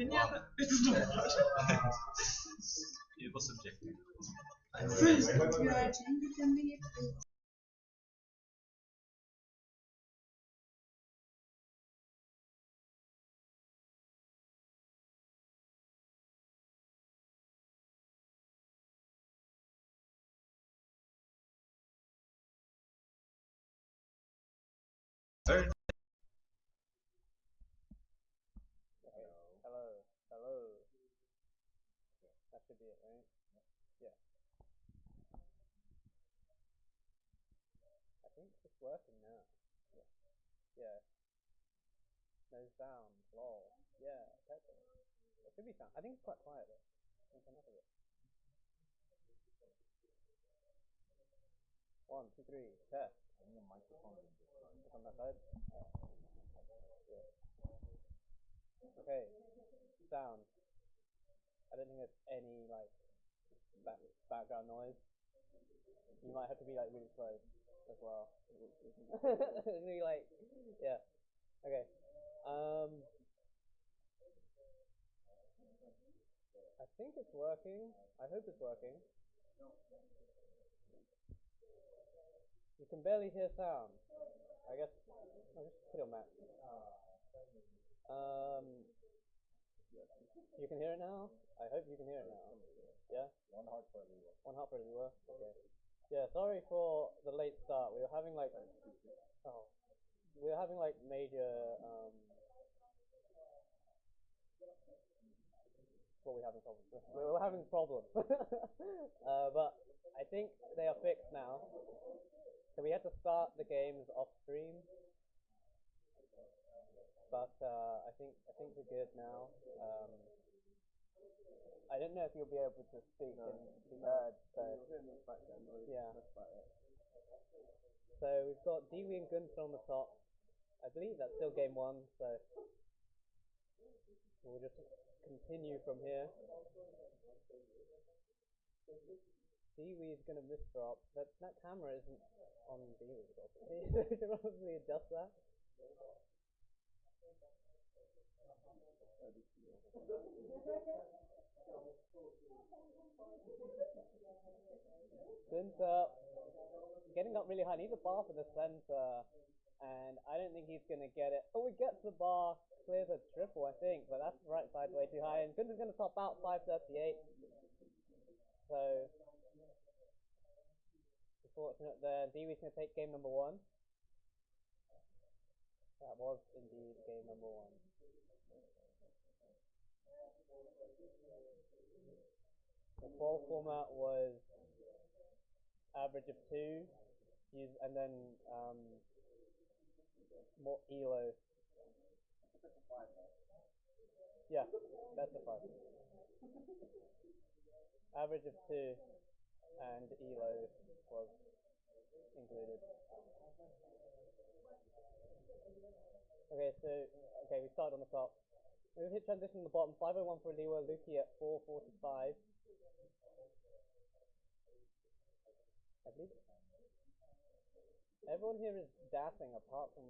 Opinion is not. It was subjective. First, you are defending it. Third. Hello. That should be it, right? Yeah. I think it's working now. Yeah. No sound. Lol. Yeah. It should be sound. I think it's quite quiet though. Let's turn up a bit. 1, 2, 3. Test. I think the microphone is on that side. Yeah. Okay. Sound. I don't think there's any like background noise. You might have to be like really close as well. Be like, yeah. Okay. I think it's working. I hope it's working. You can barely hear sound. I guess I'll just put it on Max. You can hear it now? I hope you can hear it now. Yeah? 1 heart per Liwa. 1 heart per Liwa? Okay. Yeah, sorry for the late start. We were having like major what were we having problems with? We were having problems. But I think they are fixed now. So we had to start the games off stream. But I think we're good now. I don't know if you'll be able to speak and be heard. So yeah. So we've got Dewey and Gunther on the top. I believe that's still game 1. So we'll just continue from here. Dewey's gonna misdrop. That camera isn't on Dewey properly. We should probably adjust that. Gunther getting up really high. Needs a bar for the center, and I don't think he's gonna get it. Oh, he gets the bar, clears a triple, I think, but that's right side way too high. And Gunther's gonna top out 538. So unfortunate there. Dewey's gonna take game number 1. That was indeed game number 1. The fall format was average of 2, and then more ELO. Yeah, best of 5. Average of 2 and ELO was included. Okay, we started on the top. We've hit transition on the bottom. 501 for Liwa, Luki at 445. I believe everyone here is dapping apart from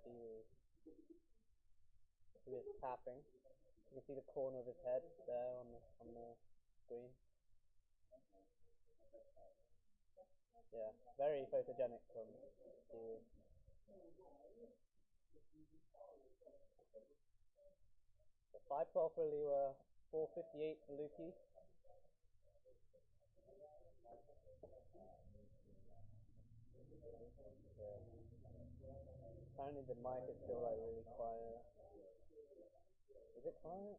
Dewey, who is tapping. You can see the corner of his head there on the screen. Yeah, very photogenic from Dewey. 512 for Liwa, 458 for Luki. Yeah. Apparently the mic is still like really quiet. Is it quiet?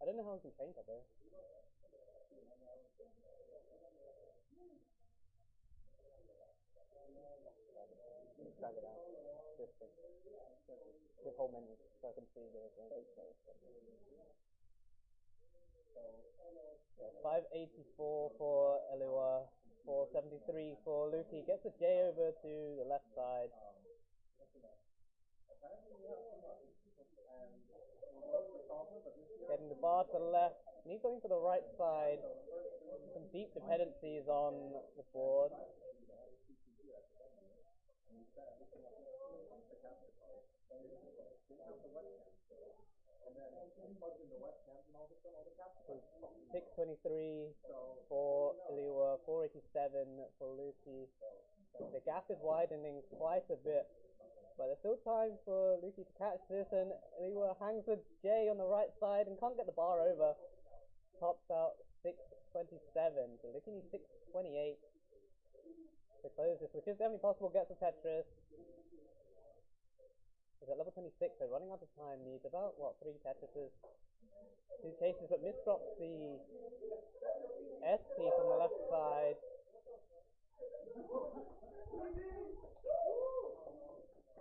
I don't know how we can change that though. Drag it out. This thing. This whole menu, so I can see the thing. Yeah, 584 for Eliwa, 473 for Luki. Gets the J over to the left side. Getting the bar to the left. Needs something for the right side. Some deep dependencies on the board. 623 for Iliwa, 487 for Luki. The gap is widening quite a bit, but there's still time for Luki to catch this, and Iliwa hangs with Jay on the right side and can't get the bar over. Tops out 627, so Luki needs 628 to close this, which is definitely possible. Gets the Tetris. He's at level 26, so running out of time. Needs about, 3 Tetrises. 2 cases, but misdrops the S piece on the left side.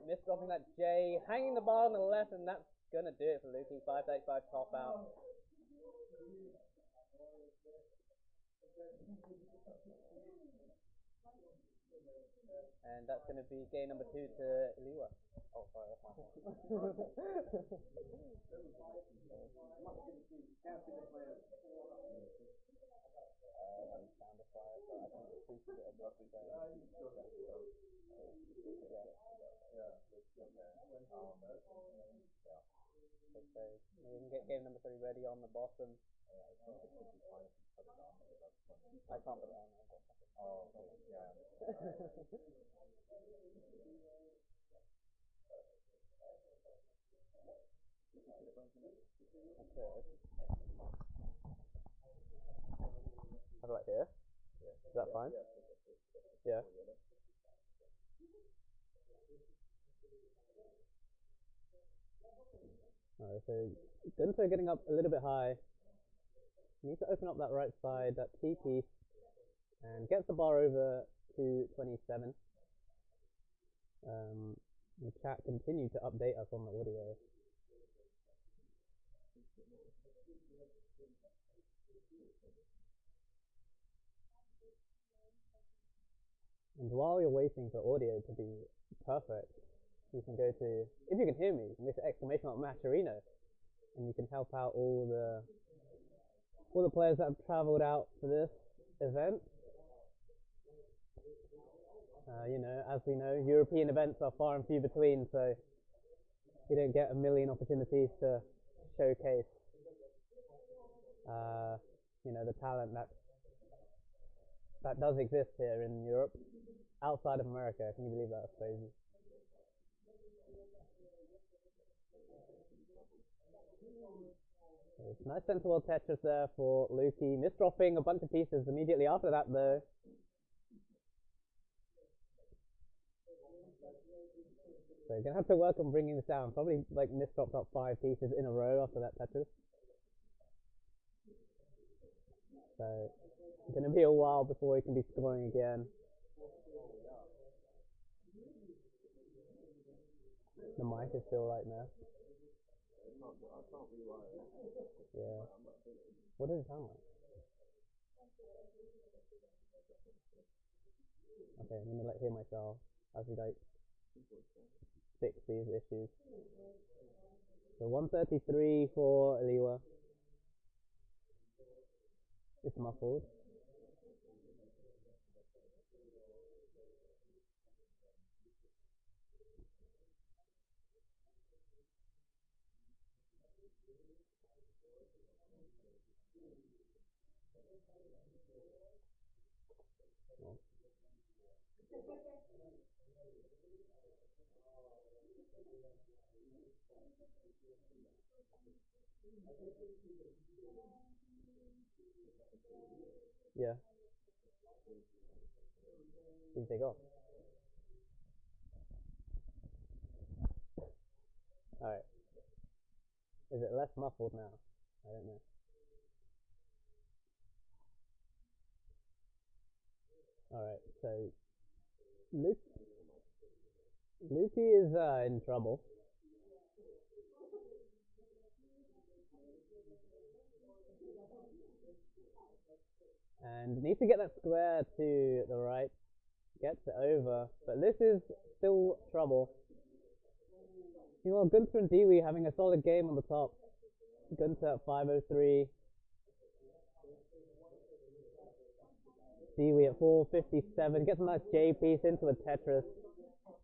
Misdropping that J, hanging the bar on the left, and that's gonna do it for Luki. 535 top out. And that's going to be game number 2 to Iliwa. Oh, sorry, that's fine. Sound of fire, so I think it's a bit above the So we can get game number 3 ready on the bottom. I can't put it on. Oh, yeah. How about here? Is that fine? Yeah. Alright, so Gunther getting up a little bit high. Needs to open up that right side, that T piece, and gets the bar over to 27. The chat continue to update us on the audio. And while you're waiting for audio to be perfect, you can go to, if you can hear me, you can go to exclamation mark Matcherino, and you can help out all the players that have travelled out for this event. As we know, European events are far and few between, so you don't get a million opportunities to showcase, the talent that does exist here in Europe, outside of America. Can you believe that? That's crazy. Nice sensible Tetris there for Luki. Misdropping a bunch of pieces immediately after that, though. So you're going to have to work on bringing this down. Probably misdropped up 5 pieces in a row after that Tetris. So it's going to be a while before he can be scoring again. The mic is still right now. Yeah. What does it sound like? Okay, I'm going to hear myself as we fix these issues. So 133 for Iliwa. It's muffled. Oh. Yeah. Did you take off? Alright. Is it less muffled now? I don't know. Alright, so Luki is in trouble. And needs to get that square to the right. Gets it over. But this is still trouble. Gunther and Dewey having a solid game on the top. Gunther at 503. Dewey at 457. Gets a nice J piece into a Tetris.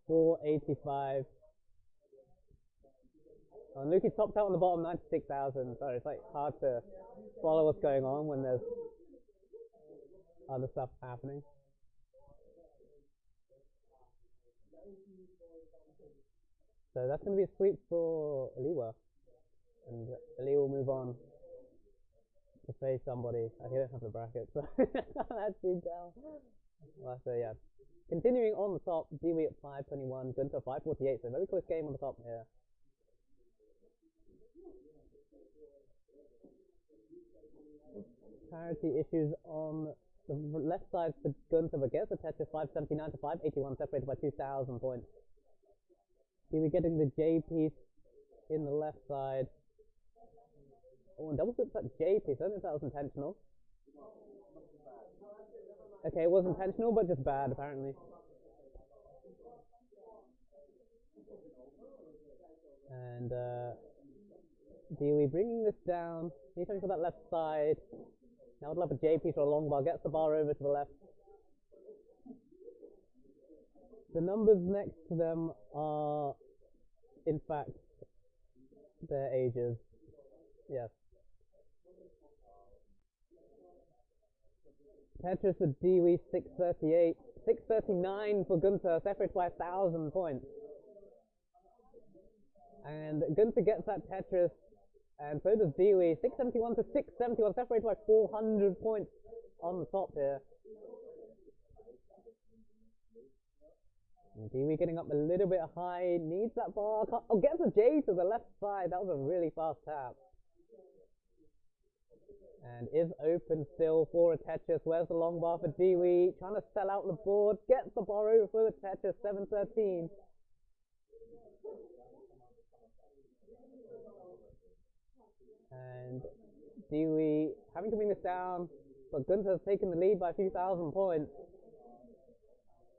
485. And Lukey topped out on the bottom 96,000. Sorry, it's like hard to follow what's going on when there's other stuff happening. So that's going to be a sweep for Aliwa. And Ali will move on to face somebody. I don't have the bracket, so that's too tell. Well, so yeah. Continuing on the top, Dewey at 521, Gunter 548, so very close game on the top here. Parity issues on the left side for Gunter, but gets the Tetris 579 to 581, separated by 2,000 points. Dewey getting the J piece in the left side. Oh, and double flips that J piece. I don't know if that was intentional. Okay, it was intentional, but just bad, apparently. And Dewey bringing this down. Anytime for that left side. Now would love a J piece or a long bar. Gets the bar over to the left. The numbers next to them are, in fact, their ages. Yes. Tetris for Dewey 638, 639 for Gunter, separated by 1,000 points. And Gunter gets that Tetris, and so does Dewey, 671 to 671, separated by 400 points on the top here. And Dewey getting up a little bit high, needs that bar. Oh, gets a J to the left side. That was a really fast tap. And is open still for a Tetris. Where's the long bar for Dewey? Trying to sell out the board. Gets the bar over for the Tetris, 713. And Dewey having to bring this down, but Gunter's taken the lead by a few thousand points.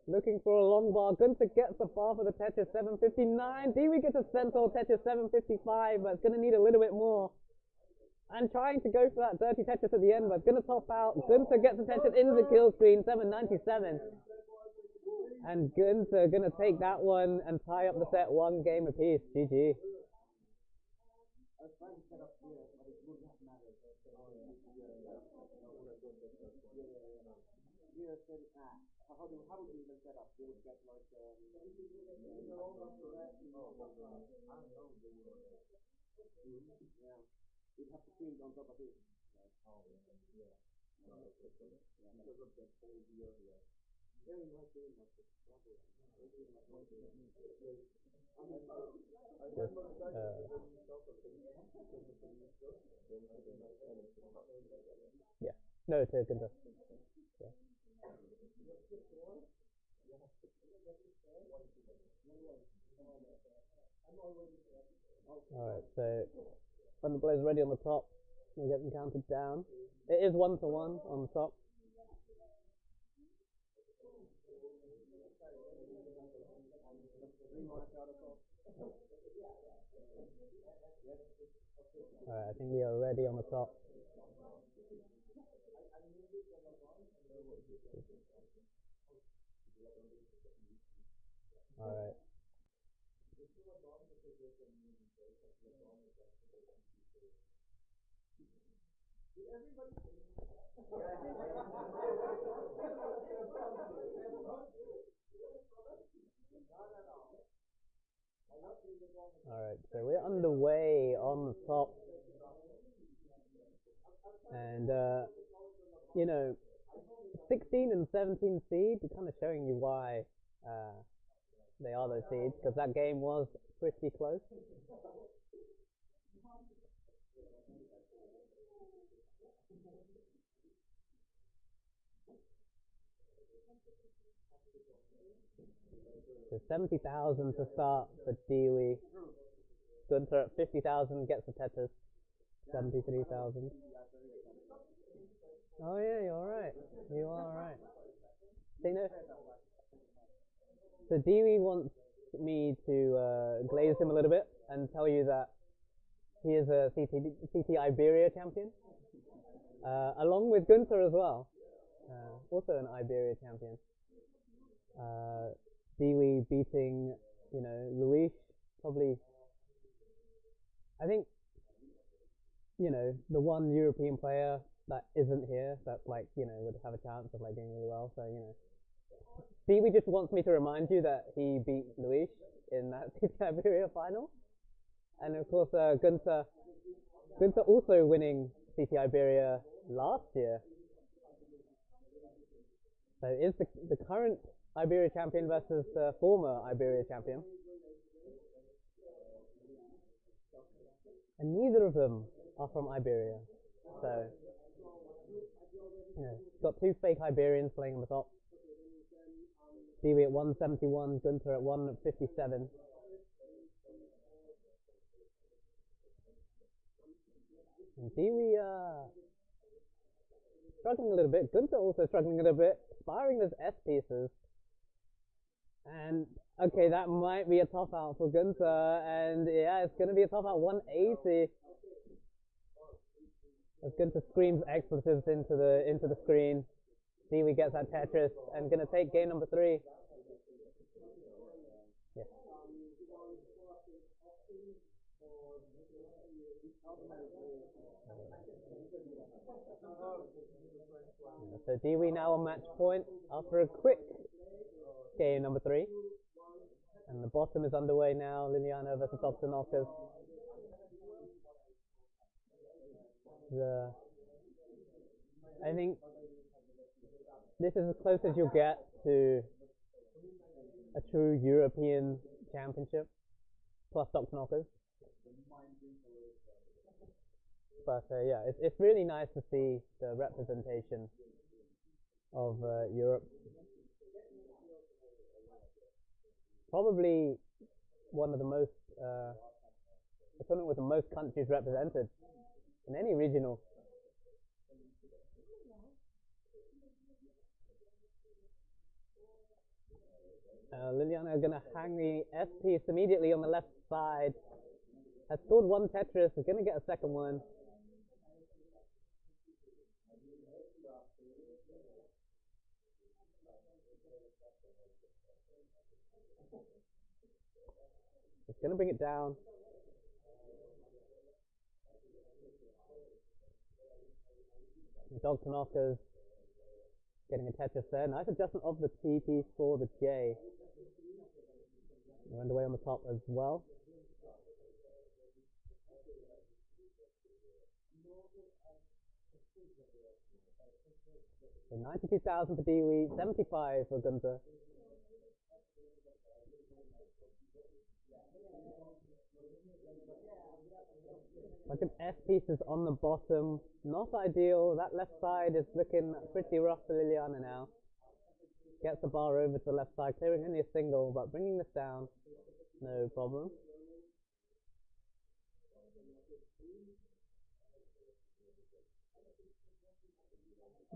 Looking for a long bar. Gunter gets the bar for the Tetris, 759. Dewey gets a centaur Tetris, 755, but it's going to need a little bit more. And trying to go for that dirty Tetris at the end, but it's going to top out. Gunter gets the Tetris into the kill screen, 797. And Gunter going to take that one and tie up the set, one game apiece. GG. How would you even set up? They would get like yeah. You'd have to field on top of it. Oh yeah. Because of that whole year. Yeah, you might say much. Yeah. No, it's a Gunter. Yeah. Alright, so when the player's ready on the top, we'll get them counted down. It is 1-1 on the top. Alright, I think we are ready on the top. Alright. Alright, so we're underway on the top. And, you know, 16 and 17 seeds are kind of showing you why they are those seeds, because that game was pretty close. So 70,000 to start for Dewey. Gunter at 50,000 gets the Tetris. 73,000. Oh yeah, you're alright. You are alright. So Dewey wants me to glaze him a little bit and tell you that he is a CT Iberia champion, along with Gunter as well, also an Iberia champion. Dewey beating, you know, Luis, probably I think, you know, the one European player that isn't here that like, you know, would have a chance of like doing really well. So, you know, Stevie just wants me to remind you that he beat Luis in that Iberia final. And of course, Gunther also winning CT Iberia last year. So is the current Iberia champion versus the former Iberia champion. And neither of them are from Iberia. So, you know, got two fake Iberians playing on the top. Stevie at 171, Gunther at 157. And Dewey struggling a little bit. Gunther also struggling a little bit. Firing those S pieces. And okay, that might be a tough out for Gunther. And yeah, it's going to be a tough out 180. As Gunther screams expletives into the screen. Dewey gets that Tetris and going to take game number 3. Yeah. So Dewey now on match point after a quick game number 3. And the bottom is underway now, Liliana versus Dr. Knockers. I think this is as close as you'll get to a true European championship, plus Dr. Knockers. But yeah, it's really nice to see the representation of Europe. Probably one of the most, a tournament with the most countries represented in any regional. Liliana going to hang the S piece immediately on the left side. Has scored one Tetris, is going to get a second one. It's going to bring it down. Dr. Knockers getting a Tetris there. Nice adjustment of the T piece for the J. We're underway on the top as well. So 92,000 for Dewey, 75 for Gunther. Bunch of S pieces on the bottom, not ideal. That left side is looking pretty rough for Liliana now. Gets the bar over to the left side, clearing only a single, but bringing this down, no problem.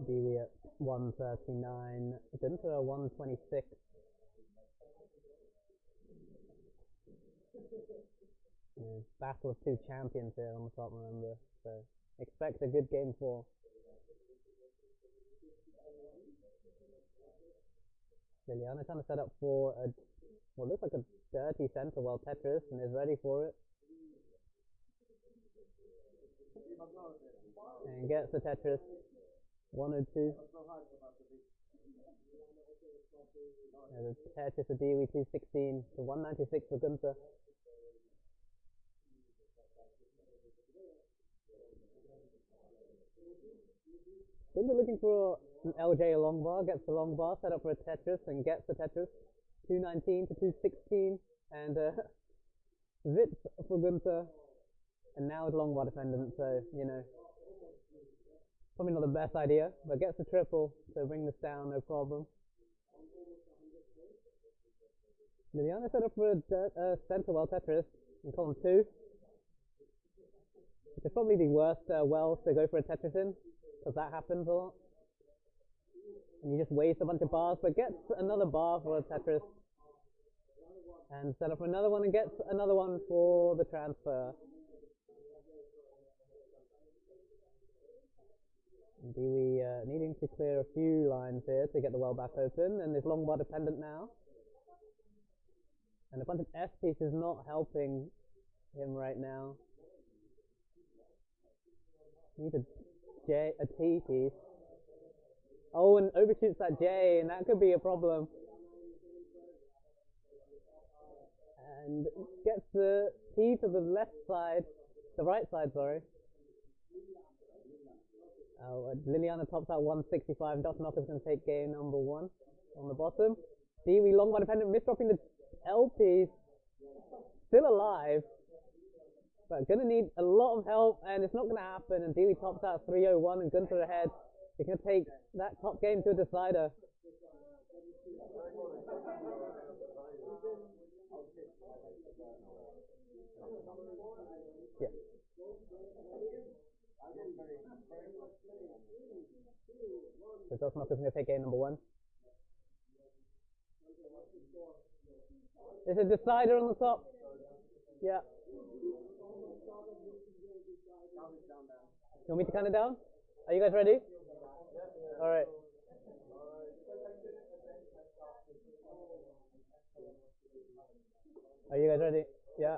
Dewey at 139, Gunther at 126. Battle of two champions here on the top, remember. So expect a good game 4. Liliana trying to set up for what looks like a dirty center well Tetris and is ready for it. And gets the Tetris. 102. The Tetris for Dewey 216 to 196 for Gunther. Gunther looking for an LJ long bar, gets the long bar, set up for a Tetris and gets the Tetris. 219 to 216 and Witz for Gunther. And now it's long bar defendant, so, you know, probably not the best idea, but gets the triple to bring this down, no problem. Liliana set up for a center well Tetris in column 2. Which is probably the worst well to go for a Tetris in, because that happens a lot. And you just waste a bunch of bars, but gets another bar for a Tetris. And set up for another one and gets another one for the transfer. Dewey needing to clear a few lines here to get the well back open, and is long bar dependent now. And a bunch of S pieces not helping him right now. Need a T piece. Oh, and overshoots that J, and that could be a problem. And gets the T to the left side, the right side, sorry. Oh, Liliana tops out 165. Dr. Knocker's going to take game number 1 on the bottom. Dewey long bar dependent, misdropping the L piece. Still alive, but going to need a lot of help, and it's not going to happen. And Dewey tops out 301, and Gunther ahead. He's going to take that top game to a decider. Yeah. So Dr. Knocker's going to take game number 1. There's a decider on the top. Yeah. You want me to count it down? Are you guys ready? Alright. Are you guys ready? Yeah.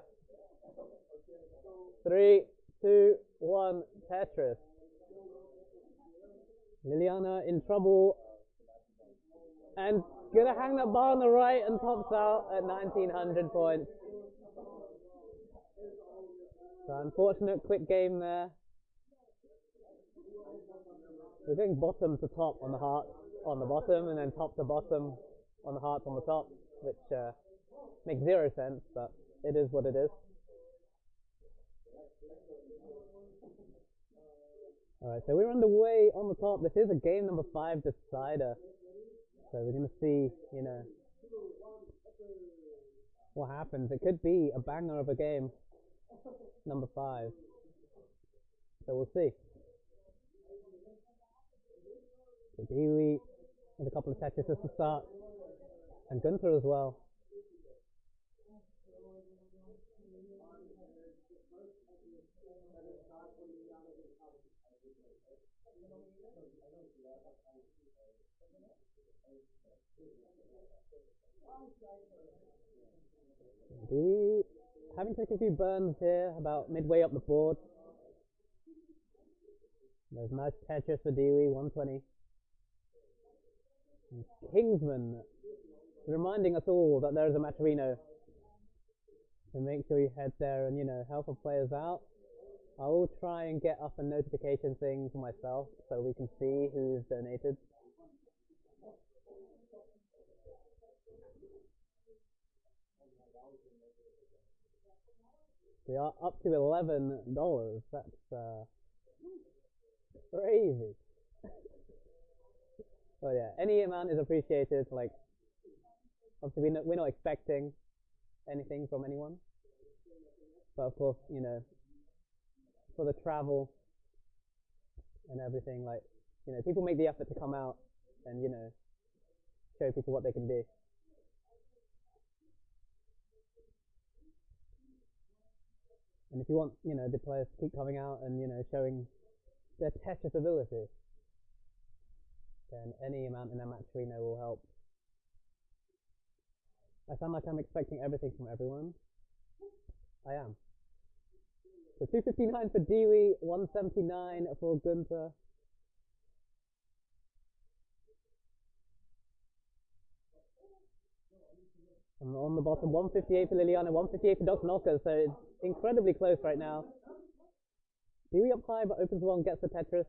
3, 2, 1, Tetris. Liliana in trouble. And gonna hang that bar on the right and tops out at 1900 points. So unfortunate quick game there. We're going bottom to top on the heart on the bottom, and then top to bottom on the hearts on the top, which makes zero sense, but it is what it is. Alright, so we're underway on the top. This is a game number 5 decider. So we're going to see, you know, what happens. It could be a banger of a game, number 5. So we'll see. So Dewey with a couple of Tetris to start, and Gunther as well. Dewey having taken a few burns here, about midway up the board. There's nice Tetris for Dewey, 120. And Kingsman reminding us all that there is a Matcherino. So make sure you head there and, you know, help our players out. I will try and get up a notification thing for myself so we can see who's donated. We are up to $11. That's crazy. But yeah, any amount is appreciated. Like, obviously we're not expecting anything from anyone, but of course, you know, for the travel and everything, like, you know, people make the effort to come out and, you know, show people what they can do. And if you want, you know, the players to keep coming out and, you know, showing their Tetris ability, then any amount in that Matcherino will help. I sound like I'm expecting everything from everyone. I am. So 259 for Dewey, 179 for Gunther. And on the bottom, 158 for Liliana, 158 for Dr. Knocker, so it's incredibly close right now. Dewey up high, but opens one, gets the Tetris.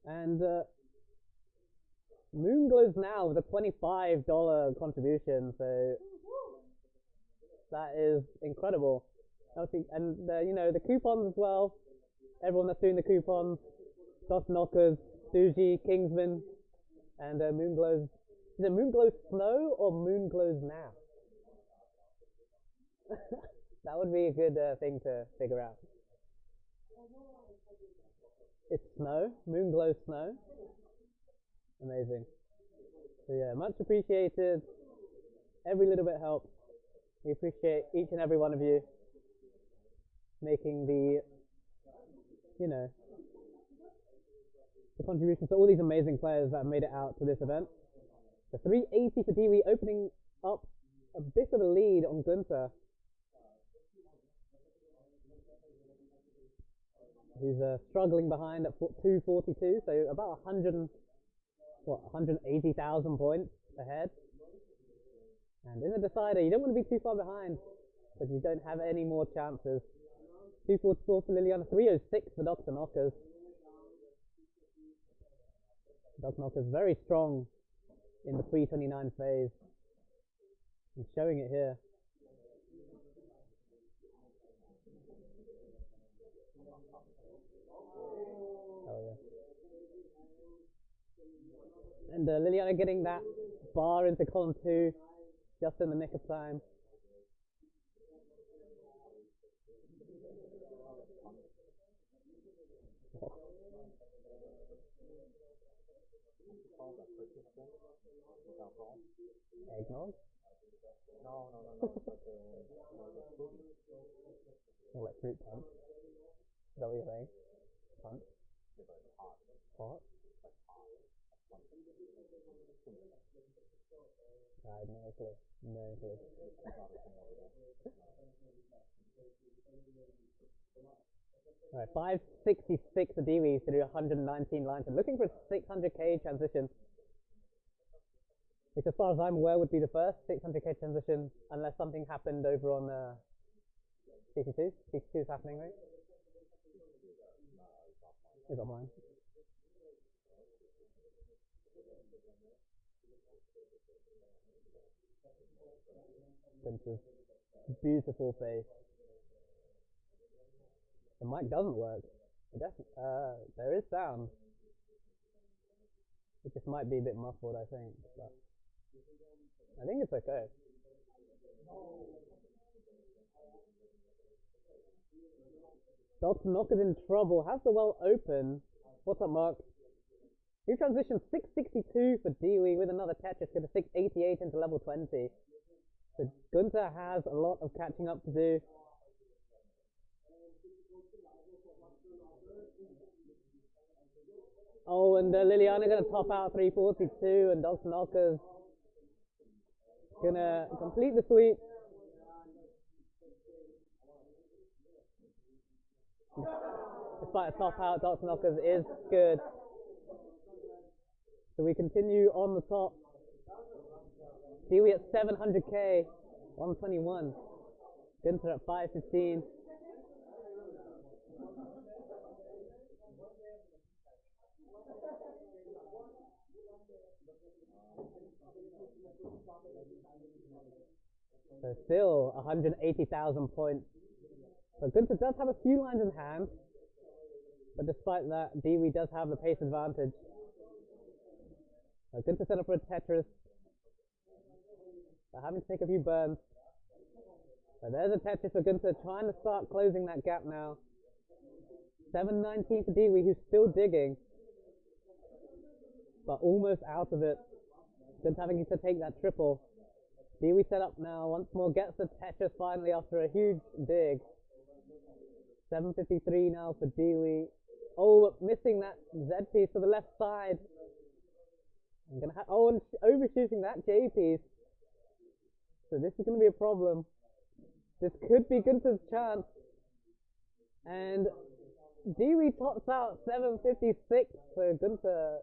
And Moon Glows now with a $25 contribution, so that is incredible. And you know, the coupons as well. Everyone that's doing the coupons, Dot Knockers, Suji, Kingsman, and Moon Glows. Is it Moon Glows Snow or Moon Glows Now? That would be a good thing to figure out. It's snow, Moon Glows Snow. Amazing. So yeah, much appreciated. Every little bit helps. We appreciate each and every one of you making the, you know, the contributions to all these amazing players that have made it out to this event. The 380 for Dewey opening up a bit of a lead on Gunther. He's struggling behind at 242, so about 180,000 points ahead. And in the decider, you don't want to be too far behind, but you don't have any more chances. 244 for Liliana, 306 for Dr. Knockers. Dr. Knockers very strong in the 329 phase. He's showing it here. Oh yeah. And Liliana getting that bar into column 2 just in the nick of time. Eggnog? No. More like fruit punch. Is that what you're saying? Punch? Hot? I have no clue. No clue. Alright, 566 for Dewey to do 119 lines. I'm looking for a 600k transition, which as far as I'm aware would be the first 600k transition, unless something happened over on CT2. CT2 is happening, right? It's offline. Gunther's beautiful face. The mic doesn't work. There is sound. It just might be a bit muffled, I think. But I think it's okay. Dr. Knocker's in trouble. Has the well open. What's up, Mark? He transitioned 662 for Dewey with another Tetris, going to 688 into level 20. So Gunther has a lot of catching up to do. Oh, and Liliana going to top out 342, and Dr. Knocker's going to complete the sweep. Despite a top out, Dr. Knockers is good. So we continue on the top. Dewey at 700k, 121. Gunther at 515. So still 180,000 points. So Gunther does have a few lines in hand, but despite that, Dewey does have the pace advantage. So Gunther set up for a Tetris. They're having to take a few burns. So there's a Tetris for Gunther, trying to start closing that gap now. 719 for Dewey, who's still digging, but almost out of it. Gunther having to take that triple. Dewey set up now, once more gets the Tetris finally after a huge dig. 753 now for Dewey. Oh, missing that Z piece to the left side. I'm gonna and overshooting that J piece. So this is gonna be a problem. This could be Gunther's chance. And Dewey tops out 756. So Gunther.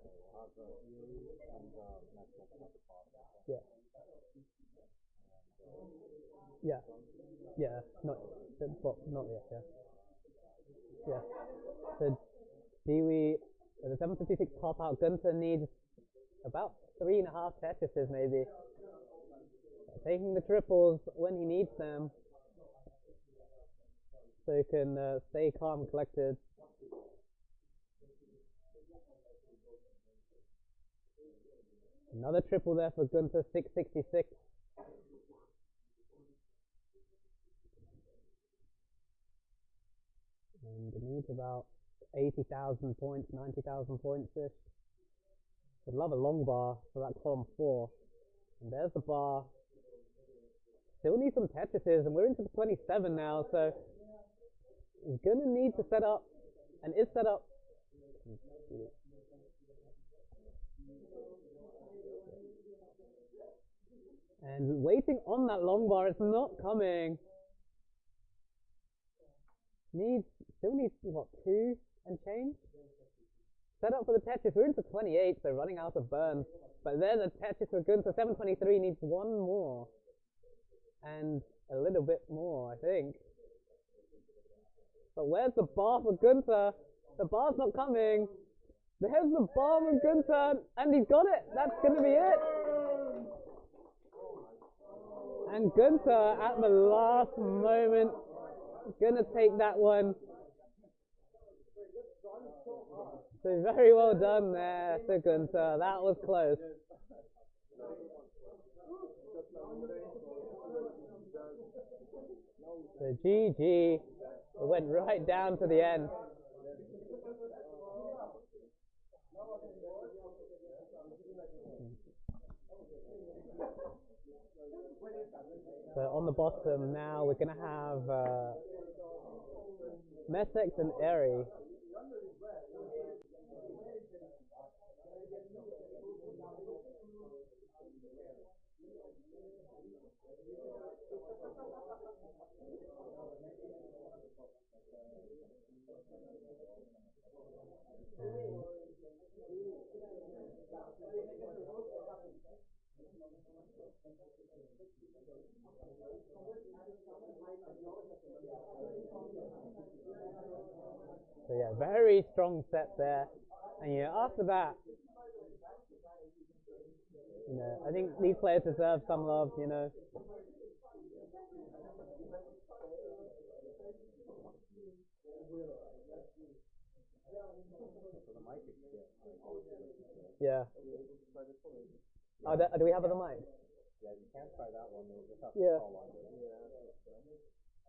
Yeah. Not yet. Yeah. So Dewey, the 756 top out. Gunther needs about 3.5 Tetrises maybe. Taking the triples when he needs them, so he can stay calm and collected. Another triple there for Gunther, 666. And he needs about 80,000 points, 90,000 points-ish. Would love a long bar for that column 4. And there's the bar. Still need some Tetrises, and we're into the 27 now, so he's going to need to set up, and is set up. And waiting on that long bar, it's not coming. Still needs, what, 2 and change? Set up for the Tetris. We're into 28, so running out of burns. But there's a Tetris for Gunther. 723 needs 1 more. And a little bit more, I think. But where's the bar for Gunther? The bar's not coming. There's the bar for Gunther, and he's got it. That's going to be it. And Gunther, at the last moment, going to take that one. So very well done there to Gunther. That was close. So GG. It went right down to the end. So on the bottom now we're going to have Messex and Eri. So yeah, very strong set there. And yeah, after that, I think these players deserve some love, Yeah. Oh, do we have other mics? Yeah, you can try that one. You'll just have to crawl under.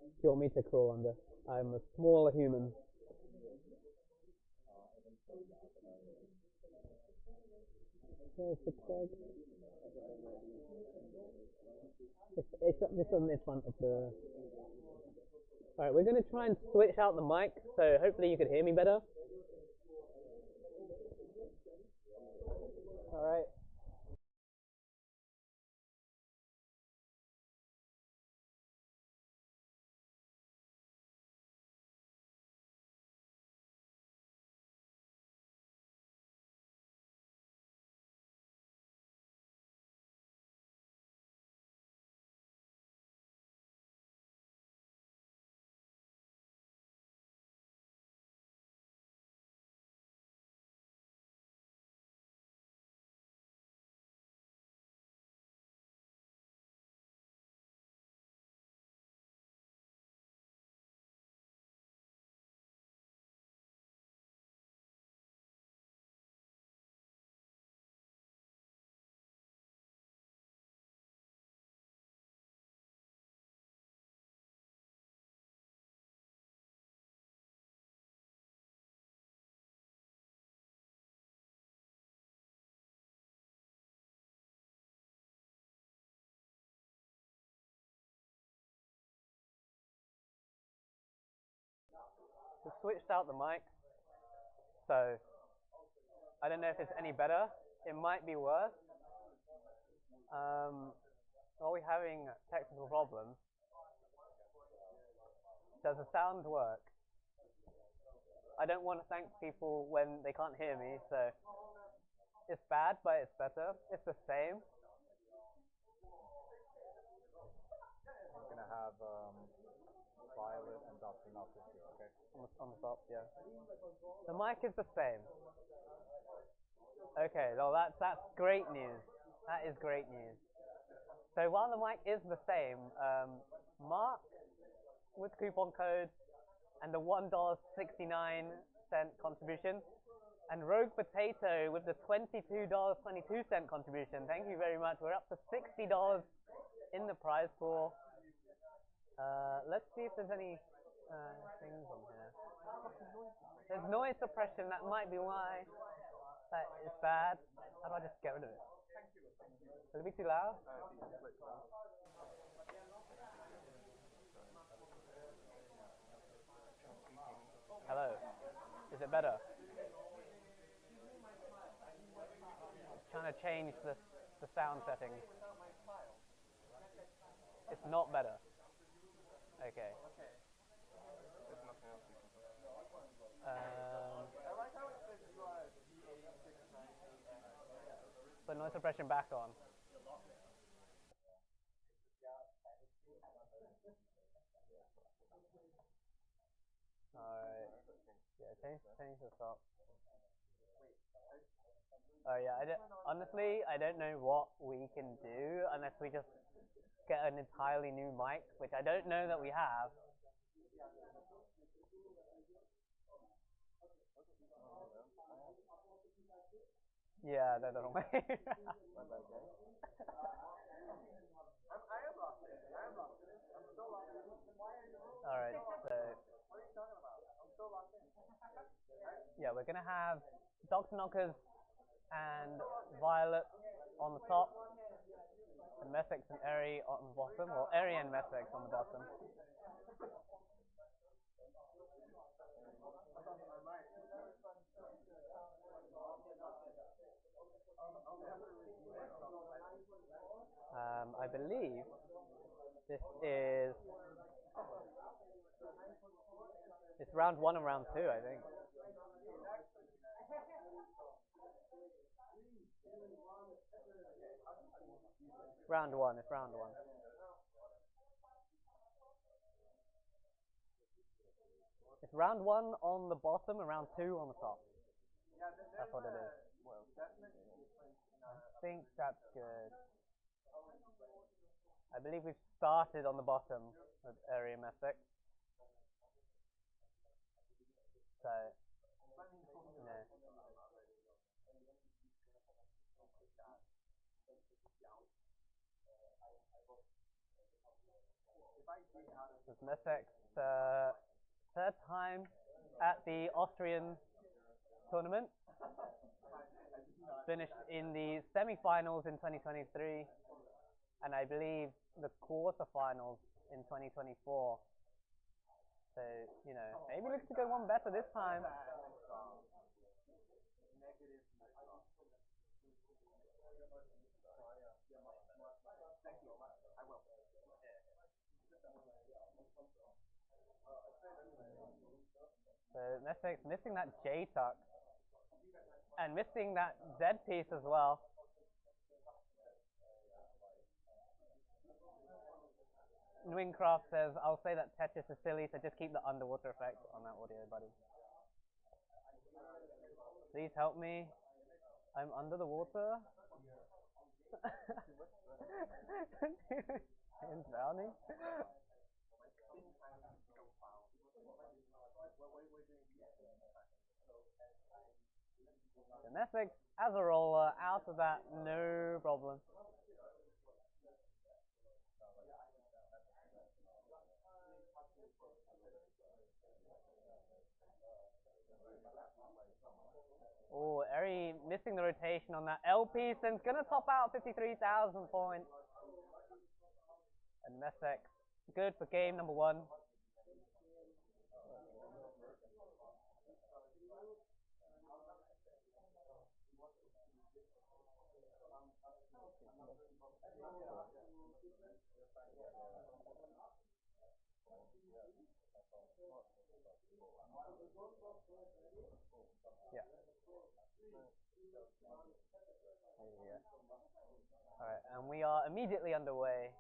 Do you want me to crawl under? I'm a smaller human. There's the plug. It's just on this front of the... Alright, we're going to try and switch out the mic, so hopefully you can hear me better. Alright. We switched out the mic, so I don't know if it's any better. It might be worse. Are we having technical problems? Does the sound work? I don't want to thank people when they can't hear me, so it's bad, but it's better. It's the same. I'm going to have Violet and Dr. Knuckles here, okay? On the top, yeah. The mic is the same. Okay, well that's great news. That is great news. So while the mic is the same, Mark with coupon code and the $1.69 contribution, and Rogue Potato with the $22.22 contribution. Thank you very much. We're up to $60 in the prize pool. Let's see if there's any things on here. There's noise suppression. That might be why that is bad. How do I just get rid of it? Will it be too loud? Hello. Is it better? Trying to change the sound settings. It's not better. Okay. Put noise suppression back on. Alright. Yeah, change the stop. Oh yeah, honestly, I don't know what we can do unless we just get an entirely new mic, which I don't know that we have. Yeah, they're the wrong way. Alright, so yeah, we're gonna have Doctor Knockers and Violet on the top, and Messex and Eri on the bottom, or Eri and Messex on the bottom. I believe this is it's round 1 and round 2, I think. Round 1, it's round 1. It's round 1 on the bottom and round 2 on the top. That's what it is. I think that's good. I believe we've started on the bottom with Eri and Messex. So, no. This is Messex, third time at the Austrian tournament. Finished in the semi-finals in 2023, and I believe the quarterfinals in 2024. So, you know, maybe looks to go one better this time. So Messex missing that J tuck and missing that Z piece as well. Wingcraft says, I'll say that Tetris is silly, so just keep the underwater effect on that audio, buddy. Please help me. I'm under the water. I'm drowning. The Messex as a roller, out of that, no problem. Oh, Eri missing the rotation on that L piece and it's gonna top out 53,000 points. And Messex good for game number 1. Yeah. Alright, and we are immediately underway.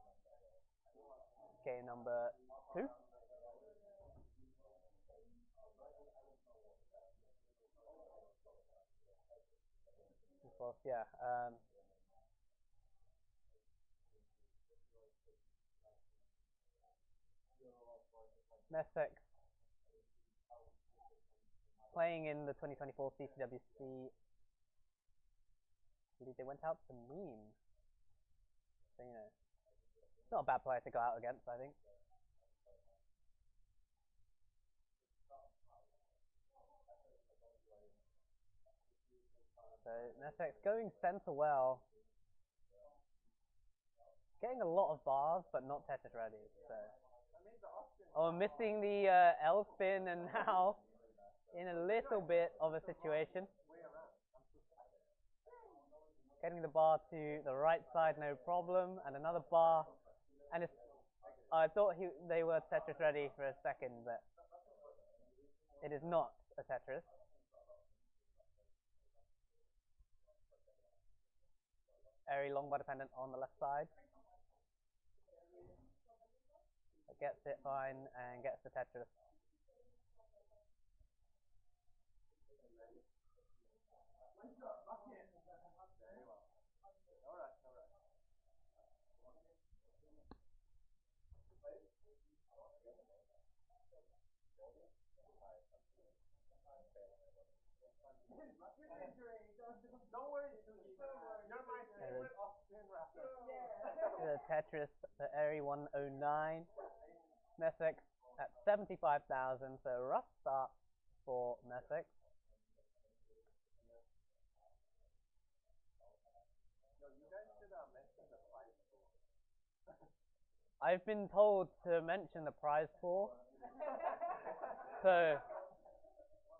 Game number 2. Of course, yeah. Messex playing in the 2024 CTWC. I believe they went out to meme. So, you know, it's not a bad player to go out against, I think. So, Messex going center well. Getting a lot of bars, but not Tetris ready. So. Oh, missing the L spin and now in a little bit of a situation. Getting the bar to the right side, no problem, and another bar, and it's I thought they were Tetris ready for a second, but it is not a Tetris. Airy longbow dependent on the left side. Gets it fine and gets the Tetris. Don't worry, you're my favorite Austrian rapper. The Tetris, the Airy 109. Messex at 75,000, so rough start for Messex. You guys should mention the prize pool. I've been told to mention the prize pool. So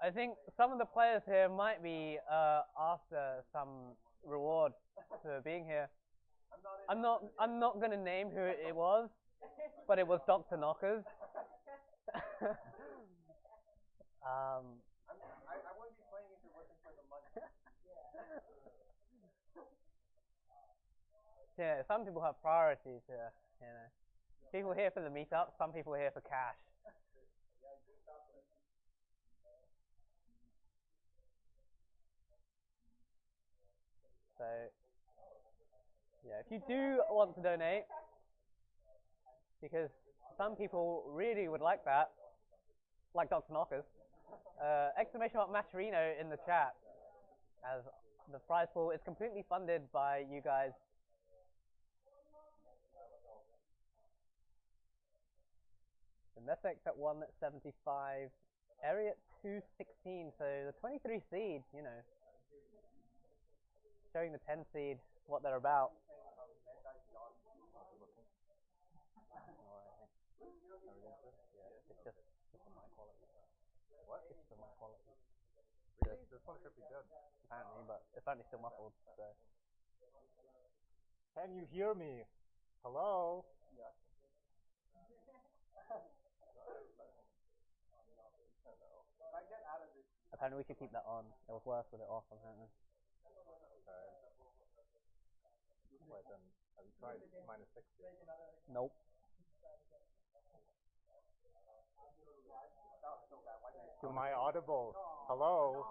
I think some of the players here might be after some reward for being here. I'm not gonna name who it was, but it was Dr. Knockers. I wouldn't be playing if it wasn't for the money. Yeah, some people have priorities here, you know. People here for the meetup, some people here for cash. So, yeah, if you do want to donate, because some people really would like that, like Dr. Knockers, exclamation mark Mascherino in the chat, as the prize pool is completely funded by you guys. The Messex at 175, Airy at 216, so the 23 seed, you know, showing the 10 seed what they're about. It's just the mic quality. What? It's the mic quality. Really? This one should be good. Apparently, but it's apparently still muffled, so. Can you hear me? Hello? Yeah. Apparently we should keep that on. It was worse with it off, apparently. Okay. Wait, then, have you tried minus 60? Nope. Am I audible? Hello?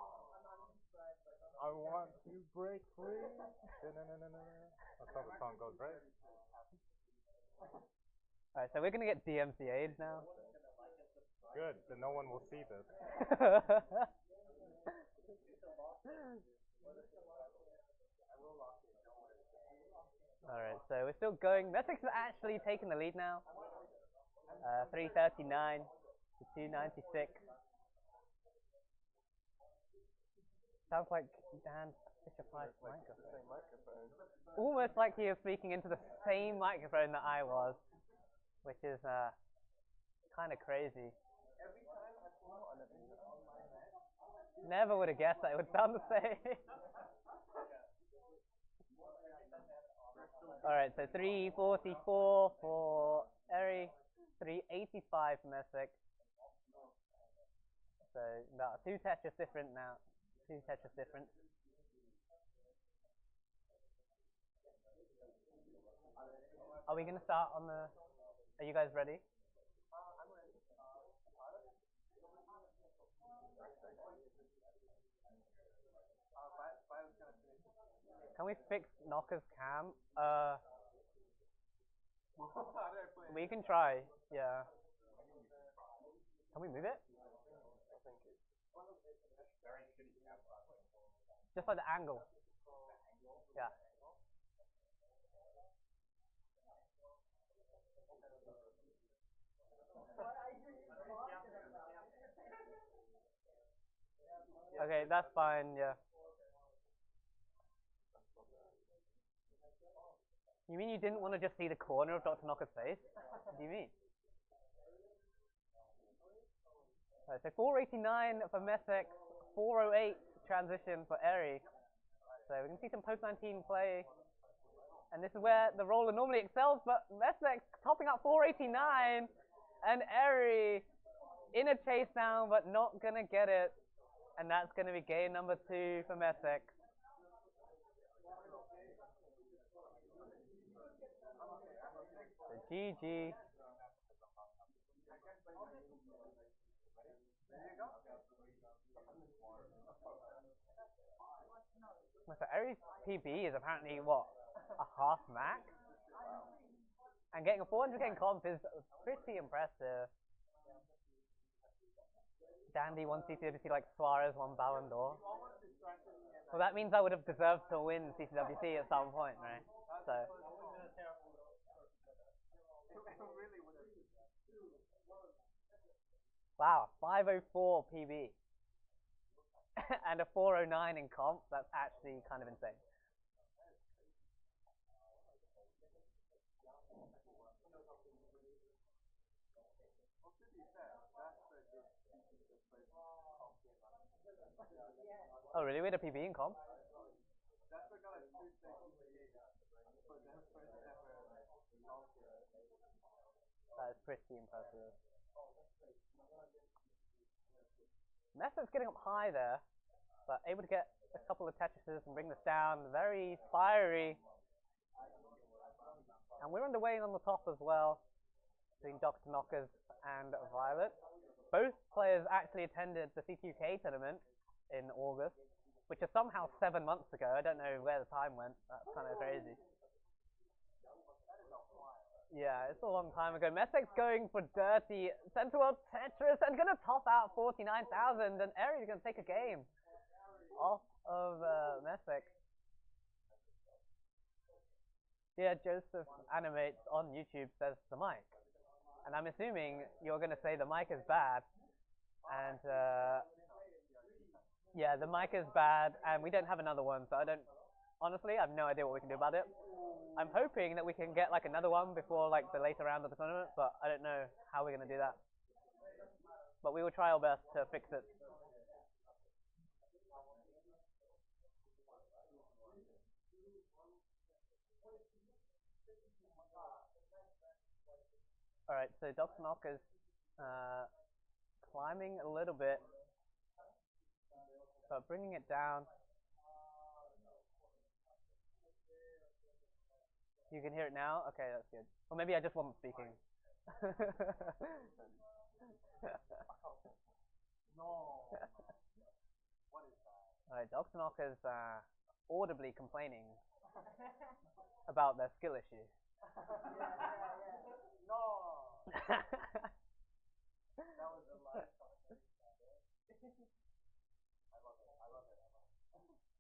I want to break free. That's how the song goes, right? Alright, so we're gonna get DMCA'd now. Good, then no one will see this. Alright, so we're still going. Messex is actually taking the lead now. 339 to 296. Sounds like Dan Fisher-Price microphone. Almost like he was speaking into the same microphone that I was, which is kind of crazy. Never would have guessed that it would sound the same. Alright, so 344 for Airy, 385 for Messex. So about 2 Tetris different now. 2 Tetris different. Are we gonna start on the? Are you guys ready? I'm ready. Can we fix Knocker's cam? We can try. Yeah. Can we move it? Just like the angle. Yeah. Okay, that's fine, yeah. You mean you didn't want to just see the corner of Dr. Knocker's face? What do you mean? Right, so 489 for Messex, 408 transition for Airy. So we can see some post-19 play. And And this is where the roller normally excels, but Mesek topping up 489, and Eri in a chase down, but not gonna get it. And that's gonna be game number 2 for Mesek. So GG. So Eri's PB is apparently what, a half max? And getting a 400k in comp is pretty impressive. Dandy 1 CTWC like Suarez 1 Ballon d'Or. Well, that means I would have deserved to win CTWC at some point, right? So. Wow, 504 PB. And a 409 in comp, that's actually kind of insane. Oh really, we had a PB in comp? That is pretty impressive. Messer's getting up high there, but able to get a couple of Tetrises and bring this down. Very fiery. And we're underway on the top as well, between Dr. Knockers and Violet. Both players actually attended the CTWK tournament in August, which is somehow 7 months ago. I don't know where the time went. That's kind of crazy. Yeah, it's a long time ago. Mesek's going for dirty Central World Tetris and going to top out 49,000, and Eri's going to take a game off of Mesek. Yeah, Joseph Animates on YouTube says the mic. And I'm assuming you're going to say the mic is bad. And yeah, the mic is bad, and we don't have another one, so honestly, I have no idea what we can do about it. I'm hoping that we can get like another one before like the later round of the tournament, but I don't know how we're going to do that. But we will try our best to fix it. Alright, so Dr. Knock is climbing a little bit, but bringing it down. You can hear it now? Okay, that's good. Or maybe I just wasn't speaking. Alright, Dr. Knock is audibly complaining about their skill issue.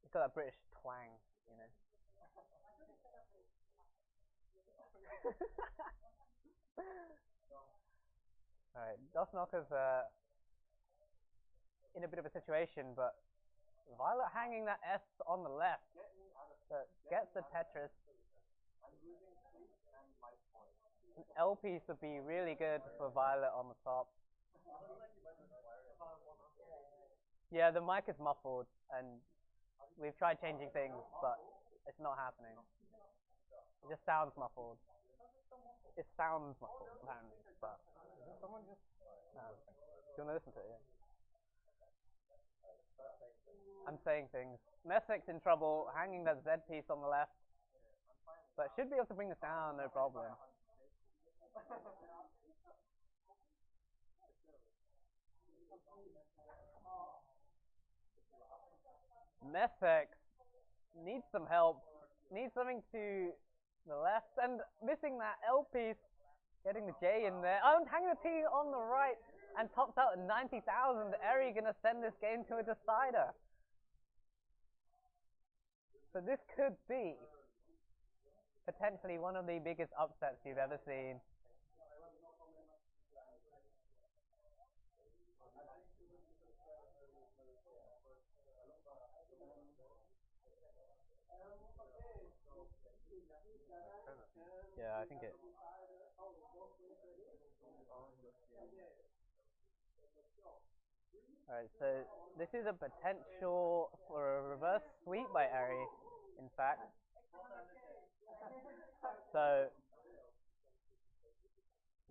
It's got that British twang, you know. Alright, Dosnokker's in a bit of a situation, but Violet hanging that S on the left, so gets the Tetris. An L piece would be really good for Violet on the top. Yeah, the mic is muffled, and we've tried changing things, but it's not happening. It just sounds muffled. It sounds muffled, apparently, but someone just... do you want to listen to it? Yeah. I'm saying things. Messek's in trouble, hanging that Z piece on the left, but should be able to bring this down, no problem. Messek needs some help, needs something to the left, and missing that L piece, getting the J in there. Oh, and hanging the T on the right, and tops out at 90,000. Eri gonna send this game to a decider. So this could be potentially one of the biggest upsets you've ever seen. Yeah, I think it. Alright, so this is a potential for a reverse sweep by Eri, in fact.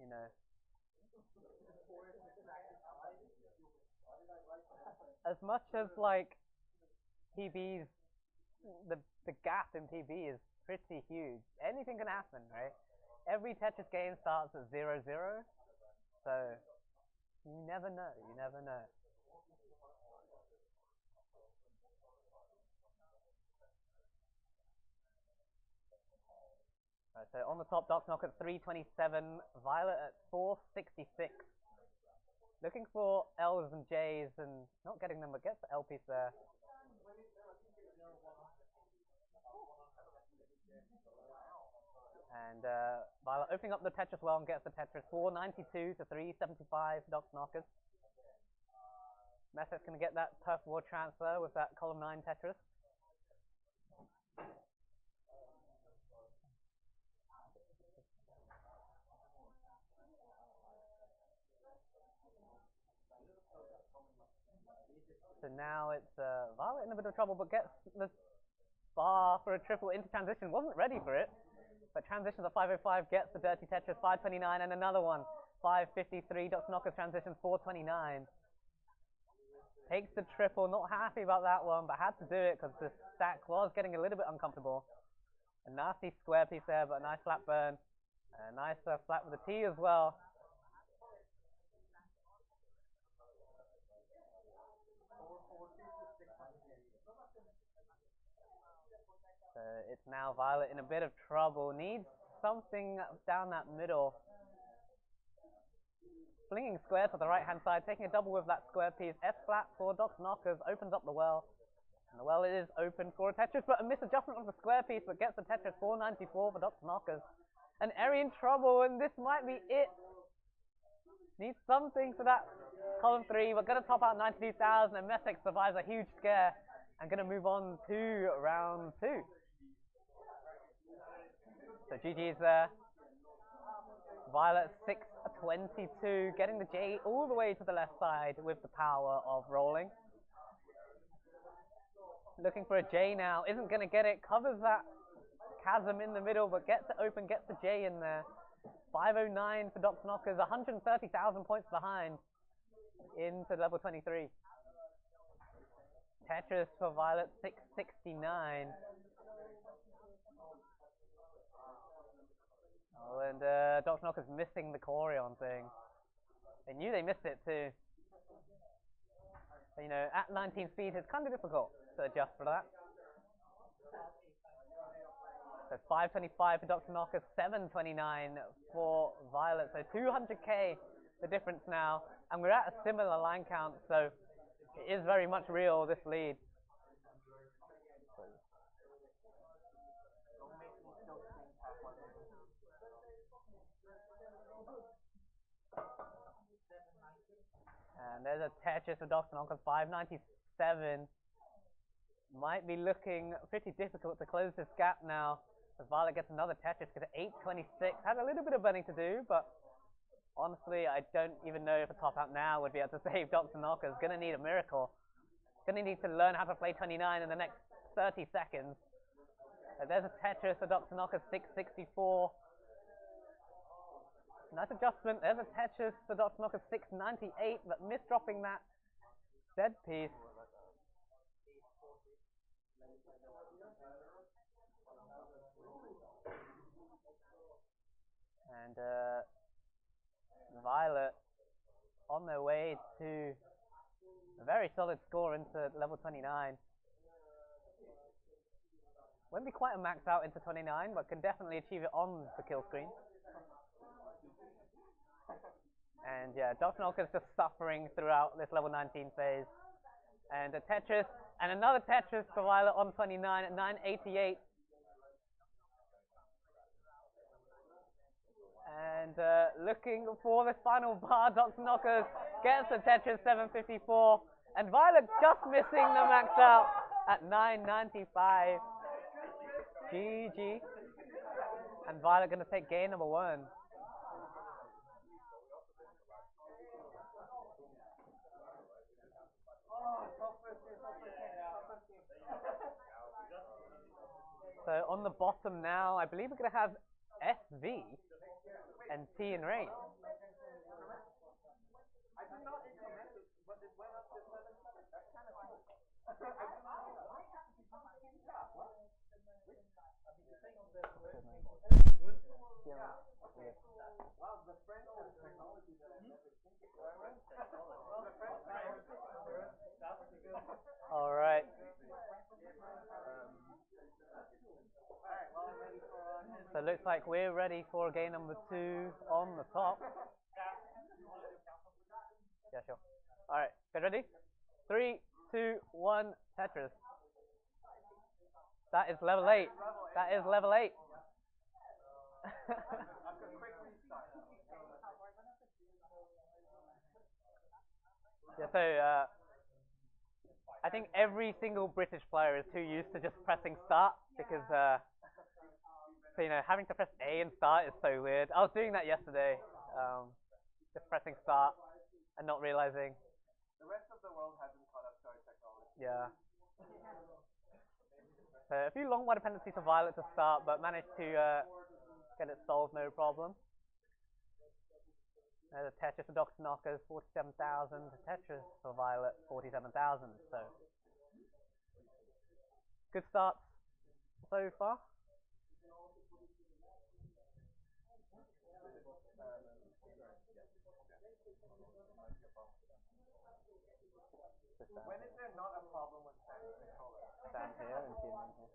know, as much as like PB's, the gap in PB is pretty huge. Anything can happen, right? Every Tetris game starts at 0-0, so you never know. You never know. Right, so on the top, Doc Knock at 327, Violet at 466. Looking for L's and J's and not getting them, but gets the L piece there. And Violet opening up the Tetris well and gets the Tetris 492 to 375 Doc Knockers. Messet's going to get that turf war transfer with that column 9 Tetris. So now it's Violet in a bit of trouble, but gets the bar for a triple into transition. Wasn't ready for it, but transitions to 505, gets the dirty Tetris 529 and another one. 553, Dr. Knocker's transition 429. Takes the triple, not happy about that one, but had to do it because the stack was getting a little bit uncomfortable. A nasty square piece there, but a nice flat burn. A nice flat with a T as well. So it's now Violet in a bit of trouble. Needs something down that middle. Flinging square to the right-hand side, taking a double with that square piece. F-flat for Doc Knockers, opens up the well. And the well is open for a Tetris, but a misadjustment of the square piece, but gets the Tetris 494 for Doc Knockers. And Eri in trouble, and this might be it. Needs something for that column 3, but going to top out 92,000, and Messick survives a huge scare. And going to move on to round 2. So GG's there. Violet 622, getting the J all the way to the left side with the power of rolling. Looking for a J now, isn't going to get it, covers that chasm in the middle, but gets it open, gets the J in there. 509 for Dr. Knockers, 130,000 points behind into level 23. Tetris for Violet 669. Oh, and Dr. Knocker's missing the Corion thing. They knew they missed it too. But, you know, at 19 speed, it's kind of difficult to adjust for that. So 525 for Dr. Knocker, 729 for Violet. So 200k the difference now. And we're at a similar line count, so it is very much real, this lead. And there's a Tetris for Dr. Knocker, 597. Might be looking pretty difficult to close this gap now. As Violet gets another Tetris, gets 826. Has a little bit of burning to do, but honestly, I don't even know if a top out now would be able to save Dr. Knocker. It's going to need a miracle. Going to need to learn how to play 29 in the next 30 seconds. So there's a Tetris for Dr. Knocker, 664. Nice adjustment. There's a Tetris for Dr. Knocker, 698, but misdropping that dead piece. And Violet on their way to a very solid score into level 29. Won't be quite a max out into 29, but can definitely achieve it on the kill screen. And yeah, Dr. Knocker is just suffering throughout this level 19 phase. And a Tetris, and another Tetris for Violet on 29 at 988. And looking for this final bar, Dr. Knocker gets the Tetris 754. And Violet just missing the max out at 995. GG. And Violet going to take game number 1. So on the bottom now, I believe we're going to have SV and T in rain. All right. So it looks like we're ready for game number 2 on the top. Yeah, sure. All right, get ready? 3, 2, 1, Tetris. That is level 8. That is level 8. Yeah, so I think every single British player is too used to just pressing start because so, you know, having to press A and start is so weird. I was doing that yesterday, just pressing start and not realizing. The rest of the world hasn't caught up to our technology. Yeah. So a few long wide dependencies for Violet to start, but managed to get it solved no problem. The Tetris for Dr. Knockers, 47,000. Tetris for Violet, 47,000. So good starts so far. When is there not a problem with Sam's controller? Sam here and Jim in here.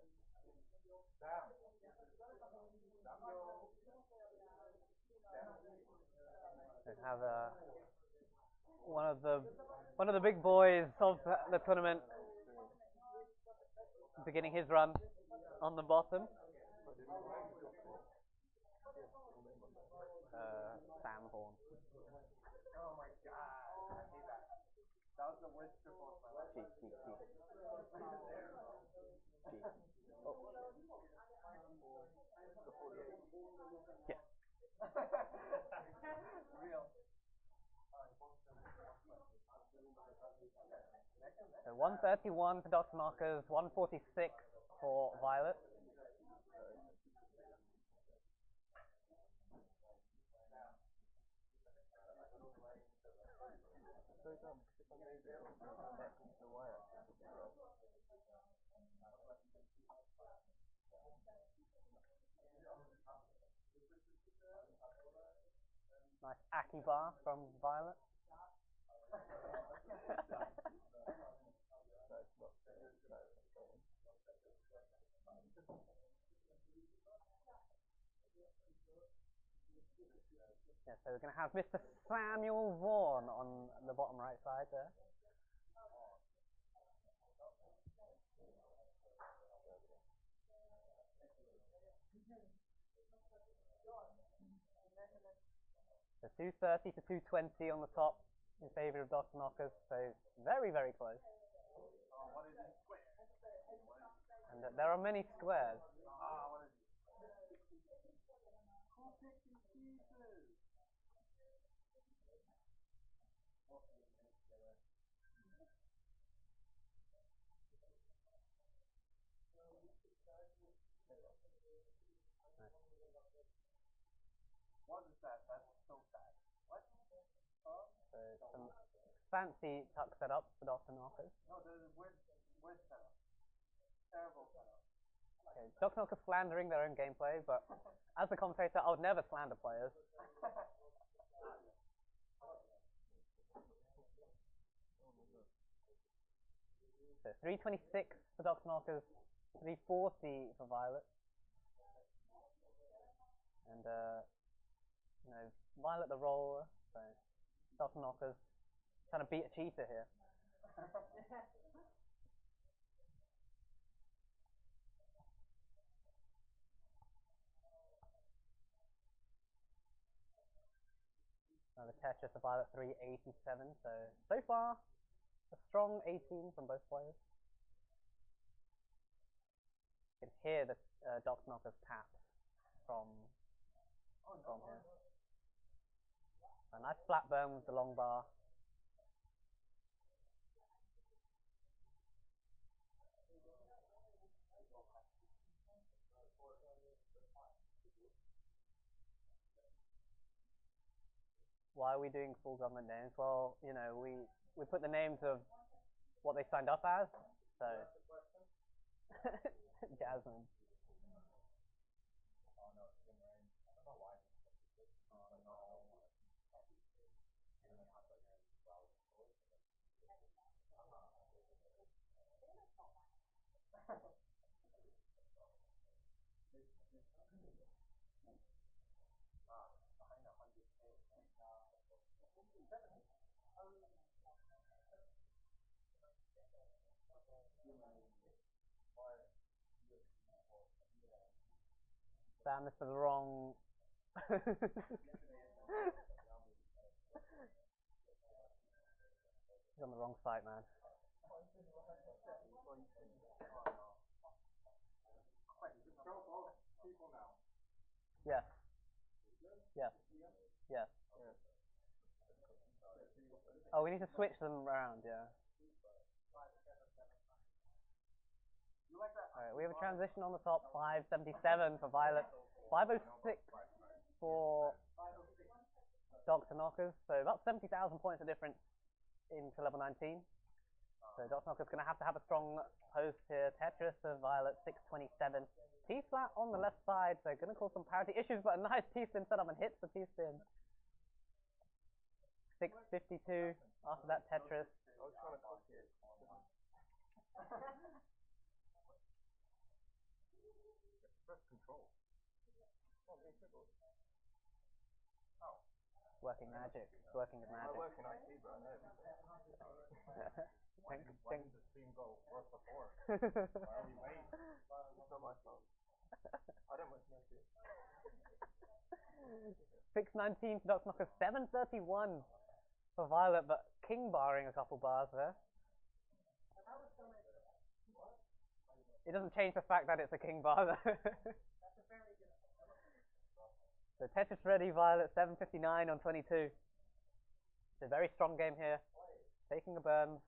Sam. We have one of the big boys of the tournament beginning his run on the bottom. Sam Horn. Oh my god, I hate that. That was the worst triple of my life. G. Oh. Yeah. Real. So 131 for Dr. Knockers, 146 for Violet. Nice Aki bar from Violet. Yeah, so we're going to have Mr. Samuel Vaughan on the bottom right side there. So 230 to 220 on the top in favour of Dr. Knockers, so very, very close. And there are many squares. What is that? That's so bad. What? So some fancy tuck setup for Dr. Knockers. No, where's setup? Terrible setup. Okay, Dr. Knockers slandering their own gameplay, but as a commentator, I would never slander players. So 326 for Dr. Knockers, 340 for Violet. And you know, Violet the roller, so Dr. Knockers trying to beat a cheater here. The Tetris for Violet 387, so far a strong 18 from both players. You can hear the Dr. Knockers taps from here. A nice flat burn with the long bar. why are we doing full government names? Well, you know, we put the names of what they signed up as. So Jasmine. Sam is for the wrong. He's on the wrong site, man. Yes. Yes. Yes. Oh, we need to switch them around, yeah. Alright, we have a transition on the top, 577 for Violet, 506 for Dr. Knockers, so about 70,000 points of difference into level 19. So Dr. Knocker's going to have a strong post here. Tetris to Violet, 627. T-flat on the left side, so going to cause some parity issues, but a nice T-spin setup and hits the T-spin. 652 after that Tetris. Working magic. Working with magic. I work in IT, bro. I know. Why didn't the stream go work before? Why are we waiting? It's not my fault. I don't work in IT. 619 for Dr. Knocker, 731 for Violet, but king barring a couple bars there. It doesn't change the fact that it's a king bar though. So Tetris ready, Violet, 759 on 22. It's a very strong game here. Taking a burn.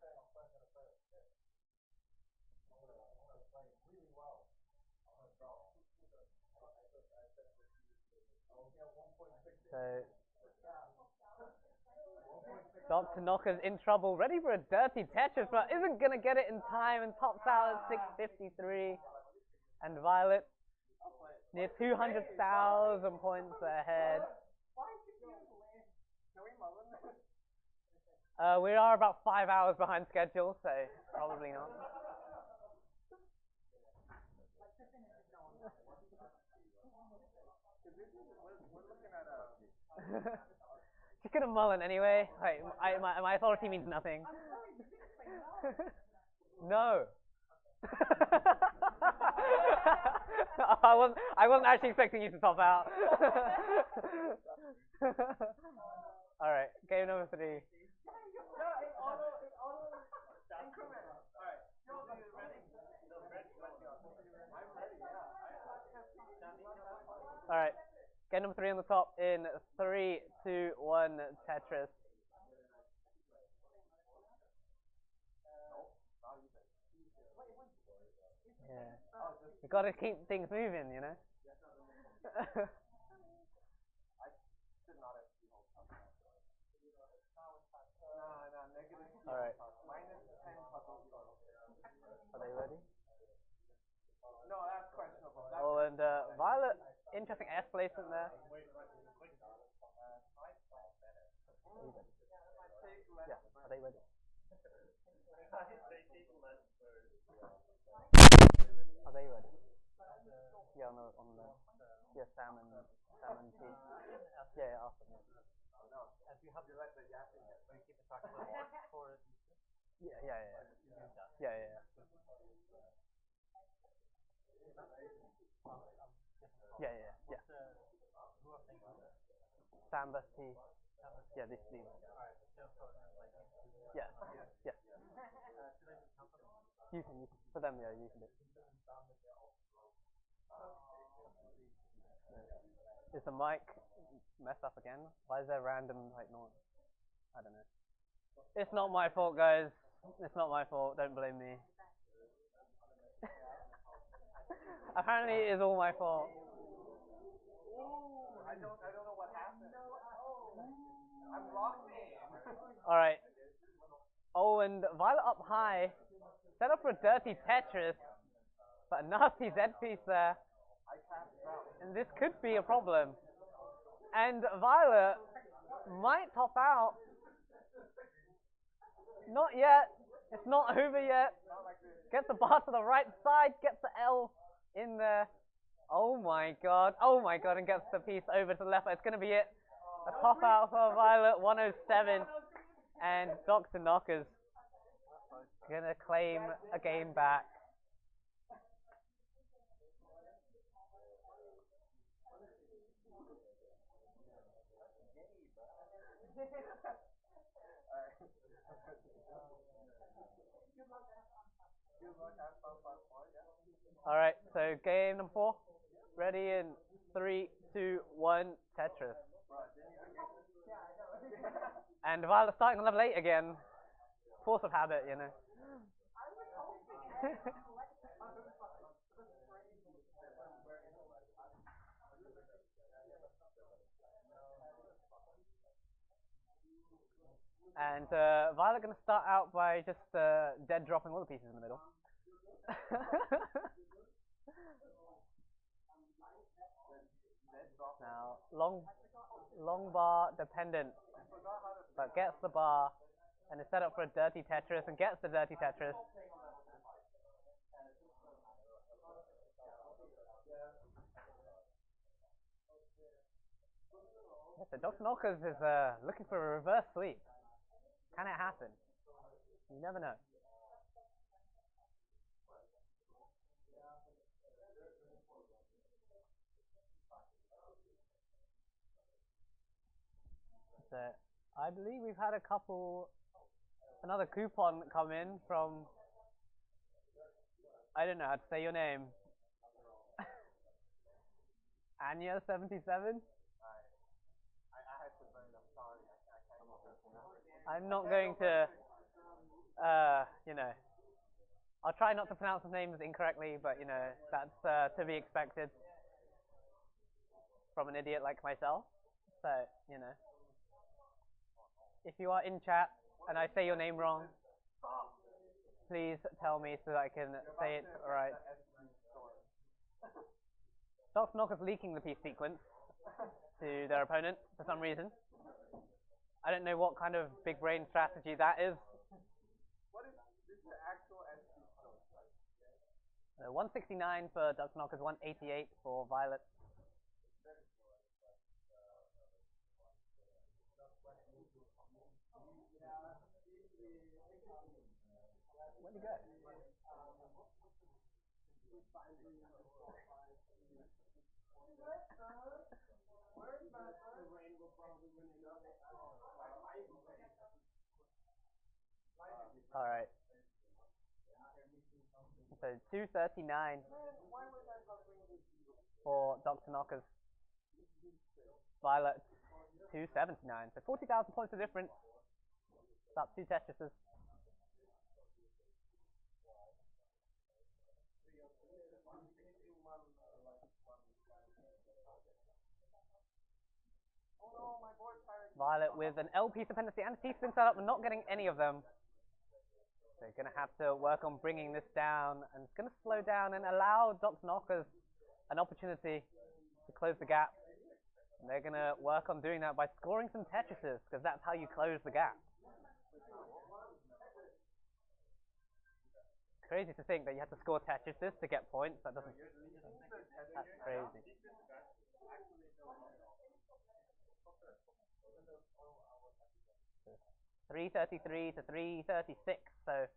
So Dr. Knocker's in trouble, ready for a dirty Tetris, but isn't going to get it in time and tops out at 653. And Violet near 200,000 points ahead. We are about 5 hours behind schedule, so probably not. She's gonna mullen anyway. Wait, my authority means nothing. No. I wasn't actually expecting you to top out. All right, game number 3. All right, game number 3 on the top in 3, 2, 1, Tetris. Yeah. You gotta keep things moving, you know? Alright. Are they ready? No, that's questionable. Oh, and Violet, interesting S placement there. Yeah, are they ready? Are they ready? Yeah, on the yeah, Sam and T. Yeah, after me. If you have your letter, you have to keep track of the mark for it. Yeah. Yeah. Samba T. Yeah, these. Yeah. You can for them, yeah, you can do. Is the mic messed up again? Why is there random like noise? I don't know. It's not my fault, guys. It's not my fault. Don't blame me. Apparently, it is all my fault. I don't know what happened. I'm locked in. Alright. Oh, and Violet up high. Set up for a dirty Tetris. But a nasty Z piece there. And this could be a problem. And Violet might top out. Not yet. It's not over yet. Gets the bar to the right side. Gets the L in there. Oh my god. Oh my god. And gets the piece over to the left. It's going to be it. A top out for Violet. 107. And Dr. Knockers going to claim a game back. Alright, so game number 4. Ready in 3, 2, 1, Tetris. And Violet starting on level 8 again. Force of habit, you know. And Violet going to start out by just dead dropping all the pieces in the middle. Now, long bar dependent, but gets the bar and is set up for a dirty Tetris and gets the dirty Tetris. So Dr. Knockers is looking for a reverse sweep. Can it happen? You never know. So I believe we've had another coupon come in from, I don't know how to say your name. Anya77? I'm not going to, you know, I'll try not to pronounce the names incorrectly, but, you know, that's to be expected from an idiot like myself. So, you know, if you are in chat and I say your name wrong, please tell me so that I can say it right. Dr. Knocker's leaking the piece sequence to their opponent for some reason. I don't know what kind of big brain strategy that is. What is this the actual SC score? 169 for Dr. Knockers, 188 for Violet. Where'd he go? Alright. So 239 for Dr. Knockers. Violet 279. So 40,000 points of difference. About 2 Tetrises. Violet with an L piece dependency and a T-spin setup, and not getting any of them. They're going to have to work on bringing this down, and it's going to slow down and allow Dr. Knockers an opportunity to close the gap. And they're going to work on doing that by scoring some Tetrises, because that's how you close the gap. Crazy to think that you have to score Tetrises to get points. That doesn't. That's crazy. .333 to 336. So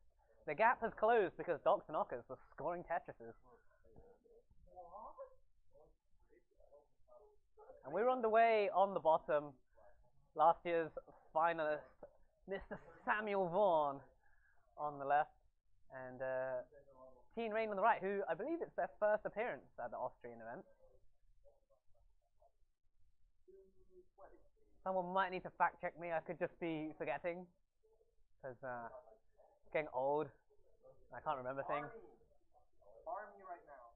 the gap has closed because Dr. Knockers was scoring Tetrises. And we're underway on the bottom. Last year's finalist, Mr. Samuel Vaughan, on the left, and Teen Rain on the right, who I believe it's their first appearance at the Austrian event. Someone might need to fact check me. I could just be forgetting, because it's getting old. I can't remember things. Army right now.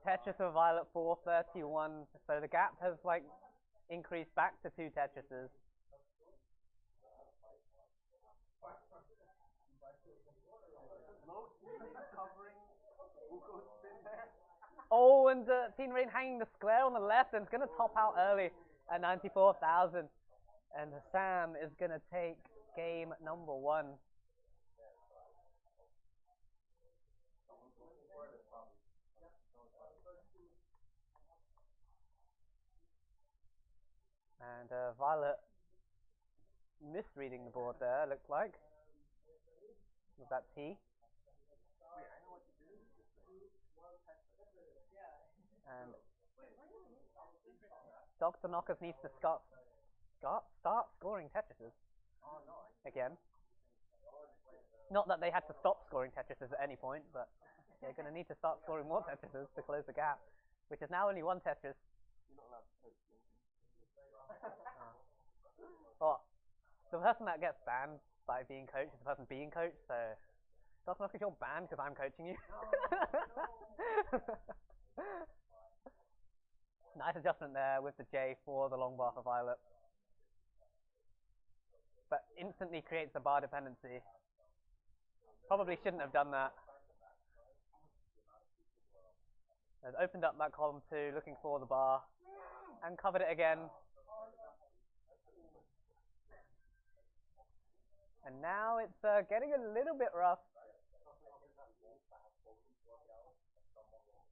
Tetris for Violet 431. So the gap has like increased back to 2 Tetrises. Oh, and Teen Rain hanging the square on the left, and it's going to top out early at 94,000. And Sam is going to take game number 1. And Violet misreading the board there, looks like. Was that T? And Dr. Knockers needs to start scoring Tetrises again. Not that they had to stop scoring Tetrises at any point, but they're going to need to start scoring more Tetrises to close the gap, which is now only 1 Tetris. Well, the person that gets banned by being coached is the person being coached, so Dr. Knockers, you're banned because I'm coaching you. Nice adjustment there with the J for the long bar for Violet. But instantly creates a bar dependency. Probably shouldn't have done that. Has opened up that column 2, looking for the bar, and covered it again. And now it's getting a little bit rough.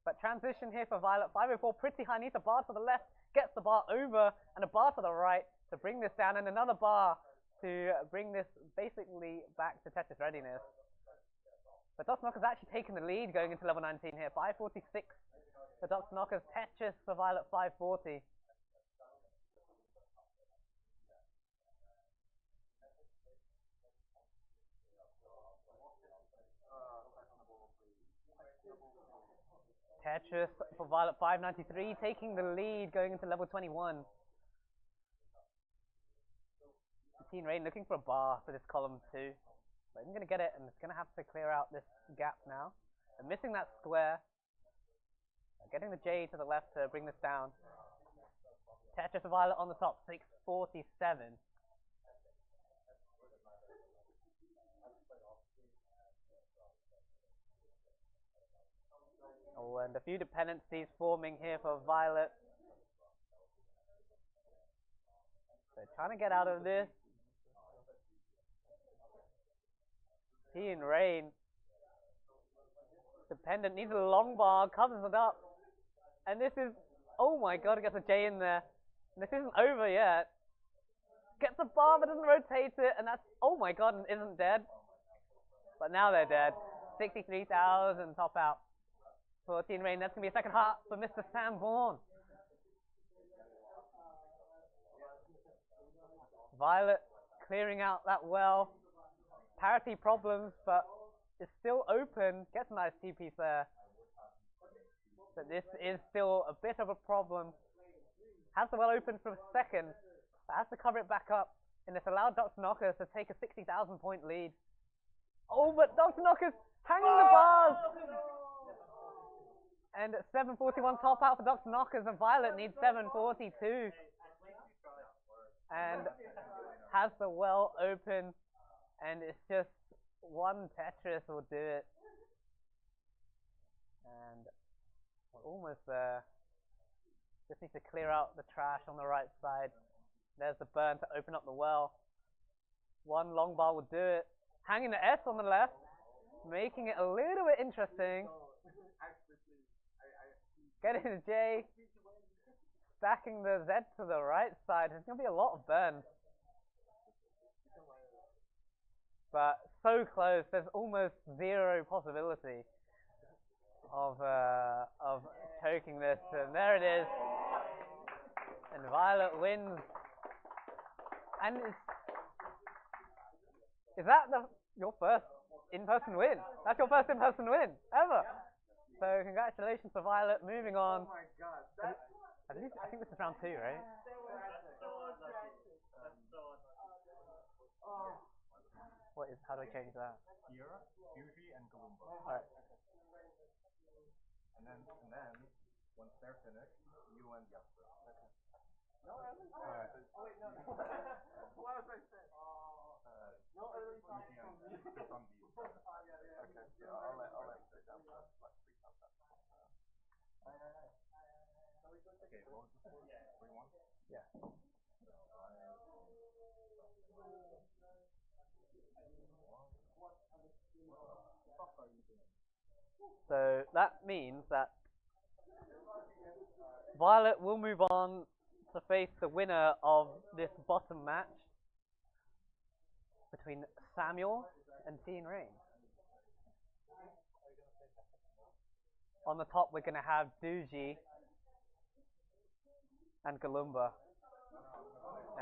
But transition here for Violet, 504, pretty high, needs a bar to the left, gets the bar over, and a bar to the right to bring this down, and another bar to bring this basically back to Tetris readiness. But Dr. Knocker's actually taken the lead going into level 19 here, 546 for Dr. Knocker's, Tetris for Violet 540. Tetris for Violet 593, taking the lead going into level 21. Teen Rain looking for a bar for this column 2. But I'm going to get it, and it's going to have to clear out this gap now. And missing that square. Getting the J to the left to bring this down. Tetris for Violet on the top, 647. Oh, and a few dependencies forming here for Violet. So trying to get out of this. Teen Rain. Dependent needs a long bar, covers it up. And this is, oh my god, it gets a J in there. And this isn't over yet. Gets a bar but doesn't rotate it, and that's, oh my god, and isn't dead. But now they're dead. 63,000 top out for Teen Rain. That's going to be a second heart for Mr. Sam Vaughan. Violet clearing out that well. Parity problems, but it's still open. Gets a nice T-piece there. But this is still a bit of a problem. Has the well open for a second, but has to cover it back up. And it's allowed Dr. Knockers to take a 60,000 point lead. Oh, but Dr. Knockers hanging the bars! And 741 top out for Dr. Knockers, and Violet needs 742. And has the well open, and it's just 1 Tetris will do it. And we're almost there. Just need to clear out the trash on the right side. There's the burn to open up the well. 1 long bar will do it. Hanging the S on the left, making it a little bit interesting. Getting the J, stacking the Z to the right side. There's going to be a lot of burn. But so close, there's almost 0 possibility of choking this. And there it is. And Violet wins. And is that your first in-person win? That's your first in-person win ever. So congratulations to Violet. Moving on. Oh my god. I think this is round 2, right? How do I change that? Here, Fuji, and Galumba. Alright. And then once they're finished, you and Jesper. Okay. No early talk. Alright. Oh wait, no. What was I saying? No early talk from me. From these. Yeah. Okay. Yeah, I'll let the Jesper like freak out that. Okay, what was the score? 3-1? Yeah. So that means that Violet will move on to face the winner of this bottom match between Samuel and Teen Rain. On the top, we're going to have Doogie and Galumba.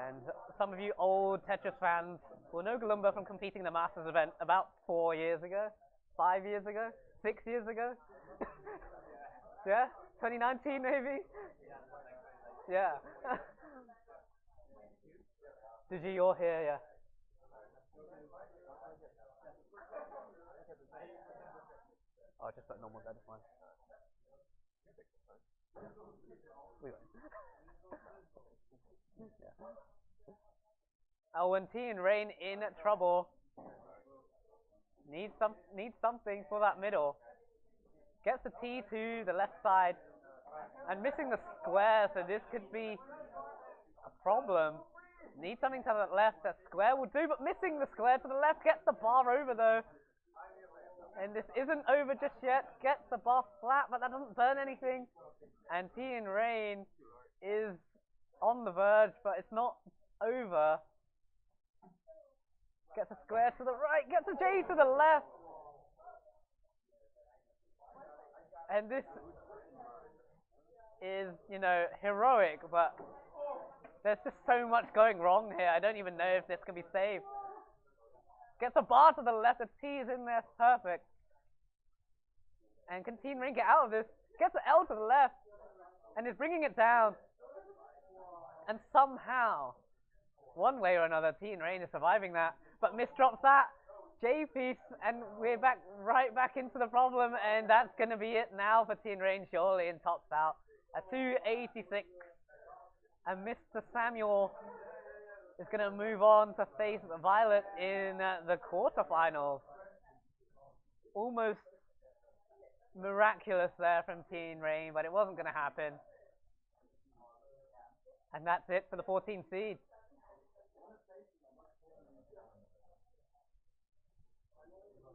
And some of you old Tetris fans will know Galumba from competing in the Masters event about 4 years ago, 5 years ago, 6 years ago. Yeah? 2019 maybe? Yeah. Doogie, you're here, yeah. Oh, just that normal bed is fine. We won't. Yeah. Oh, when T and Rain in trouble, needs something for that middle. Gets the T to the left side, and missing the square, so this could be a problem. Needs something to the left, that square will do, but missing the square to the left, gets the bar over though. And this isn't over just yet, gets the bar flat, but that doesn't burn anything. And T and Rain is on the verge, but it's not over. Gets a square to the right, gets a J to the left. And this is, you know, heroic, but there's just so much going wrong here. I don't even know if this can be saved. Gets a bar to the left, the T is in there, perfect. And can Teen Rain get out of this? Gets the L to the left, and is bringing it down. And somehow, one way or another, Teen Rain is surviving that, but misdrops that J piece, and we're right back into the problem, and that's going to be it now for Teen Rain, surely, and tops out a 286. And Mr. Samuel is going to move on to face Violet in the quarterfinals. Almost miraculous there from Teen Rain, but it wasn't going to happen. And that's it for the 14 seed.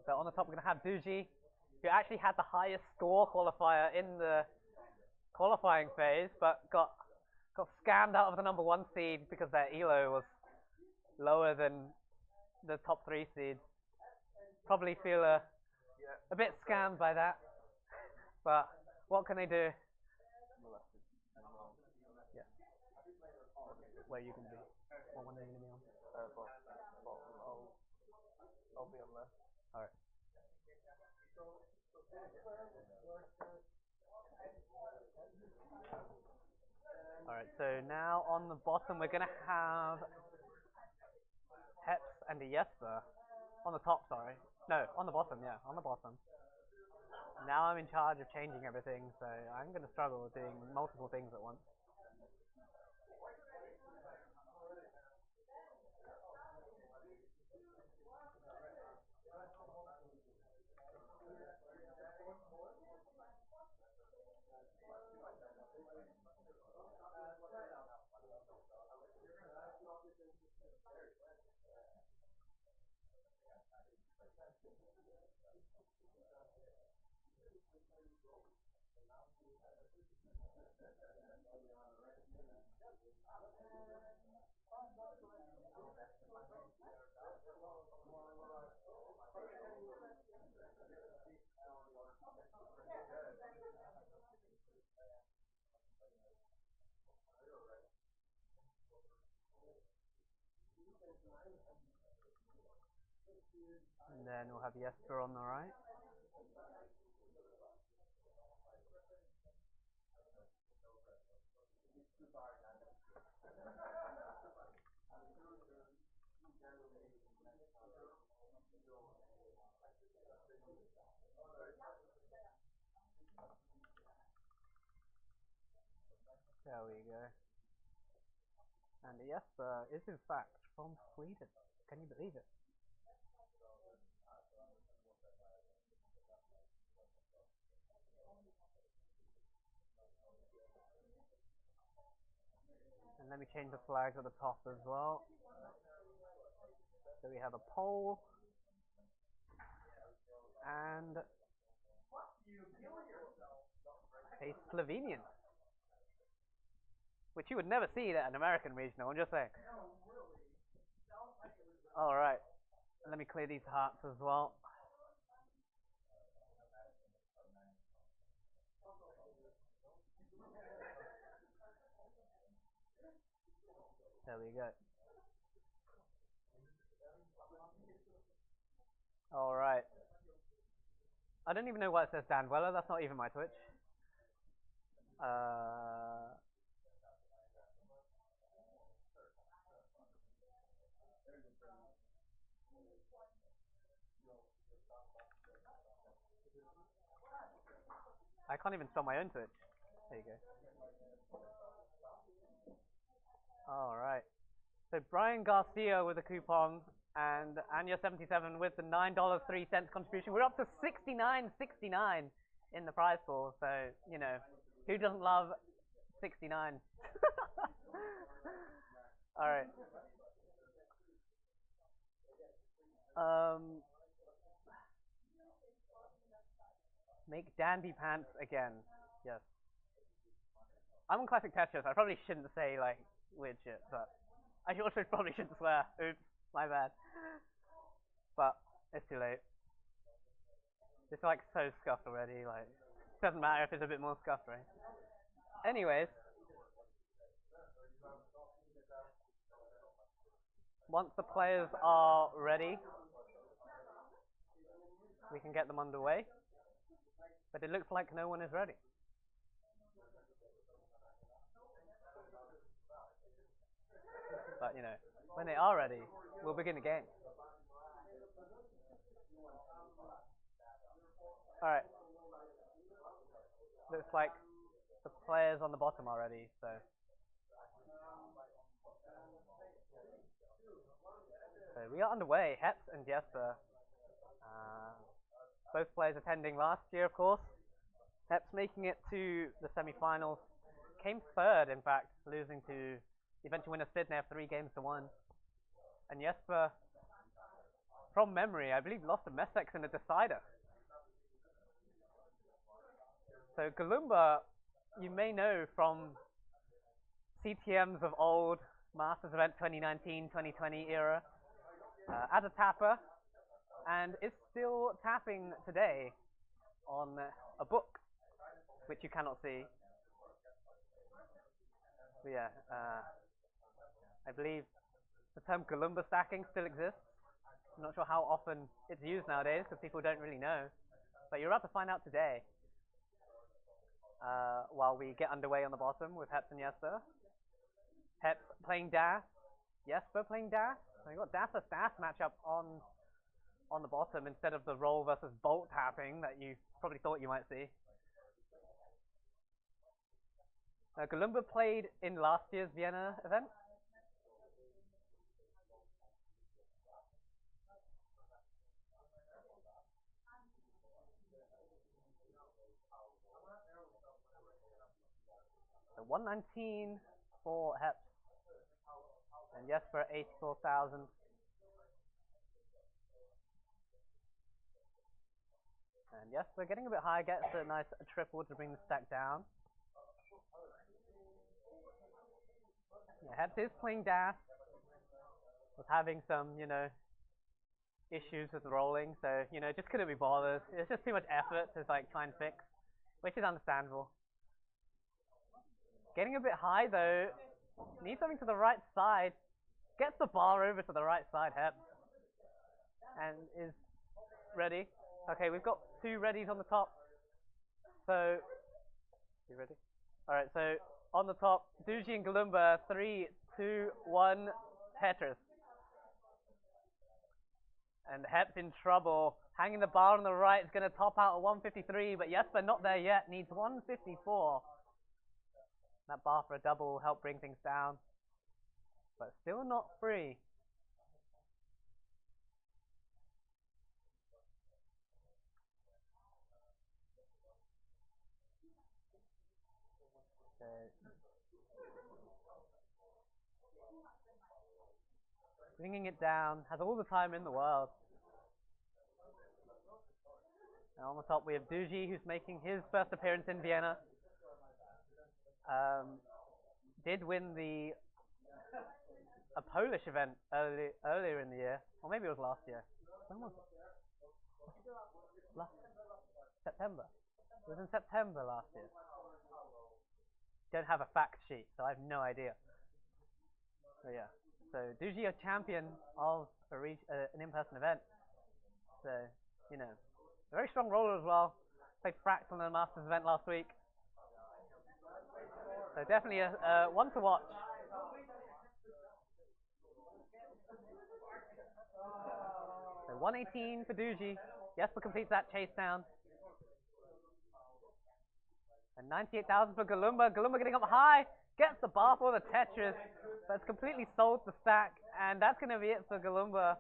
So on the top we're going to have Doogie, who actually had the highest score qualifier in the qualifying phase, but got scammed out of the number 1 seed because their elo was lower than the top 3 seeds. Probably feel a bit scammed by that, but what can they do? Yeah. Where you can be? What one are you going to be on? I'll be on left. Alright. Alright, so now on the bottom we're going to have Heps and Jesper. On the top, sorry. No, on the bottom, yeah, on the bottom. Now I'm in charge of changing everything, so I'm going to struggle with doing multiple things at once. And then we'll have Jesper on the right. There we go. And Jesper is in fact from Sweden. Can you believe it? And let me change the flags at the top as well. So we have a Pole and a Slovenian, which you would never see at an American regional, I'm just saying. Alright, let me clear these hearts as well. There we go. Alright. I don't even know why it says Dan Weller, that's not even my Twitch. I can't even spell my own Twitch. There you go. Alright. So Brian Garcia with a coupon and Anya77 with the $9.03 contribution. We're up to $69.69 in the prize pool. So, you know, who doesn't love 69? Alright. Make dandy pants again. Yes. I'm on Classic Tetris. I probably shouldn't say like weird shit, but I also probably shouldn't swear. Oops, my bad. But it's too late. It's like so scuffed already. Like, doesn't matter if it's a bit more scuffed, right? Anyways, once the players are ready, we can get them underway. But it looks like no one is ready. But, you know, when they are ready, we'll begin the game. Alright. Looks like the players on the bottom are ready, so. So we are underway, Heps and Jesper. Both players attending last year, of course. Heps making it to the semi-finals. Came third, in fact, losing to the eventual winner Sydney 3-1. And Jesper, from memory, I believe lost to Messex in a decider. So Galumba, you may know from CTMs of old, Masters Event 2019-2020 era, as a tapper, and is still tapping today on a book, which you cannot see. But yeah, I believe the term Galumba stacking still exists. I'm not sure how often it's used nowadays because people don't really know. But you're about to find out today while we get underway on the bottom with Heps and Jesper. Heps playing Das, Jesper playing Das. So you got Das vs Das matchup on the bottom instead of the roll versus bolt tapping that you probably thought you might see. Galumba played in last year's Vienna event. So 119 for Heps and Jesper 84,000. And Jesper getting a bit high, gets a nice triple to bring the stack down. Yeah, Heps is playing Das. Was having some, you know, issues with rolling, so, you know, just couldn't be bothered. It's just too much effort to like try and fix, which is understandable. Getting a bit high though, needs something to the right side. Gets the bar over to the right side, Heps, and is ready. Okay, we've got two readies on the top. So, you ready? Alright, so on the top, Duji and Galumba, 3, 2, 1, Tetris. And Heps in trouble. Hanging the bar on the right is going to top out at 153, but Jesper not there yet, needs 154. That bar for a double will help bring things down. But still not free. So, bringing it down, has all the time in the world. And on the top we have Duji, who's making his first appearance in Vienna. Did win a Polish event earlier in the year, or maybe it was last year. When was it? Last September. It was in September last year. Don't have a fact sheet, so I have no idea. But yeah, so Duji, a champion of an in-person event. So, you know, a very strong roller as well. Played Fractal in the Masters event last week. So definitely a one to watch. So 118 for Duji. Jesper completes that chase down. And 98,000 for Galumba. Galumba getting up high. Gets the bar for the Tetris. That's completely sold the stack. And that's going to be it for Galumba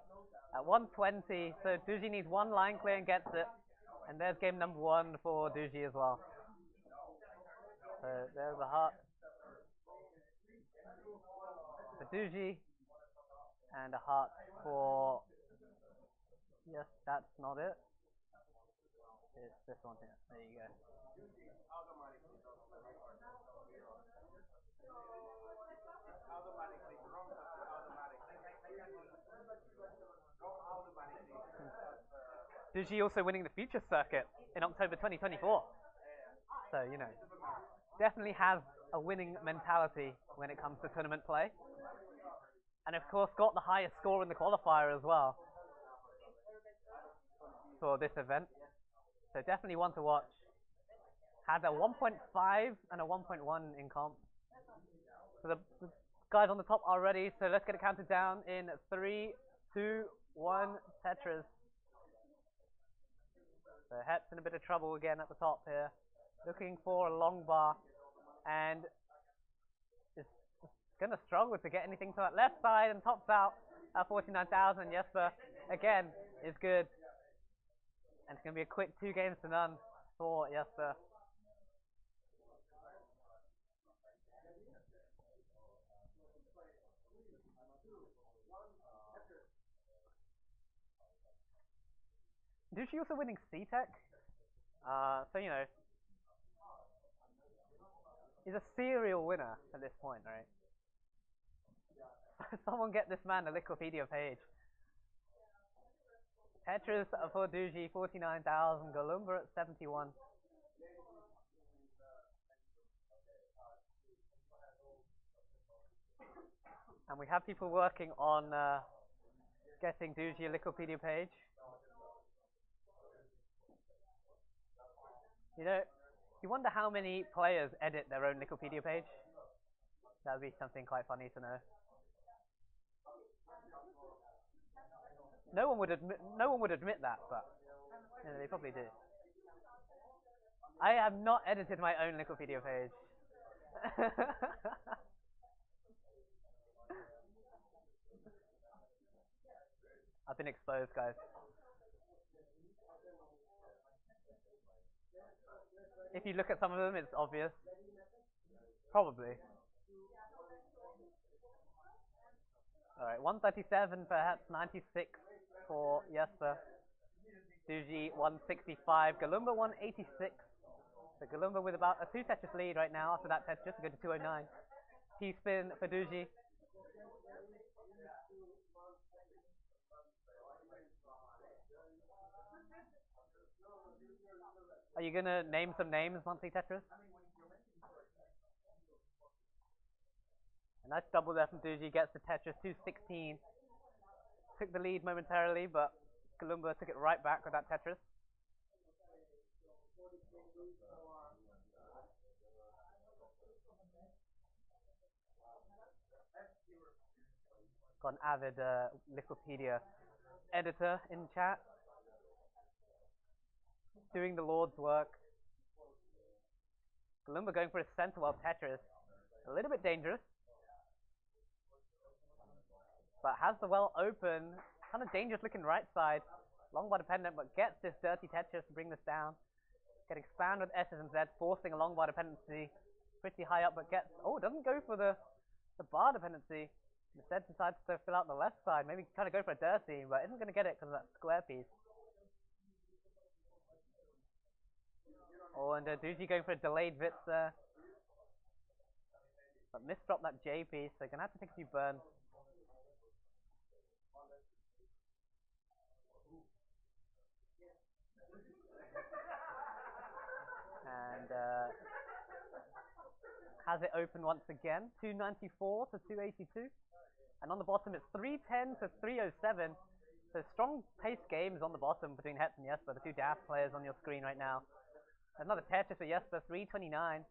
at 120. So Duji needs one line clear and gets it. And there's game number 1 for Duji as well. So there's a heart for Duji. And a heart for... Yes, that's not it. It's this one here. There you go. Duji also winning the Future Circuit in October 2024. So, you know, definitely has a winning mentality when it comes to tournament play. And of course got the highest score in the qualifier as well for this event. So definitely one to watch. Had a 1.5 and a 1.1 in comp. So the guys on the top are ready. So let's get it counted down in 3, 2, 1, Tetris. So Het's in a bit of trouble again at the top here. Looking for a long bar. And is going to struggle to get anything to that left side and tops out at 49,000. Jesper, again, is good. And it's going to be a quick 2 games to none for Jesper. Duji also winning CTEC. So, you know, he's a serial winner at this point, right? Someone get this man a Wikipedia page. Tetris for Duji, 49,000. Galumba at 71. And we have people working on getting Duji a Wikipedia page. You know, you wonder how many players edit their own Wikipedia page. That would be something quite funny to know. No one would admit that, but you know, they probably do. I have not edited my own Wikipedia page. I've been exposed, guys. If you look at some of them, it's obvious. Probably. Alright, 137 perhaps, 96 for Jesper. Duji 165, Galumba 186. So Galumba with about a 2 Tetris lead right now after that Tetris to go to 209. T-spin for Duji. Are you gonna name some names, Monthly Tetris? A nice double there from Duji, gets the Tetris 216. Took the lead momentarily, but Galumba took it right back with that Tetris. Got an avid Wikipedia editor in chat. Doing the Lord's work. Galumba going for his center while Tetris. A little bit dangerous. But has the well open. Kind of dangerous looking right side. Long bar dependent, but gets this dirty Tetris to bring this down. Getting spammed with S's and Z's, forcing a long bar dependency. Pretty high up, but gets... Oh, doesn't go for the bar dependency. Instead decides to fill out the left side. Maybe try to go for a dirty, but isn't going to get it because of that square piece. Oh, and Duji going for a delayed Vitz there. But misdropped that J piece, so going to have to take a few burns. And has it open once again. 294 to 282. And on the bottom it's 310 to 307. So strong pace games on the bottom between Hetz and Jesper, the two DAF players on your screen right now. Another Tetris for Jesper, 329.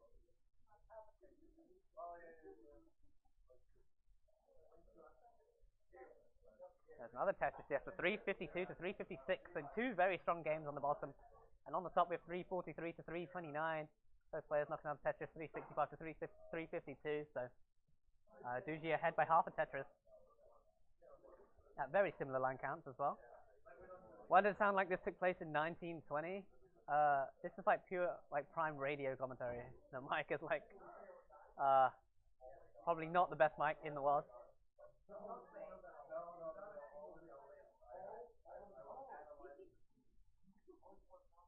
There's another Tetris Jesper, 352 to 356. So two very strong games on the bottom. And on the top we have 343 to 329. Those players knocking out Tetris, 365 to 352. So Duji ahead by half a Tetris. At very similar line counts as well. Why does it sound like this took place in 1920? This is like pure prime radio commentary. The mic is like probably not the best mic in the world.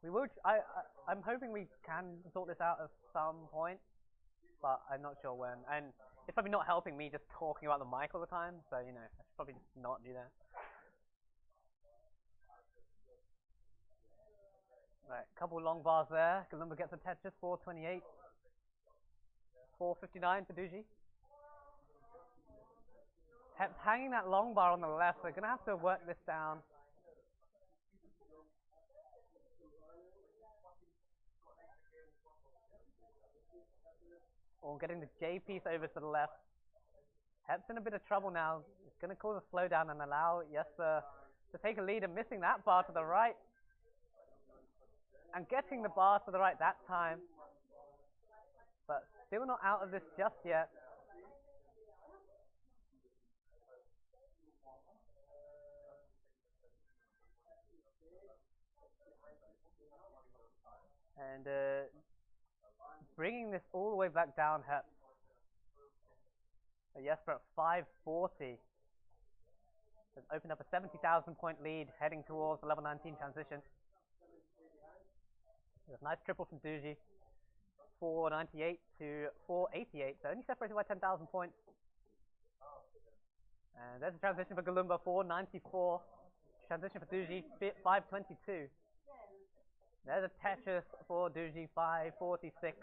We will. I'm hoping we can sort this out at some point, but I'm not sure when. And it's probably not helping me just talking about the mic all the time. So you know, I should probably just not do that. Right, couple of long bars there. Galumba gets a Tetris, 428, 459 for Duji. Hanging that long bar on the left. We're gonna have to work this down. Or getting the J piece over to the left. Hep's in a bit of trouble now. It's going to cause a slowdown and allow Jesper to take a lead, and missing that bar to the right. And getting the bar to the right that time. But still not out of this just yet. And bringing this all the way back down, Hep. Jesper at 540. Has opened up a 70,000 point lead, heading towards the level 19 transition. There's a nice triple from Duji. 498 to 488, so only separated by 10,000 points. And there's a transition for Galumba, 494. Transition for Duji, 522. There's a Tetris for Duji, 546.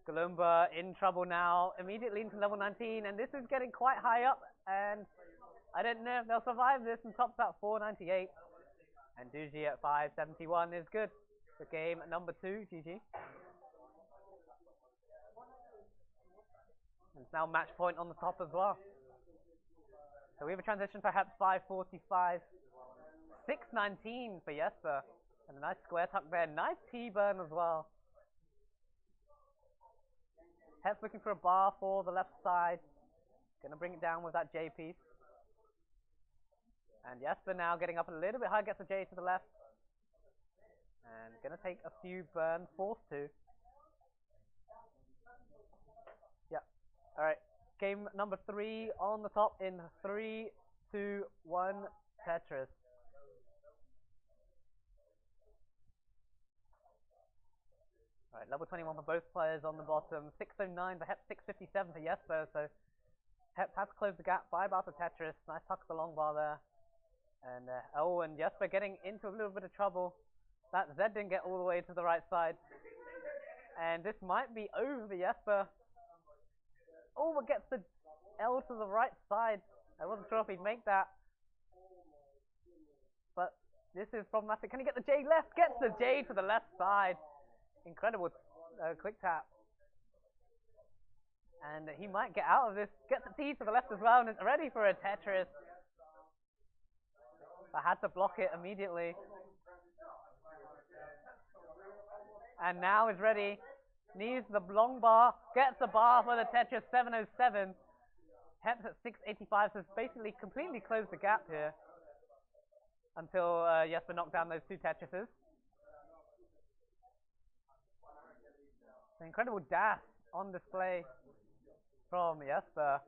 Galumba in trouble now, immediately into level 19, and this is getting quite high up, and I don't know if they'll survive this, and tops at 498. And Duji at 571 is good. For game number 2, GG. And it's now match point on the top as well. So we have a transition perhaps 545. 619 for Jesper. And a nice square tuck there. Nice T-burn as well. Hep's looking for a bar for the left side. Gonna bring it down with that J piece. And Jesper now getting up a little bit high, gets a J to the left. And gonna take a few burns, forced to. Yeah. Alright. Game number 3 on the top in 3, 2, 1, Tetris. Alright, level 21 for both players on the bottom. 609 for Hep, 657 for Jesper. So Hep has closed the gap by about the Tetris. Nice tuck the long bar there. And and Jesper getting into a little bit of trouble. That Z didn't get all the way to the right side. And this might be over for Jesper. Oh, but gets the L to the right side. I wasn't sure if he'd make that. But this is problematic. Can he get the J left? Gets the J to the left side. Incredible quick tap. And he might get out of this. Gets the T to the left as well, and is ready for a Tetris. I had to block it immediately. And now is ready needs the long bar, gets the bar for the Tetris 707. Heps at 685, so it's basically completely closed the gap here until Jesper knocked down those two Tetrises. An incredible dash on display from Jesper.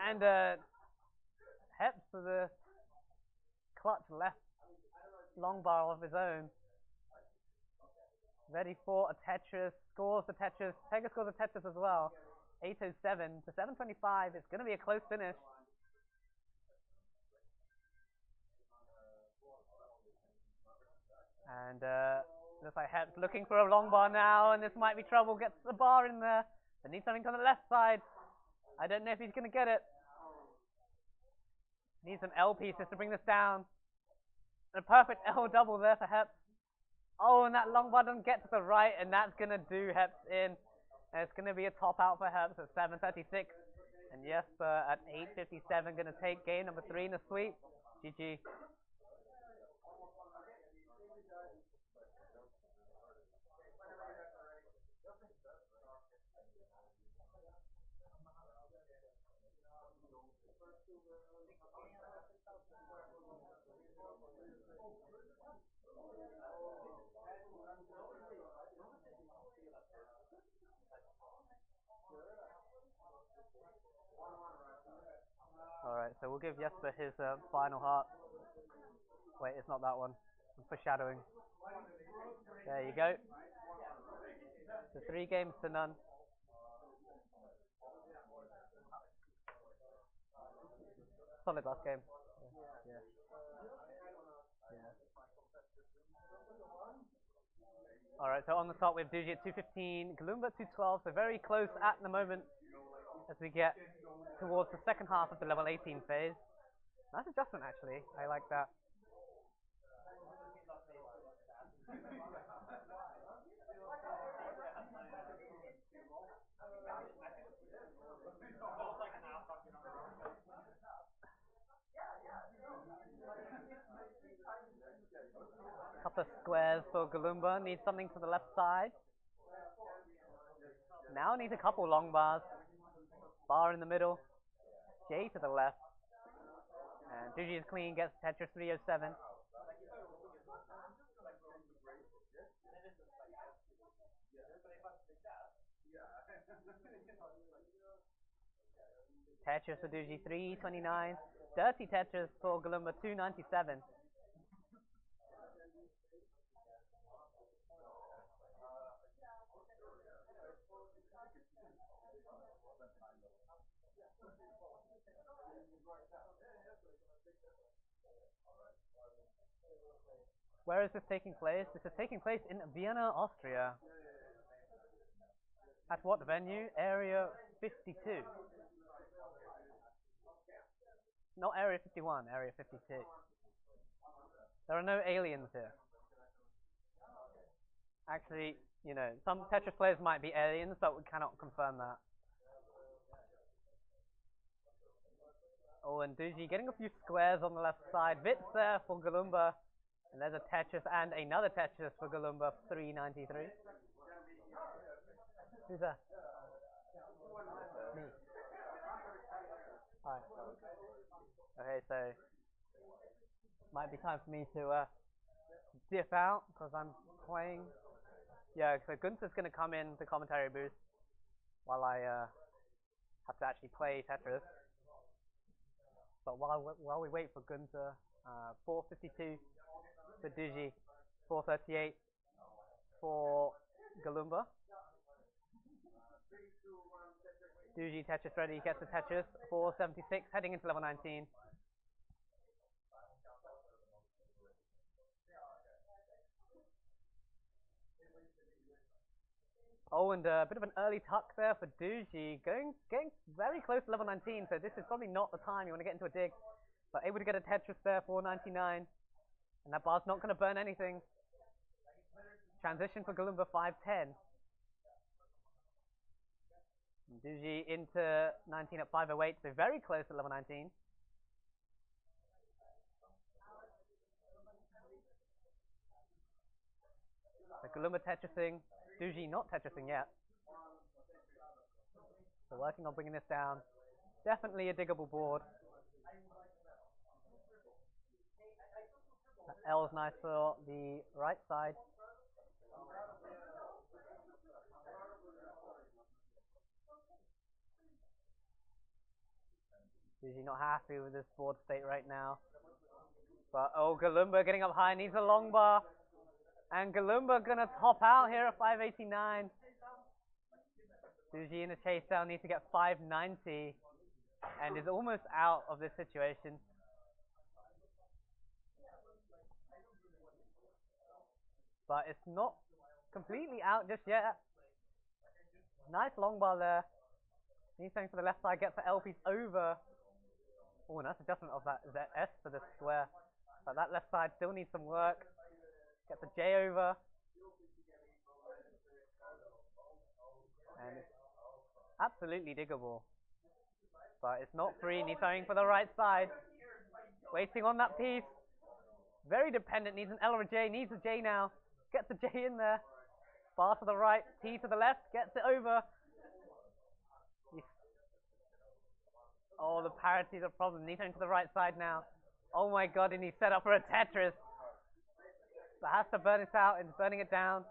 And Heps for the clutch left long bar of his own. Ready for a Tetris, scores the Tetris, Pega scores a Tetris as well. 807 to 725, it's going to be a close finish. And looks like Heps looking for a long bar now, and this might be trouble, gets the bar in there. They need something on the left side. I don't know if he's going to get it. Needs some L pieces to bring this down. And a perfect L double there for Heps. Oh, and that long bar doesn't get to the right, and that's going to do Heps in. And it's going to be a top out for Heps at 736. And Jesper at 857 going to take game number 3 in the sweep. GG. Alright, so we'll give Jesper his final heart. Wait, it's not that one. I'm foreshadowing. There you go. So 3 games to none. Solid last game. Yeah. Alright, so on the top we have Duji at 215, Galumba at 212, so very close at the moment as we get towards the second half of the level 18 phase. Nice adjustment actually, I like that. Couple of squares for Galumba, needs something to the left side. Now needs a couple long bars. Bar in the middle, J to the left. And Duji is clean, gets Tetris 307. Tetris for Duji 329. Dirty Tetris for Galumba 297. Where is this taking place? This is taking place in Vienna, Austria. At what venue? Area 52. Not Area 51, Area 52. There are no aliens here. Actually, you know, some Tetris players might be aliens, but we cannot confirm that. Oh, and Duji getting a few squares on the left side. Bits there for Galumba. And there's a Tetris and another Tetris for Galumba 393. Who's that? Me. Hi. Okay, so might be time for me to dip out because I'm playing. Yeah, so Gunther's going to come in the commentary booth while I have to actually play Tetris. But while we wait for Gunther, 452 for Duji, 438 for Galumba. Duji Tetris ready, gets the Tetris, 476, heading into level 19. Oh, and a bit of an early tuck there for Duji, getting very close to level 19, so this is probably not the time you want to get into a dig. But able to get a Tetris there, 499. And that bar's not going to burn anything. Transition for Galumba, 510. And Duji into 19 at 508, so very close to level 19. So Galumba Tetrising, Duji not Tetrising yet. So working on bringing this down. Definitely a diggable board. L's nice for the right side. Duji not happy with this board state right now. But oh, Galumba getting up high, needs a long bar. And Galumba gonna top out here at 589. Duji in the chase down needs to get 590 and is almost out of this situation. But it's not completely out just yet. Nice long bar there. Needs something for the left side, gets the L piece over. Oh, nice adjustment of that S for the square. But that left side still needs some work. Gets the J over. And it's absolutely diggable. But it's not free, needs something for the right side. Waiting on that piece. Very dependent, needs an L or a J, needs a J now. Gets the J in there. Bar to the right, T to the left, gets it over. Oh, the parity is a problem. Needs something to the right side now. Oh my god, and he's set up for a Tetris. But has to burn it out and burning it down.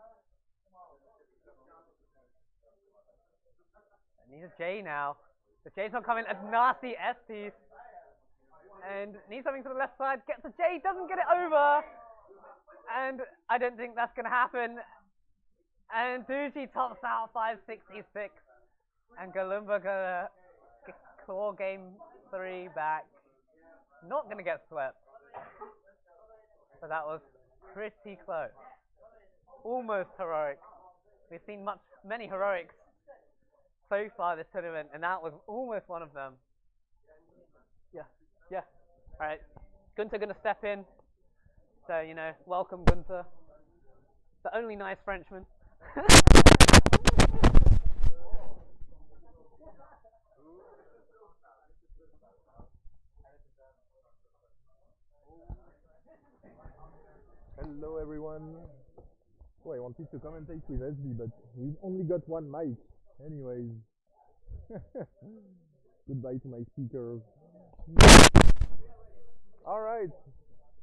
Needs a J now. The J's not coming. A nasty S piece. And needs something to the left side. Gets a J. Doesn't get it over. And I don't think that's going to happen. And Duji tops out 566. And Galumba gonna claw game 3 back. Not going to get swept. But that was pretty close. Almost heroic. We've seen many heroics so far this tournament, and that was almost one of them. Yeah. Alright. Gunther gonna step in. So, you know, welcome Gunther. The only nice Frenchman. Hello everyone. Oh, I wanted to commentate with SB, but we've only got one mic. Anyways. Goodbye to my speakers. Alright.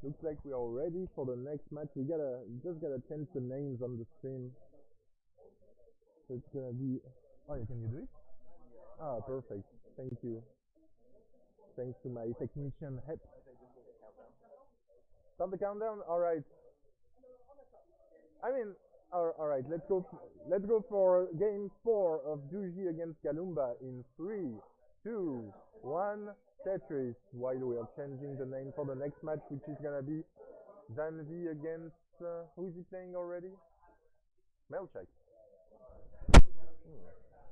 Looks like we are ready for the next match. We just gotta change the names on the stream. So it's gonna be... Oh, can you do it? Ah, perfect. Thank you. Thanks to my technician, Hep. Start the countdown? Alright. I mean, alright, let's go for game 4 of Duji against Galumba in 3, 2, 1, Tetris, while we are changing the name for the next match, which is gonna be Zanvi against, who is he playing already? Melchek.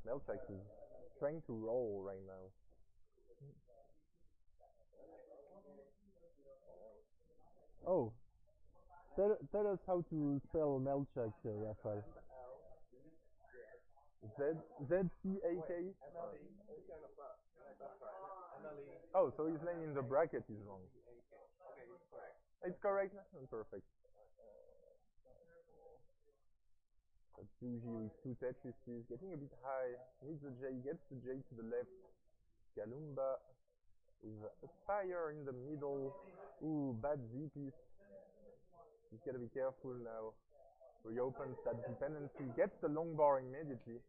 Melchek is trying to roll right now. Oh, tell us how to spell Melchek, Rafael. Z-C-A-K? Oh, so his name in the bracket is wrong. It's correct? Perfect. But Duji with 2 Tetrises, getting a bit high, needs the J, gets the J to the left. Galumba is a fire in the middle. Ooh, bad Z piece. He's gotta be careful now. Reopens that dependency, gets the long bar immediately,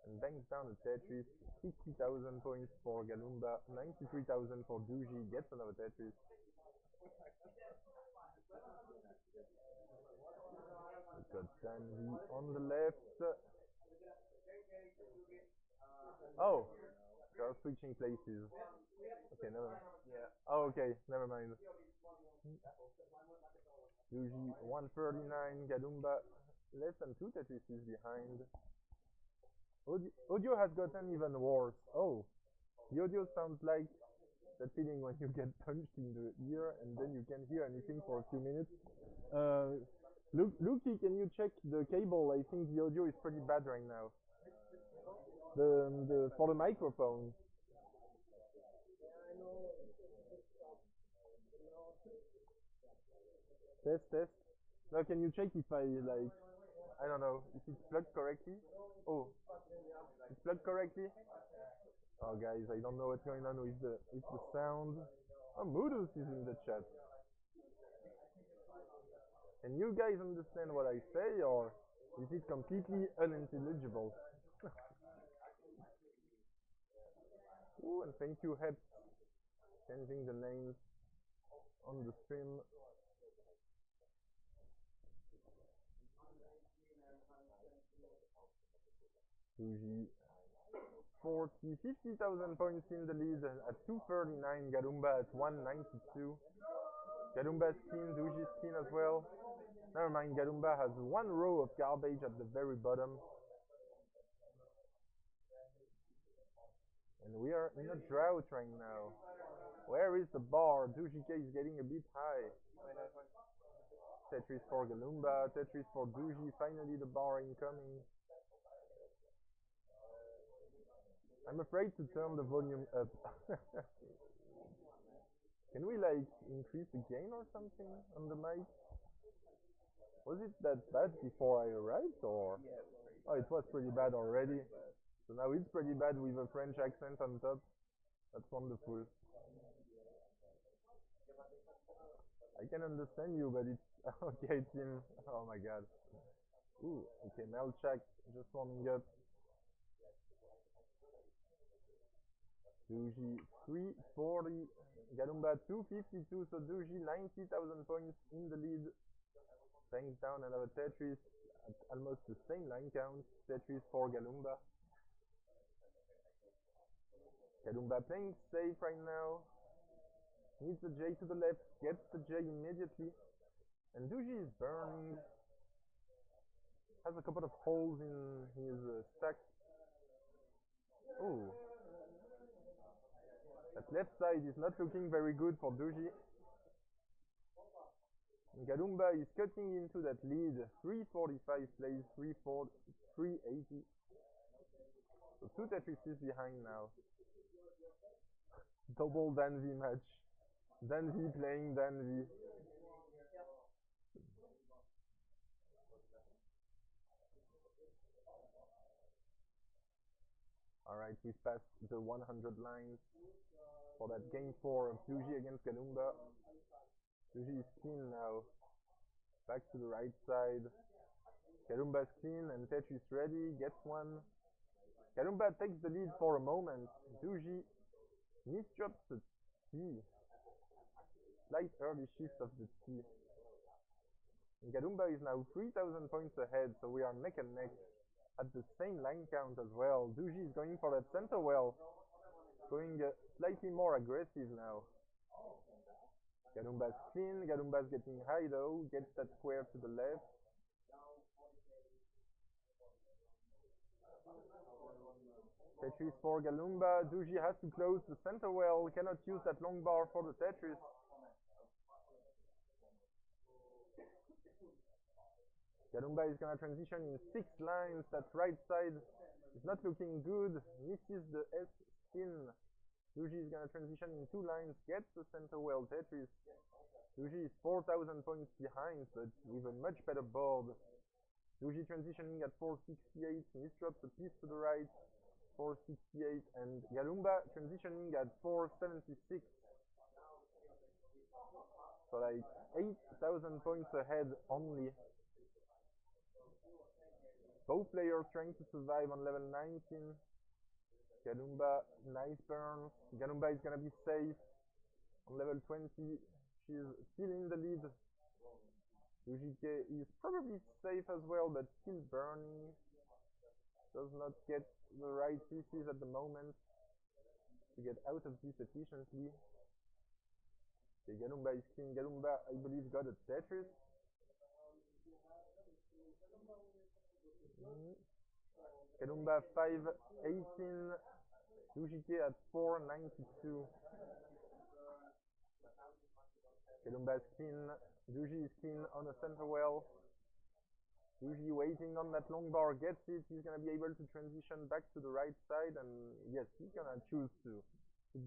and bangs down the Tetris. 60,000 points for Galumba, 93,000 for Duji, gets another Tetris. We've got Sandy on the left. Oh, they are switching places. Okay, never mind. Oh, okay, never mind. Duji 139, Galumba less than 2 Tetrises behind. Audio has gotten even worse. Oh, the audio sounds like that feeling when you get punched in the ear and then you can't hear anything for a few minutes. Luki, can you check the cable? I think the audio is pretty bad right now. For the microphone. Test. Now can you check if I like I don't know if it's plugged correctly. Oh, it's plugged correctly. Oh, guys, I don't know what's going on with the sound. Oh, Moodus is in the chat. Can you guys understand what I say, or is it completely unintelligible? Ooh, and thank you, Heb, changing the names on the stream. Suji, 50,000 points in the lead at 239. Garumba at 192. Garumba's clean, Duji's clean as well. Never mind, Garumba has one row of garbage at the very bottom. And we are in a drought right now. Where is the bar? Dujike is getting a bit high. Tetris for Galumba, Tetris for Duji. Finally the bar incoming. I'm afraid to turn the volume up. Can we like increase the gain or something on the mic? Was it that bad before I arrived, or? Oh, it was pretty bad already. So now it's pretty bad with a French accent on top. That's wonderful. I can understand you, but it's okay, Tim. Oh my god. Ooh, okay, Melchak just warming up. Duji 340, Galumba 252, so Duji 90,000 points in the lead. Thanks down another Tetris at almost the same line count. Tetris for Galumba. Galumba playing safe right now. Needs the J to the left, gets the J immediately. And Duji is burning. Has a couple of holes in his stack. Ooh. That left side is not looking very good for Duji. Galumba is cutting into that lead. 345 plays, 380. So 2 Tetrises behind now. Double Danvi match. Danvi playing Danvi. Alright, we've passed the 100 lines for that game 4 of Duji against Galumba. Duji is clean now. Back to the right side. Galumba's clean and Tetris ready, gets one. Galumba takes the lead for a moment. Duji misdrops the T. Slight early shift of the T. And Galumba is now 3,000 points ahead, so we are neck and neck at the same line count as well. Duji is going for that center well. Going slightly more aggressive now. Galumba's clean, Galumba's getting high though, gets that square to the left. Tetris for Galumba, Duji has to close the center well, cannot use that long bar for the Tetris. Galumba is gonna transition in 6 lines, that right side is not looking good, misses the S spin. Duji is gonna transition in 2 lines, gets the center well Tetris. Duji is 4,000 points behind, but with a much better board. Duji transitioning at 468, misdrops a piece to the right, 468, and Galumba transitioning at 476. So like 8,000 points ahead only. Both players trying to survive on level 19. Galumba, nice burn. Galumba is gonna be safe on level 20. She's still in the lead. Dujike is probably safe as well, but still burning. Does not get the right pieces at the moment to get out of this efficiently. Okay, Galumba is clean. Galumba, I believe, got a Tetris. Galumba 518. Dujike at 492. Galumba is clean. Duji is clean on a center well. Duji waiting on that long bar, gets it. He's gonna be able to transition back to the right side, and yes, he's gonna choose to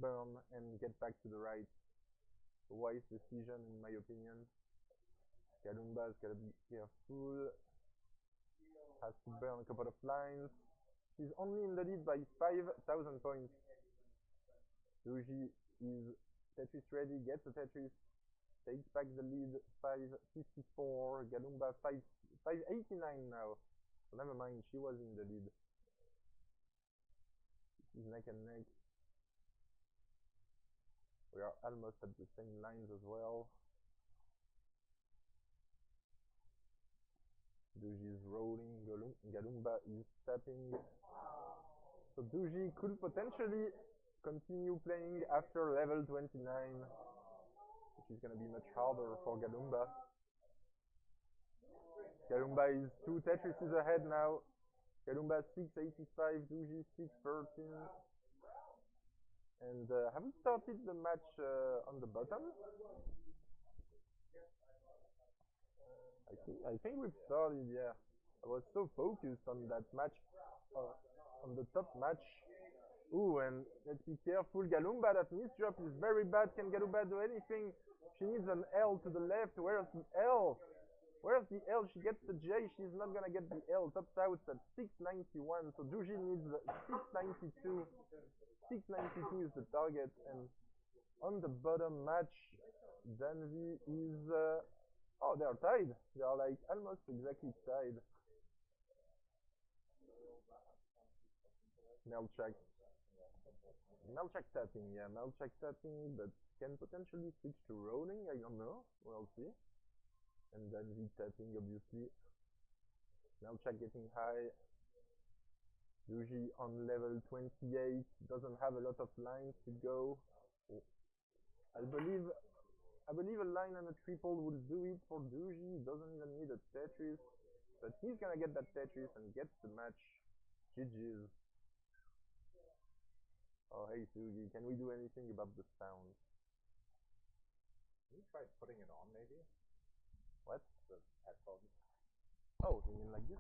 burn and get back to the right. A wise decision in my opinion. Galumba's gotta be careful. has to burn a couple of lines. She's only in the lead by 5,000 points. Douji is Tetris ready, gets the Tetris, takes back the lead, 554. Galumba 589 now. So never mind, she was in the lead. This is neck and neck. We are almost at the same lines as well. Douji is rolling, Galumba is tapping. So Douji could potentially continue playing after level 29, which is going to be much harder for Galumba. Galumba is 2 Tetrises ahead now. Galumba 685, Douji 613. And have we started the match on the bottom? I think we've started, yeah. I was so focused on that match, on the top match. Ooh, and let's be careful. Galumba, that misdrop is very bad. Can Galumba do anything? She needs an L to the left. Where's the L? Where's the L? She gets the J. She's not gonna get the L. Tops out at 691. So Douji needs 692. 692 is the target. And on the bottom match, Danvi is... oh, they're tied. They are like almost exactly tied. Melchak tapping, yeah, Melchak tapping, but can potentially switch to rolling, I don't know, we'll see. And then V tapping, obviously. Melchak getting high. Douji on level 28, doesn't have a lot of lines to go. Oh. I believe a line and a triple will do it for Douji. He doesn't even need a Tetris, but he's gonna get that Tetris and gets the match. GG's. Oh, hey Sugi, can we do anything about the sound? Can you try putting it on, maybe? What? The headphones. Oh, you mean like this?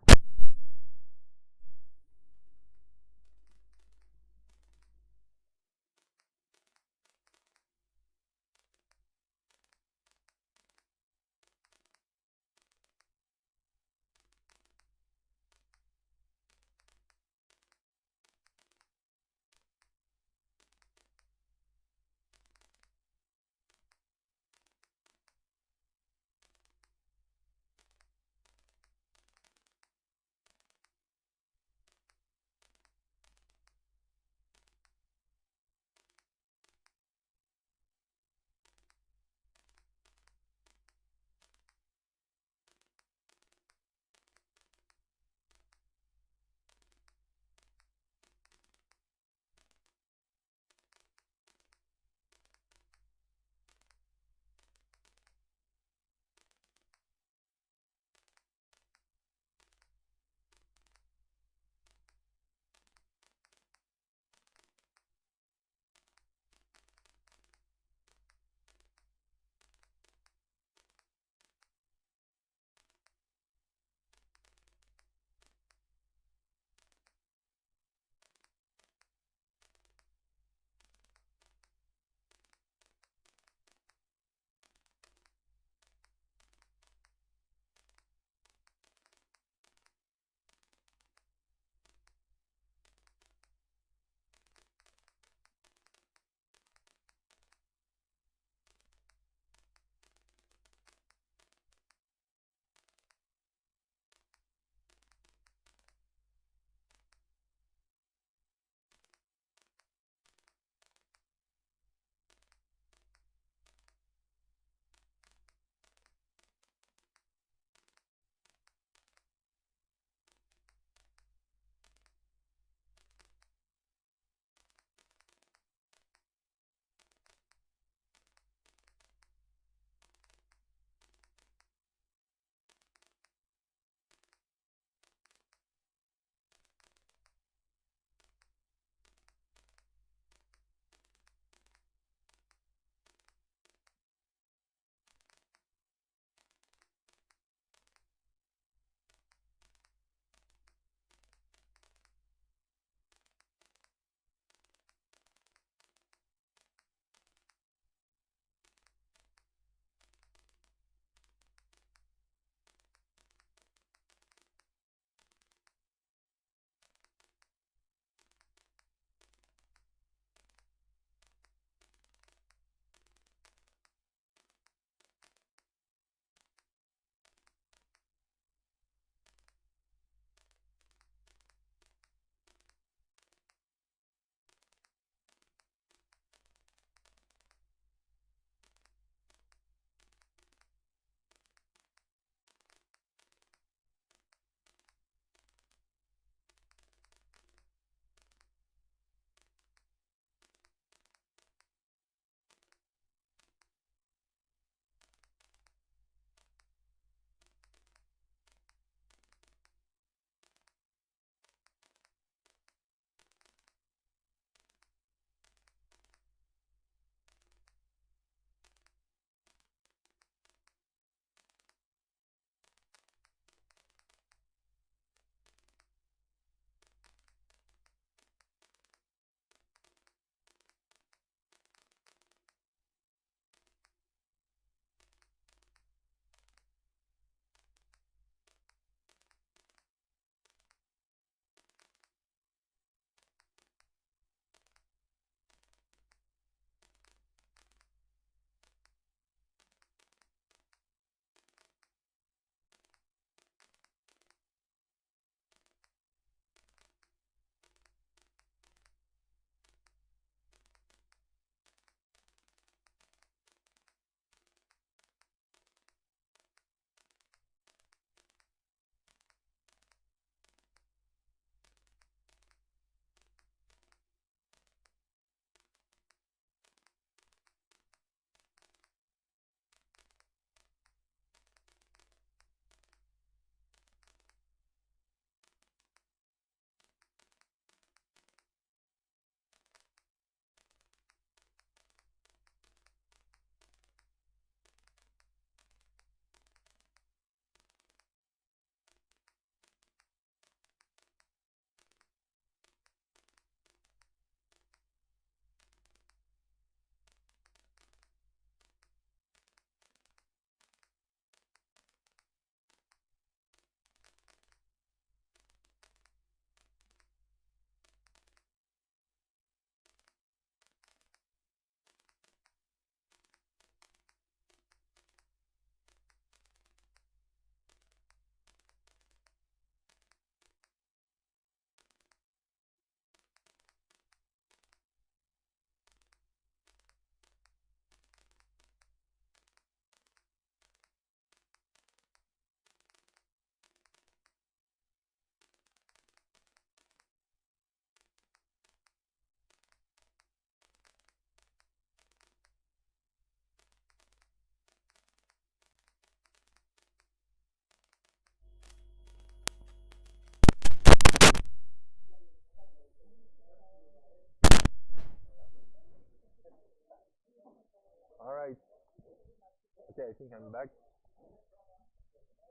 I think I'm back.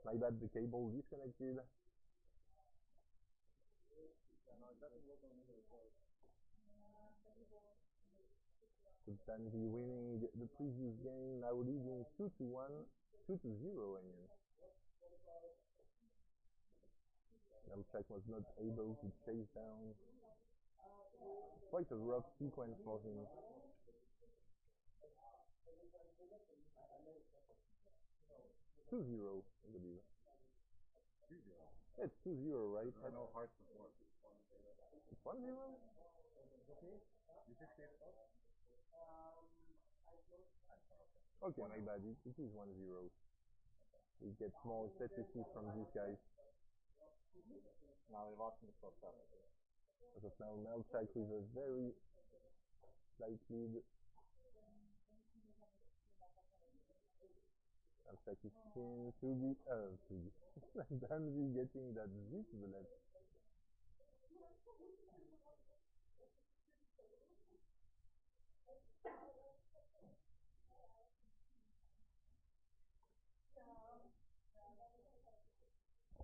My bad, the cable disconnected. So Tanvi winning the previous game, now leading 2-1, 2-0 I mean. Melchak was not able to chase down. Quite a rough sequence for him. 2-0, I believe. 2-0. Yeah, it's 2-0, right? I know hearts of one. It's 1-0? You think it's up? Okay, my bad. It is 1-0. We get more statistics from these guys. Now they've lost in the first half. As of now, Melchak with a very slight lead. Melchak is keen to be Danvi getting that Z to the left.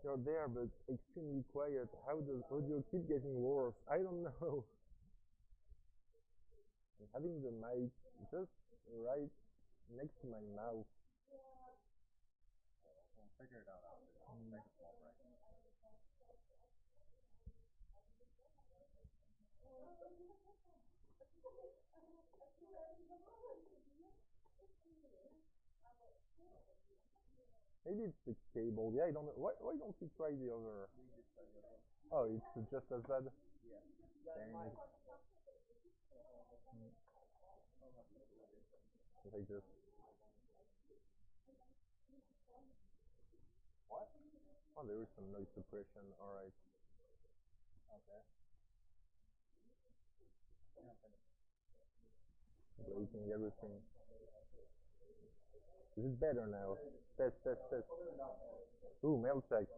You're there, but extremely quiet. How does audio keep getting worse? I don't know. I'm having the mic just right next to my mouth. We'll figure it out after. Take a small break. Maybe it's the cable. Yeah, I don't know. Why don't we try the other? Oh, it's just as bad? Yeah. Dang. If I just... What? Oh, there is some noise suppression. Alright. Okay. Breaking everything. Is it better now? Test, test, test. Ooh, Melchak.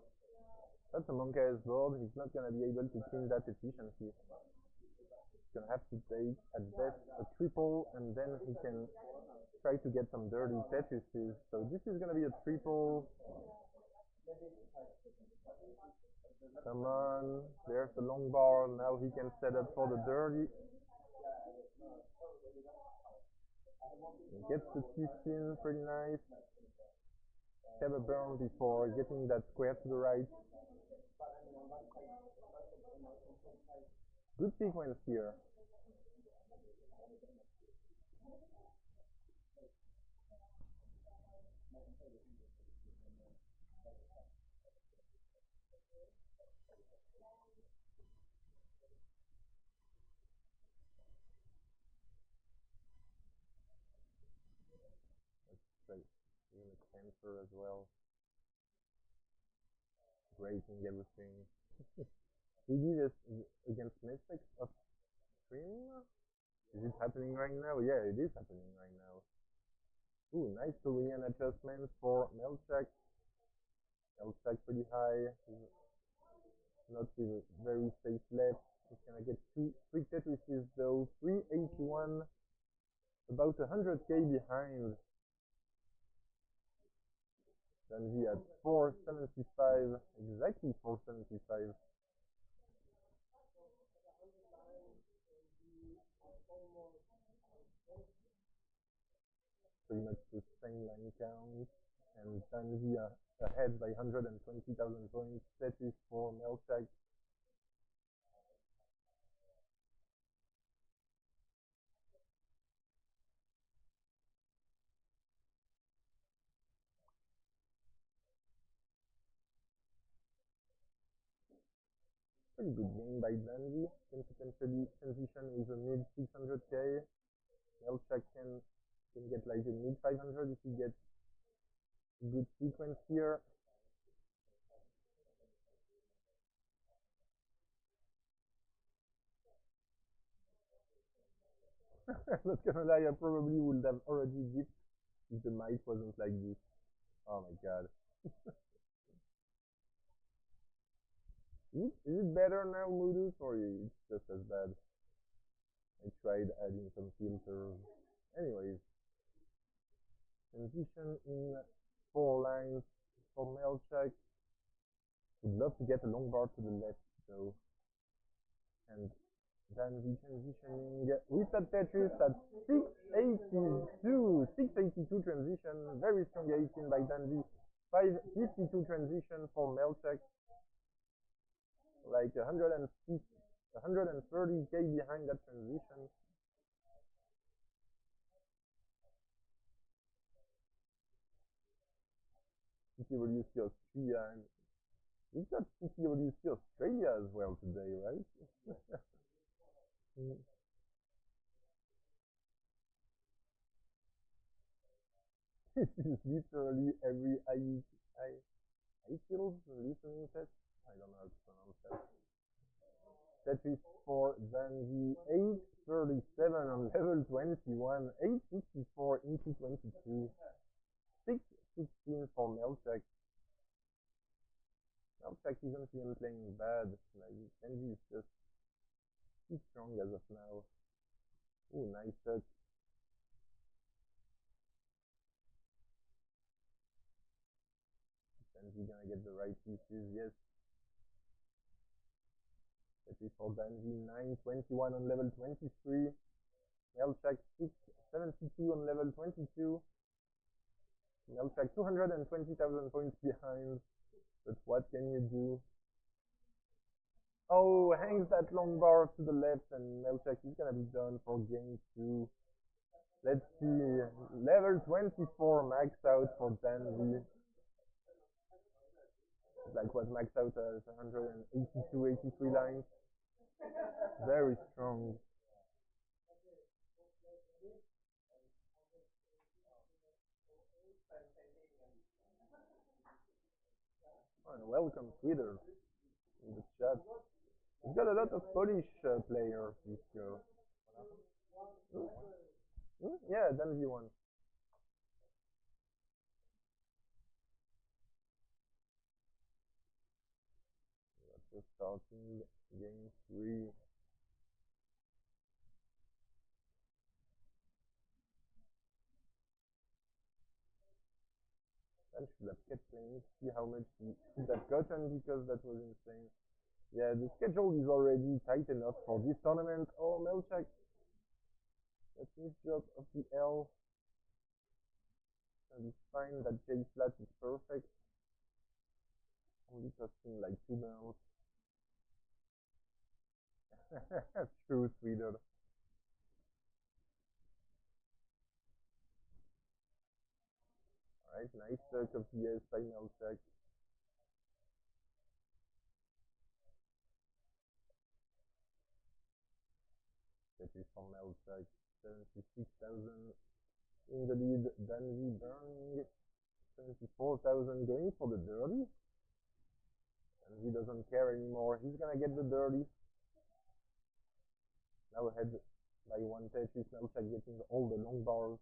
That's a monkey-ass board. He's not gonna be able to clean that efficiently. He's gonna have to take, at best, a triple, and then he can try to get some dirty Tetrises. So this is gonna be a triple. Come on. There's the long bar. Now he can set up for the dirty. He gets the 15, pretty nice. Have a burn before getting that square to the right. Good sequence here. Like even a cancer as well. Breaking everything. We did this against Mystics upstream. Is it happening right now? Yeah, it is happening right now. Ooh, nice Korean adjustment for Melchak. Melchak pretty high. Not with a very safe left. He's gonna get three Tetrises though. 381. About 100k behind. Then he had 475. Exactly 475. Pretty much the same line count, and Tanvi ahead by 120,000 points. That is for Melchak. Pretty good game by Tanvi. Can potentially transition with a mid 600k. Melchak can get like a mid 500 if he gets a good sequence here. I'm not gonna lie, I probably would have already dipped if the mic wasn't like this. Oh my god. Is it better now, Moodus, or it's just as bad? I tried adding some filters. Anyways, transition in 4 lines for Melchak. Would love to get a long bar to the left though. And then we transitioning with that Tetris at 682. 682 transition, very strong 18 by Danvi. 552 transition for Melchak. Like 130k behind that transition. CTWC Austria. We've got CTWC Australia as well today, right? This is literally every iFields listening test. I don't know how to pronounce that. Tetris for Zanzi 837 on level 21, 864 into 22, 616 for Melchak. Melchak isn't even playing bad. Like, Zanzi is just too strong as of now. Ooh, nice tuck. Danzi gonna get the right pieces, yes. Tetris for Danzi 921 on level 23. Melchak 672 on level 22. Melchak 220,000 points behind. But what can you do? Oh, hangs that long bar to the left, and Melchak is gonna be done for game 2. Let's see. Level 24 max out for Danzi. Like what max out as 182, 83 lines. Very strong. And welcome Twitter in the chat. We've got a lot of Polish players this show. Yeah, Danzi won. Just starting game 3. I should have kept playing, see how much he should have gotten, because that was insane. Yeah, the schedule is already tight enough for this tournament. Oh, Melchak. That misdrop of the L. And it's fine, that J flat is perfect. Only costing like 2 bells. True, sweeter. Alright, nice tuck of the S by Melchak. That is from Melchak. 76,000 in the lead. Danzi burning 74,000, going for the dirty. Danzi doesn't care anymore. He's gonna get the dirty. Now ahead by 1 Tetris. Melchak getting all the long bars.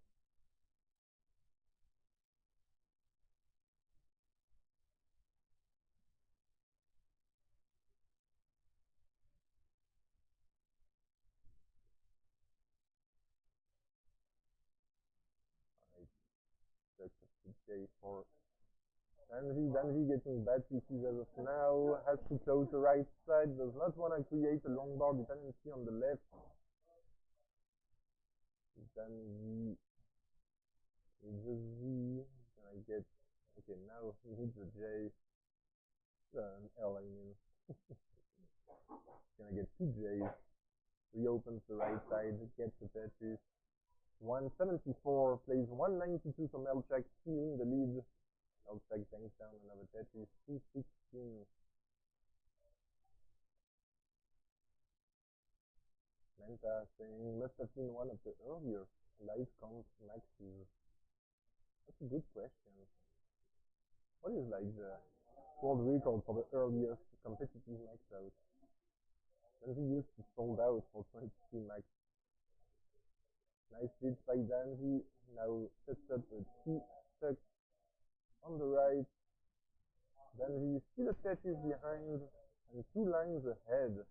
J for Danzi getting bad pieces as of now. Has to close the right side. Does not want to create a long bar dependency on the left. Danzi with the Z. Can I get? Okay, now he needs a J. An L, I mean. Can I get 2 J's? Reopens the right side. Gets the Tetris. 174 plays 192 for Melchak, 2 in the lead. Melchak banks down another Tetris, 216. Menta saying must have been one of the earlier live comp maxes. That's a good question. What is like the world record for the earliest competitive max out? Then he used to sold out for 22 max. Nice lead by Danzi. Now sets up a T tuck on the right. Danzi still a Tetris behind and 2 lines ahead.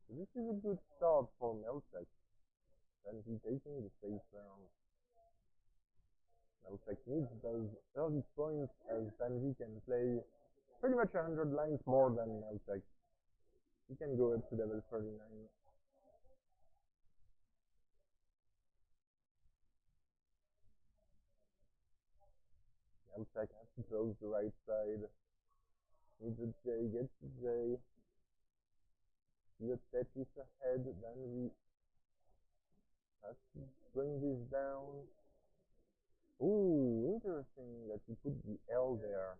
So this is a good start for Melchak. Danzi taking the safe round. Melchek needs those early points as Danvi can play pretty much 100 lines more than Melchek. He can go up to level 39. Melchek has to close the right side. Needs a J, gets the J. The Tetris ahead, Danvi has to bring this down. Ooh, interesting that he put the L there.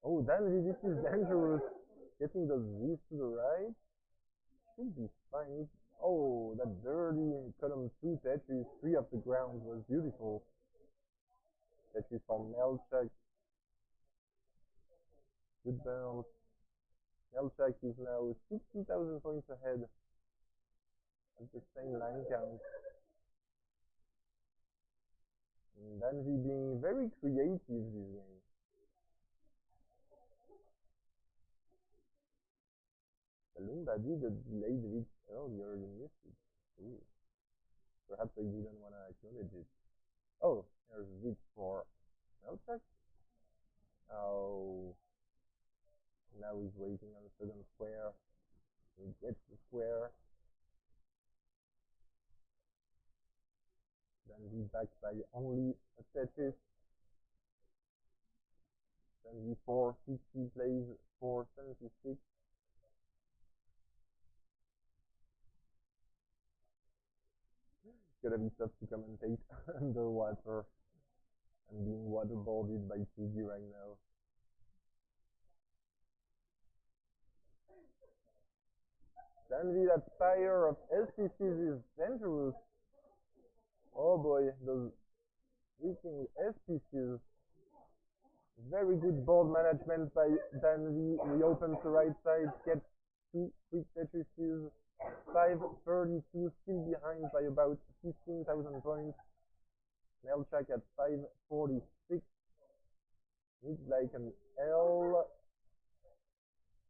Oh, Danvi, this is dangerous. Getting those V's to the right should be fine. Oh, that dirty column 2 Tetris, 3 of the ground was beautiful. Tetris from Melchek. Good bounce. Melchek is now 60,000 points ahead at the same line count. And Danvi being very creative this game. Lumba did a delayed reach earlier, you missed it. Ooh. Perhaps I didn't want to acknowledge it. Oh, there's a reach for Melchek. Oh. Now he's waiting on the second square. He gets the square. Then he's backed by only a Tetris. Then he 460 plays 476. It's gonna be tough to commentate underwater and being waterboarded by Piggy right now. Danvi, that fire of SPCs is dangerous. Oh boy, those freaking SPCs. Very good board management by Danvi. Reopens the right side, gets 2 quick Tetrises. 532, still behind by about 15,000 points. Melchek at 546. Needs like an L.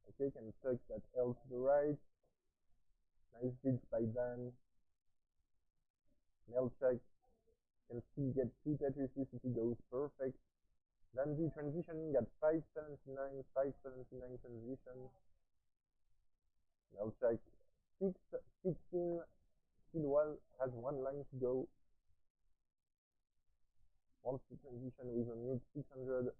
Okay, can tuck that L to the right. Nice bridge by Dan. Melchek can still get 2 Tetrises if he goes perfect. Danvi transitioning at 579, 579 transition. Melchek 616, still well, has 1 line to go. Wants to transition with a mid 600.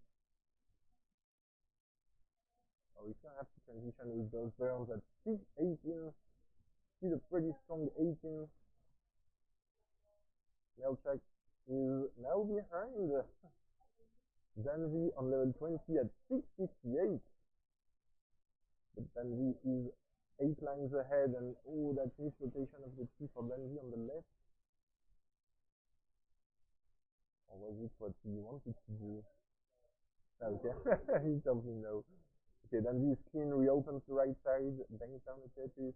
Oh, he's gonna have to transition with those burns at 618. Still a pretty strong 18. Melchek is now behind Danvi on level 20 at 658. But Danvi is 8 lines ahead, and oh, that misrotation of the T for Danvi on the left. Or was it what he wanted to do? Okay, he tells me no. Okay, Danvi is clean, reopens the right side, bangs down the Tetris.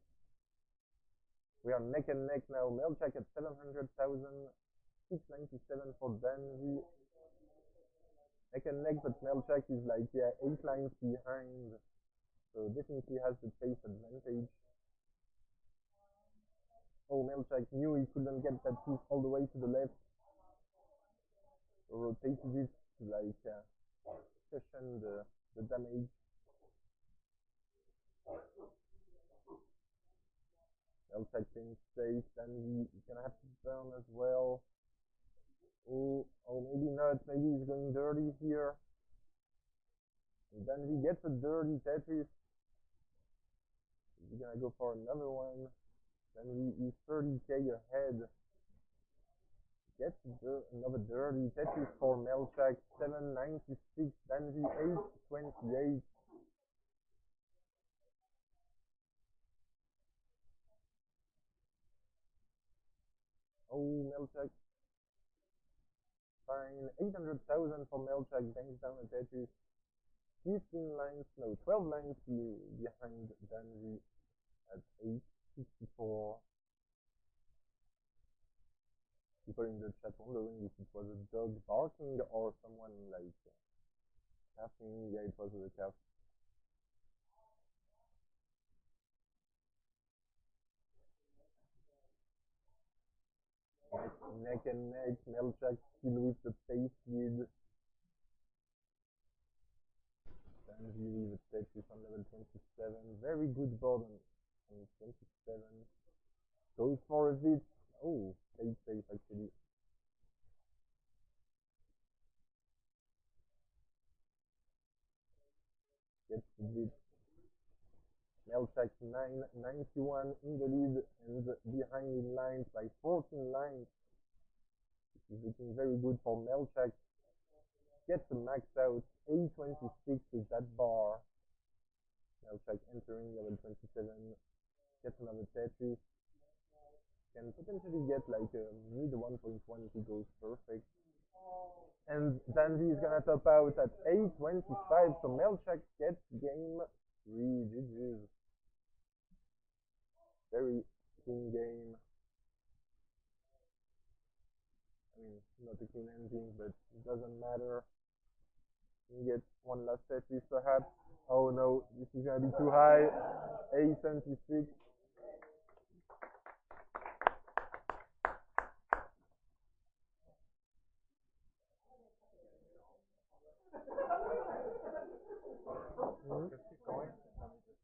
We are neck and neck now. Melchek at 700,000, 697 for Danvi. Neck and neck, but Melchek is like, yeah, 8 lines behind. So definitely has the pace advantage. Oh, Melchek knew he couldn't get that piece all the way to the left. So rotated it to like cushion the damage. Melchek playing safe, then he's gonna have to burn as well. Oh, maybe not, maybe he's going dirty here. And then he gets a dirty Tetris. He's gonna go for another one. Then he's 30k ahead. Gets another dirty Tetris for Melchek. 796. Then the 828. Oh, Melchek. Fine. 800,000 for Melchek. Bangs down a Tetris. 15 lines, no, 12 lines behind Danvi at 864. People in the chat wondering if it was a dog barking or someone like laughing. Yeah, it was the calf. like neck and neck. Melchak still with the pace lead. Danji with the Tetris on level 27. Very good board on 27. Goes for a bit. Oh, played safe actually. Gets the bit. Melchak 991 in the lead and behind in lines by 14 lines. This is looking very good for Melchak. Gets a max out A26 with that bar. Melchak entering level 27. Gets another Tetris. Can potentially get like a mid 1.1 if he goes perfect. And Dandy is gonna top out at A25, so Melchak gets game 3. GG's. Very clean game. I mean, not a clean ending, but it doesn't matter. You get one last Tetris perhaps. Oh no, this is gonna be too high. A76. Just keep going. Let me just,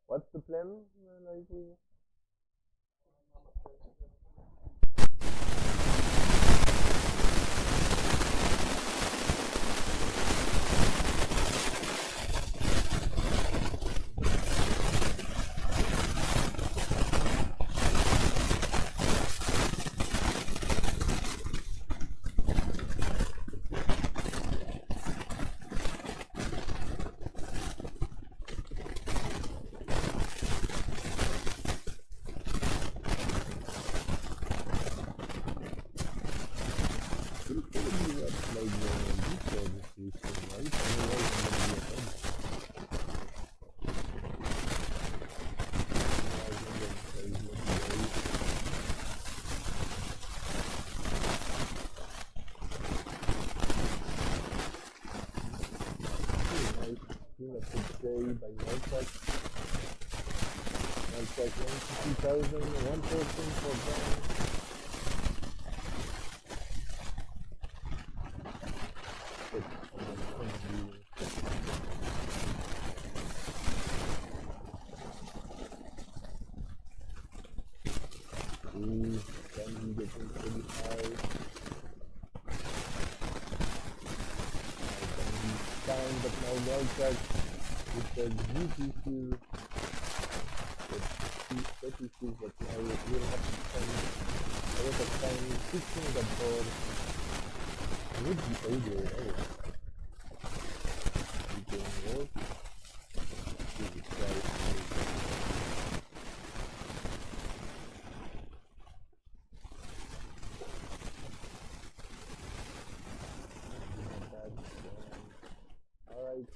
What's the plan? Like by Melchak. Melchak 92,000, 114 for them. Then we get into 35. Time, but now Melchak with the GTC, the 36, but now we'll have to spend a lot of time fixing the board. Would be able, we can work. This is Alright.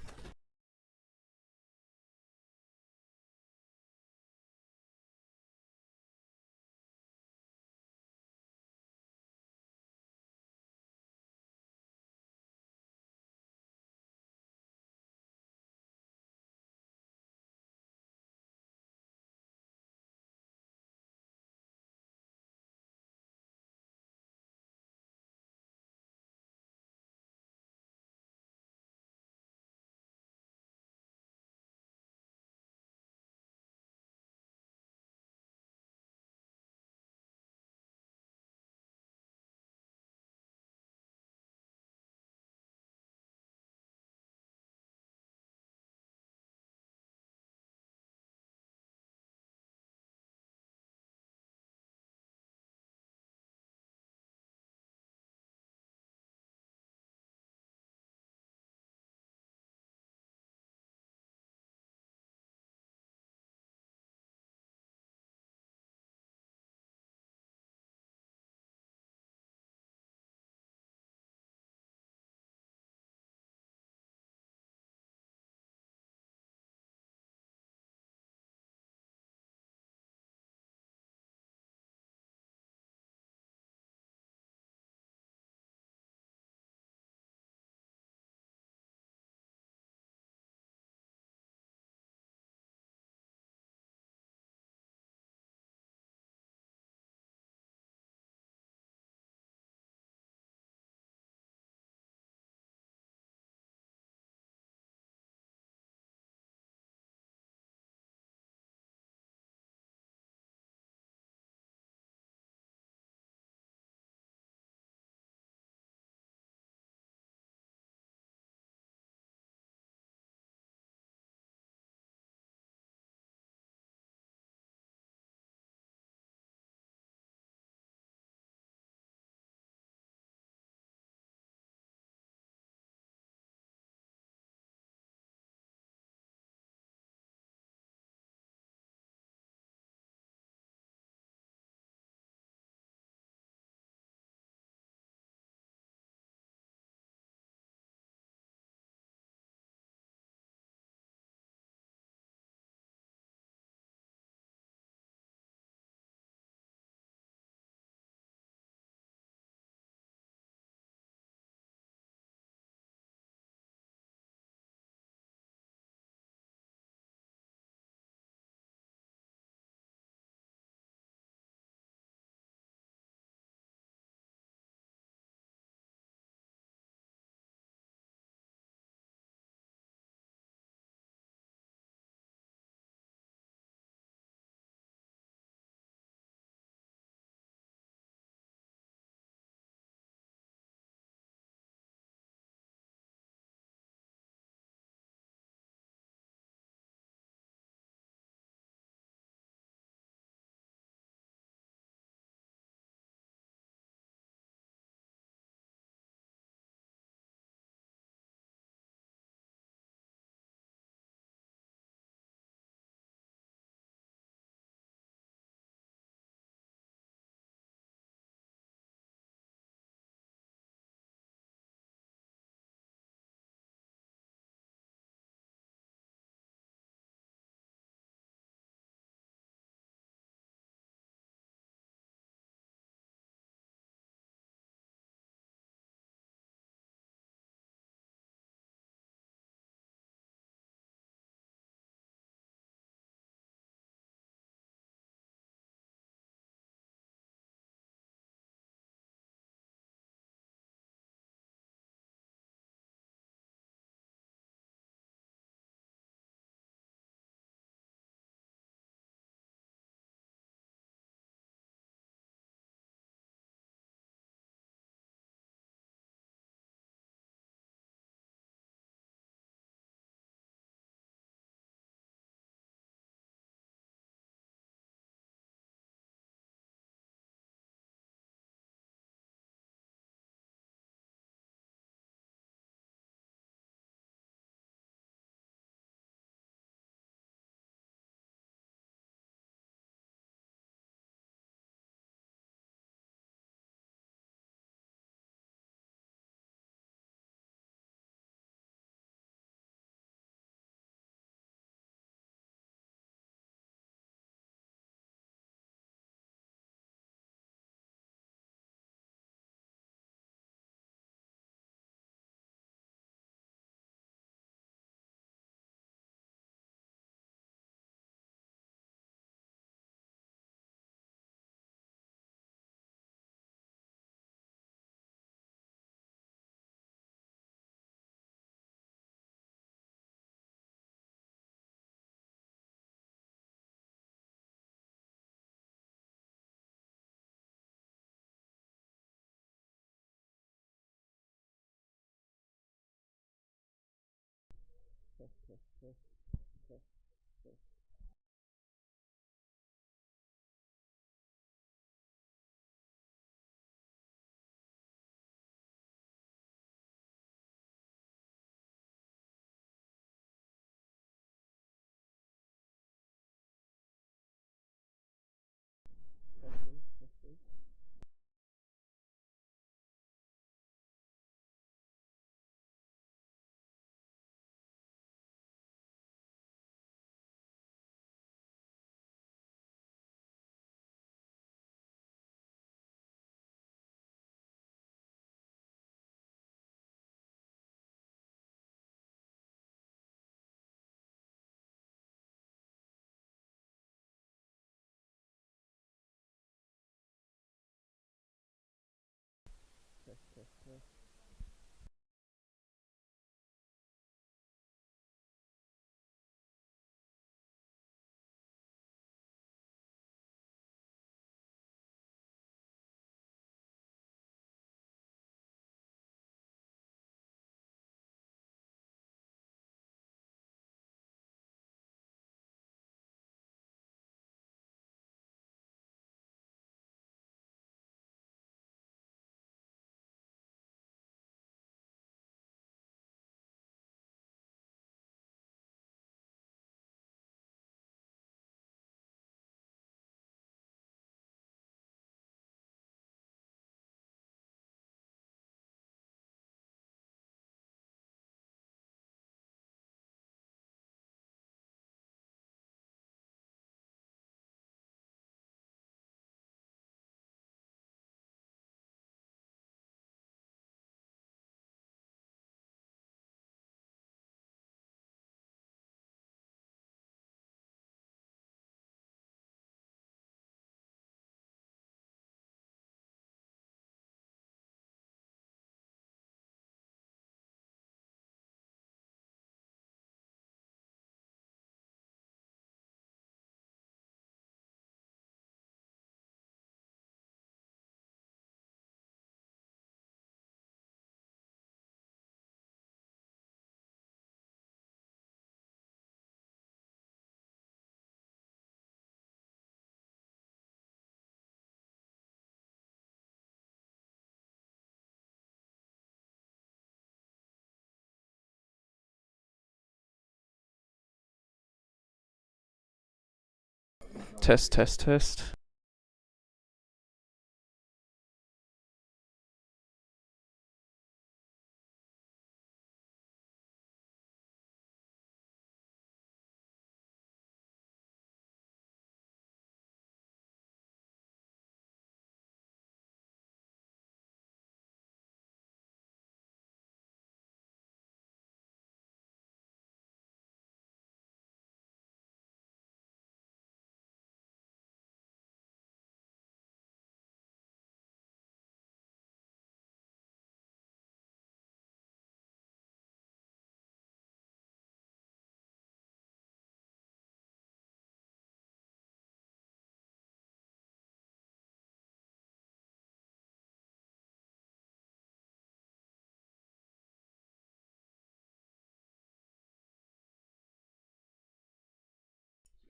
Test, test, test.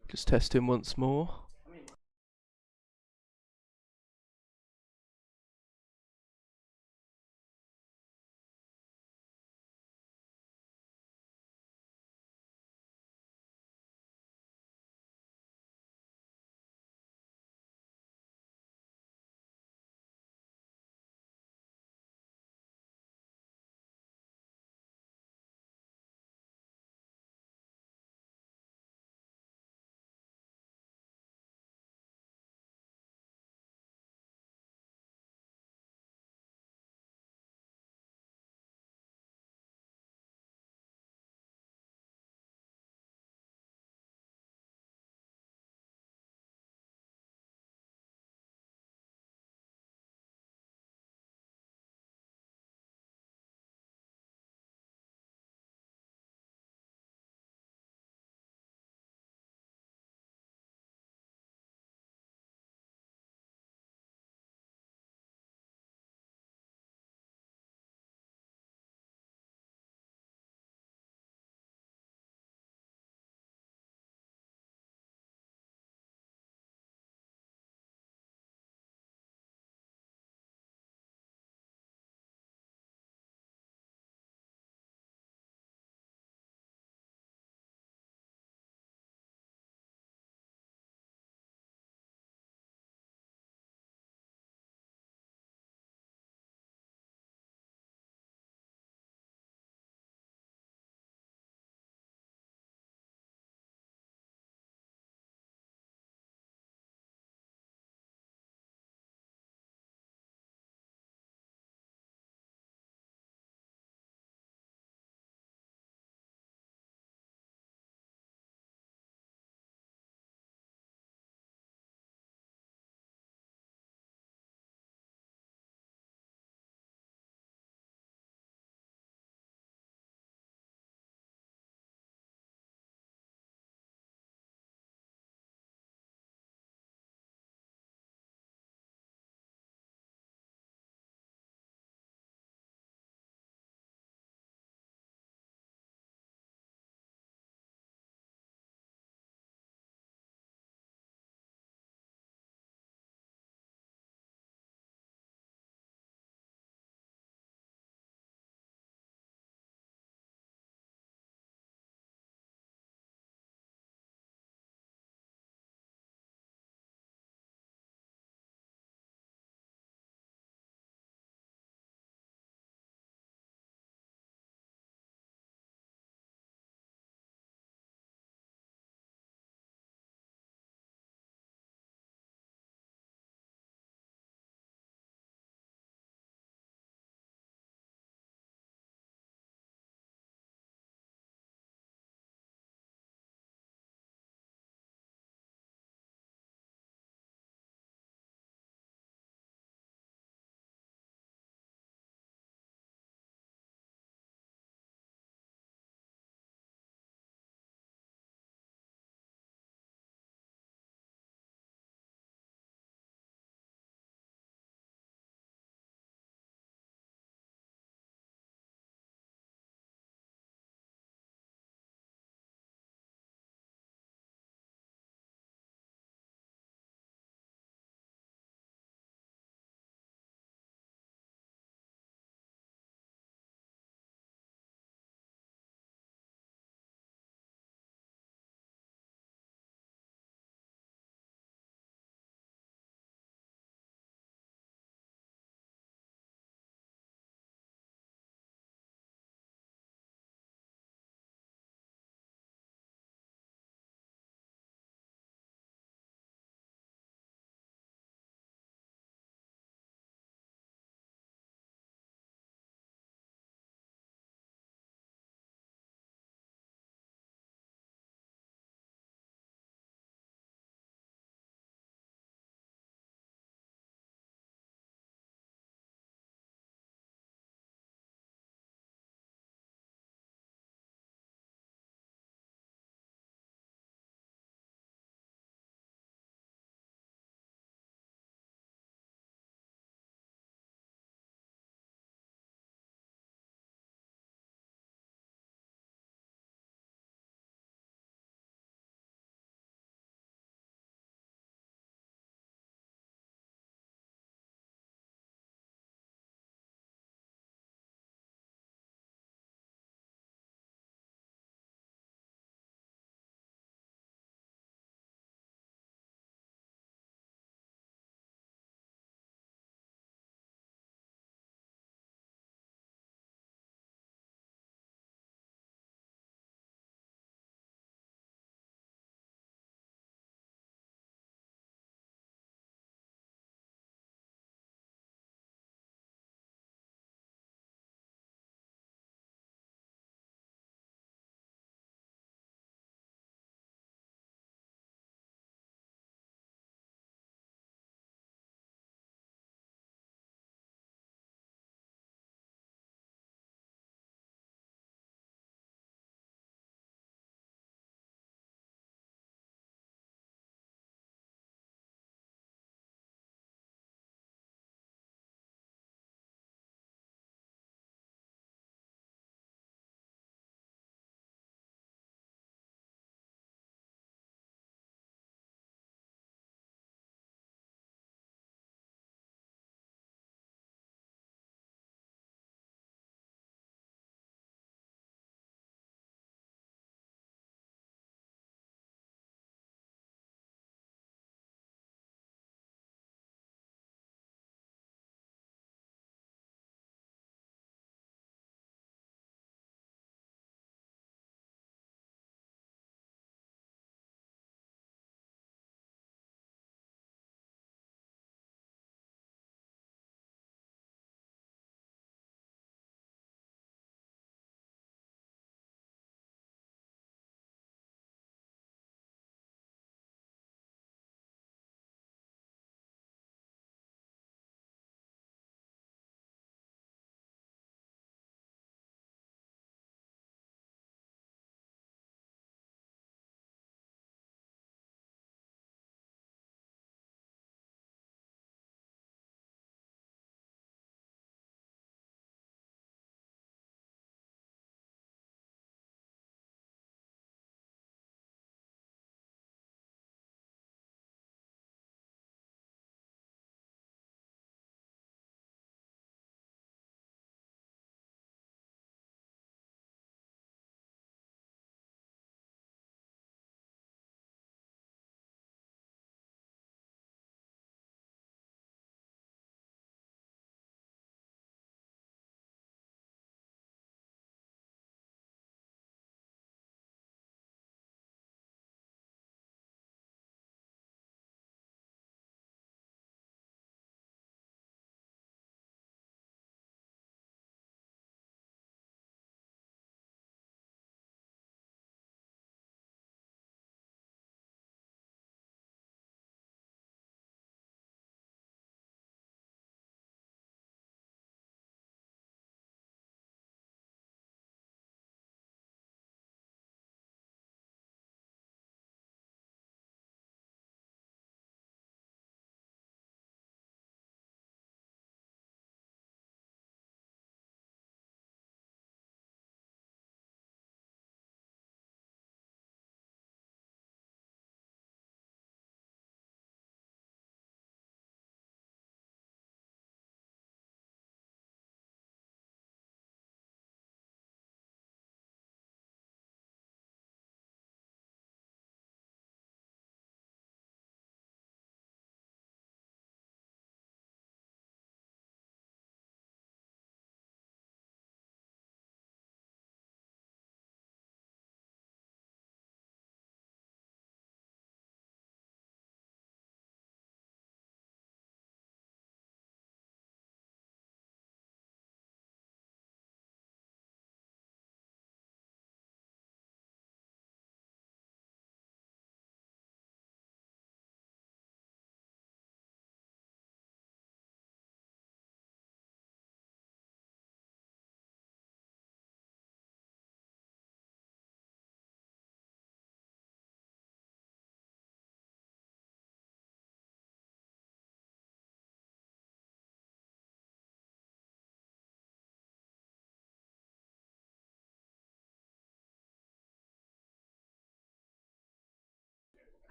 Just testing once more.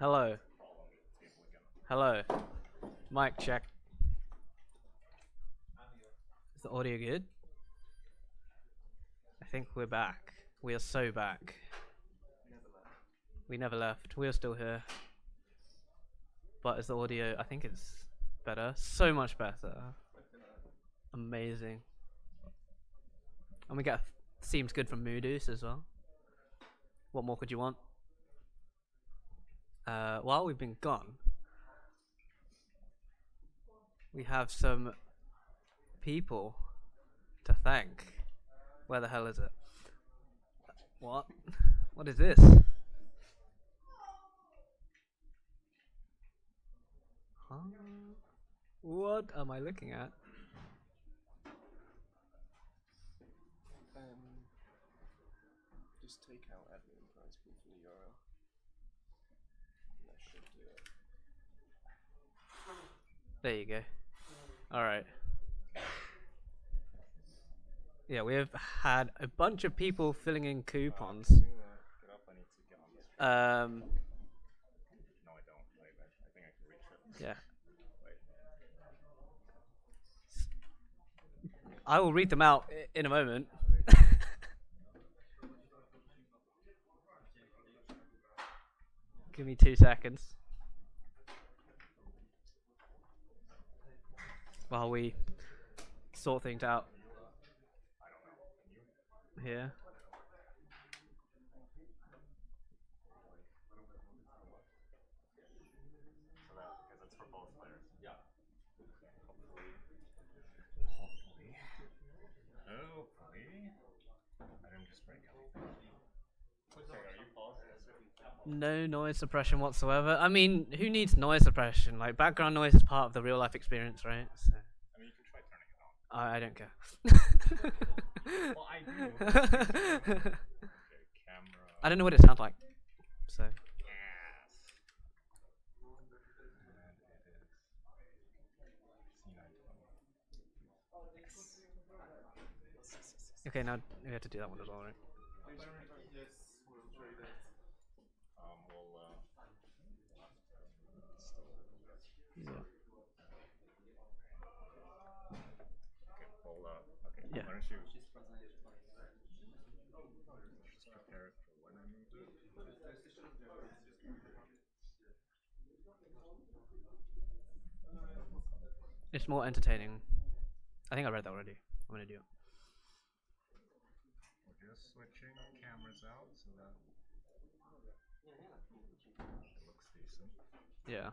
Hello. Hello. Mic check. Is the audio good? I think we're back. We are so back. We never left. We are still here. But is the audio? I think it's better. So much better. Amazing. And we get seems good from Moodus as well. What more could you want? While we've been gone, we have some people to thank. Where the hell is it? What? What is this? Huh? What am I looking at? Just take out admin price pool from the URL. That should do it. There you go. Alright. Yeah, we have had a bunch of people filling in coupons. Get up, I need to get on this. No, I don't. I think I can reach it. Yeah. Wait. I will read them out in a moment. Give me 2 seconds. While we sort things out. Here. Because it's for both players. Yeah. Hopefully. I didn't just break anything. Okay, are you paused? No noise suppression whatsoever. I mean, who needs noise suppression? Like, background noise is part of the real life experience, right? So. I mean, you can try turning it on. I don't care. Well, I do. Okay, camera. I don't know what it sounds like. So. Yes. And it is C920. Okay, now we have to do that one as well, right? Yes, we'll try that. Yeah. Okay, hold up. Okay, Yeah. why don't you just prepare it for when I move it? It's more entertaining. I think I read that already. I'm gonna do it. We're just switching cameras out so that it looks decent. Yeah.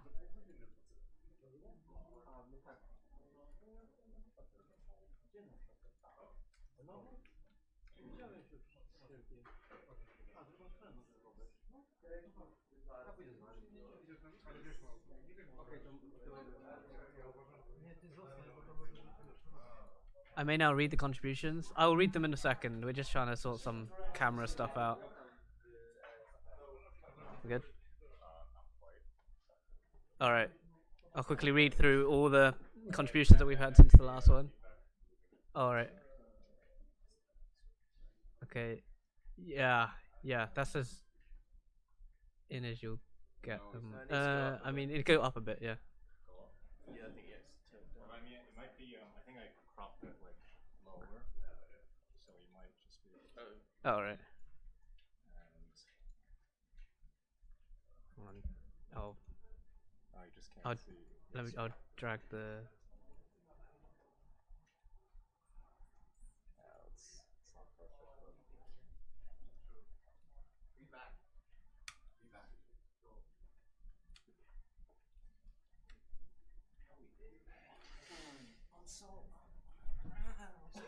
I may now read the contributions. I will read them in a second. We're just trying to sort some camera stuff out. We good? Alright. I'll quickly read through all the contributions that we've had since the last one. Alright. Okay. Yeah, that's as in as you'll get them. I mean, it'd go up a bit, yeah. Yeah, I think yes. Well, I mean, it might be, I think I cropped it like lower, so you might just be. Alright. And I'll you just can't see. I'll drag the. It's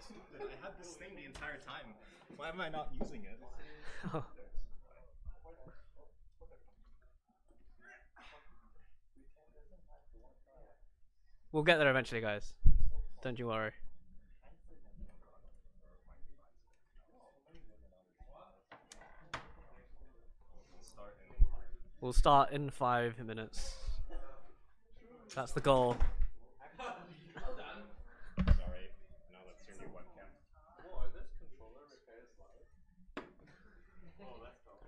not perfect. I had this thing the entire time. Why am I not using it? We'll get there eventually, guys. Don't you worry. We'll start in 5 minutes. That's the goal. Sorry. Now that's your new webcam. Oh, are this controller repairs live? Oh, that's cool.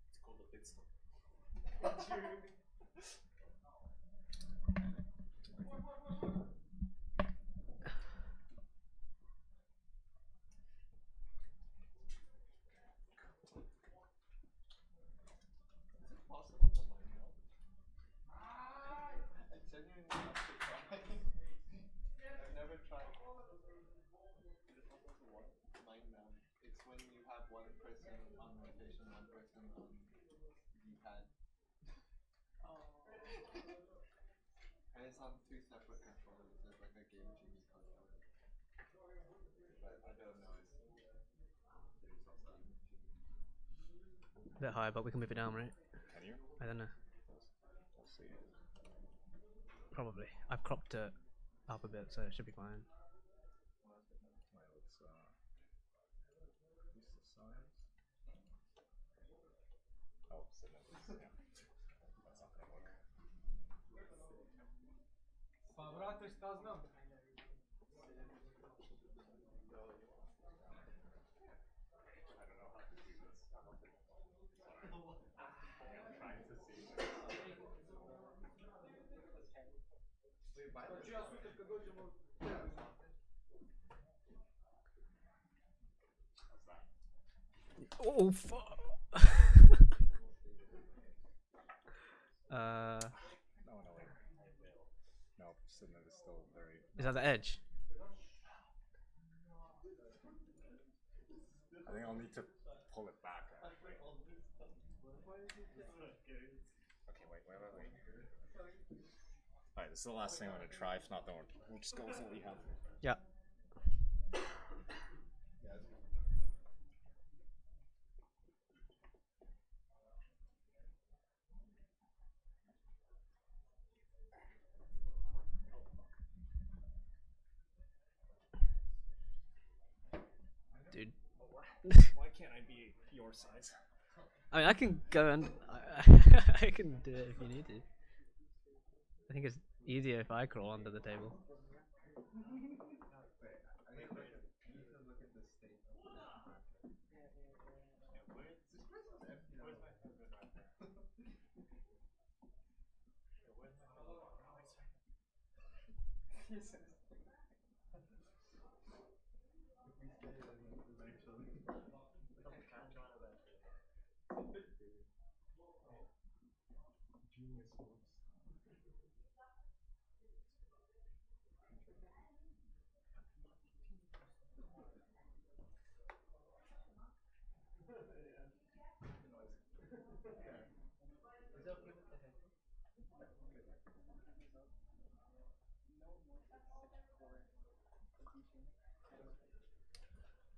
It's called a pit stop. Possible to mind meld? I genuinely have to try. I've never tried. Is it possible to what? Mind meld. It's when you have one person on rotation, one person on D-pad. And it's on 2 separate controllers. There's like a Game Genie controller. But I don't know if there's a Game Genie. A bit high, but we can move it down, right? Can you? I don't know. We'll see. Probably. I've cropped it up a bit, so it should be fine. Right, let's use the size. Oh, so no, yeah. That's not gonna work. Brate, šta znam? I don't know how to do this. I'm trying to see. To ću ja sutra kad dođemo u How's that? Oh, fuck! No, wait. No, Sidney is still very. Is that the edge? I think I'll need to pull it back. Actually. Okay, wait. Alright, this is the last thing I'm gonna try. If not, then we'll just go with what we have. Yeah. Dude. Why can't I be your size? I mean, I can go and I can do it if you need to. I think it's easier if I crawl under the table.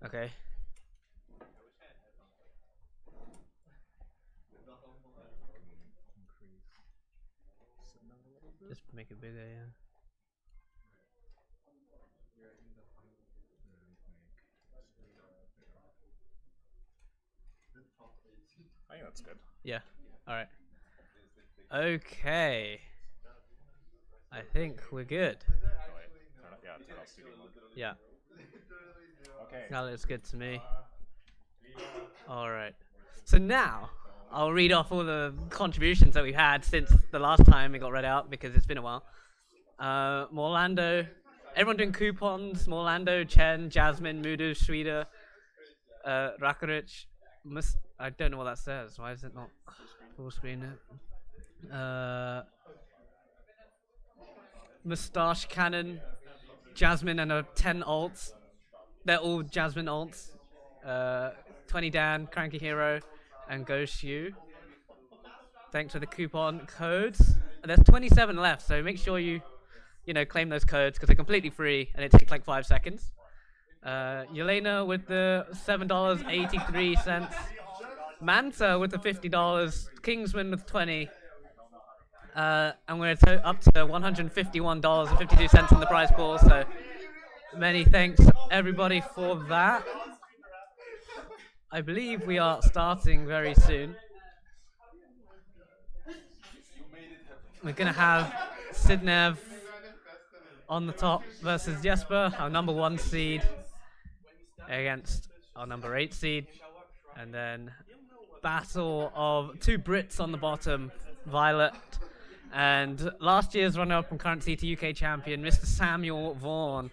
Okay. Just make it bigger, yeah. I think that's good. Yeah. Alright. Okay. I think we're good. Oh, wait. Turn off studio mode. Yeah. Okay. That looks good to me. Alright. So now, I'll read off all the contributions that we've had since the last time it got read out, because it's been a while. Morlando, everyone doing coupons. Morlando, Chen, Jasmine, Mudu, Schweder, Rakarich. I don't know what that says. Why is it not full screen it? Moustache Cannon, Jasmine, and 10 alts. They're all Jasmine alts. 20 Dan, Cranky Hero, and Ghost Yu. Thanks for the coupon codes. There's 27 left, so make sure you claim those codes because they're completely free and it takes like 5 seconds. Yelena with the $7.83. Manta with the $50. Kingsman with 20. And we're up to $151.52 in the prize pool. So many thanks everybody for that. I believe we are starting very soon. We're gonna have Sidnev on the top versus Jesper, our number 1 seed, against our number 8 seed, and then battle of 2 Brits on the bottom Violet, and last year's runner-up and current CTUK champion, Mr. Samuel Vaughan.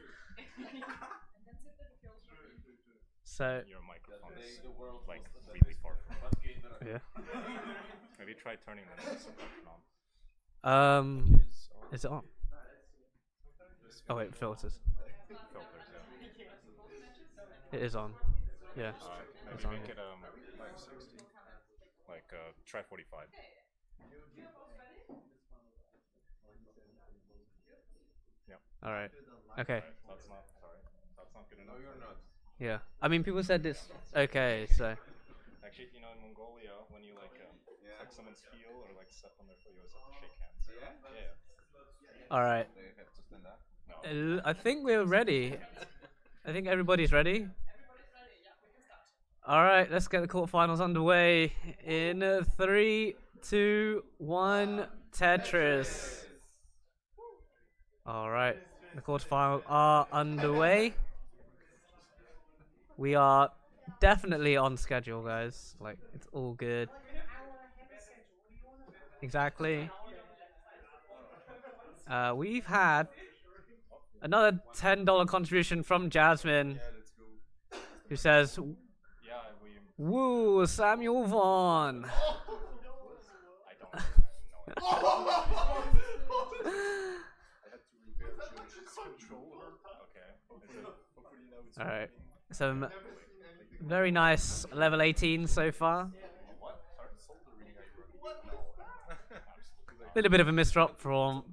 So Your microphone is like really far from yeah. Maybe try turning the noise on. Is it on? Oh wait, filters. Filters, yeah. It is on. Yeah. Maybe It's on, make yeah. it like 60. Like try 45. Yeah. All right. Okay. That's not sorry. That's not good enough. No, you're not. Yeah. I mean, people said this. Okay, so. Actually, you know, in Mongolia, when you like someone's heel or like step on their foot, you always have to shake hands. Yeah? Yeah. All right. They have to stand up. No. I think we're ready. I think everybody's ready. All right, let's get the quarterfinals underway in 3, 2, 1, Tetris. All right, the quarterfinals are underway. We are definitely on schedule, guys. Like, it's all good. Exactly. We've had another $10 contribution from Jasmine, who says, Yeah, we. "Woo, Samuel Vaughan." I don't know. Okay. All right, some very nice level 18 so far. Little bit of a misdrop from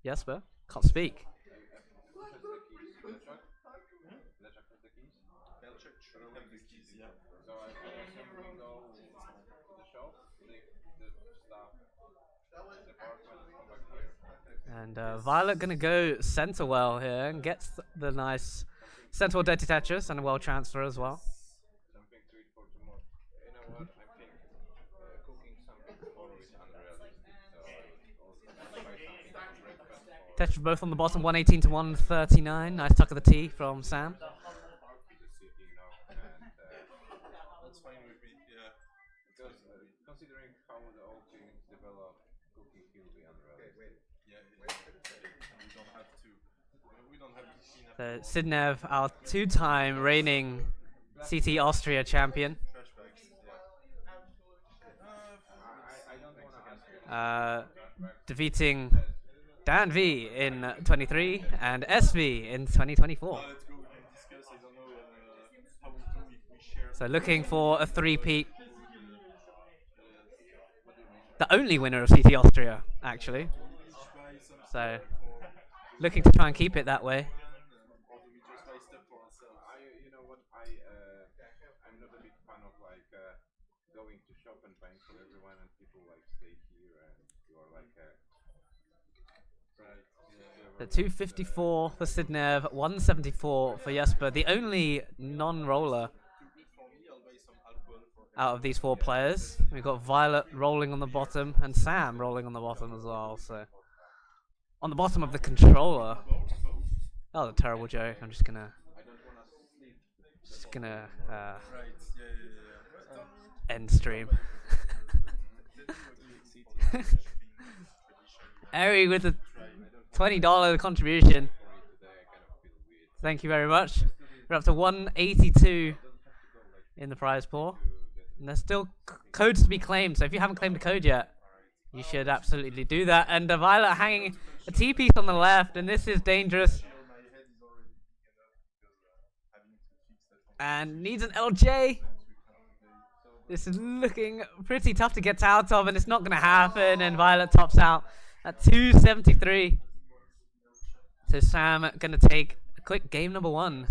Jesper. Can't speak. And Violet gonna go center well here and gets the nice center well dirty Tetris and a well transfer as well. Something to eat for tomorrow. You know what? I think cooking something tomorrow is unrealistic. So try something for breakfast. Tetris both on the bottom, 118 to 139. Nice tuck of the T from Sam. Just sitting now, and That's fine with me, yeah. because considering how the old things develop, cooking will be unrealistic. Yeah, and we don't have to. We don't have to clean up. So Sidnev, our two-time reigning CT Austria champion, Trash bags, yeah. I don't want to ask you. defeating Dan V in 23 and SV in 2024. Let's go, we can discuss. I don't know how we do if we share. So looking for a three-peat. The only winner of CT Austria, actually. Buy some So for looking to try and keep it that way. or do we just buy stuff for ourselves? You know what? I'm not a big fan of like going to shop and buying for everyone, and people like stay here and you are like Right. The 254 for Sidnev, 174 for Jesper. The only non-roller For me, I'll buy some alcohol for out of these four players. We've got Violet rolling on the bottom and Sam rolling on the bottom as well. So on the bottom of the controller. That was a terrible joke. I'm just gonna right. Yeah. end stream. Ari with the $20 contribution. Thank you very much. We're up to 182 in the prize pool. And there's still codes to be claimed, so if you haven't claimed a code yet, you should absolutely do that. And Violet hanging a T-piece on the left, and this is dangerous. And needs an LJ. This is looking pretty tough to get out of, and it's not going to happen. And Violet tops out at 273. So Sam going to take a quick game number 1.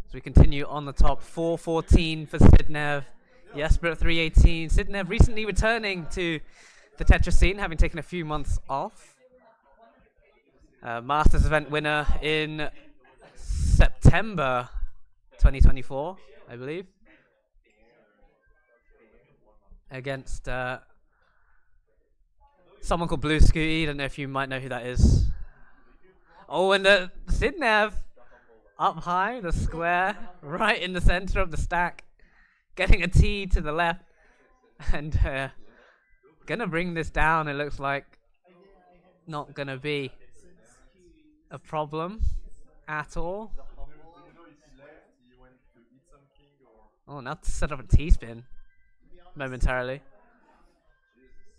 So we continue on the top. 414 for Sidnev. Jesper at 318. Sidnev recently returning to the Tetris scene, having taken a few months off. Masters event winner in September 2024, I believe. Against someone called Blue Scooty. I don't know if you might know who that is. Oh, and Sidnev up high, the square, right in the center of the stack, getting a T to the left, and gonna bring this down. It looks like not gonna be a problem at all. Oh, now to set up a T-spin momentarily.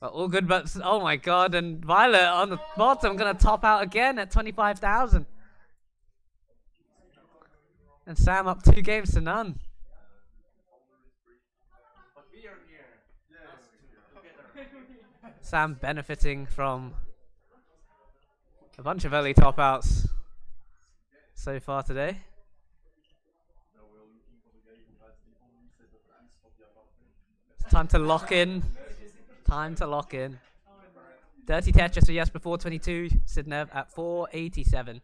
But all good, but oh my god, and Violet on the bottom gonna top out again at 25,000. And Sam up 2 games to none. Sam benefiting from a bunch of early top outs so far today. It's time to lock in. Time to lock in. Dirty Tetris for yes before 22. Sidnev at 487.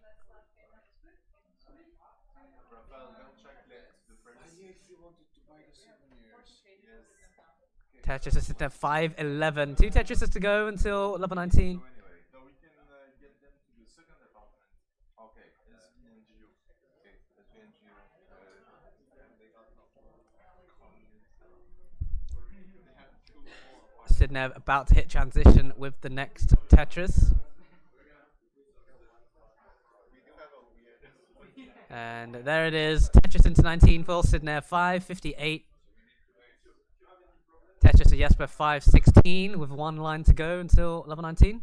Tetris is at 511. 2 Tetrises to go until level 19. Sidnev about to hit transition with the next Tetris. And there it is. Tetris into 19 for Sidnev, 558. Tetris to Jesper, 516 with 1 line to go until level 19.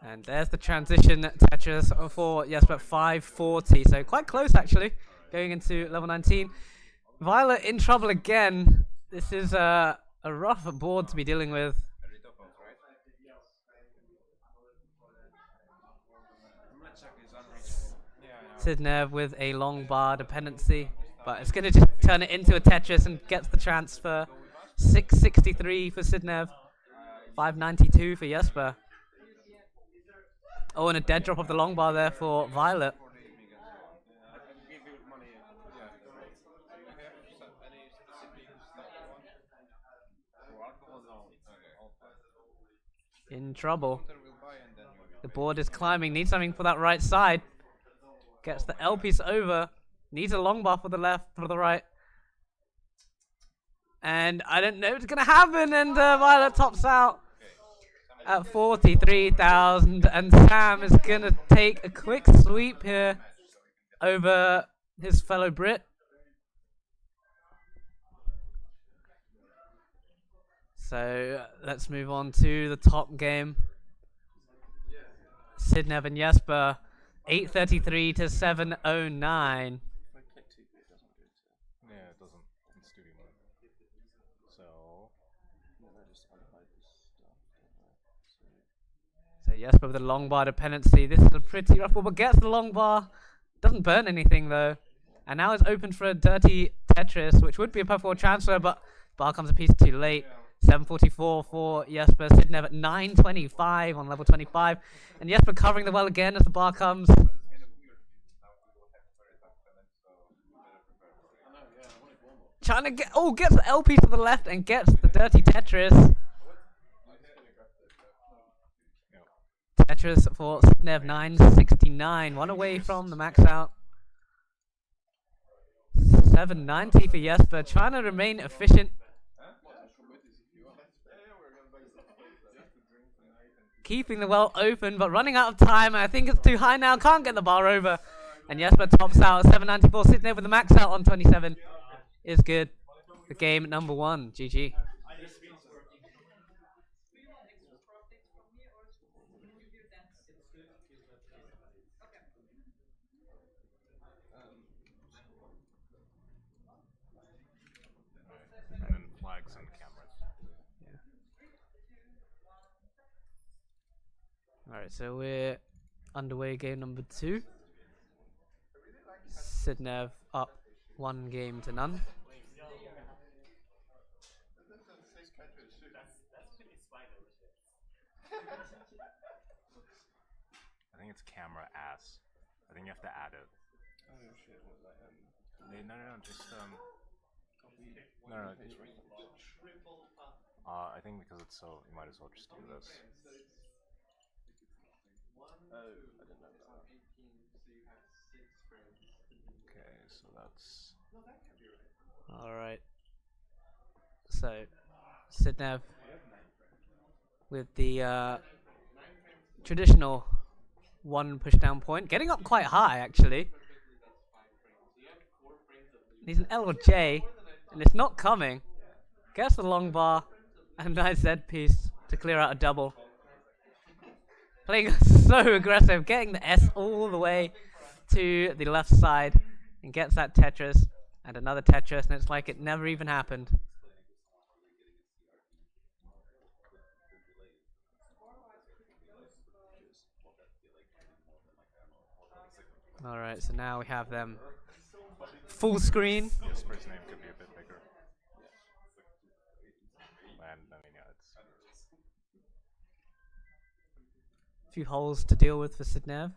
And there's the transition Tetris for Jesper, 540. So quite close actually, going into level 19. Violet in trouble again. This is a rough board to be dealing with. Sidnev with a long bar dependency, but it's going to just turn it into a Tetris and gets the transfer. 663 for Sidnev, 592 for Jesper. Oh, and a dead drop of the long bar there for Violet. In trouble. The board is climbing, needs something for that right side. Gets the L piece over. Needs a long bar for the left, for the right. And I don't know what's going to happen. And Violet tops out at 43,000. And Sam is going to take a quick sweep here over his fellow Brit. So let's move on to the top game. Sidnev and Jesper. 833 to 709. Yeah, it doesn't in studio mode. So Jesper with the long bar dependency. This is a pretty rough ball, but gets the long bar. Doesn't burn anything though. And now it's open for a dirty Tetris, which would be a purple transfer, but bar comes a piece too late. 744 for Jesper. Sidnev at 925 on level 25. And Jesper covering the well again as the bar comes. Trying to get, gets the LP to the left and gets the dirty Tetris. Tetris for Sidnev, 969. 1 away from the max out. 790 for Jesper. Trying to remain efficient. Keeping the well open, but running out of time. I think it's too high now. Can't get the bar over. And Jesper tops out. 794. Sidnev with the max out on 27. Is good. The game number 1. GG. And then flags and cameras. Alright, so we're underway game number 2. Sidnev up 1 game to none. I think it's camera ass. I think you have to add it. Oh shit, what was that? No, just no. I think because it's so, you might as well just do this. Oh, I didn't know that. Okay, so that's... Alright. So, Sidnev with the traditional one push down point, getting up quite high actually. Needs an L or J, and it's not coming. Gets the long bar and a nice Z piece to clear out a double. Playing so aggressive, getting the S all the way to the left side, and gets that Tetris and another Tetris, and it's like it never even happened. Alright, so now we have them full screen. Jasper's name could be a bit bigger. And I mean, yeah, it's... A few holes to deal with for Sidnev.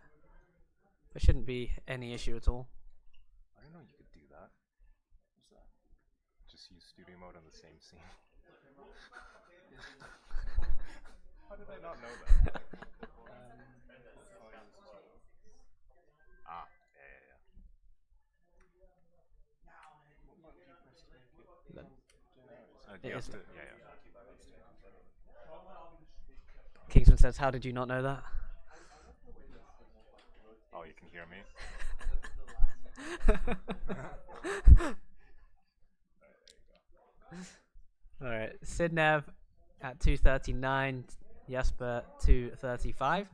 There shouldn't be any issue at all. I didn't know you could do that. What's that? Just use studio mode on the same scene. How did I not know that? You have to, yeah. Kingsman says, how did you not know that? Oh, you can hear me? Alright, Sidnev at 239, Jesper 235.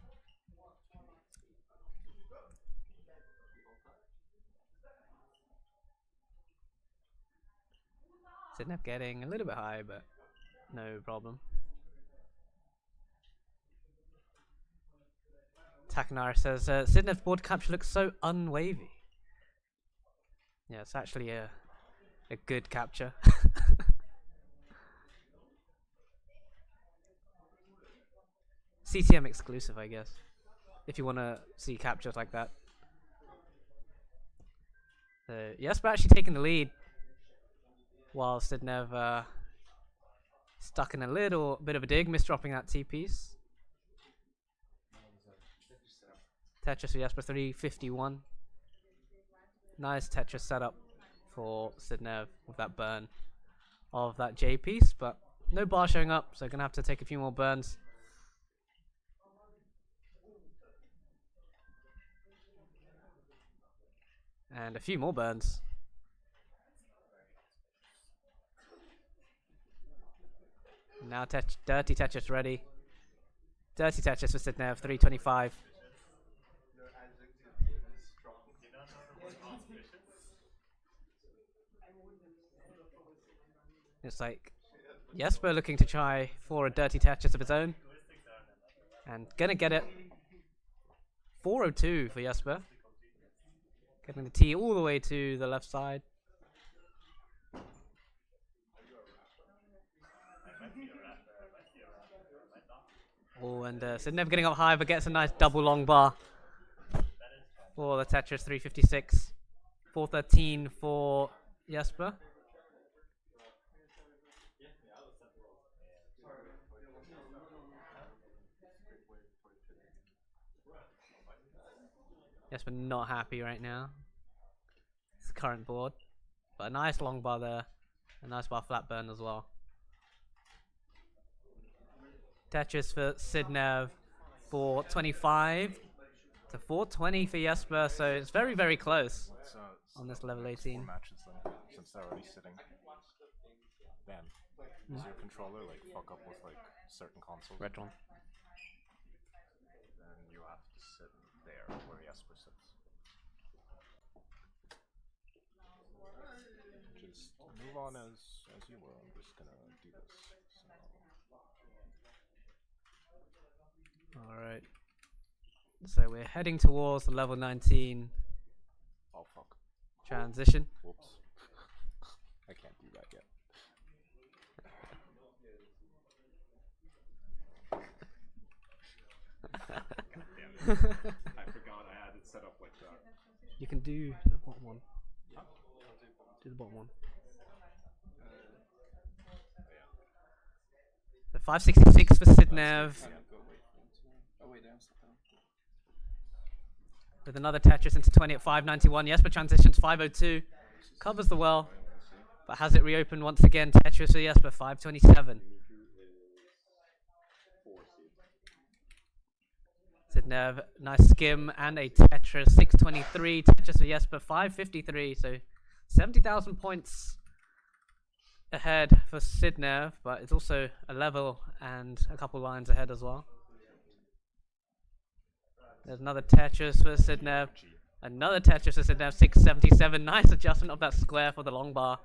Sidnev getting a little bit high, but no problem. Takanara says, Sidnev's board capture looks so unwavy. Yeah, it's actually a good capture. CTM exclusive, I guess, if you want to see captures like that. Jesper actually taking the lead, while Sidnev stuck in a little bit of a dig, misdropping that T-piece. Tetris for Jesper 351. Nice Tetris setup for Sidnev with that burn of that J piece, but no bar showing up, so gonna have to take a few more burns. And a few more burns. Now Dirty Tetris ready. Dirty Tetris for Sidnev 325. It's like Jesper looking to try for a Dirty Tetris of his own. And gonna get it. 402 for Jesper. Getting the T all the way to the left side. Oh, and Sidnev getting up high, but gets a nice double long bar for the Tetris 356. 413 for Jesper. Jesper not happy right now. It's the current board. But a nice long bar there. A nice bar flat burn as well. Tetris for Sidnev 425 to 420 for Jesper, so it's very, very close on this level 18. 4 matches then, since they're already sitting. Dan, does your controller like fuck up with like certain consoles? Retron. Then you have to sit there where Jesper sits. Just move on as you were. I'm just gonna do this. Alright. So we're heading towards the level 19 Oh fuck. transition. Whoops. I can't do that yet. Damn it. I forgot I had it set up like that. You can do the bottom one. Do the bottom one. The 566 for Sidnev. Oh wait, I'm still down. with another Tetris into 20 at 591. Jesper transitions 502, covers the well, but has it reopened once again. Tetris for Jesper 527. Sidnev, nice skim and a Tetris 623. Tetris for Jesper 553. So 70,000 points ahead for Sidnev, but it's also a level and a couple lines ahead as well. There's another Tetris for Sidnev. Another Tetris for Sidnev 677. Nice adjustment of that square for the long bar.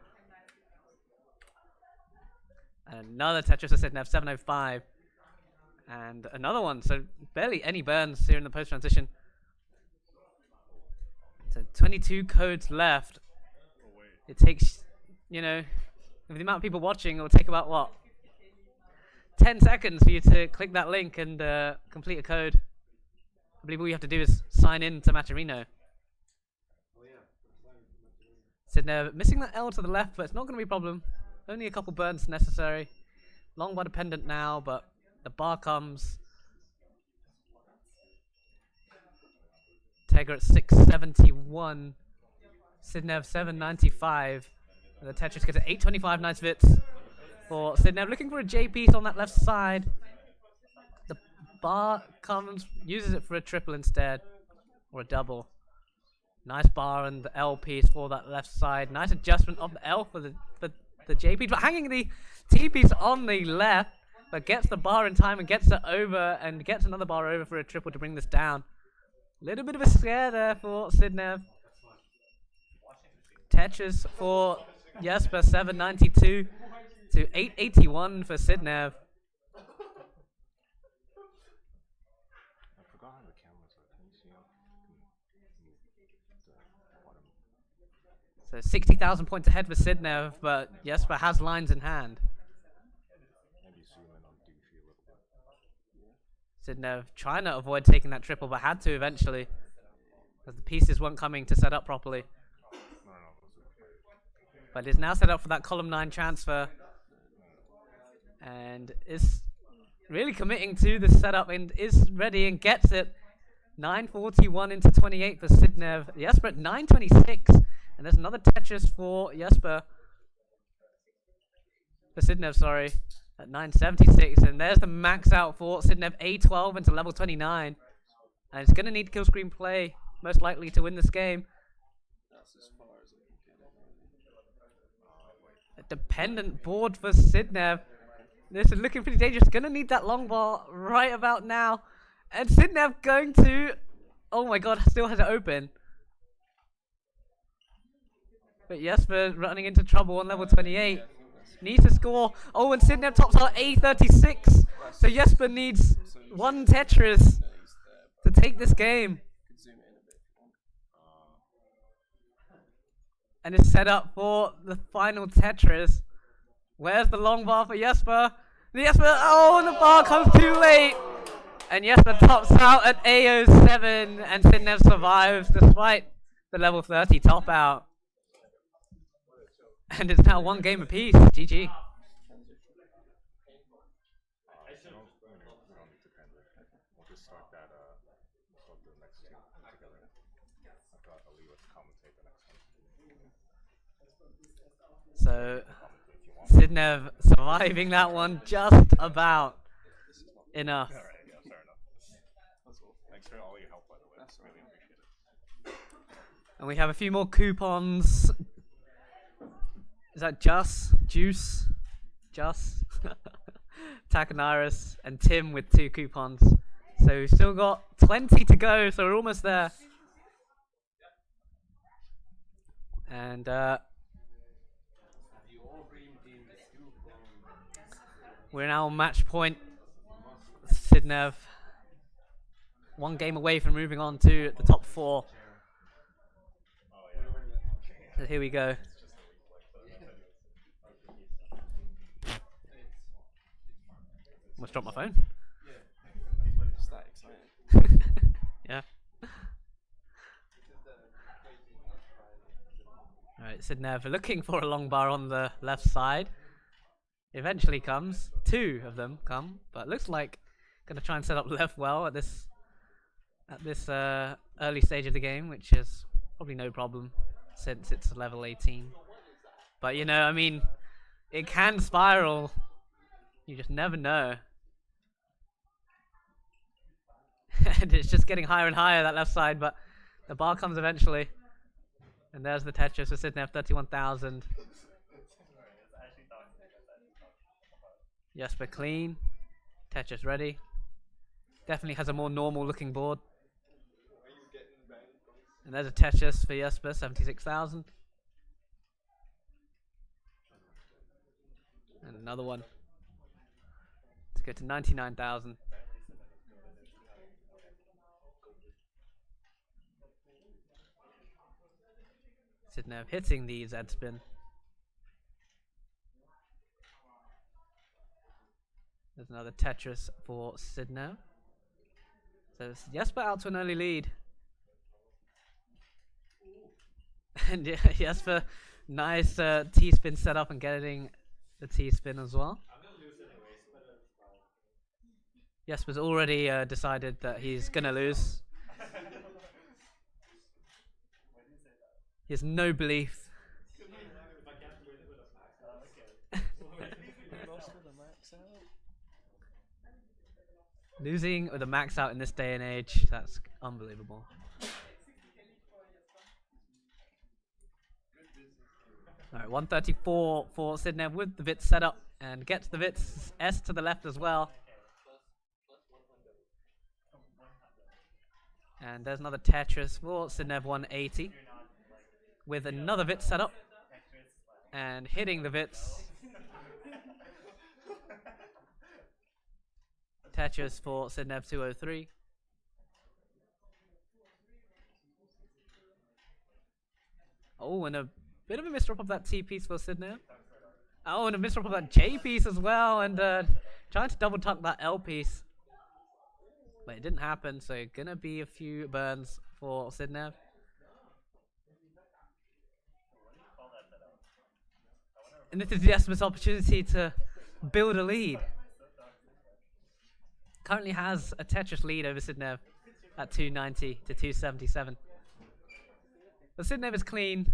Another Tetris for Sidnev 705. And another one, so barely any burns here in the post-transition. So 22 codes left. It takes, you know, with the amount of people watching, it will take about, what, 10 seconds for you to click that link and complete a code. I believe all you have to do is sign in to Matcherino. Sidnev missing that L to the left, but it's not going to be a problem. Only a couple burns necessary. Long bar dependent now, but the bar comes. Tegra at 671. Sidnev 795. And the Tetris gets at 825. Nice bits for Sidnev. Looking for a J piece on that left side. The bar comes, uses it for a triple instead. Or a double. Nice bar and the L piece for that left side. Nice adjustment of the L for the J piece. But hanging the T piece on the left. But gets the bar in time and gets it over and gets another bar over for a triple to bring this down. Little bit of a scare there for Sidnev. Tetris for Jesper 792 to 881 for Sidnev. So 60,000 points ahead for Sidnev, but Jesper has lines in hand. Sidnev trying to avoid taking that triple, but had to eventually, because the pieces weren't coming to set up properly. But is now set up for that column 9 transfer, and is really committing to the setup and is ready and gets it. 941 into 28 for Sidnev. Jesper at 926, and there's another Tetris for Jesper. For Sidnev, sorry. At 976, and there's the max out for Sidnev A12 into level 29. And it's going to need kill screen play, most likely, to win this game. A dependent board for Sidnev. This is looking pretty dangerous. Going to need that long bar right about now. And Sidnev going to... Oh my god, still has it open. But Jesper running into trouble on level 28. Needs to score. Oh, and Sidnev tops out A36. So Jesper needs one Tetris to take this game. And it's set up for the final Tetris. Where's the long bar for Jesper? Jesper, oh, and the bar comes too late. And Jesper tops out at A07. And Sidnev survives despite the level 30 top out. And it's now one game apiece. GG. So, Sidnev surviving that one just about enough. Fair enough. That's cool. Thanks for all your help, by the way. That's really appreciated. And we have a few more coupons. Is that Juice, Takanaris, and Tim with 2 coupons. So we've still got 20 to go, so we're almost there. And we're now on match point. Sidnev, 1 game away from moving on to the top 4. So here we go. Almost dropped my phone. It's that exciting. Yeah. Alright, Sidnev looking for a long bar on the left side. Eventually comes. 2 of them come, but looks like gonna try and set up left well at this early stage of the game, which is probably no problem since it's level 18. But you know, I mean, it can spiral. You just never know. And it's just getting higher and higher, that left side, but the bar comes eventually. And there's the Tetris for Sidnev, 31,000. Jesper clean. Tetris ready. Definitely has a more normal looking board. And there's a Tetris for Jesper, 76,000. And another one. Let's go to 99,000. Sidnev hitting the Z spin. There's another Tetris for Sidnev. So Jesper out to an early lead. And yeah, Jesper, nice T-spin setup and getting the T-spin as well. Jesper's already decided that he's gonna lose. He has no belief. Losing with a max out in this day and age, that's unbelievable. Alright, 134 for Sidnev with the Vits set up and gets the Vits S to the left as well. And there's another Tetris for Sidnev 180 with another Vits set up and hitting the Vits. Tetris for Sidnev 203. Oh, and a bit of a misdrop of that T piece for Sidnev. Oh, and a misdrop of that J piece as well, and trying to double tuck that L piece. But it didn't happen, so gonna be a few burns for Sidnev. And this is Jesper's opportunity to build a lead. Currently has a Tetris lead over Sidnev at 290 to 277. But Sidnev is clean.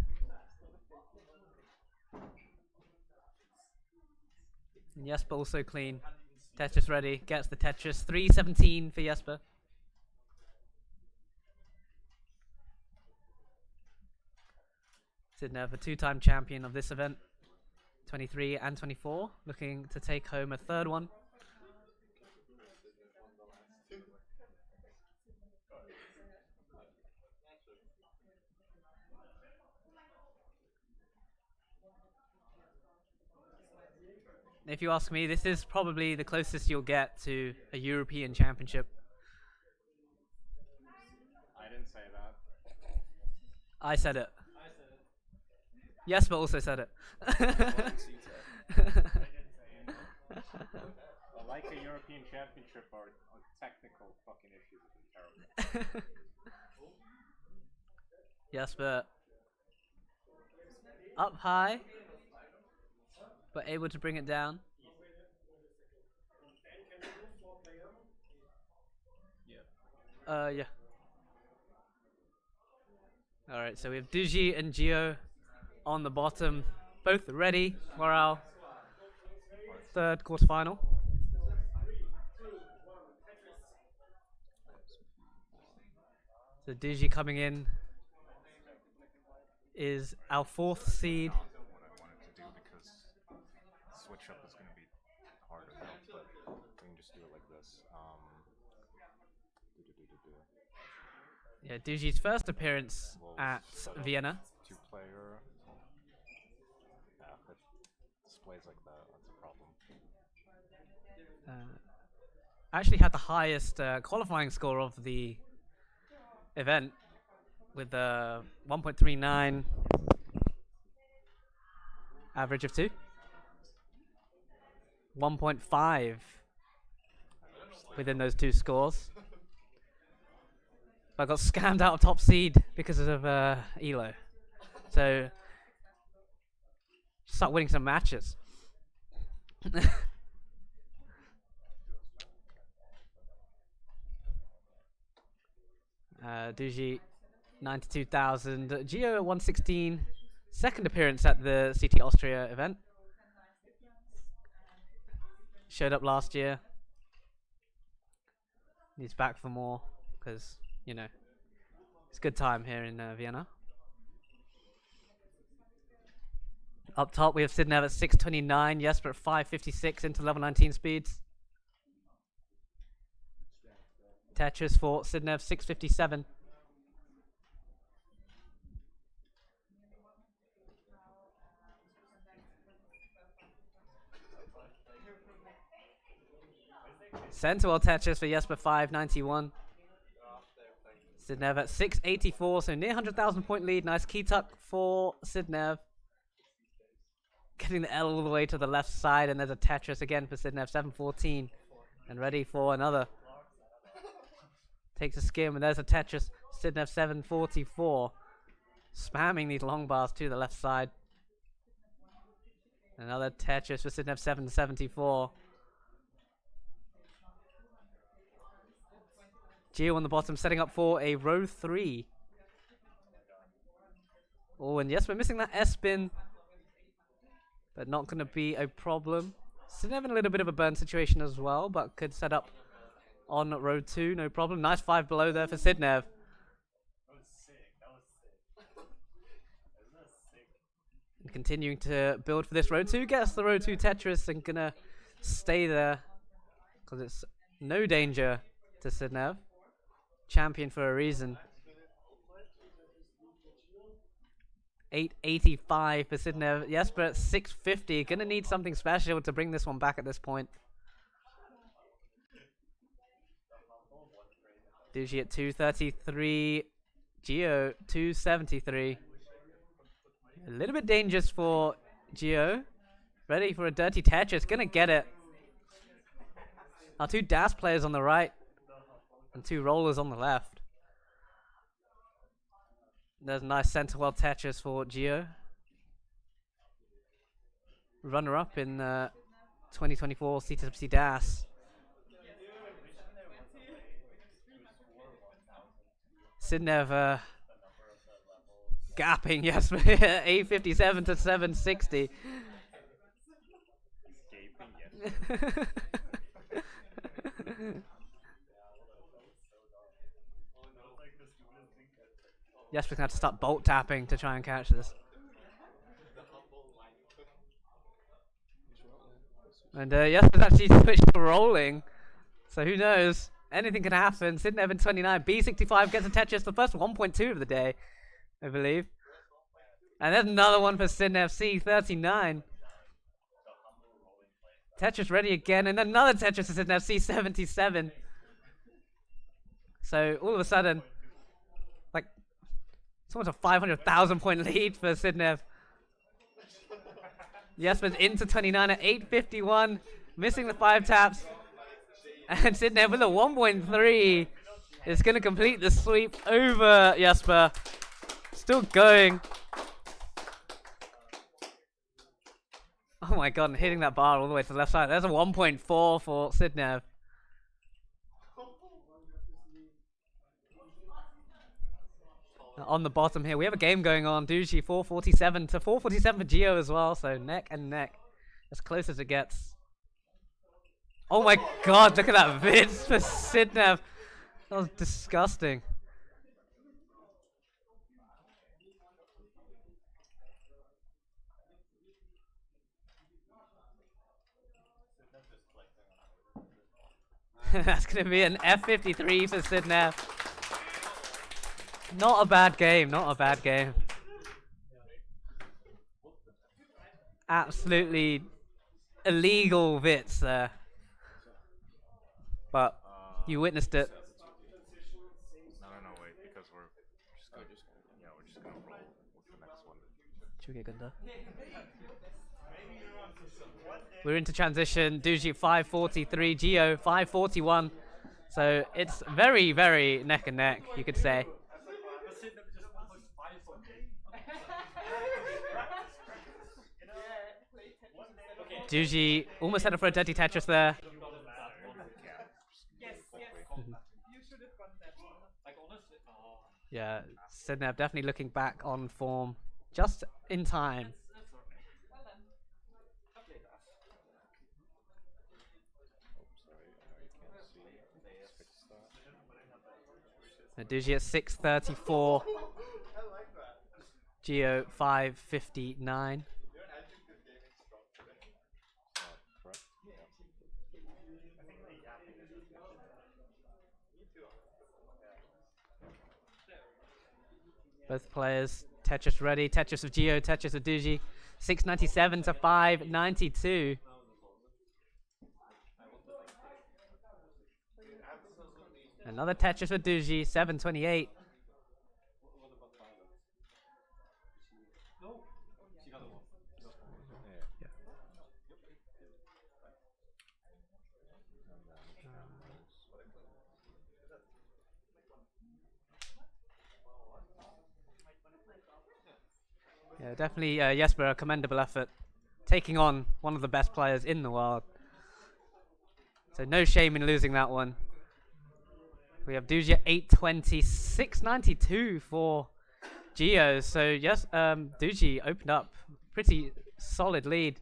And Jesper also clean. Tetris ready, gets the Tetris. 317 for Jesper. Sidnev, a two-time champion of this event. 23 and 24, looking to take home a third one. If you ask me, this is probably the closest you'll get to a European championship. I didn't say that. I said it. Jesper also said it. Like a European championship or technical fucking issues have been terrible. Jesper up high, but able to bring it down. Yeah. Alright, so we have Digi and Gio on the bottom, both ready for our third quarterfinal. So Digi coming in is our fourth seed. What I wanted to do because switch up is going to be hard enough, but we can just do it like this. Yeah, Digi's first appearance at Vienna. Two-player. Yeah, if it displays like that, that's a problem. Actually had the highest qualifying score of the event with 1.39 average of 2. 1.5 within those two scores. I got scammed out of top seed because of Elo. So start winning some matches. Duji 92,000. Gio 116. Second appearance at the CT Austria event. Showed up last year. He's back for more because, you know, it's a good time here in Vienna. Up top, we have Sidnev at 629, Jesper at 556 into level 19 speeds. Tetris for Sidnev, 657. Sentinel Tetris for Jesper, 591. Sidnev at 684, so near 100,000 point lead. Nice key tuck for Sidnev. Getting the L all the way to the left side, and there's a Tetris again for Sidnev, 714. And ready for another. Takes a skim, and there's a Tetris, Sidnev, 744. Spamming these long bars to the left side. Another Tetris for Sidnev, 774. Gio on the bottom, setting up for a row 3. Oh, and yes, we're missing that S-spin. But not going to be a problem. Sidnev in a little bit of a burn situation as well, but could set up on row 2, no problem. Nice 5 below there for Sidnev. And continuing to build for this row 2. Gets the row 2 Tetris and going to stay there. Because it's no danger to Sidnev. Champion for a reason. 885 for Sidnev. Jesper at 650. Gonna need something special to bring this one back at this point. Duji at 233. Gio 273. A little bit dangerous for Gio. Ready for a dirty Tetris. Gonna get it. Our 2 DAS players on the right. And 2 rollers on the left. There's a nice center well Tetris for Gio. Runner-up in 2024 CTWC DAS. Sidnev gapping, yes, 857 to 760. Yes, we're going to have to start bolt tapping to try and catch this. And yes, it's actually switched to rolling. So who knows? Anything can happen. Sidnev in 29. B65 gets a Tetris, the first 1.2 of the day, I believe. And there's another one for Sidnev, C39. Tetris ready again, and another Tetris for Sidnev, C77. So all of a sudden, like, it's almost a 500,000 point lead for Sidnev. Jesper's into 29 at 851, missing the 5 taps. And Sidnev with a 1.3 is going to complete the sweep over Jesper. Still going. Oh my god, and hitting that bar all the way to the left side. There's a 1.4 for Sidnev. On the bottom here, we have a game going on. Duji 447 to 447 for Gio as well, so neck and neck. As close as it gets. Oh my god, look at that Vince for Sidnev. That was disgusting. That's going to be an F53 for Sidnev. Not a bad game, not a bad game. Absolutely illegal Vits there. But you witnessed it. No, wait, because we're just gonna roll with the next one. Should we get Gunda? We're into transition. Duji 543, Gio 541. So it's very, very neck and neck, you could say. Duji almost had a for a dirty Tetris there. Yeah, Sidnev definitely looking back on form just in time. Duji at 6:34. Geo 5:59. Both players, Tetris ready, Tetris of Geo, Tetris of Duji. 697 to 592. Another Tetris for Duji, 728. Yeah, definitely Jesper, a commendable effort. Taking on one of the best players in the world. So no shame in losing that one. We have Duji at 820, 692 for Geo. So yes, Duji opened up pretty solid lead.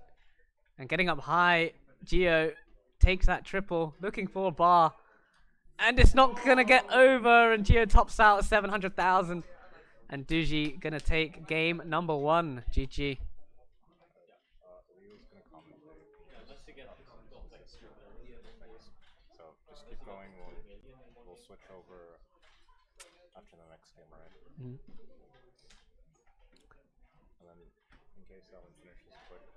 And getting up high, Geo takes that triple, looking for a bar. And it's not going to get over, and Geo tops out at 700,000. And Duji going to take game number 1. GG. So just keep going. We'll switch over after the next game, right? Mm-hmm. And then in case that one finishes quick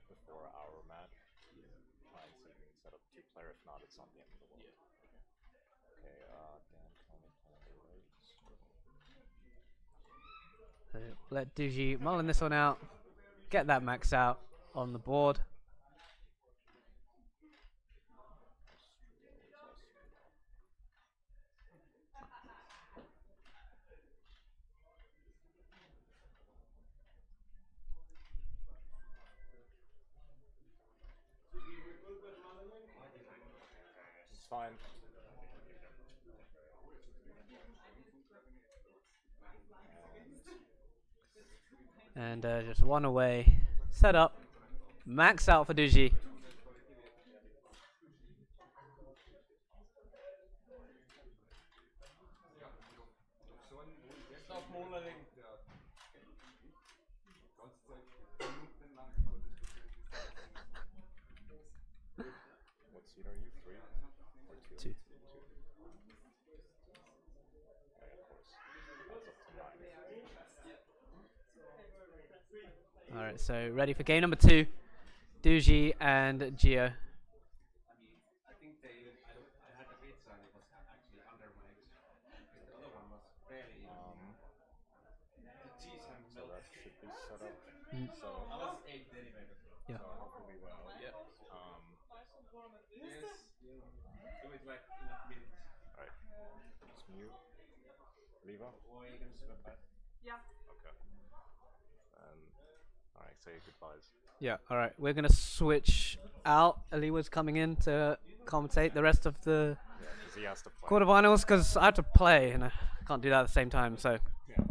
before our match, try and see if we can set up 2-player. If not, it's not the end of the world. Okay, Dan, tell me the rates. So let Duji mulling this one out, get that max out on the board. It's fine. And just one away. Set up. Max out for Duji. What seed are you? 3 or 2? 2. Okay, of course. That's up to 9. Alright, so ready for game number 2. Duji and Geo. I think I had a pizza and it was actually under my expectations. The other one was fairly the cheese and So milk. that should be set up. So I was 8 anyway before. Yeah. So hopefully well. Yeah. Yes. Do it like in a minute. Alright. Just mute. Leave up. Or you can swap back. Okay. And alright, say goodbyes. Yeah, alright. We're going to switch out. Aliwa's coming in to commentate the rest of the Yeah, because he has to play. quarterfinals because I have to play and I can't do that at the same time. So Yeah.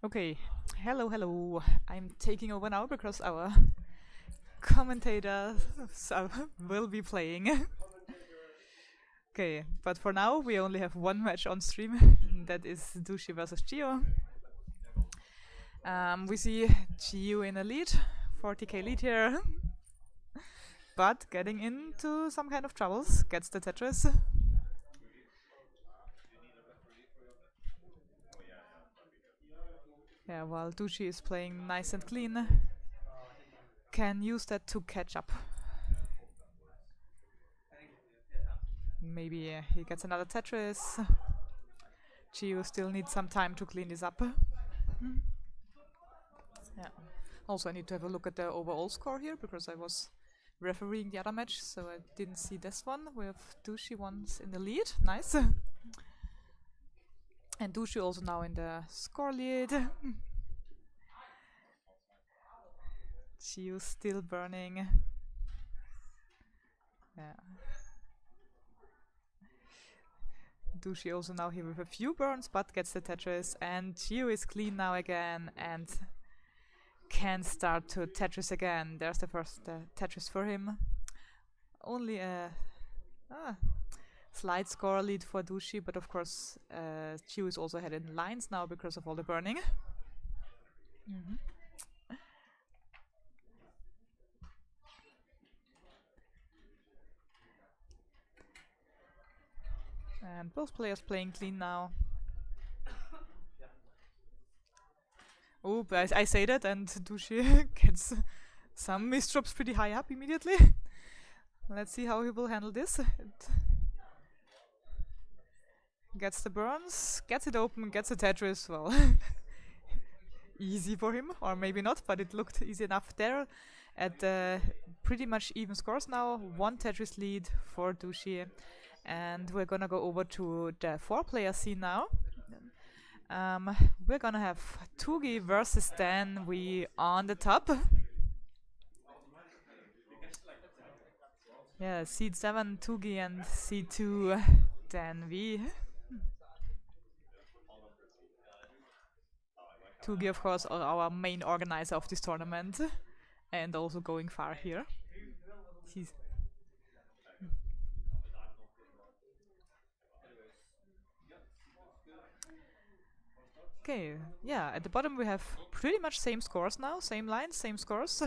Okay, hello. I'm taking over now because our commentators will be playing. Okay, but for now we only have one match on stream. That is Duji versus Geo. We see Geo in a lead, 40k lead here, but getting into some kind of troubles. Gets the Tetris. Yeah, while Dushi is playing nice and clean, can use that to catch up. Maybe he gets another Tetris. Chiyu still needs some time to clean this up. Yeah. Also, I need to have a look at the overall score here because I was refereeing the other match, so I didn't see this one with Dushi once in the lead. Nice. And Dushi also now in the score lead. Chiyu still burning. Yeah. Dushi also now here with a few burns, but gets the Tetris, and Chiyu is clean now again and can start to Tetris again. There's the first Tetris for him. Only a slight score lead for Dushi, but of course Chiyu is also ahead in lines now because of all the burning. And both players playing clean now. Oh, but I say that and Dushi gets some misdrops pretty high up immediately. Let's see how he will handle this. Gets the burns, gets it open, gets a Tetris. Well, easy for him, or maybe not, but it looked easy enough there. At pretty much even scores now, 1 Tetris lead for Dushi. And we're gonna go over to the 4-player scene now. We're gonna have Tugi versus Dan We on the top. Yeah, seed 7 Tugi and seed 2 Dan V. Tugi, of course, are our main organizer of this tournament, and also going far here. He's okay, yeah, at the bottom we have pretty much same scores now, same lines, same scores.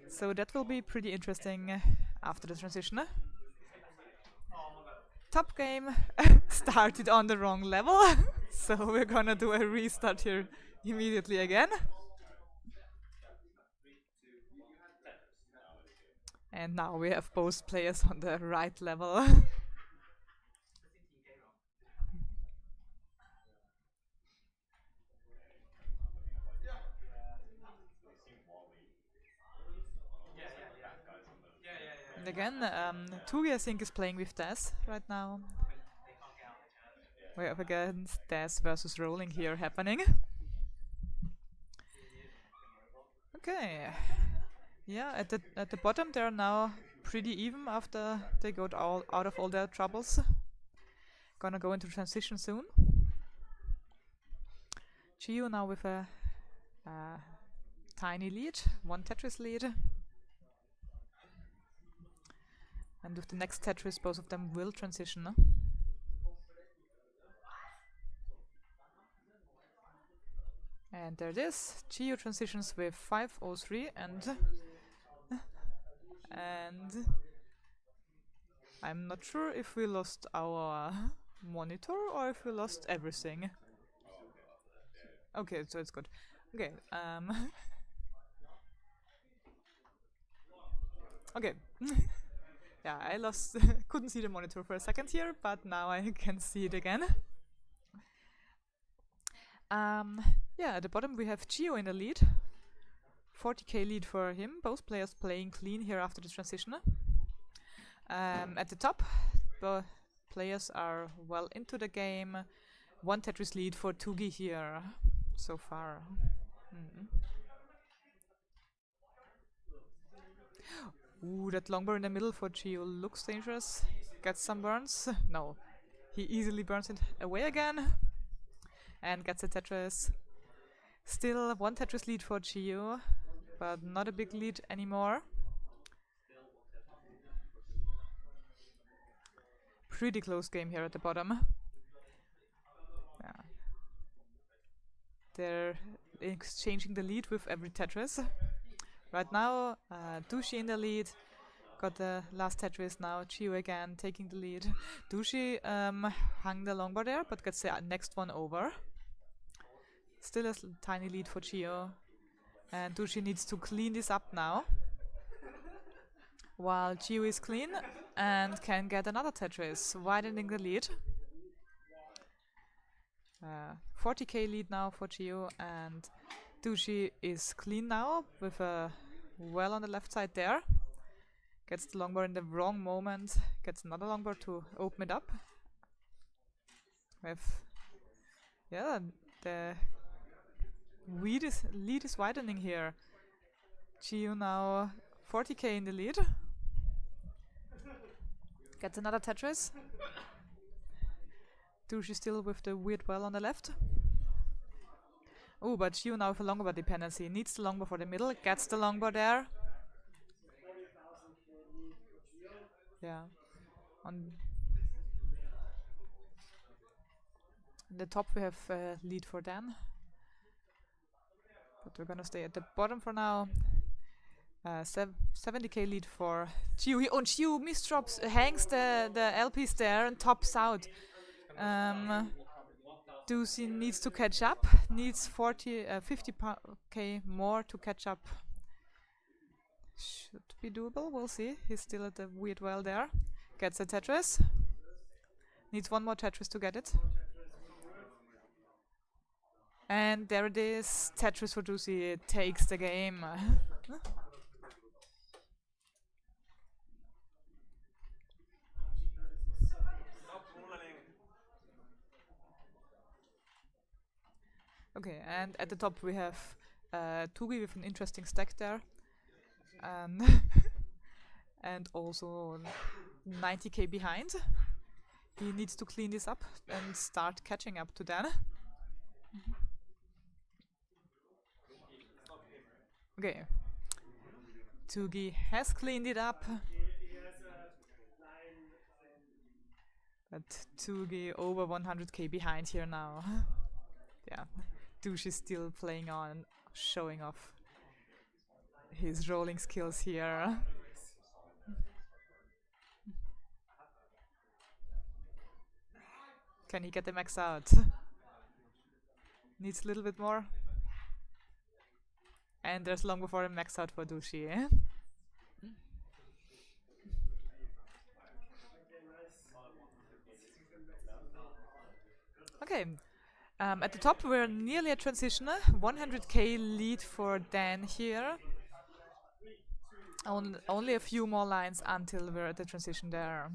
So that will be pretty interesting after the transition. Top game started on the wrong level, so we're gonna do a restart here immediately again. And now we have both players on the right level. And again, Tugi I think is playing with Des right now. We're up against Des versus Rolling here happening. Okay. Yeah, at the bottom they are now pretty even after they got out of all their troubles. Gonna go into transition soon. Chiyu now with a tiny lead, 1 Tetris lead. And with the next Tetris, both of them will transition. And there it is. Chiyu transitions with 503 and I'm not sure if we lost our monitor or if we lost everything. Okay, so it's good. Okay, okay. Yeah, I lost, couldn't see the monitor for a second here, but now I can see it again. Yeah, at the bottom we have Chiyu in the lead. 40k lead for him, both players playing clean here after the transition. At the top, both players are well into the game. 1 Tetris lead for Tugi here, so far. Ooh, that long burn in the middle for Chiyu looks dangerous. Gets some burns. No, he easily burns it away again. And gets a Tetris. Still 1 Tetris lead for Chiyu, but not a big lead anymore. Pretty close game here at the bottom. Yeah. They're exchanging the lead with every Tetris. Right now, Dushi in the lead. Got the last Tetris now. Chiyu again taking the lead. Dushi hung the longboard there, but gets the next one over. Still a tiny lead for Chio. And Dushi needs to clean this up now. While Chio is clean and can get another Tetris, widening the lead. 40k lead now for Chio, and Dushi is clean now with a well on the left side there. Gets the longboard in the wrong moment, gets another longboard to open it up. With the lead is widening here. Chio now 40k in the lead. Gets another Tetris. Dushi still with the weird well on the left. Oh, but Chio now with a longboard dependency. Needs the longboard for the middle. Gets the longboard there. Yeah. On the top we have lead for Dan. But we're gonna stay at the bottom for now. 70k lead for Chio. Chio misdrops, hangs the LPs there and tops out. Dushi needs to catch up. Needs 50k more to catch up. Should be doable, we'll see. He's still at the weird well there. Gets a Tetris. Needs one more Tetris to get it. And there it is. Tetris for Dushi. It takes the game. Okay, and at the top we have Tugi with an interesting stack there. And also 90k behind. He needs to clean this up and start catching up to Dan. Okay. Tugi has cleaned it up. But Tugi over 100k behind here now. Yeah. Dushi is still playing on, showing off his rolling skills here. Can he get the max out? Needs a little bit more. And there's long before a max out for Dushi. Okay. At the top we're nearly at transitioner. 100k lead for Dan here. Only a few more lines until we're at the transition there.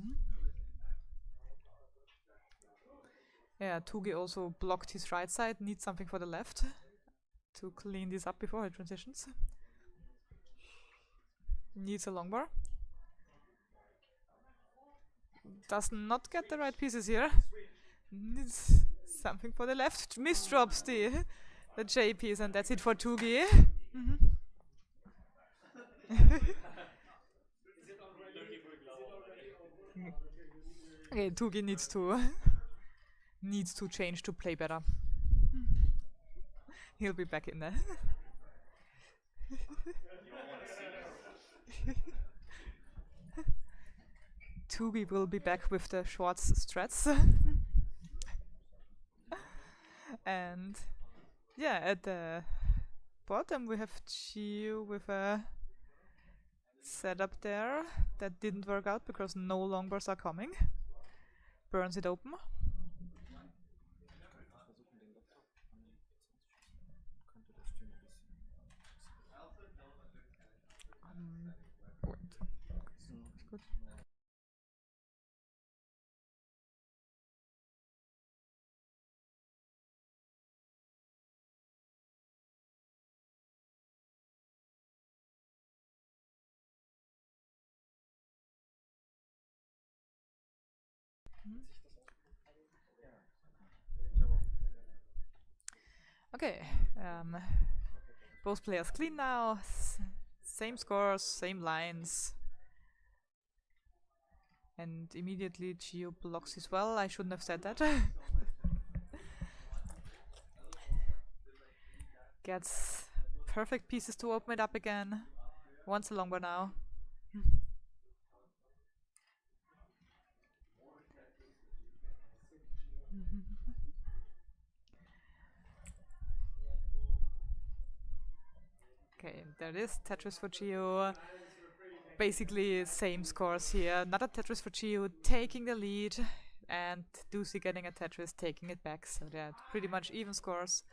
Yeah, Tugi also blocked his right side, needs something for the left to clean this up before he transitions. Needs a longbar. Does not get the right pieces here. Needs something for the left. Misdrops the J piece, and that's it for Tugi. Okay, Tugi needs to change to play better. He'll be back in there. Tugi will be back with the Schwarz strats. And yeah, at the bottom we have Chio with a setup there that didn't work out because no longbars are coming. Burns it open. Good. Okay, both players clean now, same scores, same lines, and immediately Chio blocks as well. I shouldn't have said that. Gets perfect pieces to open it up again. Wants a longbow now. Okay, there is Tetris for Gio. Basically, same scores here. Another Tetris for Gio, taking the lead, and Ducey getting a Tetris, taking it back. So they're pretty much even scores.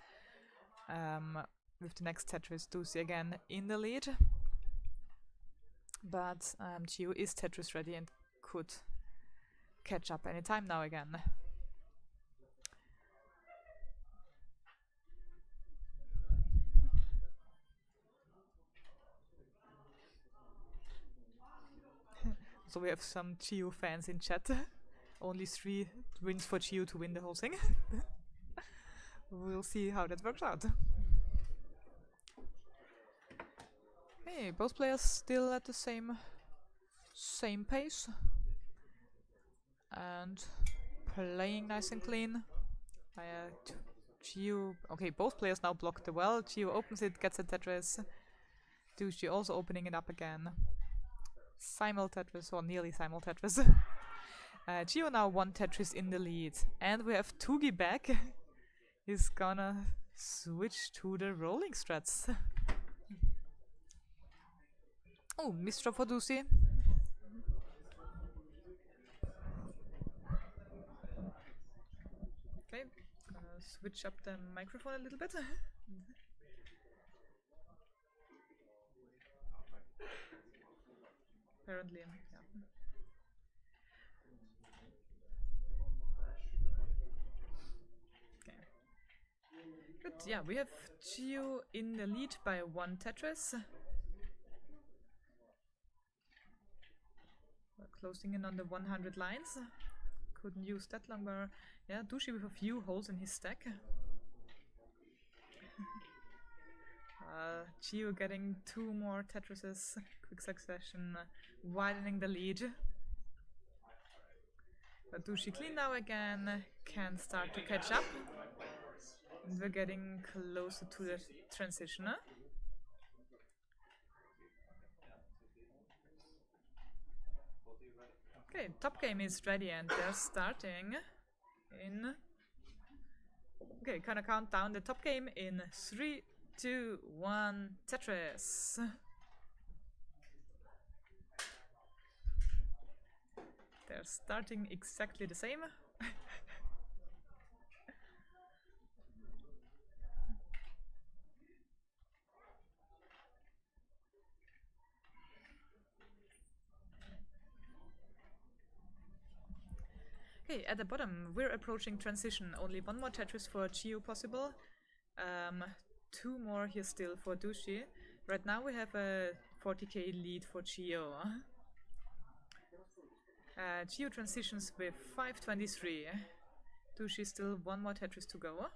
With the next Tetris, Ducey again in the lead. But Gio is Tetris ready and could catch up anytime now again. So we have some Gio fans in chat. Only 3 wins for Gio to win the whole thing. We'll see how that works out. Hey, both players still at the same pace. And playing nice and clean. Gio, okay, both players now block the well. Gio opens it, gets a Tetris. Ducey also opening it up again. Simul Tetris, or nearly Simul Tetris. Gio now 1 Tetris in the lead. And we have Tugi back. He's gonna switch to the rolling strats. Oh, misdraw for Ducey. Okay, gonna switch up the microphone a little bit. Apparently, yeah. Okay. Good, yeah, we have Gio in the lead by 1 Tetris. We're closing in on the 100 lines. Couldn't use that longer. Yeah, Ducey with a few holes in his stack. Gio getting 2 more Tetrises, quick succession, widening the lead. But Ducey clean now again, can start to catch up. And we're getting closer to the transitioner. Okay, top game is ready and they're starting in... Okay, gonna count down the top game in 3, 2, 1, Tetris. They're starting exactly the same. Okay, at the bottom we're approaching transition. Only 1 more Tetris for Gio possible. 2 more here still for Ducey. Right now we have a 40k lead for Gio. Gio transitions with 523. Ducey still 1 more Tetris to go.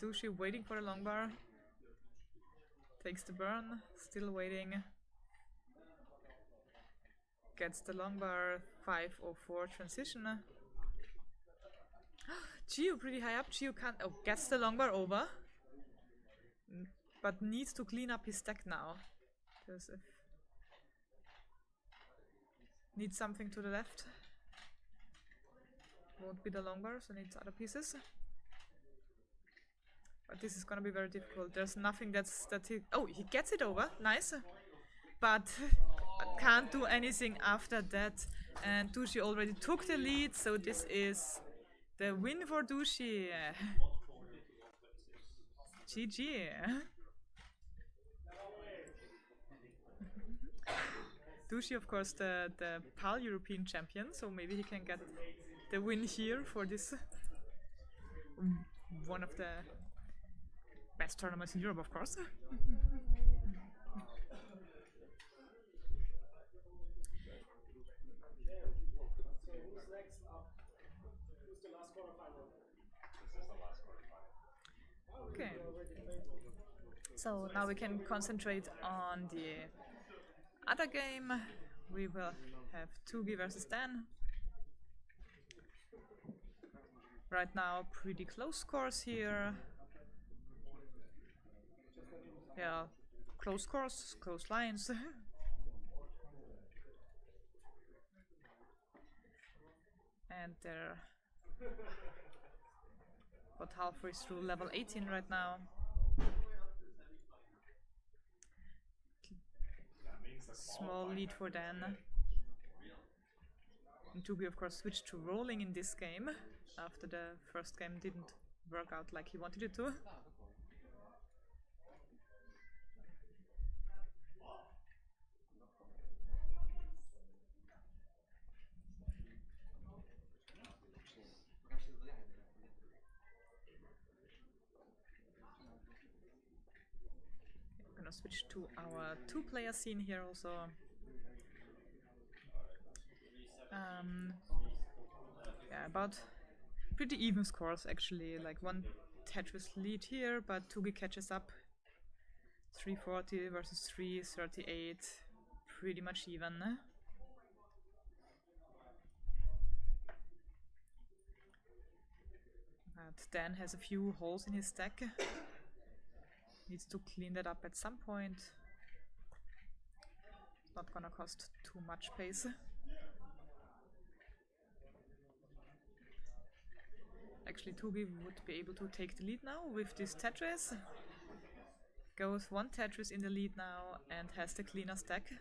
Ducey waiting for a long bar. Takes the burn, still waiting. Gets the long bar, 504 transition. Gio pretty high up. Gio can't. Oh, gets the long bar over. But needs to clean up his stack now. Because if needs something to the left. Won't be the long bar, so needs other pieces. But this is gonna be very difficult. There's nothing that he... Oh, he gets it over. Nice. But can't do anything after that. And Ducey already took the lead, so this is the win for Ducey. GG. Ducey, of course, the PAL European champion, so maybe he can get the win here for this one of the best tournaments in Europe, of course. Okay. So now we can concentrate on the other game. We will have Tugi versus Dan. Right now, pretty close scores here. Yeah, close scores, close lines. And they're About halfway through level 18 right now. Small lead for Dan. And Tugi of course switched to rolling in this game after the first game didn't work out like he wanted it to. We're gonna switch to our two-player scene here also. Yeah, about pretty even scores actually, like one Tetris lead here, but Tugi catches up. 340 versus 338, pretty much even. But Dan has a few holes in his stack. Needs to clean that up at some point. Not gonna cost too much pace. Actually, Tugi would be able to take the lead now with this Tetris. Goes one Tetris in the lead now and has the cleaner stack.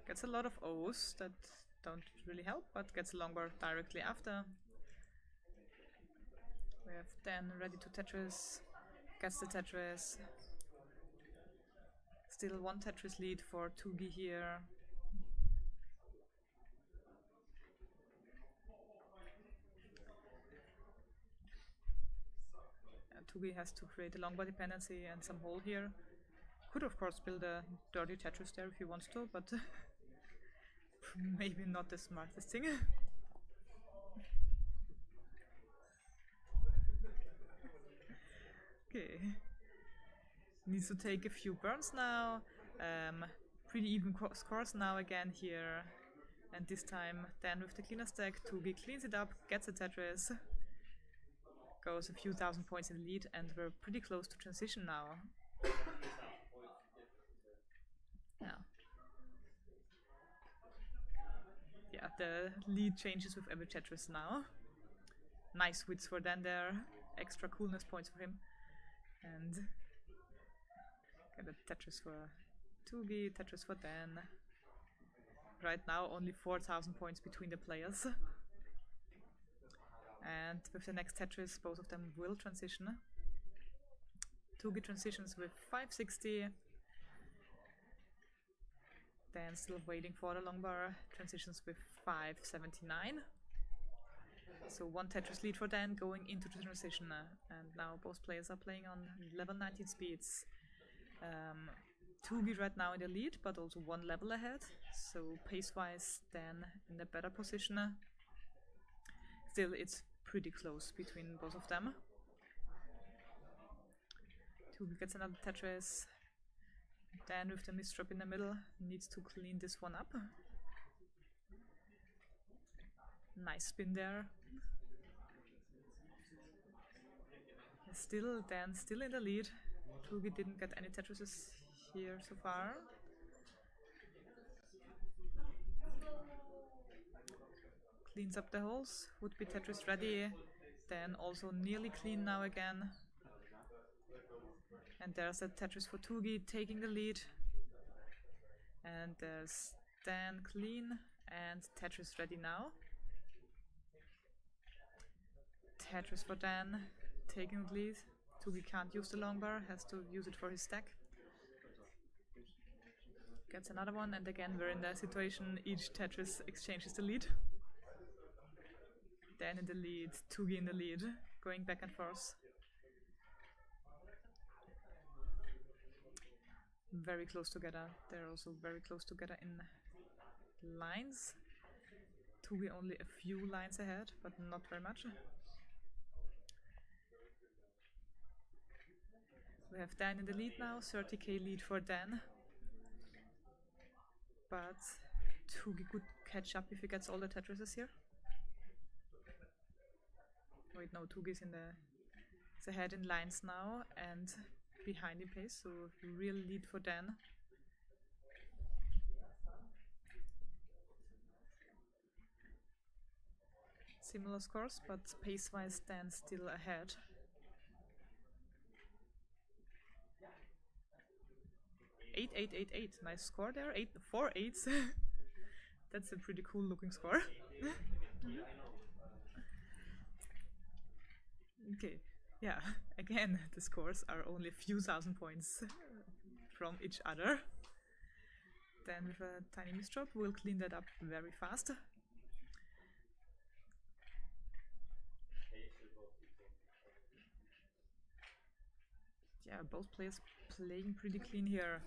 Gets a lot of O's that don't really help, but gets a longbar directly after. We have Dan ready to Tetris. Gets the Tetris. Still one Tetris lead for Tugi here. Tugi has to create a longbar dependency and some hole here. Could of course build a dirty Tetris there if he wants to, but maybe not the smartest thing. Okay. Needs to take a few burns now. Pretty even scores now again here. And this time Dan with the cleaner stack, Tugi cleans it up, gets a Tetris. Goes a few thousand points in the lead, and we're pretty close to transition now. Yeah, the lead changes with every Tetris now. Nice wits for Dan there, extra coolness points for him. And get a Tetris for Tugi, Tetris for Dan. Right now only 4,000 points between the players. And with the next Tetris, both of them will transition. Tugi transitions with 560. Dan still waiting for the longbar, transitions with 579. So one Tetris lead for Dan going into the transition. And now both players are playing on level 19 speeds. Tugi right now in the lead, but also one level ahead. So pace-wise, Dan in a better position. Still, it's pretty close between both of them. Tugi gets another Tetris. Dan with the misdrop in the middle needs to clean this one up. Nice spin there. Still, Dan still in the lead. Tugi didn't get any Tetrises here so far. Cleans up the holes, would be Tetris ready. Dan also nearly clean now again. And there's a Tetris for Tugi taking the lead. And there's Dan clean and Tetris ready now. Tetris for Dan taking the lead. Tugi can't use the longbar, has to use it for his stack. Gets another one, and again we're in the situation each Tetris exchanges the lead. Dan in the lead, Tugi in the lead, going back and forth. Very close together. They're also very close together in lines. Tugi only a few lines ahead, but not very much. We have Dan in the lead now, 30k lead for Dan. But Tugi could catch up if he gets all the Tetrises here. Wait, no, Tugi's is ahead in lines now and behind in pace, so real lead for Dan. similar scores, but pace-wise Dan still ahead. Eight, 8. Nice score there. 4 8s. That's a pretty cool looking score. Okay, yeah. Again, the scores are only a few thousand points from each other. Then with a tiny misdrop, we'll clean that up very fast. Yeah, both players playing pretty clean here.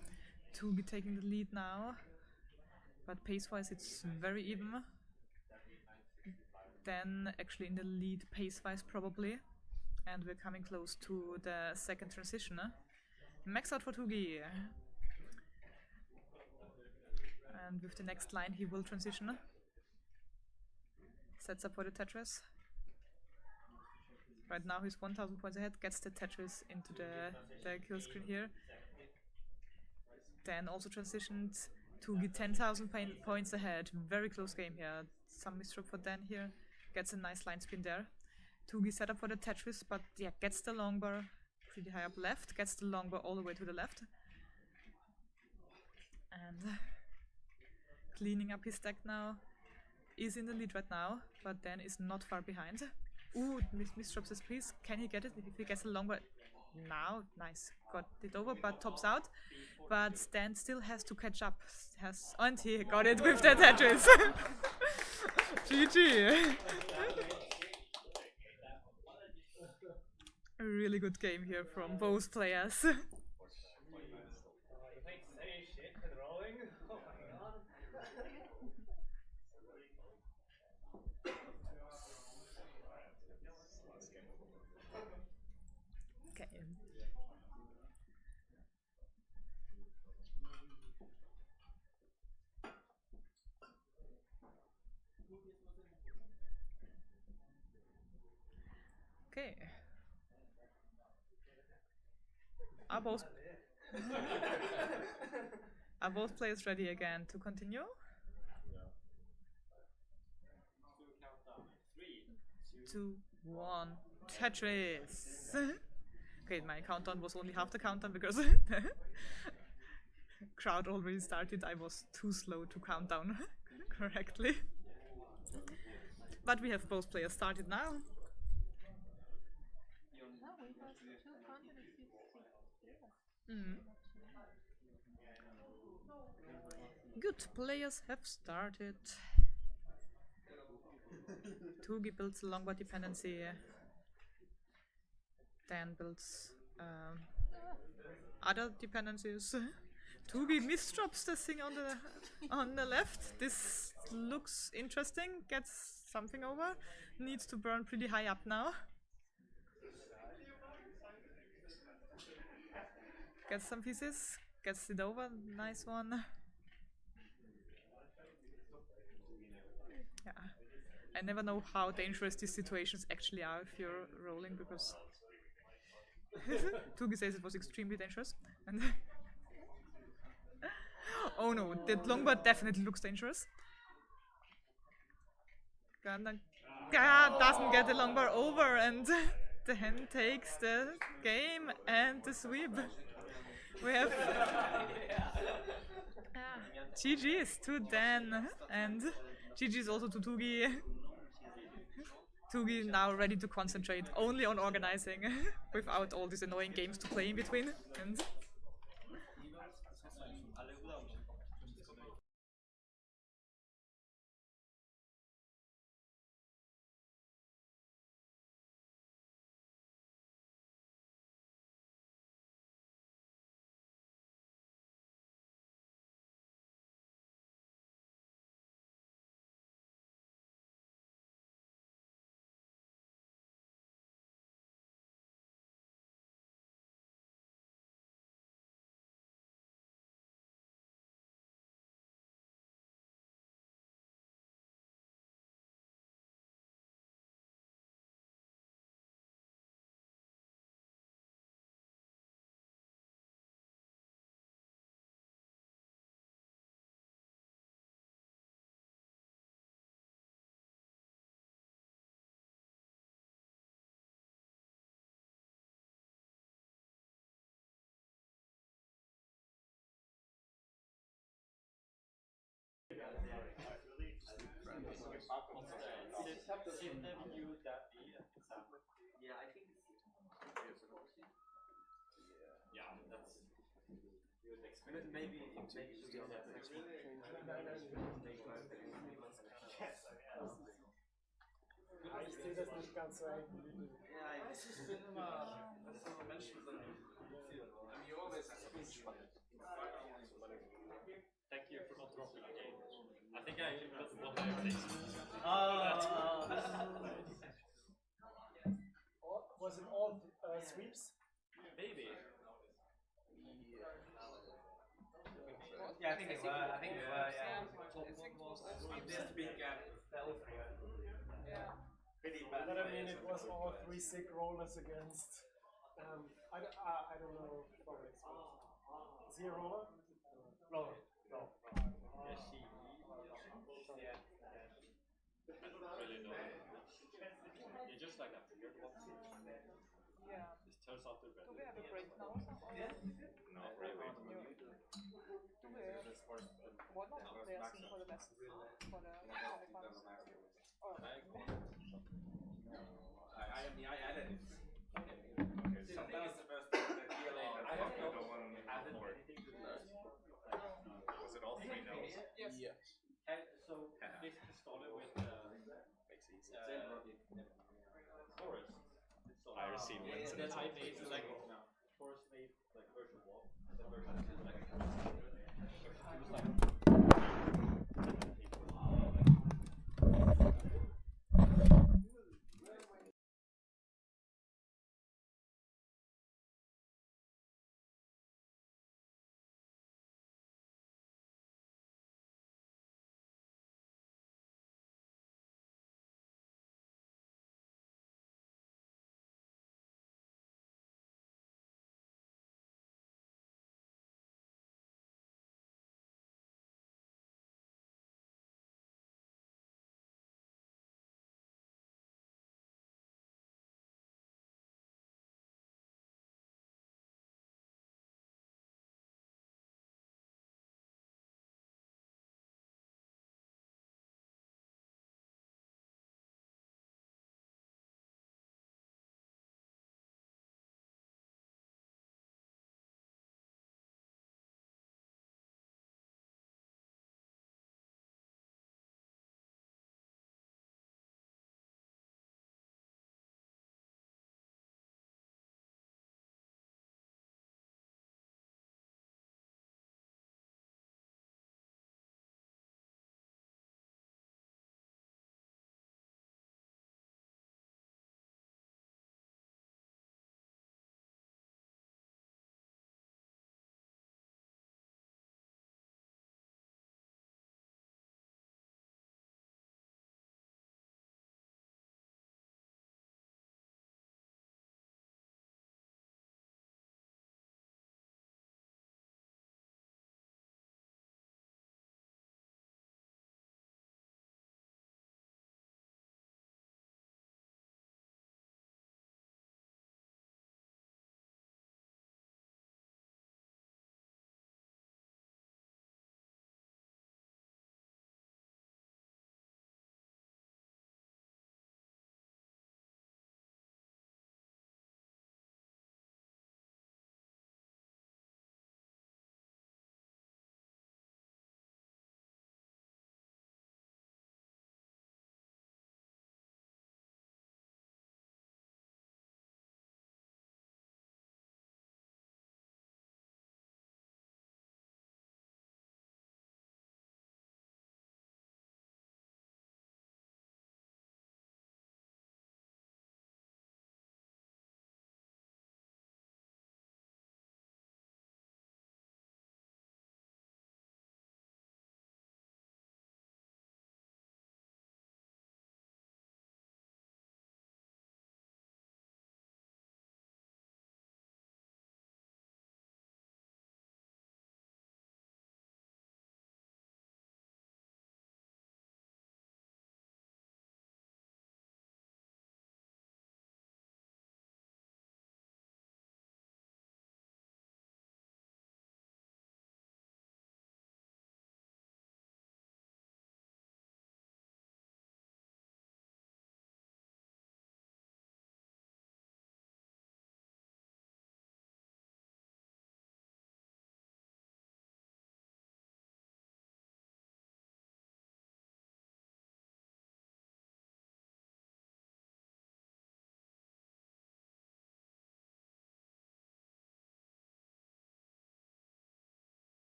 Tugi taking the lead now, but pace-wise it's very even. Then actually in the lead pace-wise probably, and we're coming close to the second transition. Max out for Tugi. And with the next line he will transition. Sets up for the Tetris. Right now he's 1000 points ahead, gets the Tetris into the kill screen here. Then also transitioned to get 10,000 points ahead. Very close game here. Some misdrop for Dan here. Gets a nice line spin there. Tugi set up for the Tetris, but yeah, gets the longbar pretty high up left. Gets the longbar all the way to the left. And cleaning up his deck now. Is in the lead right now, but Dan is not far behind. Ooh, misdrops his piece. Can he get it? If he gets a longbar now, nice. Got it over, but tops out. But Dan still has to catch up. And he got it with the Tetris. GG. A really good game here from both players. Okay. Okay. Are both players ready again to continue? 2, 1, Tetris! Okay, my countdown was only half the countdown because the crowd already started. I was too slow to count down correctly. But we have both players started now. Good, players have started. Tugi builds a longboard dependency. Dan builds other dependencies. Tugi misdrops the thing on the left. This looks interesting. Gets something over. Needs to burn pretty high up now. Gets some pieces. Gets it over. Nice one. Yeah. I never know how dangerous these situations actually are if you're rolling, because Tugi says it was extremely dangerous. And oh no, that longboard definitely looks dangerous. Doesn't get the longboard over, and then takes the game and the sweep. We have GG's to Dan, and GG's also to Tugi. Tugi now ready to concentrate only on organizing without all these annoying games to play in between. And have the CTWC example. Yeah, I think it's yeah, that's you would expect. Maybe should be that. Ich sehe das nicht ganz so eng. Yeah, it's just been so mentioned that you always have speech. Thank you for not dropping the game. I think I got one player this. Was it all sweeps? Maybe. Yeah, I think it were. I think it were. Yeah. This big gap. Yeah. Pretty bad. But I mean, it was all 3 sick rollers against. I don't know from experience. Is he a roller? Roller. No. Yes, she. Yeah. I don't really know. You're just like a weird one. Yeah. This turns out to be. Do we have a break now or something? Yeah. No, really. Do we what not players in for the best for the semifinals? Or I added it. Okay, so that was the first I have no one added more. anything to that. Was it all 3 no's? yes. Yeah. So this started with Makes it easy. Forest. I received wins And then I made like Forest made like version 1 and then version 2 like it was like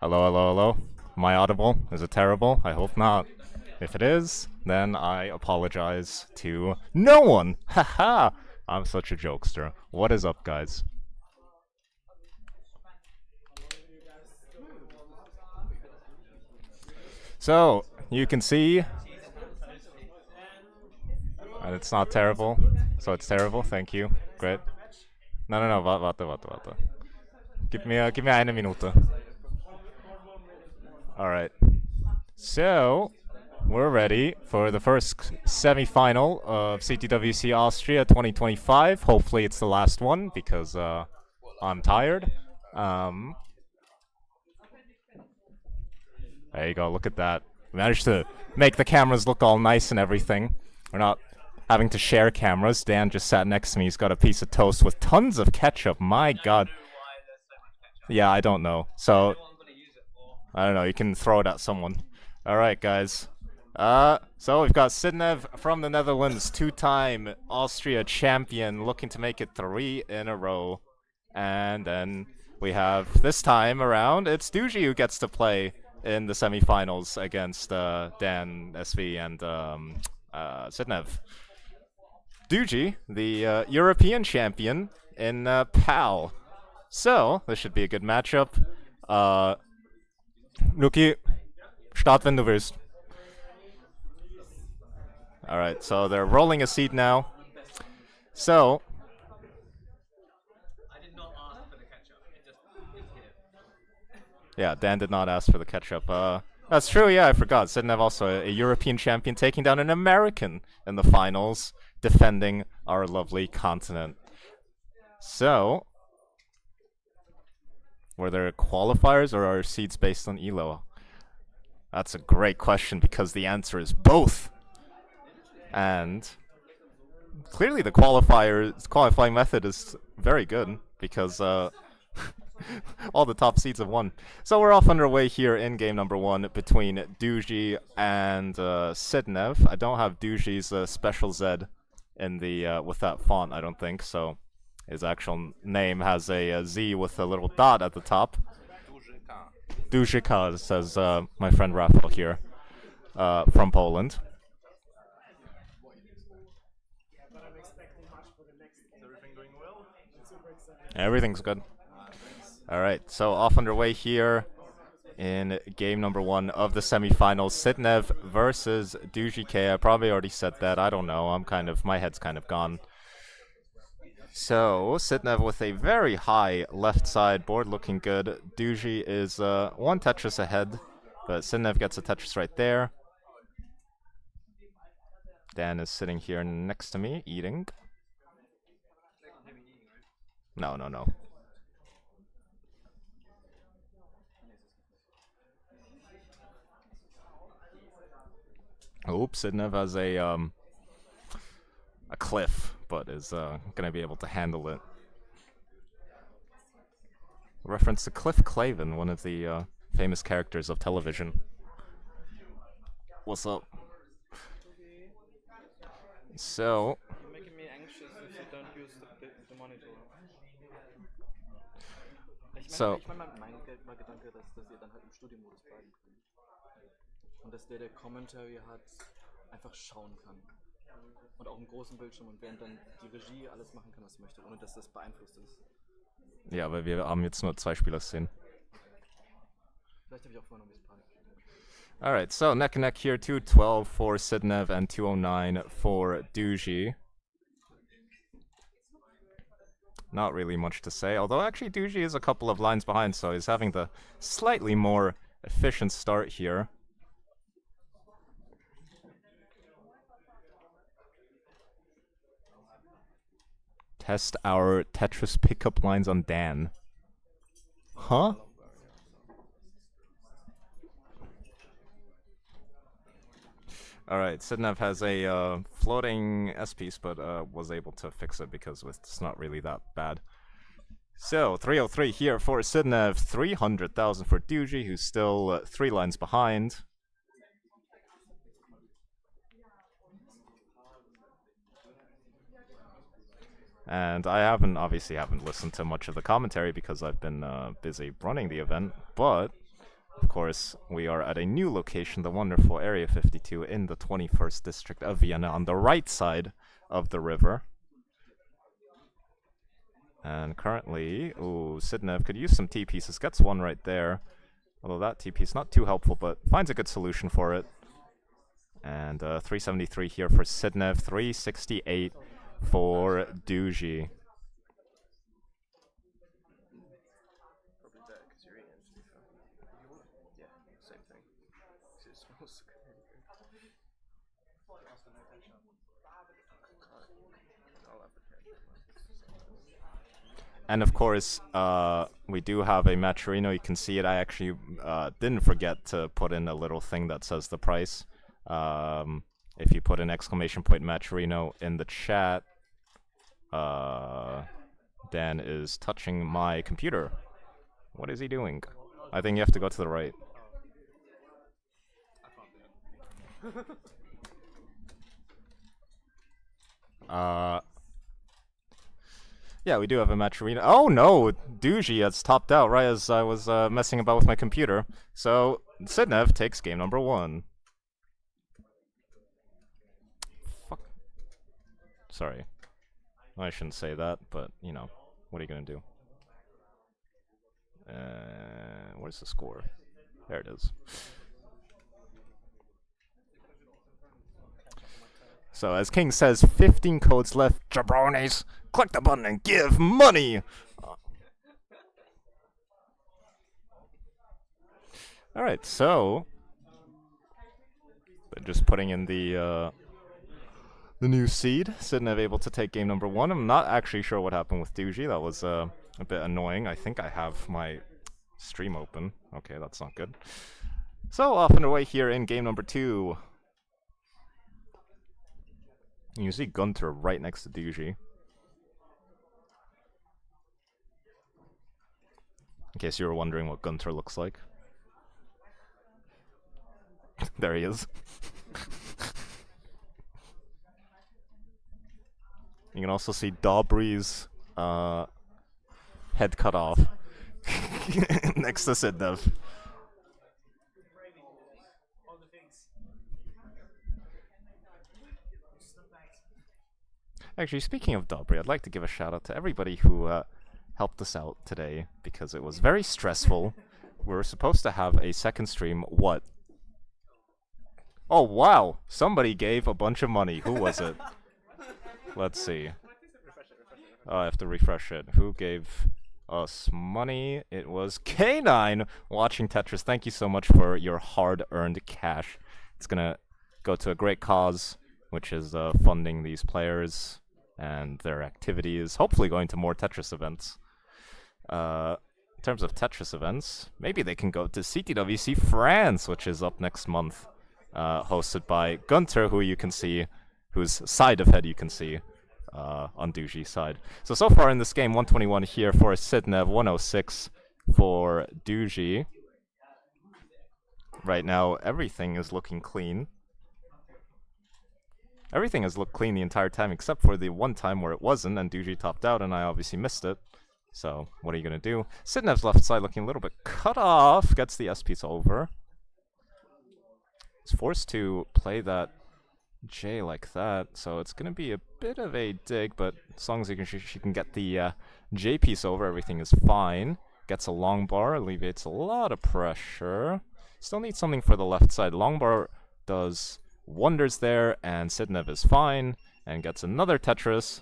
Hello, hello, hello. Am I audible? Is it terrible? I hope not. If it is, then I apologize to no one. Haha! I'm such a jokester. What is up, guys? So, you can see, and it's not terrible. So it's terrible. Thank you. Great. No. Warte. Gib mir eine Minute. All right. So, we're ready for the first semi-final of CTWC Austria 2025. Hopefully it's the last one because I'm tired. There you go, look at that. We managed to make the cameras look all nice and everything. We're not having to share cameras. Dan just sat next to me. He's got a piece of toast with tons of ketchup. My god. Yeah, I don't know. So, I don't know. You can throw it at someone. Alright, guys. So we've got Sidnev from the Netherlands, two-time Austria champion, looking to make it 3 in a row. And then we have, this time around, it's Duji who gets to play in the semifinals against Dan, SV, and Sidnev. Duji, the European champion in PAL. So, this should be a good matchup. Luki, start wenn du willst. Alright, so they're rolling a seed now. So, yeah, Dan did not ask for the ketchup. That's true, yeah, I forgot. Sidnev also a European champion taking down an American in the finals, defending our lovely continent. So, were there qualifiers or are seeds based on ELO? That's a great question because the answer is both. And clearly the qualifying method is very good because all the top seeds have won. So we're off underway here in game number 1 between Duji and Sidnev. I don't have Duji's special Z in the with that font, I don't think. So his actual name has a Z with a little dot at the top. Dujika, says my friend Raphael here from Poland. Everything's good. Alright, so off underway here in game number 1 of the semifinals. Sidnev versus Duji K. I probably already said that. I don't know. My head's kind of gone. So, Sidnev with a very high left side board looking good. Duji is 1 Tetris ahead, but Sidnev gets a Tetris right there. Dan is sitting here next to me, eating. No. Oops, Sidnev has a cliff, but is gonna be able to handle it. Reference to Cliff Clavin, one of the famous characters of television. What's up? So, You're making me anxious if you don't use the monitor. Ich mein Gedanke, dass ihr dann halt im Studiomodus bleiben könnt. Und dass der Commentary hat, einfach schauen kann. Und auch im großen Bildschirm und während dann die Regie alles machen kann, was sie möchte, ohne dass das beeinflusst ist. Ja, weil wir haben jetzt nur 2 Spieler-Szenen. Vielleicht habe ich auch vorher noch ein bisschen Panik. Alright, so neck and neck here, 212 for Sidnev and 209 for Duji. Not really much to say, although actually Duji is a couple of lines behind, so he's having the slightly more efficient start here. Test our Tetris pickup lines on Dan. Huh? Alright, Sidnev has a floating S-piece, but was able to fix it because it's not really that bad. So, 303 here for Sidnev, 300,000 for Duji, who's still 3 lines behind. And I obviously haven't listened to much of the commentary because I've been busy running the event, but of course, we are at a new location, the wonderful Area 52 in the 21st district of Vienna, on the right side of the river. And currently, ooh, Sidnev could use some T-pieces, gets one right there. Although that TP is not too helpful, but finds a good solution for it. And 373 here for Sidnev, 368 for Duji. And of course, we do have a Maturino. You can see it. I actually didn't forget to put in a little thing that says the price. If you put an exclamation point Maturino in the chat, Dan is touching my computer. What is he doing? I think you have to go to the right. Yeah, we do have a Maturino. Oh no, Duji has topped out right as I was messing about with my computer. So Sidnev takes game number 1. Fuck. Sorry. I shouldn't say that, but you know, what are you gonna do? Where's the score? There it is. So as King says, 15 codes left, jabronis. Click the button and give money! Alright, so... just putting in the new seed. Sidnev able to take game number 1. I'm not actually sure what happened with Duji. That was a bit annoying. I think I have my stream open. Okay, that's not good. So, off and away here in game number 2. You see Gunter right next to Duji. In case you were wondering what Gunter looks like. There he is. You can also see Dobry's head cut off next to Sidnev. Actually, speaking of Dobry, I'd like to give a shout out to everybody who helped us out today, because it was very stressful. We were supposed to have a second stream. What? Oh, wow! Somebody gave a bunch of money. Who was it? Let's see. Oh, I have to refresh it. Who gave us money? It was K9 watching Tetris. Thank you so much for your hard-earned cash. It's gonna go to a great cause, which is funding these players and their activities, hopefully going to more Tetris events. In terms of Tetris events, maybe they can go to CTWC France, which is up next month, hosted by Gunter, who you can see, whose side of head you can see on Duji's side. So far in this game, 121 here for Sidnev, 106 for Duji. Right now, everything is looking clean. Everything has looked clean the entire time, except for the one time where it wasn't, and Duji topped out, and I obviously missed it. So, what are you going to do? Sidnev's left side looking a little bit cut off, gets the S-piece over. He's forced to play that J like that, so it's going to be a bit of a dig, but as long as she can get the J-piece over, everything is fine. Gets a long bar, alleviates a lot of pressure. Still needs something for the left side. Long bar does wonders there, and Sidnev is fine, and gets another Tetris,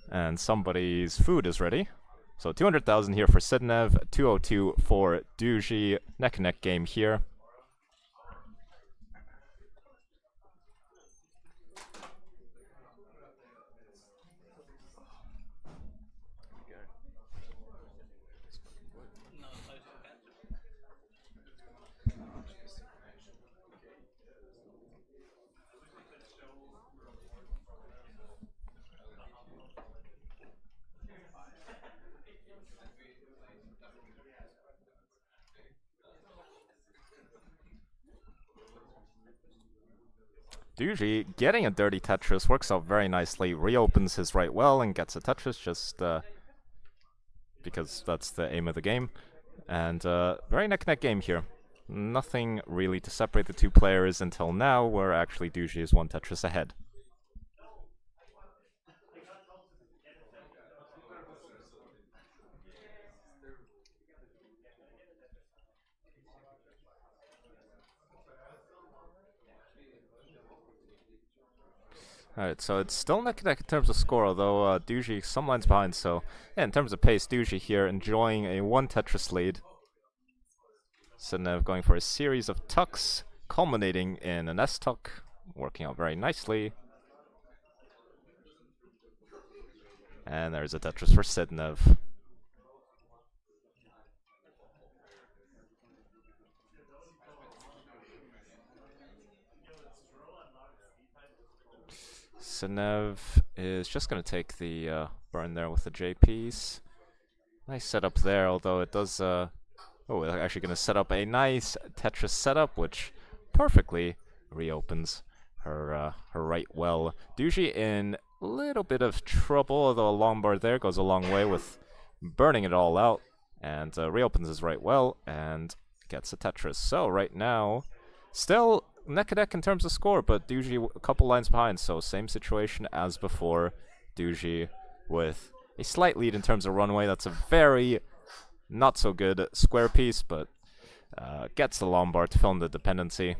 and somebody's food is ready. So 200,000 here for Sidnev, 202 for Duji. Neck and neck game here. Duji getting a dirty Tetris works out very nicely, reopens his right well and gets a Tetris just because that's the aim of the game. And very neck-and-neck game here. nothing really to separate the two players until now, where actually Duji is 1 Tetris ahead. Alright, so it's still neck and neck in terms of score, although Duji some lines behind, so yeah, in terms of pace, Duji here enjoying a 1 Tetris lead. Sidnev going for a series of tucks, culminating in an S-tuck, working out very nicely. And there's a Tetris for Sidnev. Sidnev is just going to take the burn there with the J piece. Nice setup there, although it does... oh, we're actually going to set up a nice Tetris setup, which perfectly reopens her right well. Duji in a little bit of trouble, although a long bar there goes a long way with burning it all out, and reopens his right well, and gets a Tetris. So right now, still neck and neck in terms of score, but Duji a couple lines behind, so same situation as before. Duji with a slight lead in terms of runway. That's a very not so good square piece, but gets the long bar to fill in the dependency.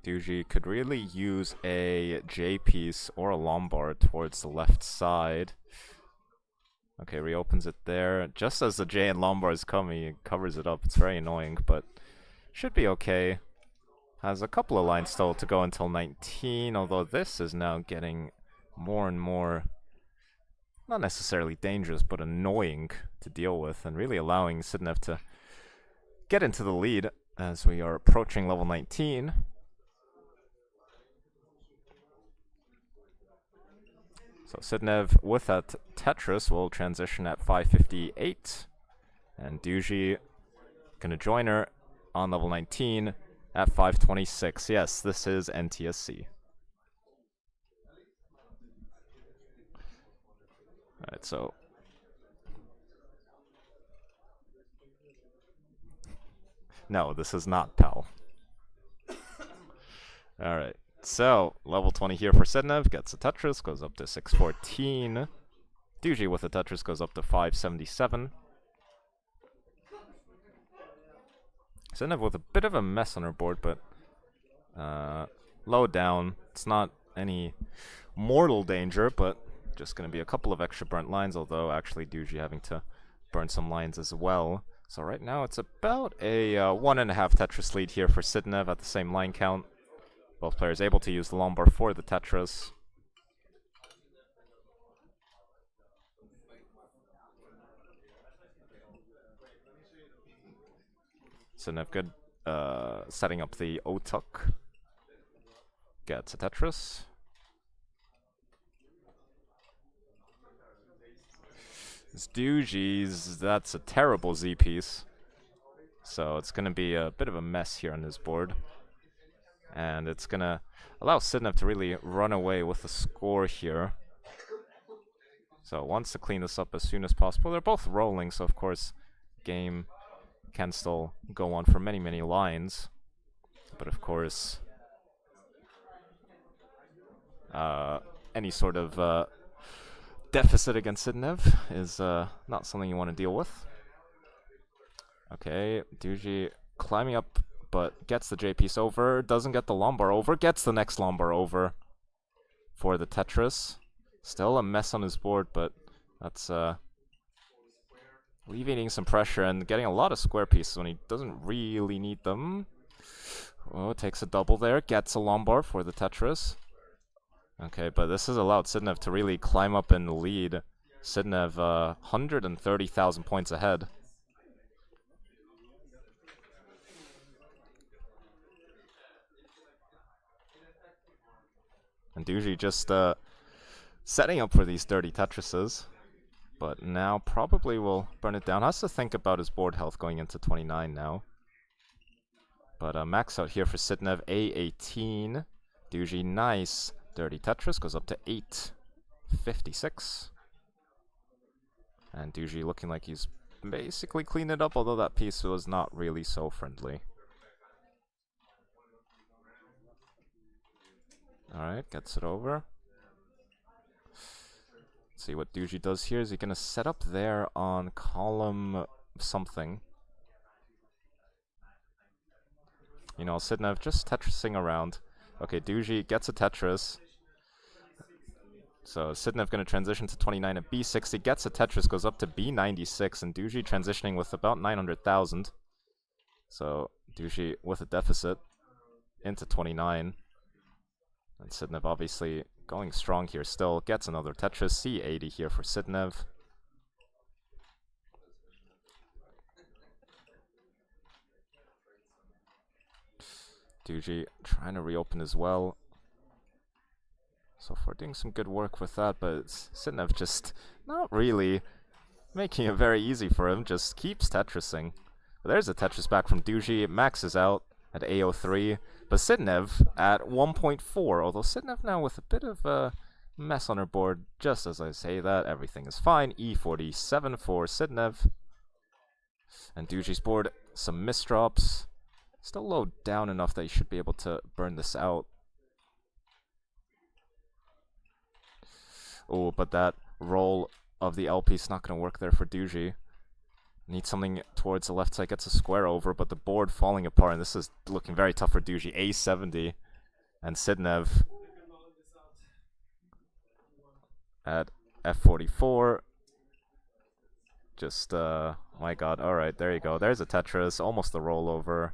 Duji could really use a J piece or a Lombard towards the left side. Okay, reopens it there. Just as the J and Lombard's come, he covers it up. It's very annoying, but should be okay. Has a couple of lines still to go until 19, although this is now getting more and more, not necessarily dangerous, but annoying to deal with, and really allowing Sidnev to get into the lead as we are approaching level 19. So Sidnev with that Tetris will transition at 558, and Duji gonna join her on level 19 at 526. Yes, this is NTSC. Alright, so no, this is not PAL. Alright. So, level 20 here for Sidnev, gets a Tetris, goes up to 614. Duji with a Tetris goes up to 577. Sidnev with a bit of a mess on her board, but low down. It's not any mortal danger, but just going to be a couple of extra burnt lines, although actually Duji having to burn some lines as well. So right now it's about a 1.5 Tetris lead here for Sidnev at the same line count. Both players able to use the Lombard for the Tetris. Sidnev good setting up the O-tuck. Gets a Tetris. This Duji's, that's a terrible Z piece. So it's going to be a bit of a mess here on his board. And it's going to allow Sidnev to really run away with the score here. So wants to clean this up as soon as possible. They're both rolling, so of course game can still go on for many, many lines. But of course, any sort of deficit against Sidnev is not something you want to deal with. Okay, Duji climbing up, but gets the J piece over, doesn't get the Lombard over, gets the next Lombard over for the Tetris. Still a mess on his board, but that's alleviating some pressure and getting a lot of square pieces when he doesn't really need them. Oh, takes a double there, gets a Lombard for the Tetris. Okay, but this has allowed Sidnev to really climb up in the lead. Sidnev 130,000 points ahead. And Duji just setting up for these dirty Tetrises, but now probably will burn it down. Has to think about his board health going into 29 now. But max out here for Sidnev, A18. Duji, nice. Dirty Tetris goes up to 856. And Duji looking like he's basically cleaned it up, although that piece was not really so friendly. Alright, gets it over. Let's see what Duji does here. Is he gonna set up there on column something? You know, Sidnev just Tetrising around. Okay, Duji gets a Tetris. So Sidnev gonna transition to 29 at B60, gets a Tetris, goes up to B96, and Duji transitioning with about 900,000. So Duji with a deficit into 29. And Sidnev obviously going strong here still, gets another Tetris, C80 here for Sidnev. Duji trying to reopen as well. So far doing some good work with that, but Sidnev just not really making it very easy for him, just keeps Tetrising. But there's a Tetris back from Duji, it maxes out at A03, but Sidnev at 1.4, although Sidnev now with a bit of a mess on her board. Just as I say that, everything is fine. E47 for Sidnev. And Duji's board, some misdrops. Still low down enough that you should be able to burn this out. Oh, but that roll of the LP is not going to work there for Duji. Needs something towards the left side, gets a square over, but the board falling apart, and this is looking very tough for Duji. A70, and Sidnev at F44. Just, my god, alright, there you go. There's a Tetris, almost a rollover.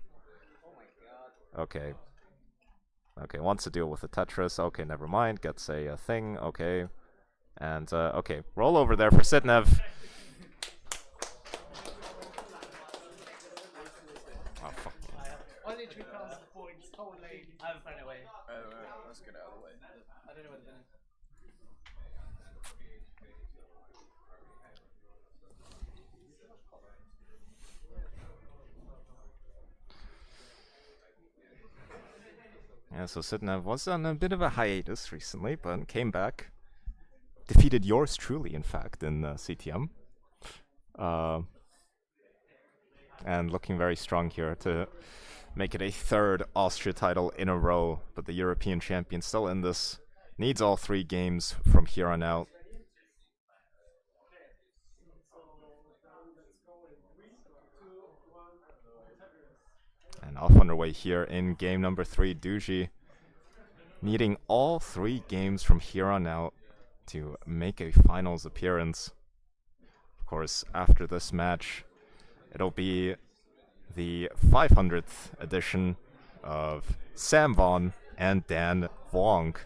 Okay. Okay, wants to deal with the Tetris. Okay, never mind. Gets a thing. Okay. And, okay. Roll over there for Sidnev. Oh, fuck. Only 2,000 points, whole lane. I haven't found a way. Let's get out of the way. I don't know what it is. Yeah, so Sidnev was on a bit of a hiatus recently, but came back. Defeated yours truly, in fact, in CTM. And looking very strong here to make it a third Austria title in a row. But the European champion still in this. Needs all 3 games from here on out. And off underway here in game number 3, Duji needing all 3 games from here on out to make a finals appearance. Of course, after this match, it'll be the 500th edition of Sam Vaughn and Dan Wong.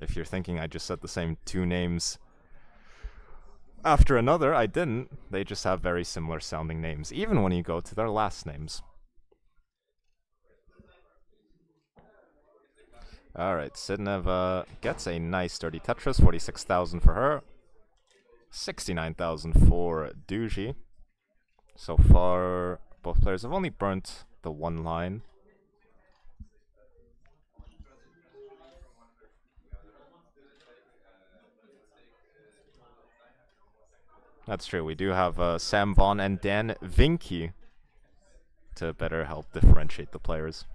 If you're thinking I just said the same 2 names after another, I didn't. They just have very similar sounding names, even when you go to their last names. Alright, Sidnev gets a nice sturdy Tetris, 46,000 for her. 69,000 for Duji. So far, both players have only burnt the 1 line. That's true, we do have Sam Vaughn and Dan Vinky to better help differentiate the players.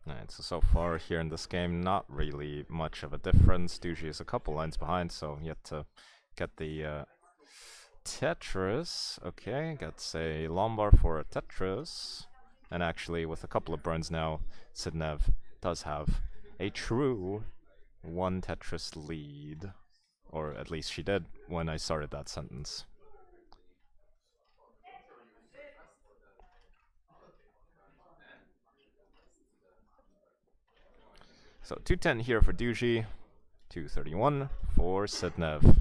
Alright, so far here in this game, not really much of a difference. Duji is a couple lines behind, so yet to get the Tetris. Okay, gets a Lombard for a Tetris. And actually, with a couple of burns now, Sidnev does have a true 1 Tetris lead. Or at least she did when I started that sentence. So 210 here for Duji, 231 for Sidnev.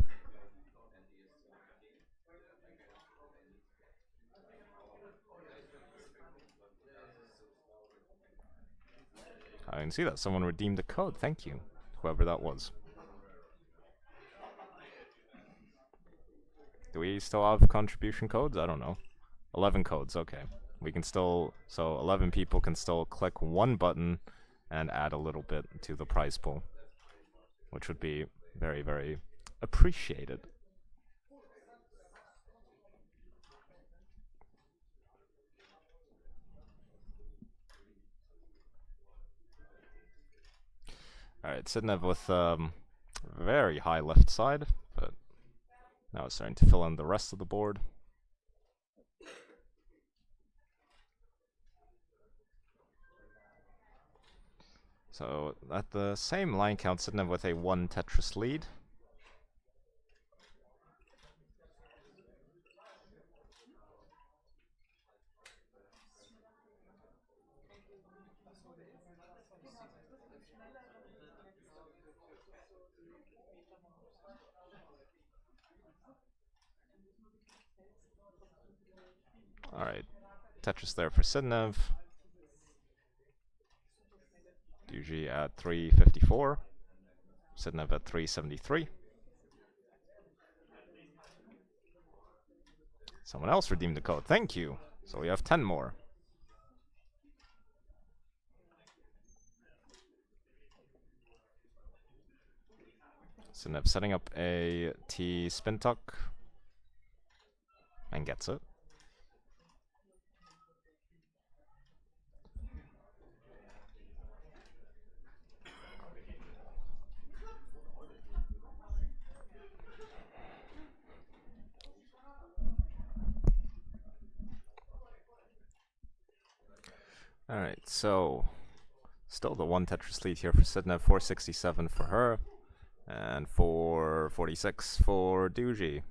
I can see that someone redeemed a code. Thank you, whoever that was. Do we still have contribution codes? I don't know. 11 codes, okay. We can still, so 11 people can still click one button and add a little bit to the prize pool, which would be very, very appreciated. Alright, Sidnev with very high left side, but now it's starting to fill in the rest of the board. So at the same line count, Sidnev with a 1 Tetris lead. Alright, Tetris there for Sidnev. Duji at 354. Sidnev at 373. Someone else redeemed the code. Thank you. So we have 10 more. Sidnev setting up a T spin tuck and gets it. Alright, so still the 1 Tetris lead here for Sidnev, 467 for her, and 446 for Duji.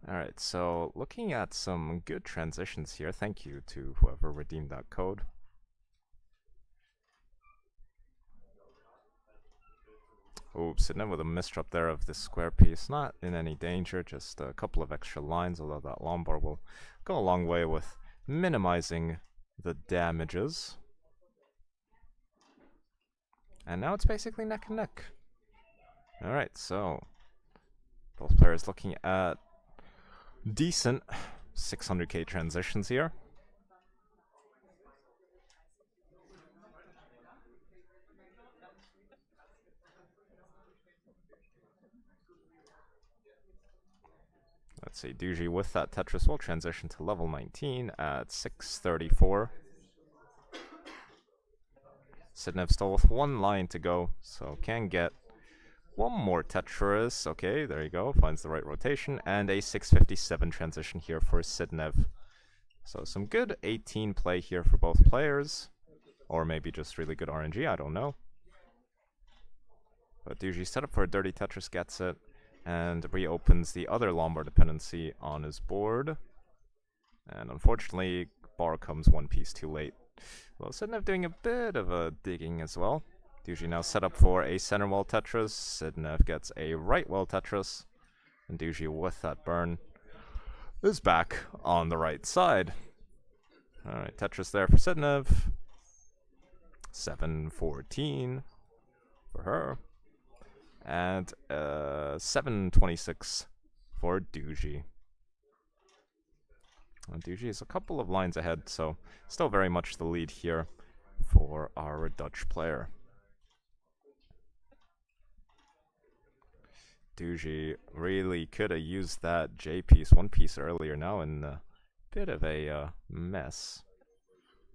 Alright, so looking at some good transitions here. Thank you to whoever redeemed that code. Oops, Sidnev with a misdrop there of this square piece. Not in any danger, just a couple of extra lines, although that Lombard will go a long way with minimizing the damages. And now it's basically neck and neck. Alright, so both players looking at decent 600k transitions here. Let's see, Duji with that Tetris will transition to level 19 at 634. Sidnev still with 1 line to go, so can get one more Tetris. Okay, there you go. Finds the right rotation. And a 657 transition here for Sidnev. So some good 18 play here for both players. Or maybe just really good RNG, I don't know. But Duji set up for a dirty Tetris, gets it. And reopens the other Lombard dependency on his board. And unfortunately, bar comes 1 piece too late. Well, Sidnev doing a bit of a digging as well. Duji now set up for a center wall Tetris. Sidnev gets a right wall Tetris. And Duji with that burn is back on the right side. Alright, Tetris there for Sidnev. 714 for her. And 726 for Duji. Duji is a couple of lines ahead, so still very much the lead here for our Dutch player. Duji really could have used that J piece, 1 piece earlier, now in a bit of a mess.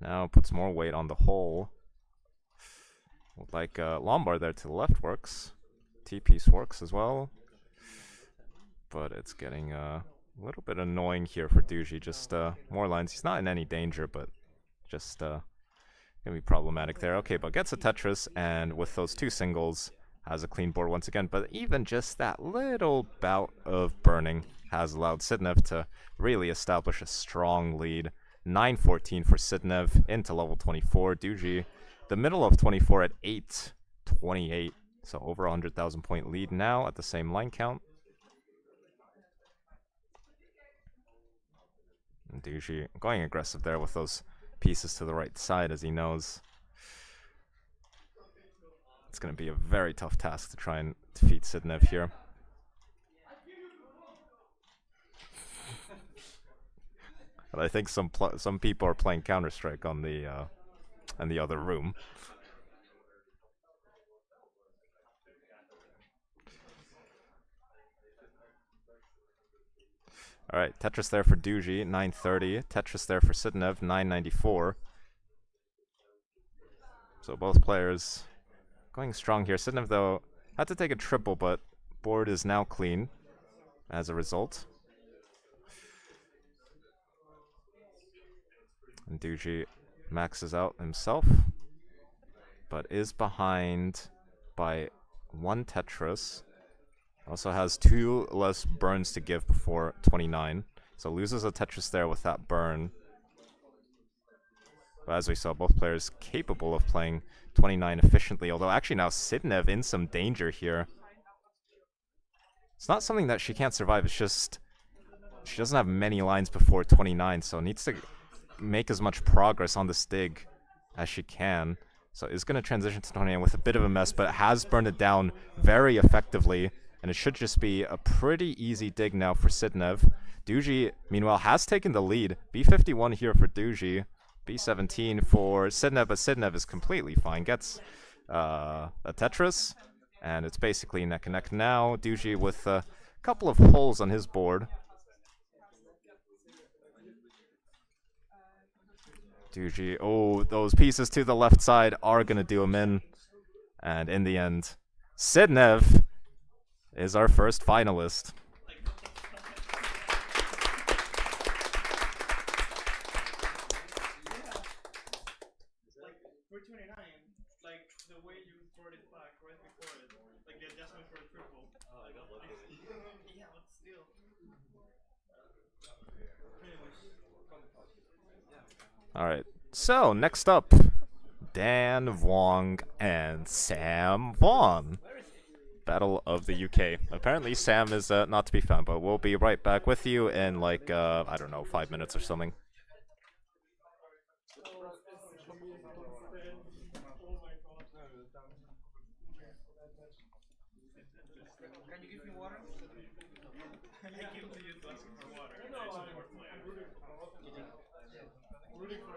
Now puts more weight on the hole. Like Lombard there to the left works. T-piece works as well. But it's getting a little bit annoying here for Duji. Just more lines. He's not in any danger, but just gonna be problematic there. Okay, but gets a Tetris, and with those 2 singles, has a clean board once again, but even just that little bout of burning has allowed Sidnev to really establish a strong lead. 9-14 for Sidnev into level 24. Duji, the middle of 24 at 8-28. So over 100,000 point lead now at the same line count. And Duji going aggressive there with those pieces to the right side, as he knows it's going to be a very tough task to try and defeat Sidnev here. But I think some people are playing Counter-Strike on the in the other room. Alright, Tetris there for Duji, 930. Tetris there for Sidnev, 994. So both players going strong here. Sidnev, though, had to take a triple, but board is now clean as a result. And Duji maxes out himself, but is behind by 1 Tetris. Also has 2 less burns to give before 29. So loses a Tetris there with that burn. But as we saw, both players capable of playing 29 efficiently. Although actually now Sidnev in some danger here. It's not something that she can't survive. It's just she doesn't have many lines before 29. So needs to make as much progress on this dig as she can. So is going to transition to 29 with a bit of a mess, but has burned it down very effectively. And it should just be a pretty easy dig now for Sidnev. Duji, meanwhile, has taken the lead. B51 here for Duji. B17 for Sidnev, but Sidnev is completely fine. Gets a Tetris, and it's basically neck and neck now. Duji with a couple of holes on his board. Duji, oh, those pieces to the left side are going to do him in. And in the end, Sidnev is our first finalist. Like for 29, like the way you brought it back right before it, like the adjustment for a triple. Yeah, but still. Alright, so next up, Dan Wong and Sam Vaughn. Battle of the UK. Apparently Sam is not to be found, but we'll be right back with you in like, I don't know, 5 minutes or something. Can you give me water? I came to you to ask for water. I'm rooting for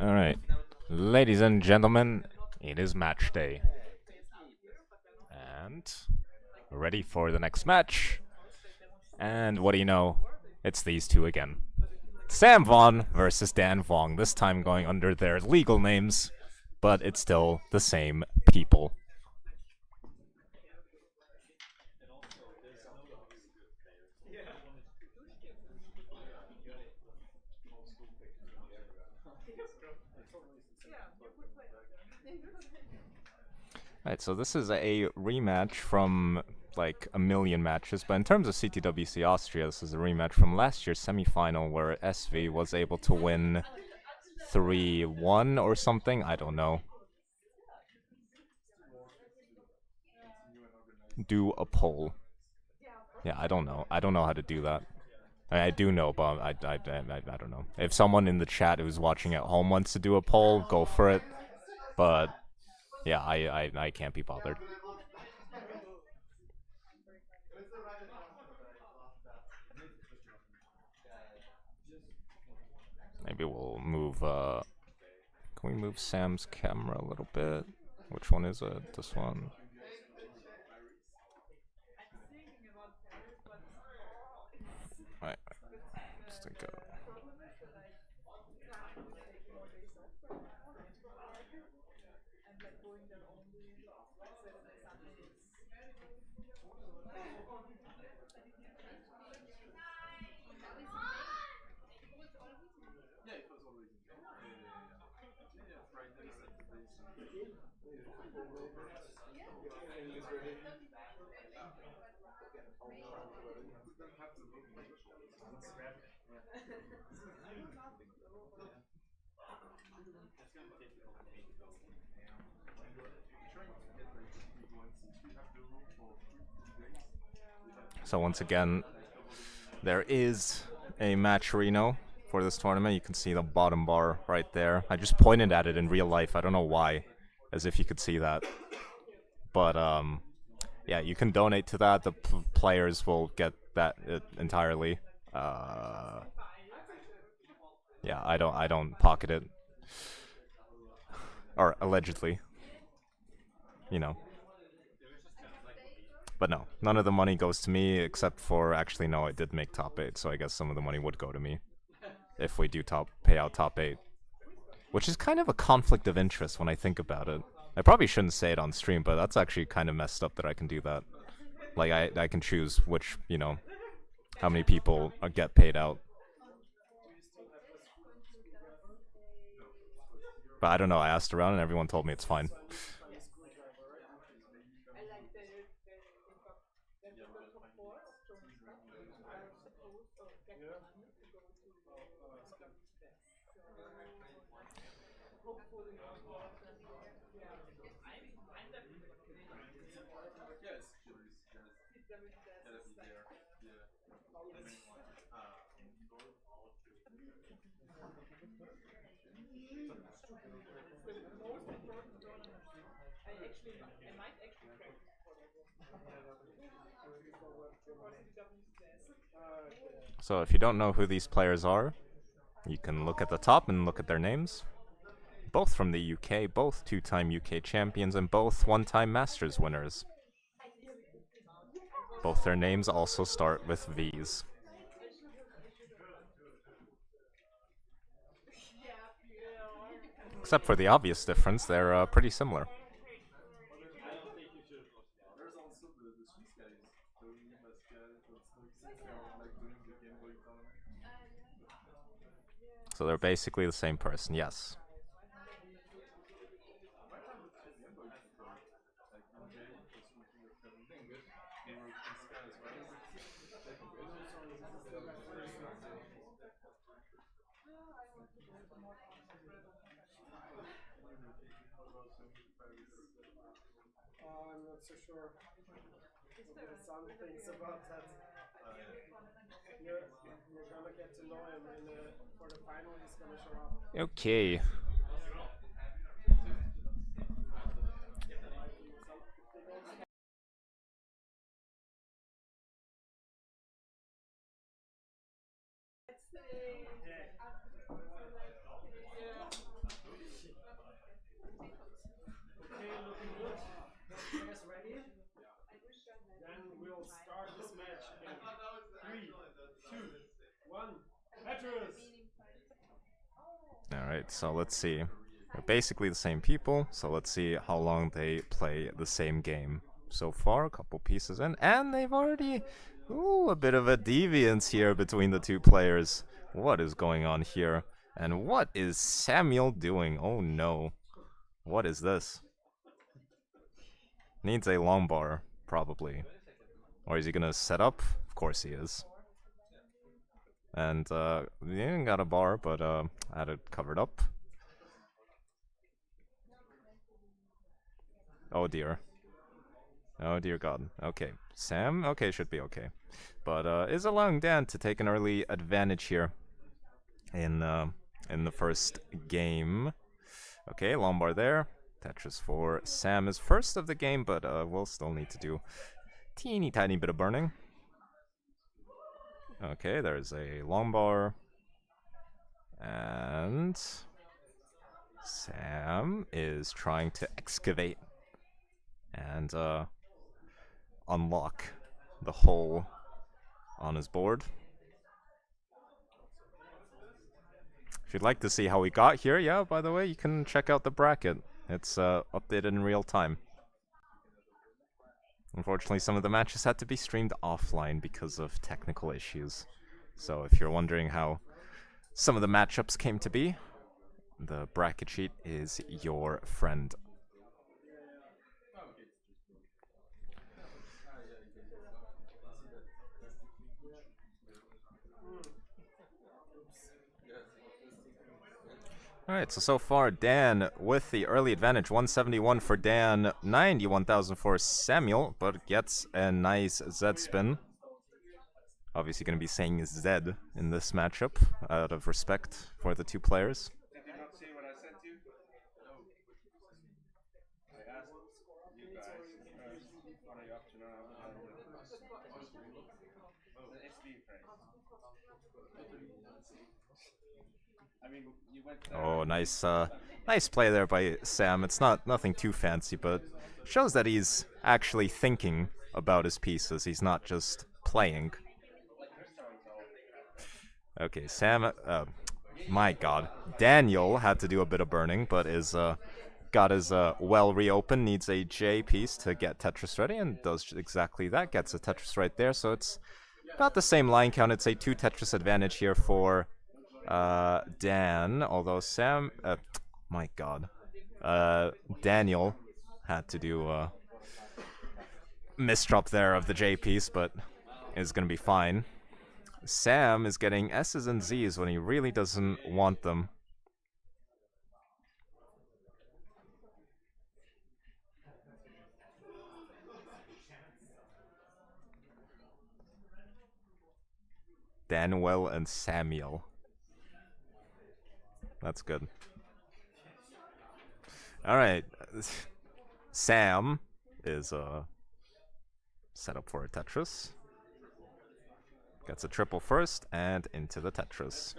Alright. Ladies and gentlemen, it is match day. And we're ready for the next match. And what do you know? It's these two again. Sam Vaughn versus Dan Vong, this time going under their legal names, but it's still the same people. Right, so this is a rematch from like a million matches, but in terms of CTWC Austria, this is a rematch from last year's semifinal where SV was able to win 3-1 or something. I don't know. Do a poll. Yeah, I don't know. I don't know how to do that. I do know, but I don't know. If someone in the chat who's watching at home wants to do a poll, go for it. But yeah, I can't be bothered. Maybe we'll move, can we move Sam's camera a little bit? Which one is it? This one? Alright, let's take a... So once again, there is a match Reno for this tournament. You can see the bottom bar right there. I just pointed at it in real life. I don't know why, as if you could see that. But yeah, you can donate to that. The players will get that entirely. Yeah, I don't pocket it, or allegedly, you know. But no, none of the money goes to me, except for, actually no, I did make top 8, so I guess some of the money would go to me if we do pay out top 8. Which is kind of a conflict of interest when I think about it. I probably shouldn't say it on stream, but that's actually kind of messed up that I can do that. Like, I can choose which, you know, how many people get paid out. But I don't know, I asked around and everyone told me it's fine. So if you don't know who these players are, you can look at the top and look at their names. Both from the UK, both two-time UK champions, and both one-time Masters winners. Both their names also start with V's. Except for the obvious difference, they're pretty similar. So they're basically the same person, yes. I'm not so sure. There's some things about that. You're gonna get to know him for the final. He's gonna show up. Okay. Alright, so let's see. They're basically the same people, so let's see how long they play the same game. So far, a couple pieces in, and they've already... Ooh, a bit of a deviance here between the two players. What is going on here? And what is Samuel doing? Oh no. What is this? Needs a long bar, probably. Or is he gonna set up? Of course he is. And, he didn't got a bar, but, had it covered up. Oh dear. Oh dear god. Okay. Sam? Okay, should be okay. But, is allowing Dan to take an early advantage here in the first game. Okay, long bar there. Tetris for Sam is first of the game, but, we'll still need to do teeny tiny bit of burning. Okay, there's a long bar. And Sam is trying to excavate and unlock the hole on his board. If you'd like to see how we got here, yeah, by the way, you can check out the bracket. It's updated in real time. Unfortunately, some of the matches had to be streamed offline because of technical issues. So if you're wondering how some of the matchups came to be, the bracket sheet is your friend. Alright, so far Dan with the early advantage, 171 for Dan, 91,000 for Samuel, but gets a nice Z spin. Obviously going to be saying Z in this matchup, out of respect for the two players. Did you not see what I sent you? No. I asked you guys first, what are you up to now? The SV phrase. I mean, you went there. Oh, nice play there by Sam. It's nothing too fancy, but shows that he's actually thinking about his pieces. He's not just playing. Okay, Sam, my god. Daniel had to do a bit of burning, but is, got his, well reopened, needs a J piece to get Tetris ready, and does exactly that, gets a Tetris right there, so it's about the same line count. It's a 2 Tetris advantage here for, Dan, although Sam, my god. Daniel had to do, misdrop there of the J piece, but is gonna be fine. Sam is getting S's and Z's when he really doesn't want them. Daniel and Samuel. That's good. Alright. Sam is set up for a Tetris. Gets a triple first, and into the Tetris.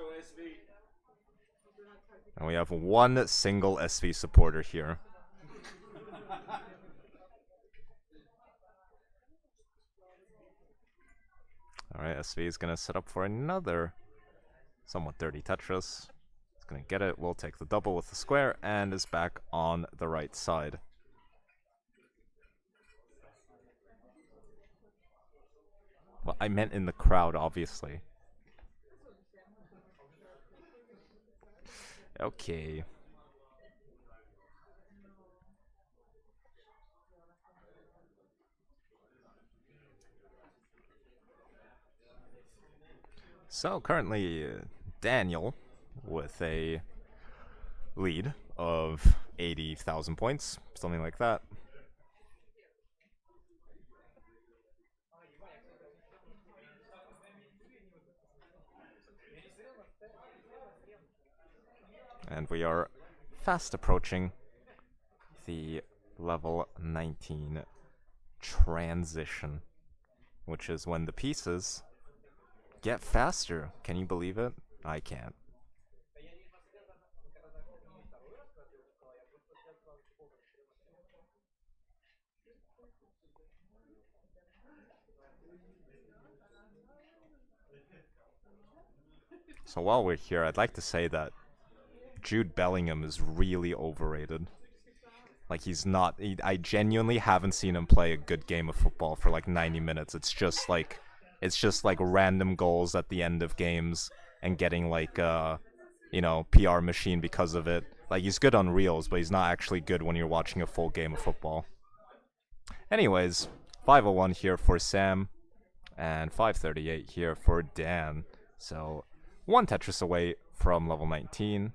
And we have one single SV supporter here. Alright, SV is going to set up for another somewhat dirty Tetris. He's going to get it, will take the double with the square, and is back on the right side. Well, I meant in the crowd, obviously. Okay. So, currently, Daniel with a lead of 80,000 points, something like that. And we are fast approaching the level 19 transition, which is when the pieces get faster. Can you believe it? I can't. So while we're here, I'd like to say that Jude Bellingham is really overrated. Like, he's not... I genuinely haven't seen him play a good game of football for like 90 minutes. It's just like random goals at the end of games and getting like you know, PR machine because of it. Like, he's good on reels, but he's not actually good when you're watching a full game of football. Anyways, 501 here for Sam, and 538 here for Dan. So, one Tetris away from level 19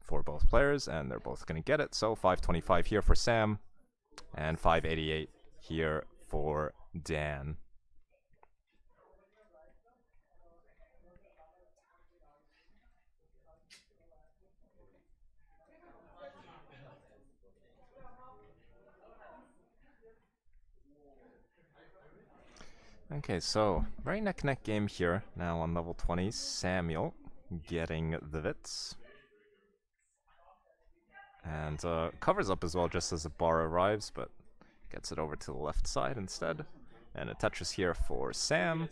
for both players, and they're both going to get it. So, 525 here for Sam, and 588 here for Dan. Okay, so very neck-and-neck game here. Now on level 20, Samuel getting the Vits. And covers up as well just as the bar arrives, but gets it over to the left side instead. And a Tetris here for Sam.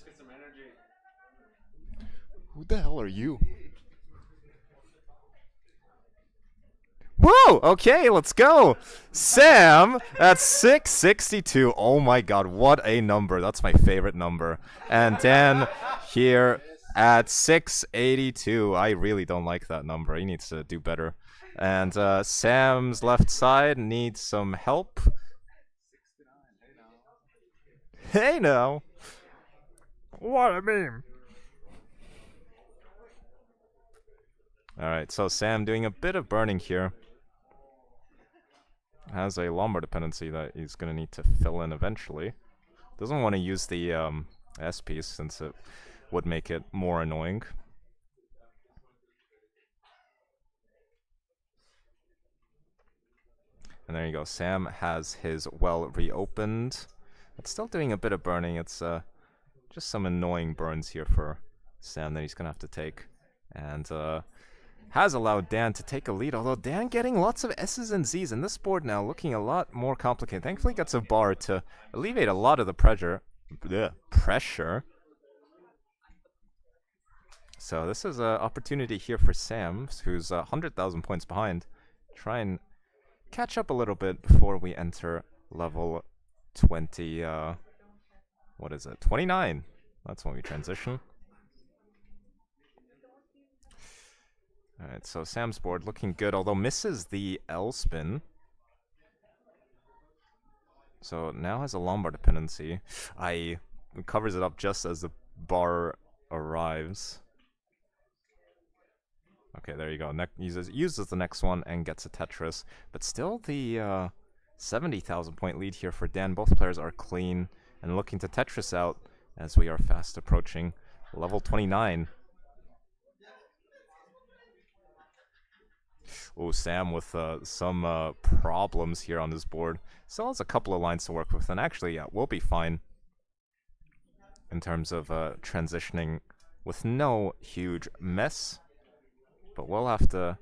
Who the hell are you? Whoa! Okay, let's go! Sam at 662. Oh my god, what a number. That's my favorite number. And Dan here at 682. I really don't like that number. He needs to do better. And Sam's left side needs some help. Hey now! What a meme! Alright, so Sam doing a bit of burning here. Has a Lombard dependency that he's going to need to fill in eventually. Doesn't want to use the S piece since it would make it more annoying. And there you go. Sam has his well reopened. It's still doing a bit of burning. It's just some annoying burns here for Sam that he's going to have to take. And has allowed Dan to take a lead, although Dan getting lots of S's and Z's, and this board now looking a lot more complicated. Thankfully gets a bar to alleviate a lot of the pressure. So this is an opportunity here for Sam, who's 100,000 points behind. Try and catch up a little bit before we enter level 20, what is it, 29. That's when we transition. Alright, so Sam's board looking good, although misses the L spin. So now has a Lombard dependency. Covers it up just as the bar arrives. Okay, there you go. Uses the next one and gets a Tetris. But still the 70,000 point lead here for Dan. Both players are clean and looking to Tetris out as we are fast approaching level 29. Oh, Sam with some problems here on his board. Still has a couple of lines to work with, and actually, yeah, we'll be fine in terms of transitioning with no huge mess. But we'll have to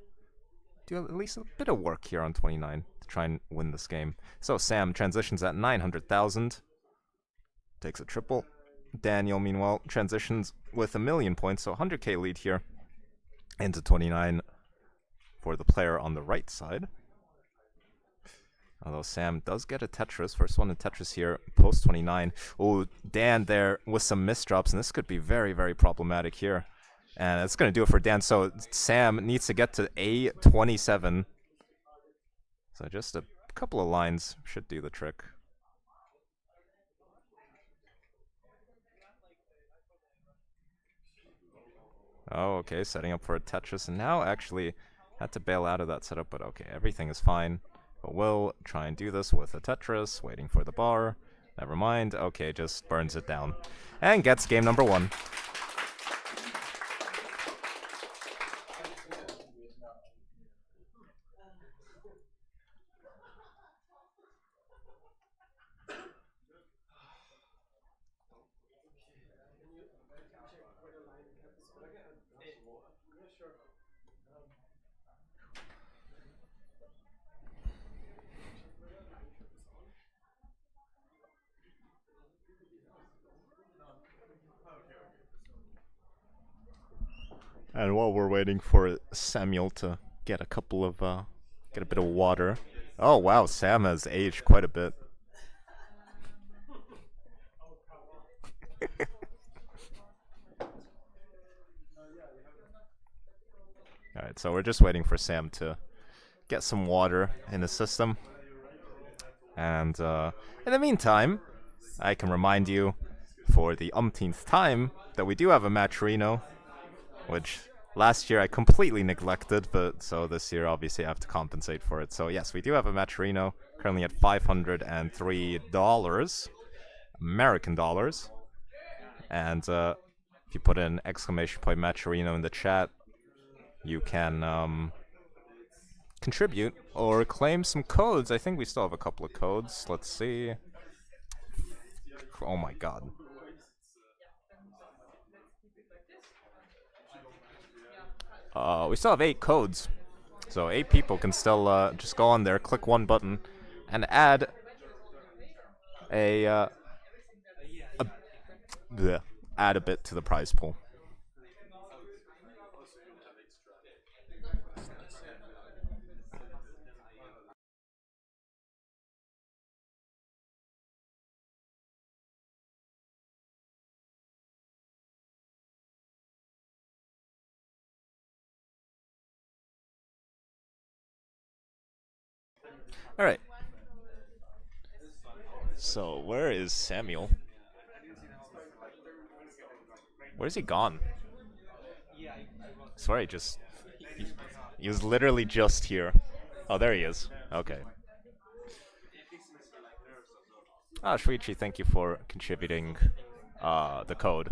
do at least a bit of work here on 29 to try and win this game. So Sam transitions at 900,000. Takes a triple. Daniel, meanwhile, transitions with 1,000,000 points, so 100k lead here into 29 for the player on the right side. Although Sam does get a Tetris. First one in Tetris here, post 29. Oh, Dan there with some misdrops, and this could be very, very problematic here. And it's going to do it for Dan. So Sam needs to get to A27. So just a couple of lines should do the trick. Oh, okay, setting up for a Tetris. And now actually had to bail out of that setup, but okay, everything is fine. But we'll try and do this with a Tetris, waiting for the bar. Never mind. Okay, just burns it down. And gets game number 1. And while we're waiting for Samuel to get a couple of get a bit of water. Oh wow, Sam has aged quite a bit. Alright, so we're just waiting for Sam to get some water in the system. And in the meantime, I can remind you for the umpteenth time that we do have a matcherino, which last year I completely neglected, but so this year obviously I have to compensate for it. So yes, we do have a matcherino, currently at $503 American dollars. And if you put in exclamation point matcherino in the chat, you can contribute or claim some codes. I think we still have a couple of codes. Let's see. Oh my god. We still have 8 codes. So 8 people can still just go on there, click one button, and add add a bit to the prize pool. Alright. So, where is Samuel? Where's he gone? I swear he was literally just here. Oh, there he is. Okay. Ah, Shuichi, thank you for contributing the code.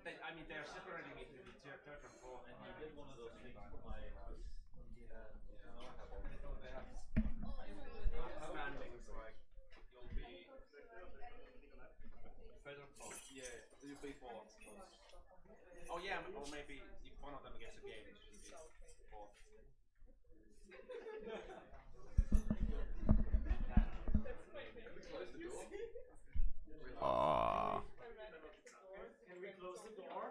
I mean, they're separating it into third and fourth. And you did one of those things for my they have standings like you'll be third and fourth. Yeah, you'll be fourth. Oh yeah, or maybe if one of them gets a game, it should be fourth. Can we close the door?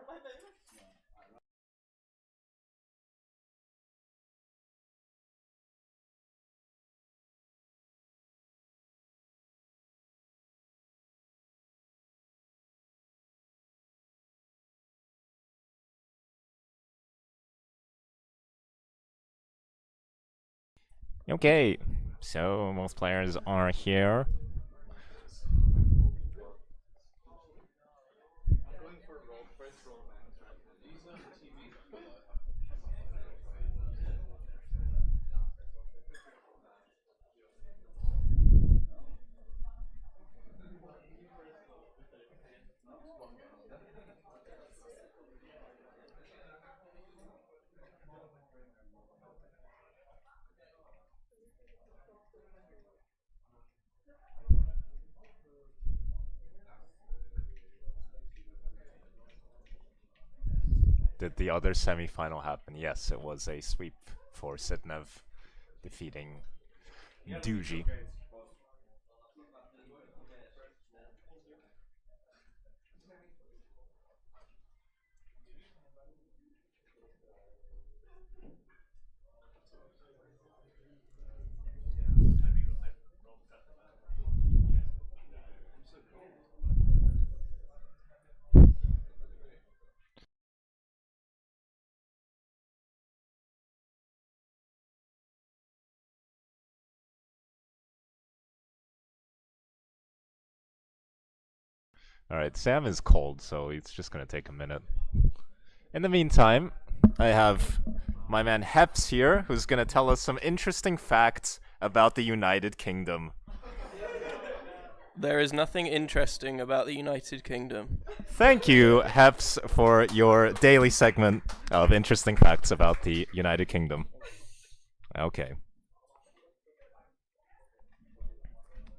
Okay, so most players are here. I'm going for first romance, right? These are the TV. Did the other semi-final happen? Yes, it was a sweep for Sidnev, defeating Duji. Alright, Sam is cold, so it's just gonna take a minute. In the meantime, I have my man Heps here, who's gonna tell us some interesting facts about the United Kingdom. There is nothing interesting about the United Kingdom. Thank you, Heps, for your daily segment of interesting facts about the United Kingdom. Okay.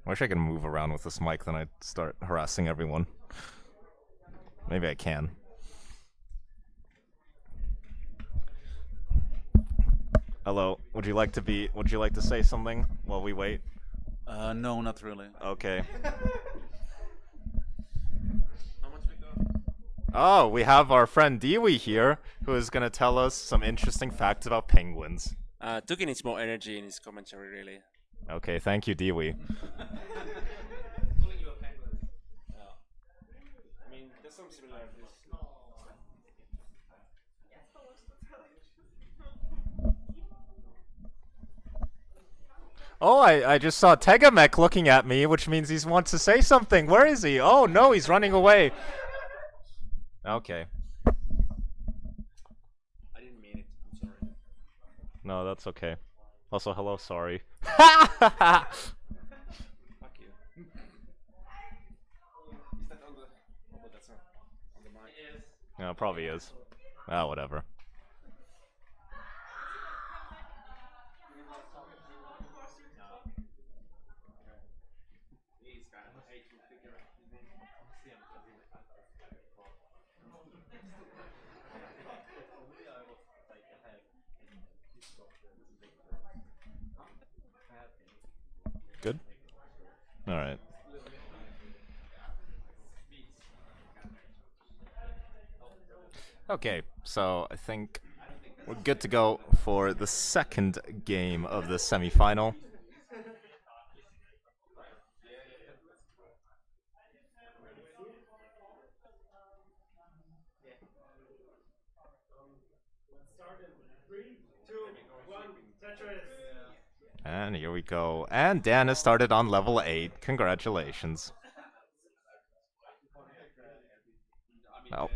I wish I could move around with this mic, then I'd start harassing everyone. Maybe I can. Hello. Would you like to say something while we wait? No, not really. Okay. How much we got? Oh, we have our friend Dewey here, who is going to tell us some interesting facts about penguins. Tuki needs more energy in his commentary, really. Okay, thank you, Dewey. Calling you a penguin. I mean, there's some similarities. Oh, I just saw Tegamek looking at me, which means he wants to say something. Where is he? Oh, no, he's running away. Okay. I didn't mean it. I'm sorry. No, that's okay. Also, hello, sorry. Fuck you. Is that on the... Oh, that's not on the mic. It is. No, it probably is. Ah, whatever. Good? Alright. Okay, so I think we're good to go for the second game of the semifinal. And here we go. And Dan has started on level 8. Congratulations. Oh.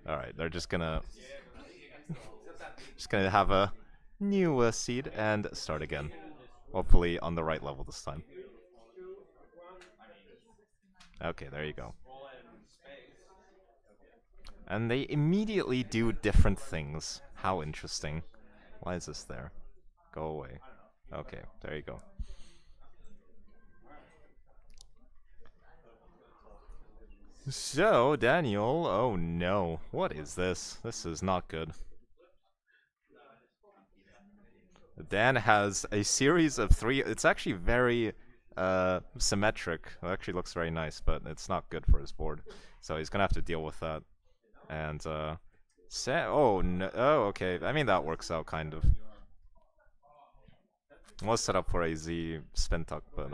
Alright, they're just gonna have a new seed and start again. Hopefully on the right level this time. Okay, there you go. And they immediately do different things. How interesting. Why is this there? Go away. Okay, there you go. So, Daniel, oh no. What is this? This is not good. Dan has a series of 3. It's actually very symmetric. It actually looks very nice, but it's not good for his board. So he's gonna have to deal with that. And oh no, oh okay. I mean that works out kind of. Was set up for a Z spin tuck, but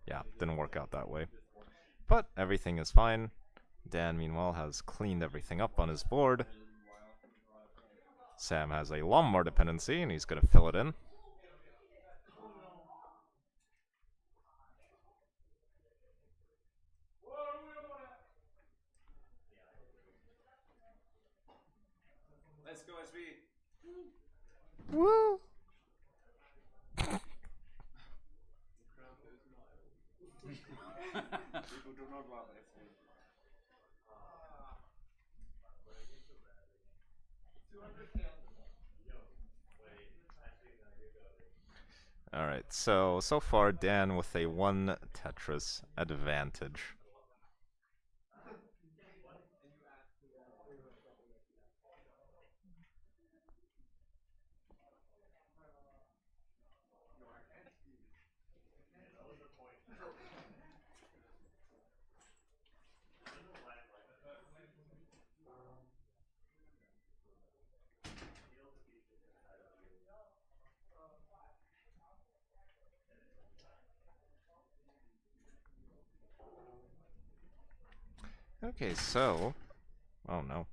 yeah, didn't work out that way. But everything is fine. Dan meanwhile has cleaned everything up on his board. Sam has a Lombard dependency and he's gonna fill it in. Let's go, SB. Woo! People do not love SB. Alright, so far Dan with a 1 Tetris advantage. Okay, so oh no.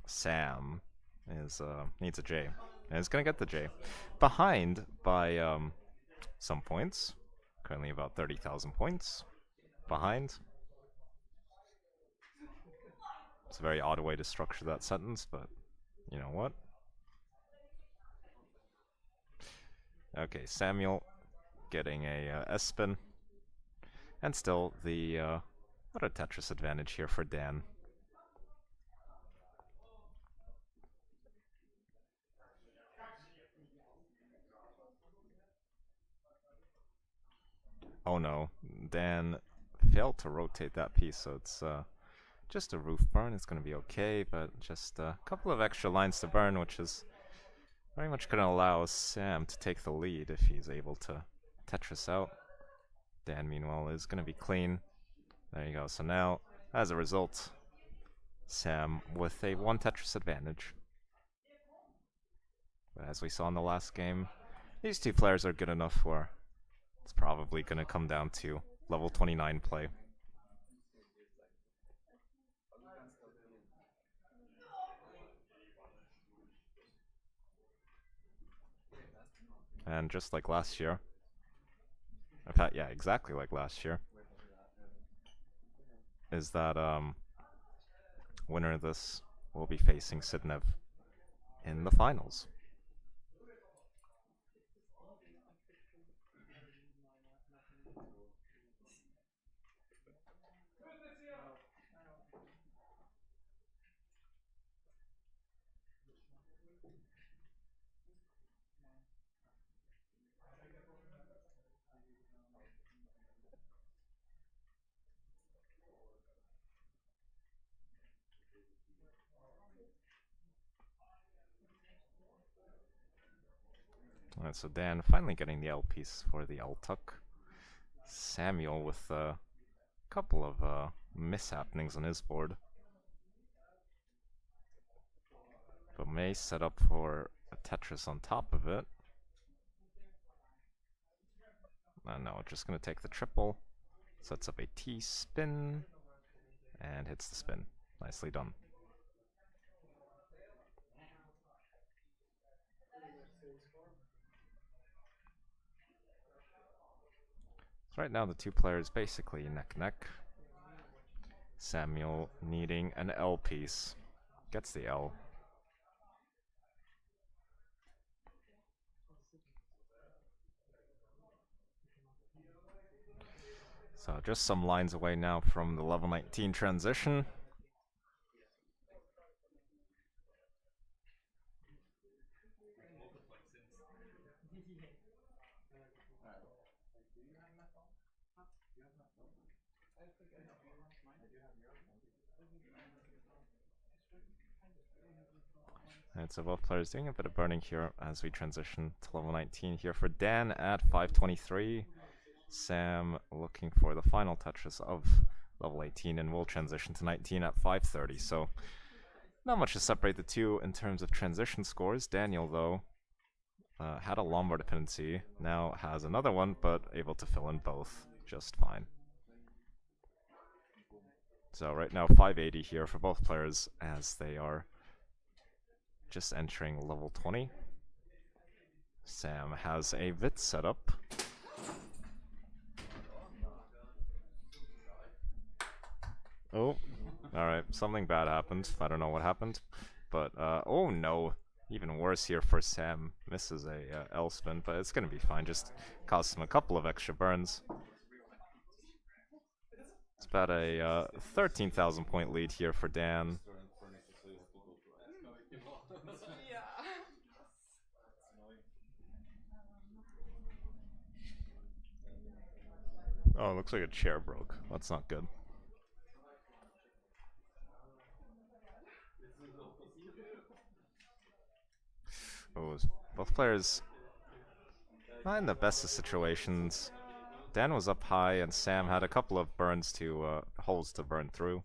Sam is needs a J. And is gonna get the J. Behind by some points. Currently about 30,000 points. Behind. It's a very odd way to structure that sentence, but you know what? Okay, Samuel getting a S-spin. And still the what a Tetris advantage here for Dan. Oh no, Dan failed to rotate that piece, so it's just a roof burn. It's going to be okay, but just a couple of extra lines to burn, which is very much going to allow Sam to take the lead if he's able to Tetris out. Dan, meanwhile, is going to be clean. There you go. So now, as a result, Sam with a 1 Tetris advantage. But as we saw in the last game, these two players are good enough where it's probably going to come down to level 29 play. And just like last year, in fact, yeah, exactly like last year, is that winner of this will be facing Sidnev in the finals. Alright, so Dan finally getting the L piece for the L tuck. Samuel with a couple of mishappenings on his board. But may set up for a Tetris on top of it. No, just going to take the triple. Sets up a T spin. And hits the spin. Nicely done. So right now the two players basically neck neck. Samuel needing an L piece. Gets the L. So just some lines away now from the level 19 transition. And so both players doing a bit of burning here as we transition to level 19 here for Dan at 523. Sam looking for the final touches of level 18, and we'll transition to 19 at 530. So not much to separate the two in terms of transition scores. Daniel, though, had a Lombard dependency, now has another one, but able to fill in both just fine. So right now 580 here for both players as they are just entering level 20. Sam has a Vit set up. Oh, alright, something bad happened. I don't know what happened. But, oh no, even worse here for Sam. Misses a L spin, but it's gonna be fine. Just costs him a couple of extra burns. It's about a 13,000 point lead here for Dan. Oh, it looks like a chair broke. That's not good. Oh, both players not in the best of situations. Dan was up high, and Sam had a couple of burns to holes to burn through.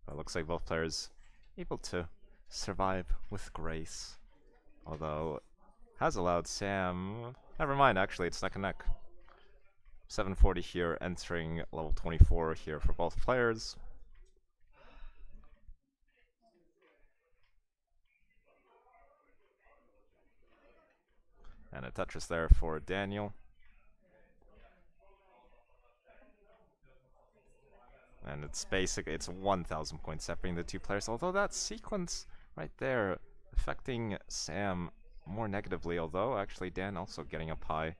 It looks like both players able to survive with grace. Although, has allowed Sam... Never mind, actually, it's neck and neck. 740 here, entering level 24 here for both players. And a Tetris there for Daniel. And it's basically, it's 1,000 points separating the two players, although that sequence right there affecting Sam more negatively, although actually Dan also getting up high.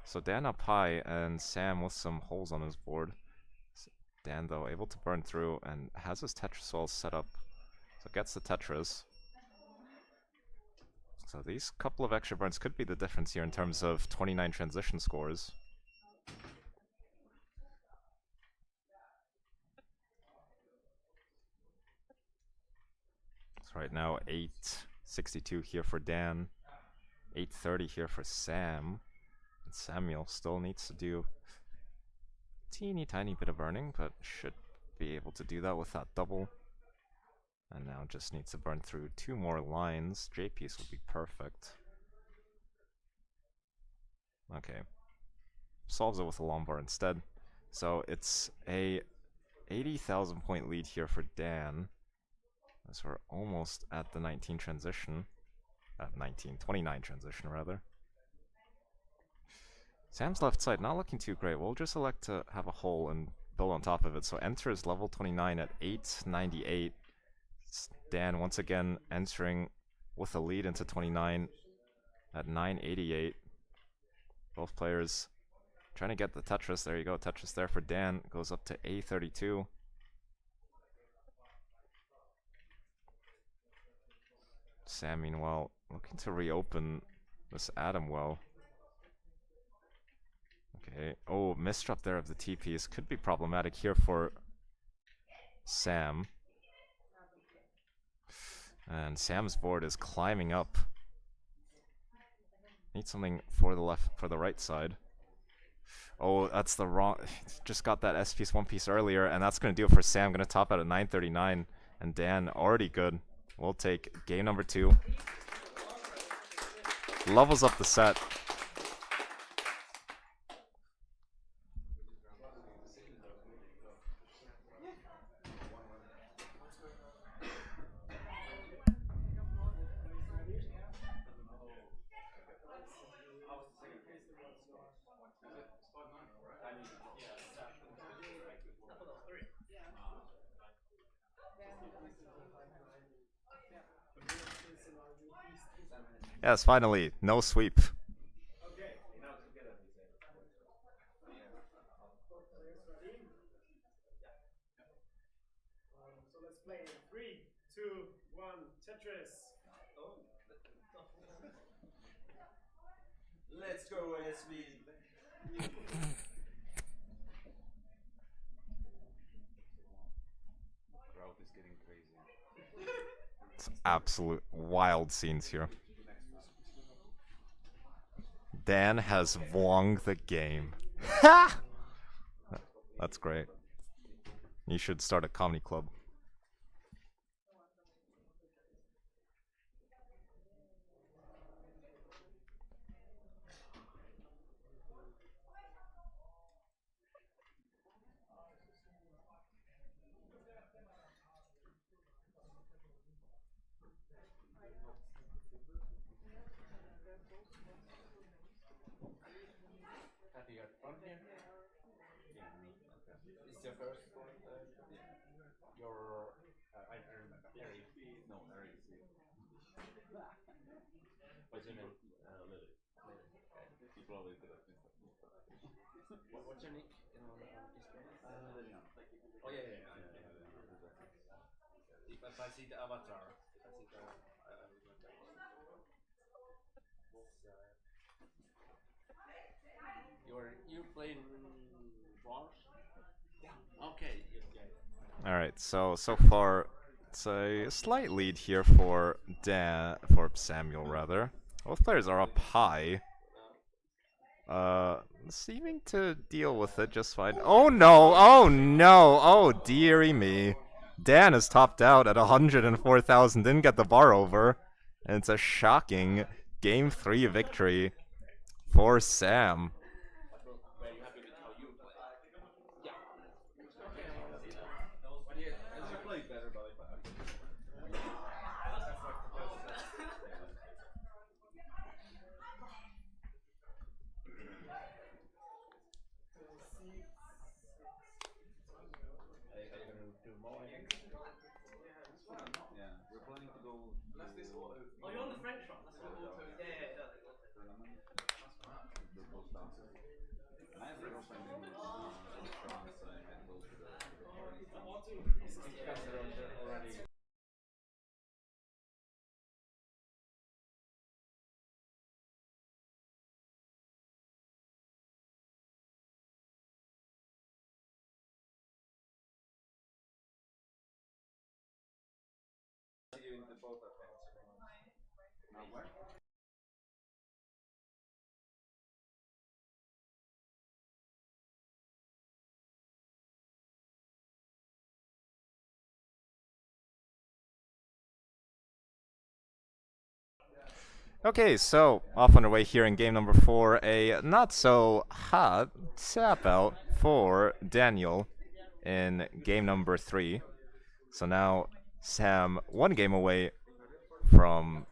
So Dan up high and Sam with some holes on his board. Dan though able to burn through and has his Tetris all set up. So gets the Tetris. So these couple of extra burns could be the difference here in terms of 29 transition scores. So right now 862 here for Dan, 830 here for Sam. And Samuel still needs to do a teeny tiny bit of burning, but should be able to do that with that double. And now just needs to burn through 2 more lines. J-piece would be perfect. Okay. Solves it with a long bar instead. So it's a 80,000 point lead here for Dan. As we're almost at the 19 transition. 29 transition rather. Sam's left side not looking too great. We'll just elect to have a hole and build on top of it. So enters level 29 at 898. Dan once again entering with a lead into 29 at 988. Both players trying to get the Tetris. There you go, Tetris there for Dan. Goes up to A32. Sam, meanwhile, looking to reopen this Atom well. Okay. Oh, misdrop there of the T-piece. Could be problematic here for Sam. And Sam's board is climbing up. Need something for the right side. Oh, that's the wrong. Just got that S piece, 1 piece earlier, and that's gonna do it for Sam. Gonna top out at 939, and Dan already good. We'll take game number 2. Levels up the set. Yes, finally, no sweep. So let's play 3, 2, 1, Tetris. Let's go, ASV. Crowd is getting crazy. It's absolute wild scenes here. Dan has won the game. Ha! That's great. You should start a comedy club. It's your first one. Your I remember. Eric. No, Eric. What's your name? Lily. People always do that. What's your nick? Oh yeah. If I see the avatar, I remember. You playing bars? Yeah. Okay. Yeah. All right, so far it's a slight lead here for Samuel rather. Both players are up high. Seeming to deal with it just fine. Oh no! Oh no! Oh dearie me! Dan is topped out at 104,000. Didn't get the bar over, and it's a shocking Game 3 victory for Sam. Yeah, we're planning to go to Oh, you're on the French one. That's what auto. Yeah. tournament. The post office. I have a girlfriend in France, so I might go to the party. Already. See you in the Quarterfinals. Now where? Okay, so off on our way here in game number 4, a not so hot tap out for Daniel in game number 3. So now Sam 1 game away from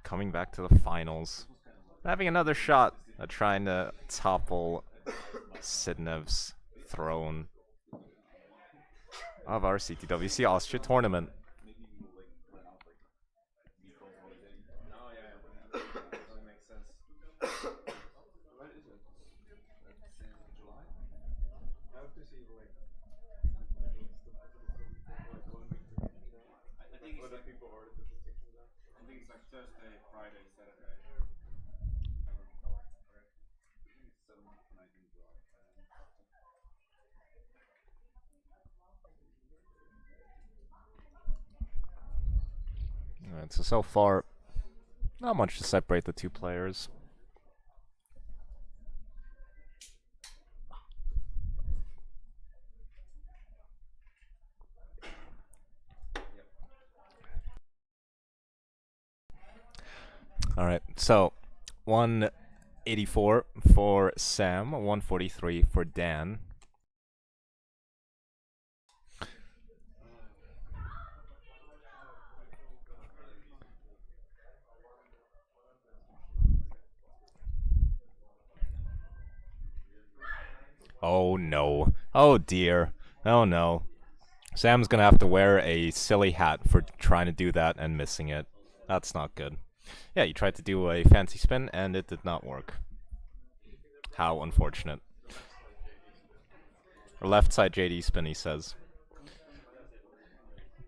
coming back to the finals, having another shot at trying to topple Sidnev's throne of our CTWC Austria tournament. I think it's like Thursday, Friday, Saturday. Alright, so far, not much to separate the two players. Alright, so 184 for Sam, 143 for Dan. Oh no. Oh dear. Oh no. Sam's gonna have to wear a silly hat for trying to do that and missing it. That's not good. Yeah, you tried to do a fancy spin and it did not work. How unfortunate. Or left side JD spin, he says.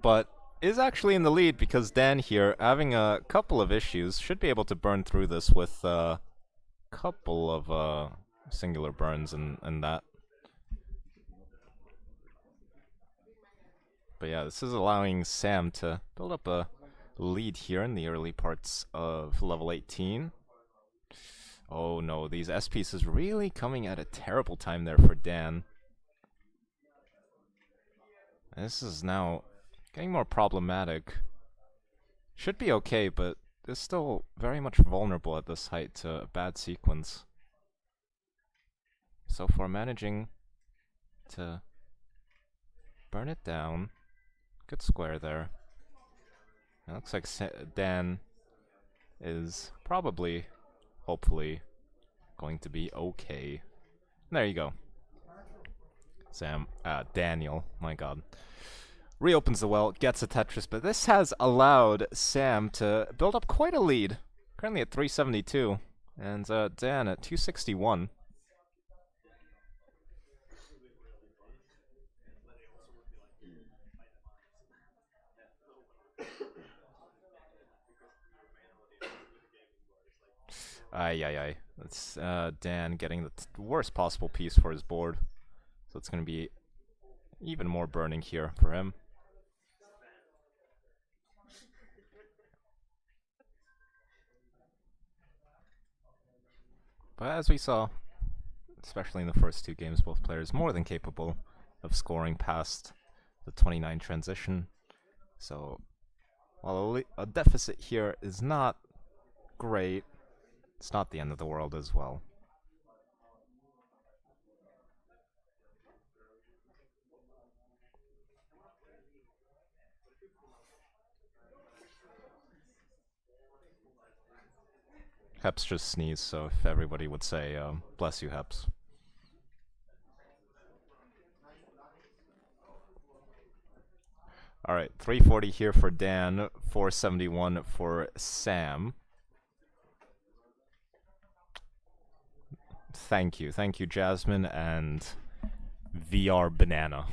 But is actually in the lead because Dan here, having a couple of issues, should be able to burn through this with a couple of singular burns and that. But yeah, this is allowing Sam to build up a lead here in the early parts of level 18. Oh no, these S pieces really coming at a terrible time there for Dan. This is now getting more problematic. Should be okay, but is still very much vulnerable at this height to a bad sequence. So far managing to burn it down. Good square there. It looks like Dan is probably, hopefully, going to be okay. There you go. Daniel, my god. Reopens the well, gets a Tetris, but this has allowed Sam to build up quite a lead. Currently at 372, and Dan at 261. Ay. That's Dan getting the worst possible piece for his board. So it's going to be even more burning here for him. But as we saw, especially in the first two games, both players more than capable of scoring past the 29 transition. So while a deficit here is not great, it's not the end of the world as well. Heps just sneezed, so if everybody would say, bless you, Heps. Alright, 340 here for Dan, 471 for Sam. Thank you, Jasmine and VR Banana.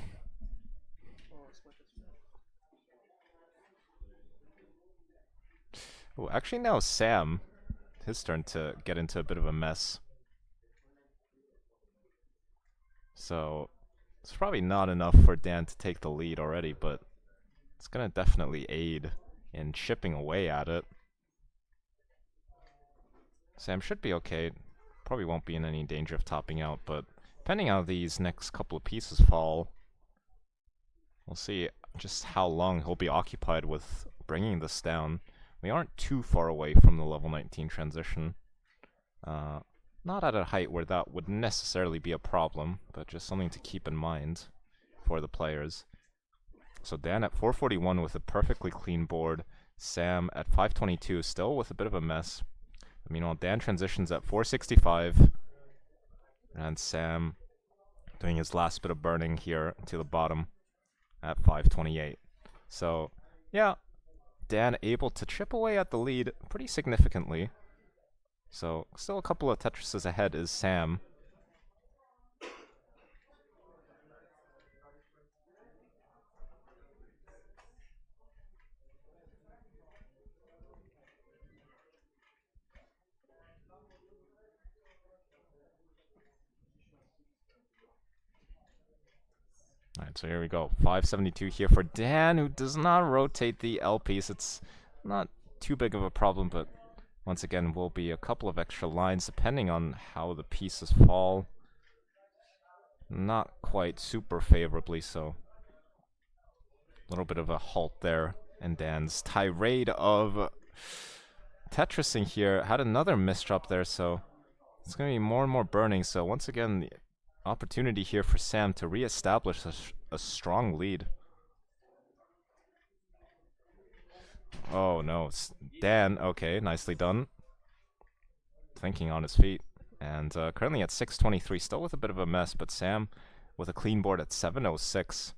Oh, actually now Sam, his turn to get into a bit of a mess. So, it's probably not enough for Dan to take the lead already, but it's gonna definitely aid in chipping away at it. Sam should be okay. Probably won't be in any danger of topping out, but depending how these next couple of pieces fall, we'll see just how long he'll be occupied with bringing this down. We aren't too far away from the level 19 transition. Not at a height where that would necessarily be a problem, but just something to keep in mind for the players. So Dan at 441 with a perfectly clean board. Sam at 522, still with a bit of a mess. Meanwhile, Dan transitions at 465. And Sam doing his last bit of burning here to the bottom at 528. So, yeah, Dan able to chip away at the lead pretty significantly. So, still a couple of Tetrises ahead is Sam. Alright, so here we go. 572 here for Dan, who does not rotate the L piece. It's not too big of a problem, but once again, will be a couple of extra lines depending on how the pieces fall. Not quite super favorably, so a little bit of a halt there. And Dan's tirade of Tetrising here had another misdrop there, so it's going to be more and more burning. So once again, the opportunity here for Sam to re-establish a strong lead. Oh no, Dan, okay, nicely done. Thinking on his feet. And currently at 623, still with a bit of a mess, but Sam with a clean board at 706.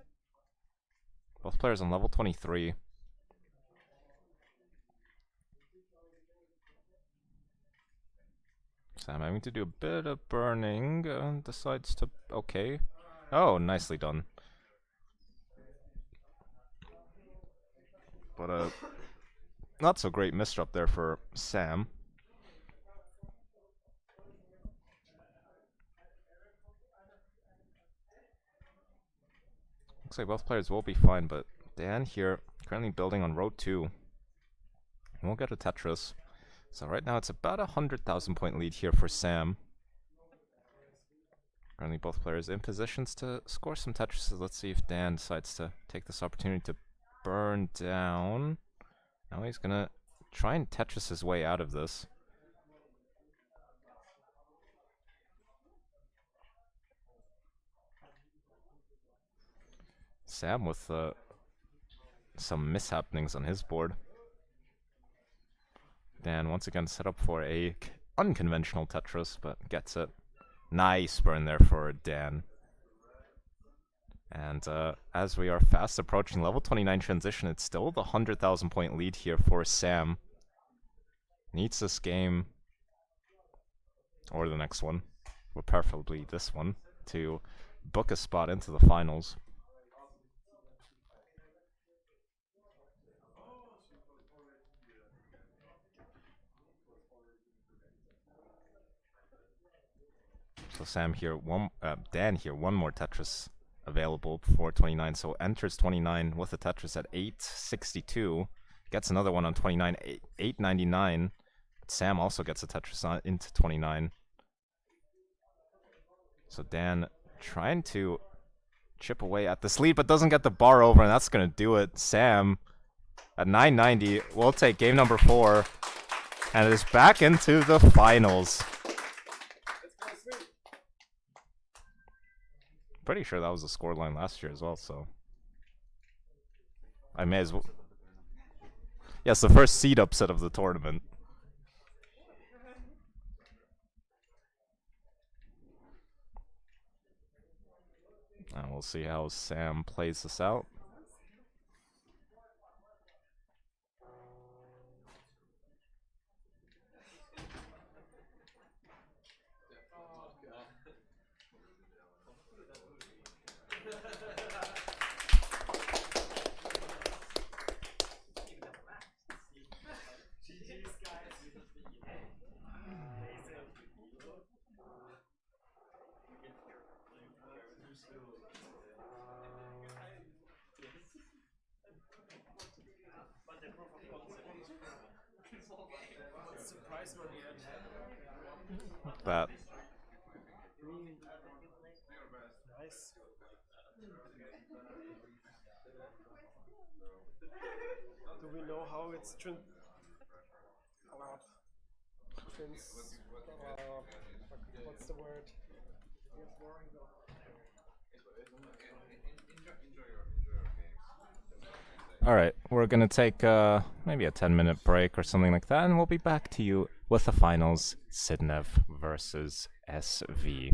Both players on level 23. Sam having to do a bit of burning, decides to, okay. Oh, nicely done. But not so great misdrop there for Sam. Looks like both players will be fine, but Dan here currently building on row 2. He won't get a Tetris. So right now it's about 100,000 point lead here for Sam. Currently both players in positions to score some Tetrises. Let's see if Dan decides to take this opportunity to burn down. Now he's gonna try and Tetris his way out of this. Sam with some mishappenings on his board. Dan once again set up for a unconventional Tetris, but gets it. Nice burn there for Dan. And as we are fast approaching level 29 transition, it's still the 100,000 point lead here for Sam. Needs this game, or the next one, but preferably this one, to book a spot into the finals. So Sam here, Dan here, one more Tetris available before 29. So enters 29 with a Tetris at 862. Gets another one on 29, 899. Sam also gets a Tetris on into 29. So Dan trying to chip away at this lead, but doesn't get the bar over, and that's going to do it. Sam at 990 will take game number 4, and is back into the finals. Pretty sure that was the scoreline last year as well, so I may as well. Yes, the first seed upset of the tournament. And we'll see how Sam plays this out. What's the prize money at? That. Nice. Do we know how it's what's the word? Alright, we're gonna take maybe a 10-minute break or something like that, and we'll be back to you with the finals, Sidnev versus SV.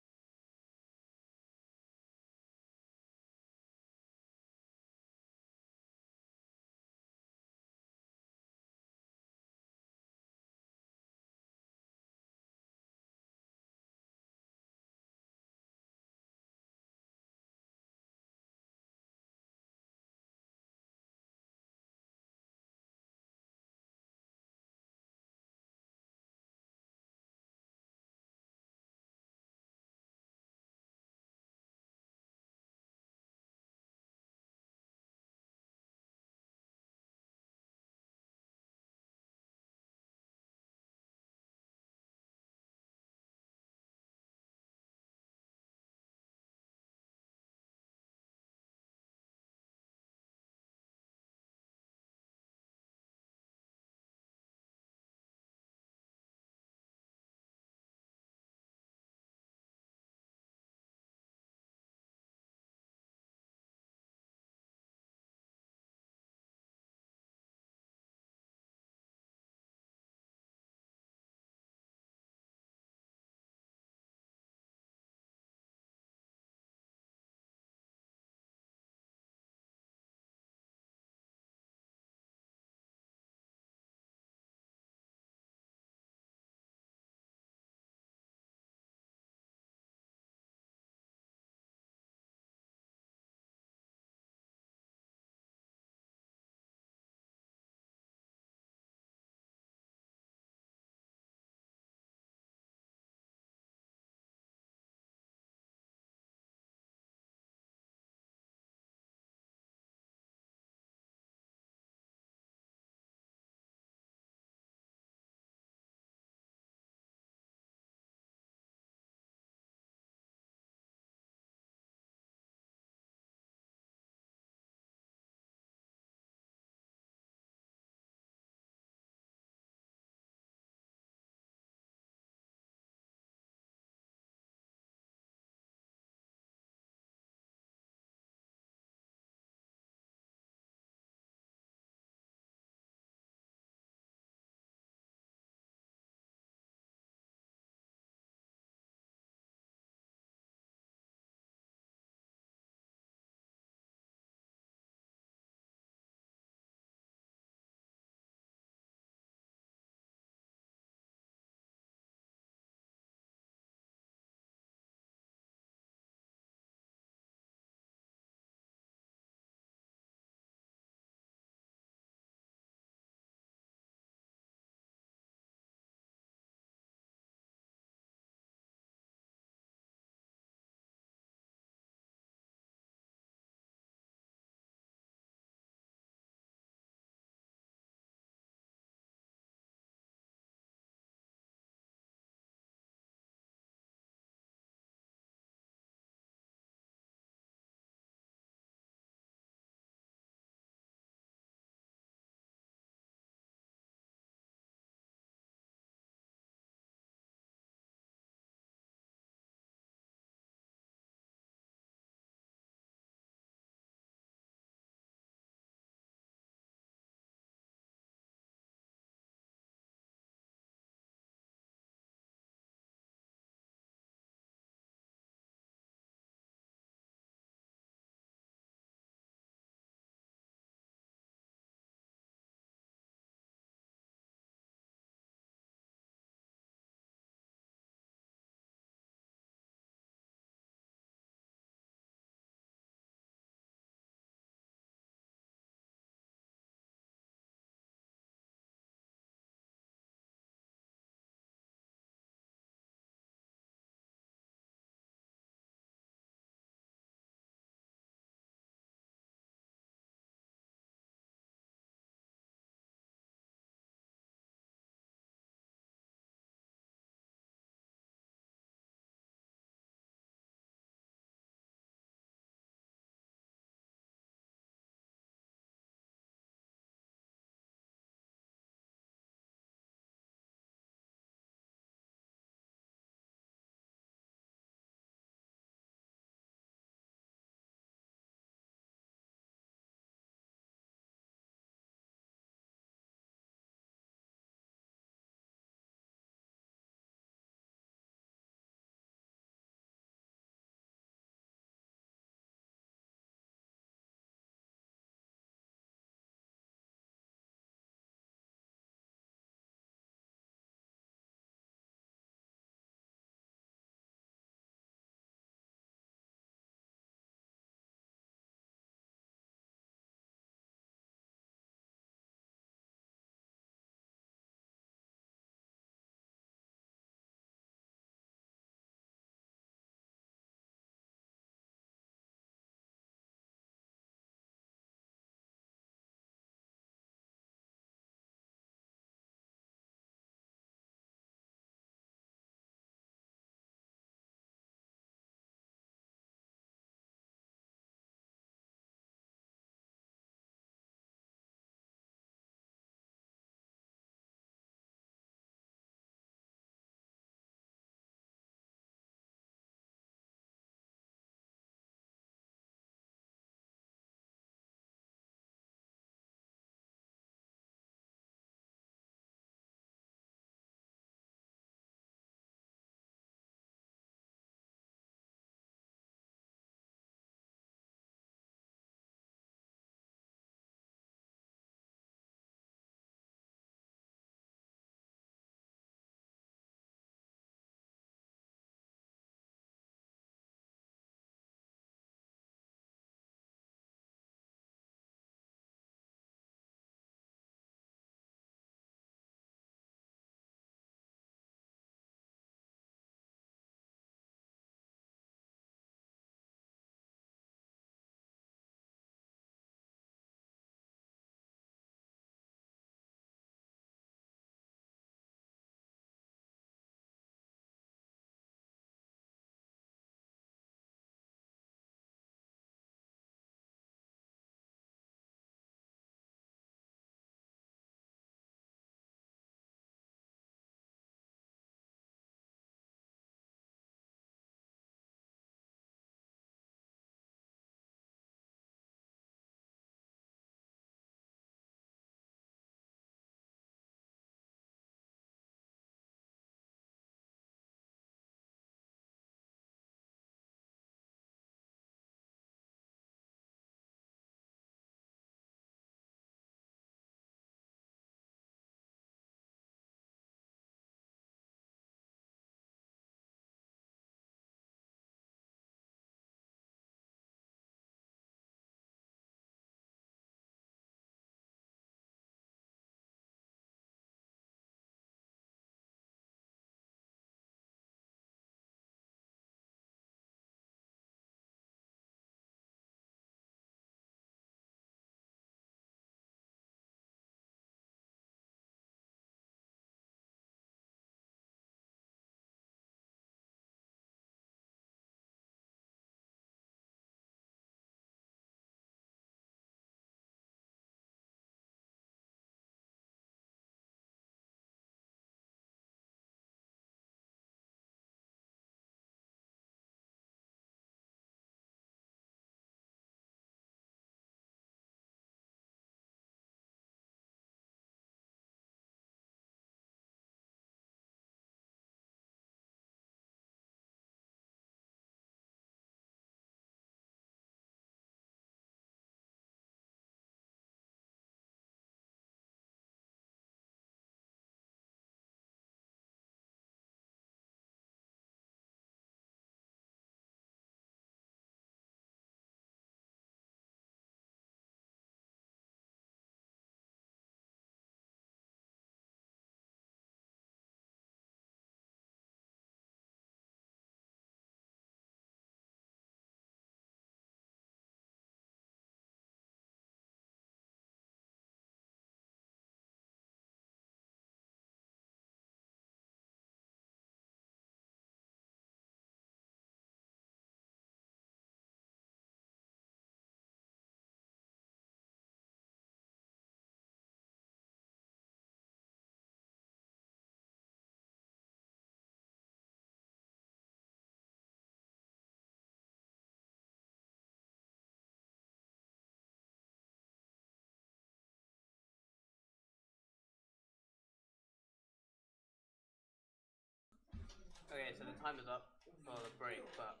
Okay, so the time is up for the break, but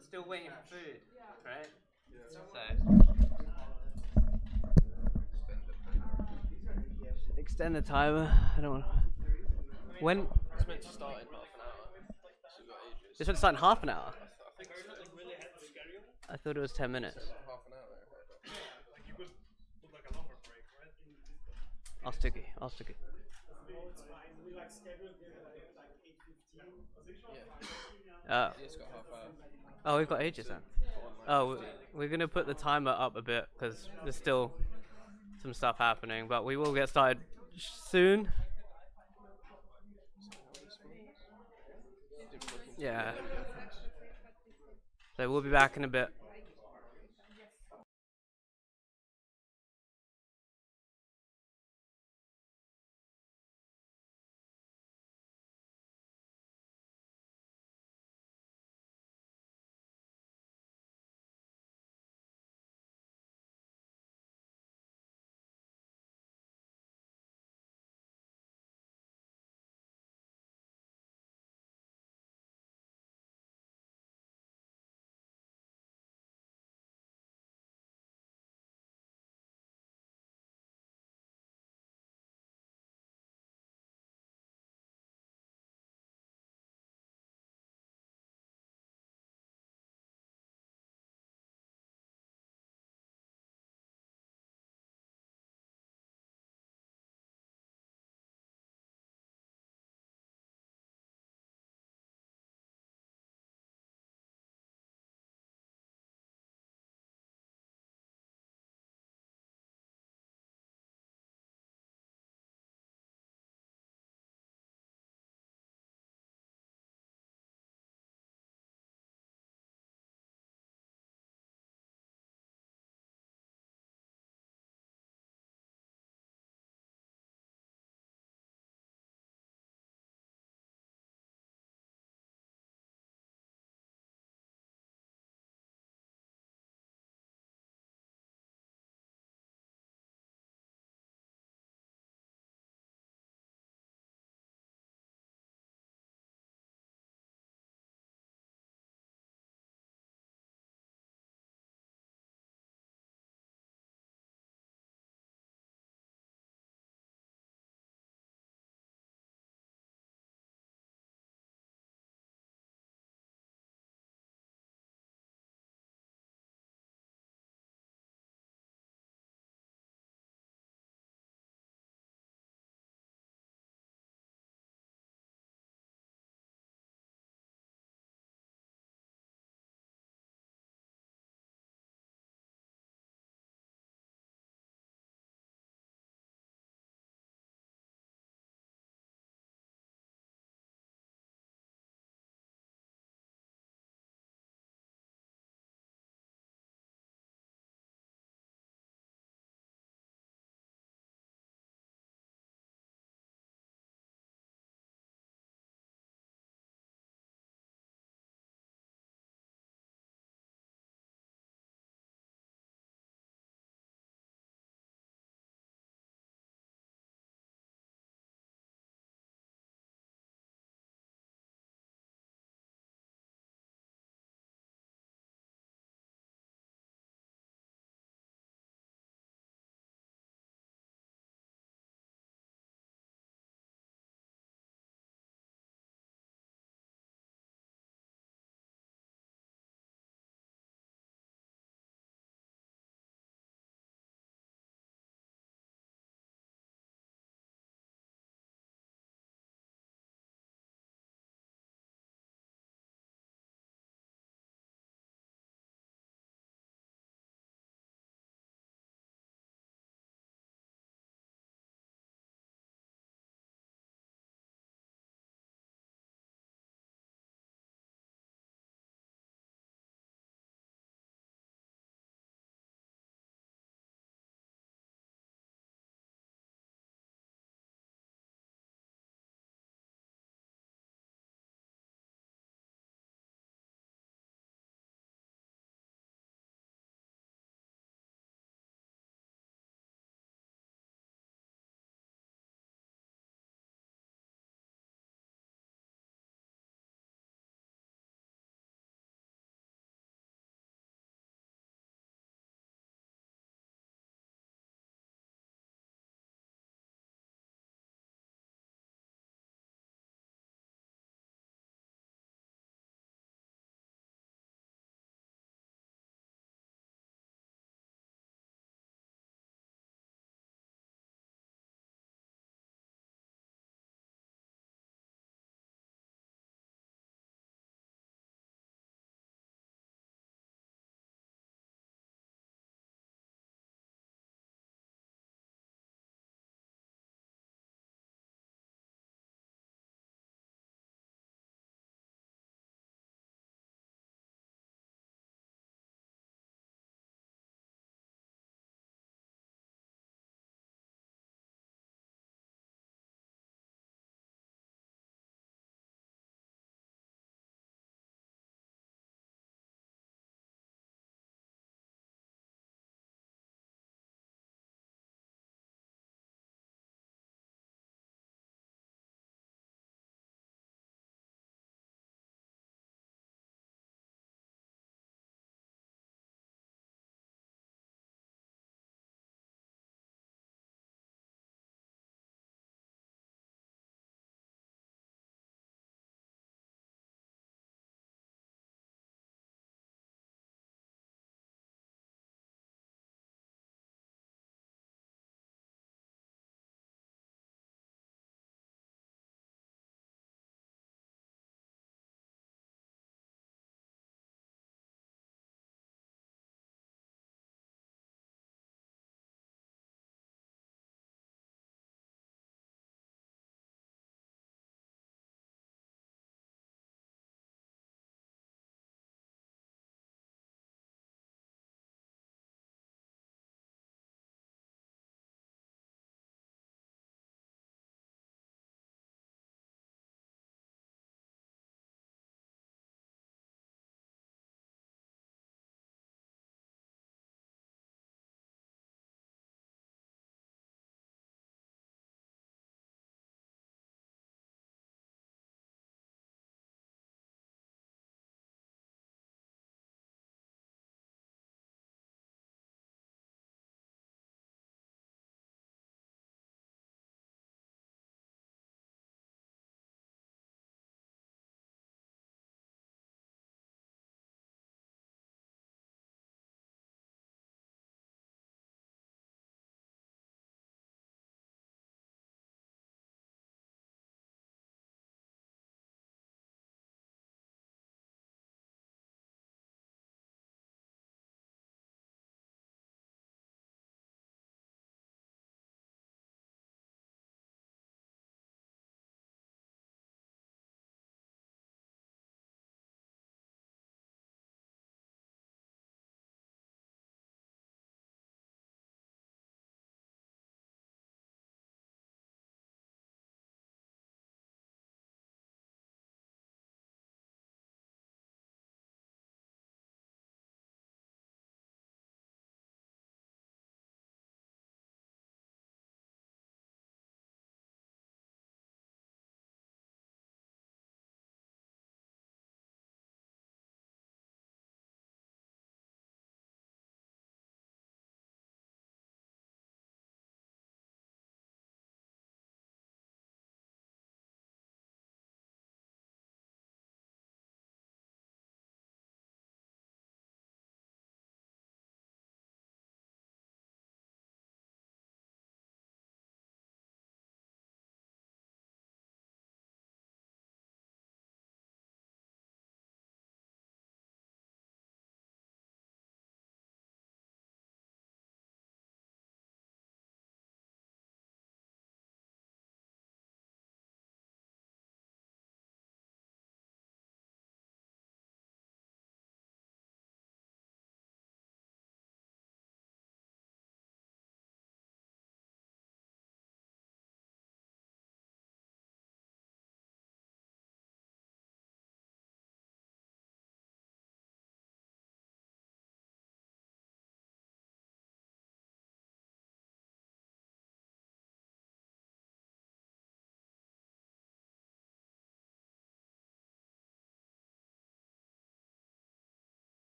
still waiting for food, right? So extend the timer. I don't want. When? It's meant to start in half an hour. So we've got ages. This would start in half an hour. I think it's Really ahead of schedule. I thought it was 10 minutes. half an hour. Like you could put like a longer break, right? I'll stick it. I'll stick it. No, it's fine. We like scheduled it like 8:15. It's got half hour. Oh, we've got ages then. Oh, we're gonna put the timer up a bit because there's still some stuff happening, but we will get started soon. Yeah. So we'll be back in a bit.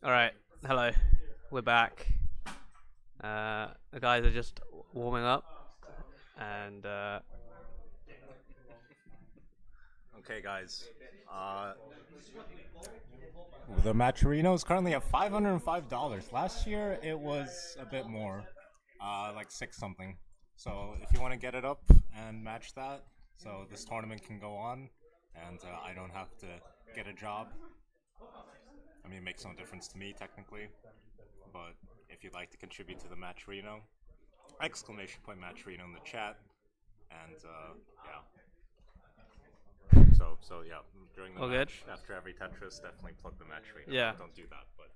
Alright, hello. We're back. The guys are just warming up. And, Okay, guys. The Matcherino is currently at $505. Last year it was a bit more, like 6 something. So if you want to get it up and match that, so this tournament can go on, and I don't have to get a job. I mean, it makes no difference to me technically, but if you'd like to contribute to the Matcherino, !Matcherino in the chat, and yeah. So yeah, during the match, after every Tetris, definitely plug the Matcherino. Yeah. Don't do that, but.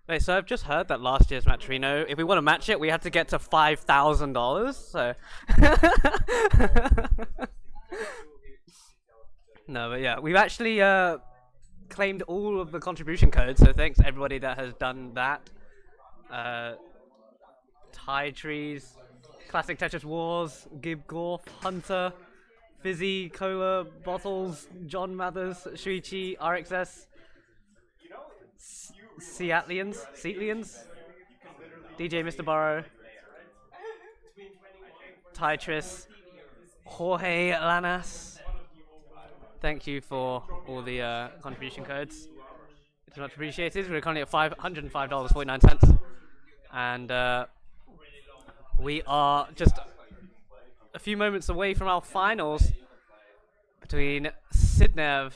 Wait, so I've just heard that last year's Matcherino, if we want to match it, we had to get to $5,000, so... No, but yeah, we've actually claimed all of the contribution codes, so thanks everybody that has done that. Tie Trees, Classic Tetris Wars, Gib Gorf, Hunter, Fizzy, Cola, Bottles, John Mathers, Shuichi, RXS, Seatlians, DJ Mr. Burrow, Tetris, Jorge Lanas. Thank you for all the contribution codes. It's much appreciated. We're currently at $105.49. And we are just a few moments away from our finals between Sidnev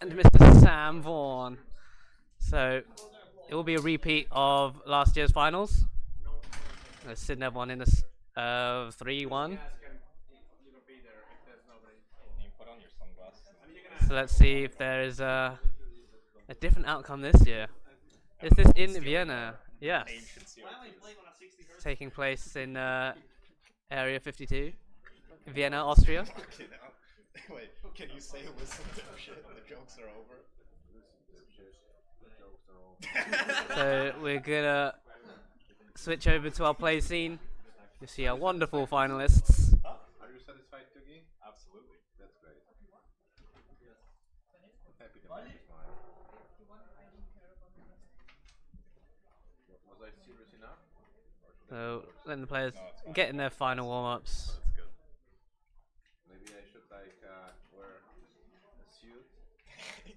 and Mr. Sam Vaughan. So it will be a repeat of last year's finals. Sidnev won in the 3-1. So let's see if there is a different outcome this year. Is this in Vienna? Yes. Taking place in Area 52, Vienna, Austria. Wait, can you say it was some shit? The jokes are over. So we're gonna switch over to our play scene. You see our wonderful finalists. Are you satisfied, Tugi? Absolutely. That's great. Happy to make you smile. Was I serious enough? So letting the players get in their final warm-ups. Maybe I should like wear a suit, and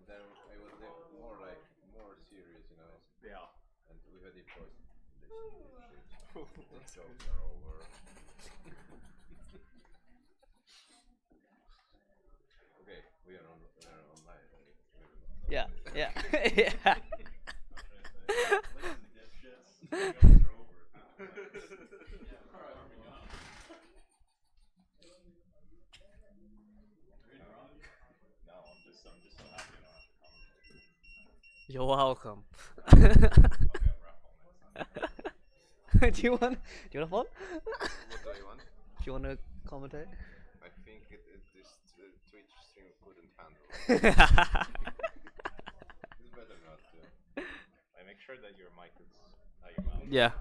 then I would look more serious, you know. Yeah. And we had it voice. The jokes are over. Okay, we are online. Yeah, yeah, yeah. You're welcome. Do you want a phone? What do you want? Do you want to commentate? I think this Twitch stream couldn't handle. It's better not to. I make sure that your mic is out your mouth. Yeah.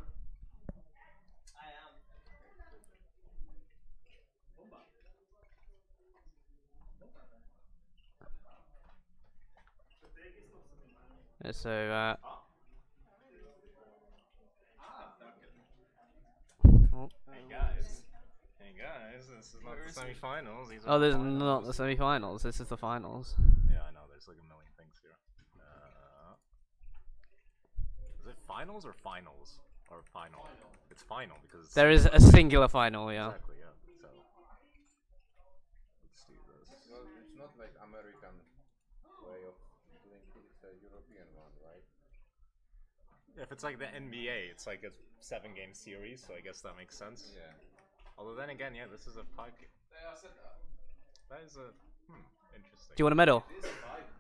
So Hey guys, this is not the semifinals. These are oh, there's the finals. not the semifinals. This is the finals. Yeah, I know. There's like a million things here. Is it finals or finals or final? It's final because it's There is a singular final. Yeah. Exactly. Yeah. So let's do this. Well, it's not like American way of doing it. It's a European one, right? If it's like the NBA, it's like a 7-game series, so I guess that makes sense. Yeah. Although then again, yeah, this is a 5-game. That is a interesting. Do you want a medal? It is a 5-game.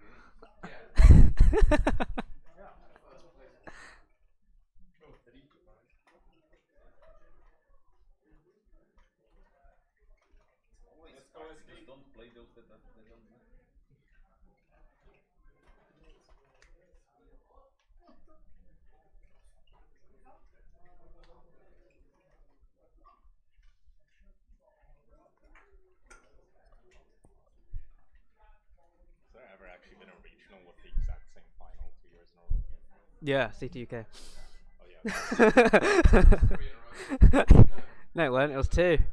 Just don't play those that don't know. Has there ever actually been a regional with the exact same Yeah, CTUK. Oh yeah. No, it weren't. It was 2. Didn't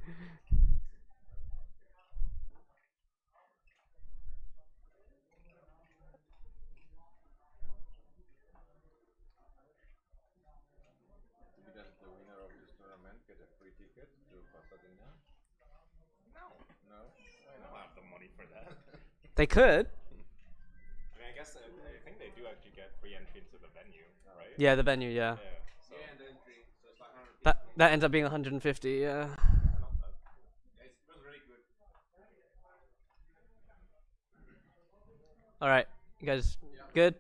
the winner of this tournament get a free ticket to Pasadena? No. No? Why I don't have the money for that. They could. I mean, I guess I think they do actually get free entry into the venue, right? Yeah, the venue. Yeah. So Yeah, and the entry. So it's like 100. That ends up being 150. Yeah. not bad. Yeah, it was very good. All right, you guys good?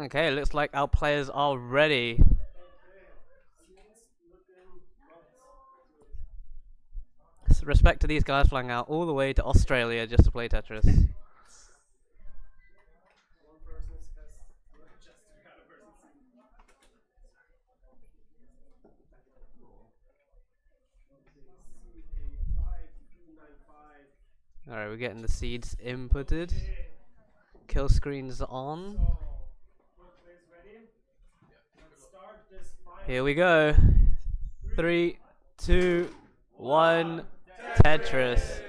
Okay, looks like our players are ready. Respect to these guys flying out all the way to Australia just to play Tetris. Alright, we're getting the seeds inputted. Kill screens on. Here we go. 3, 2, 1. Tetris.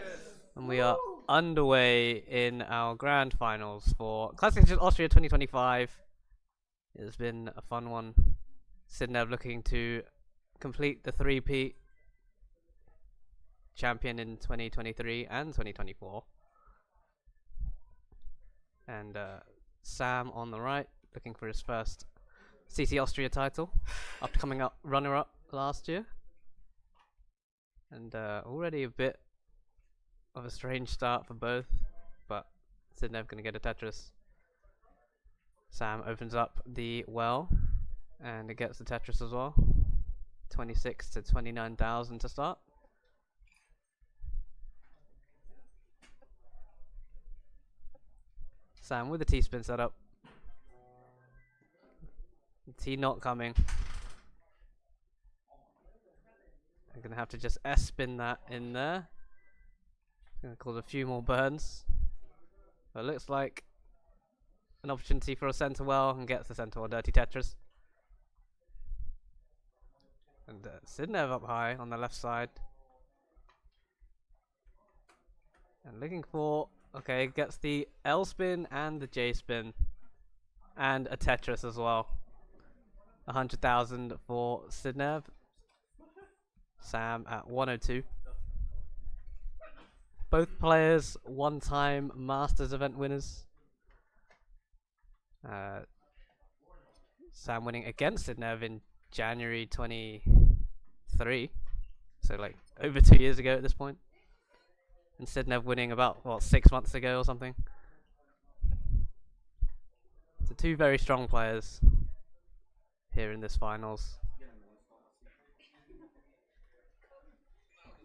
And we are underway in our grand finals for Classic Austria 2025. It's been a fun one. Sidnev looking to complete the 3-peat champion in 2023 and 2024. And Sam on the right, looking for his first CT Austria title after coming up runner-up last year. And already a bit of a strange start for both, but Sidnev gonna get a Tetris. Sam opens up the well, and it gets the Tetris as well. 26 to 29,000 to start. Sam with the T-spin setup. T not coming. I'm gonna have to just S-spin that in there. Gonna cause a few more burns. But it looks like an opportunity for a center well, and gets the center well dirty Tetris. And Sidnev up high on the left side. And looking for, okay, gets the L spin and the J spin. And a Tetris as well. 100,000 for Sidnev. Sam at 102. Both players one-time Masters event winners. Sam winning against Sidnev in January 23. So like over 2 years ago at this point. And Sidnev winning about, what, 6 months ago or something. So 2 very strong players here in this finals.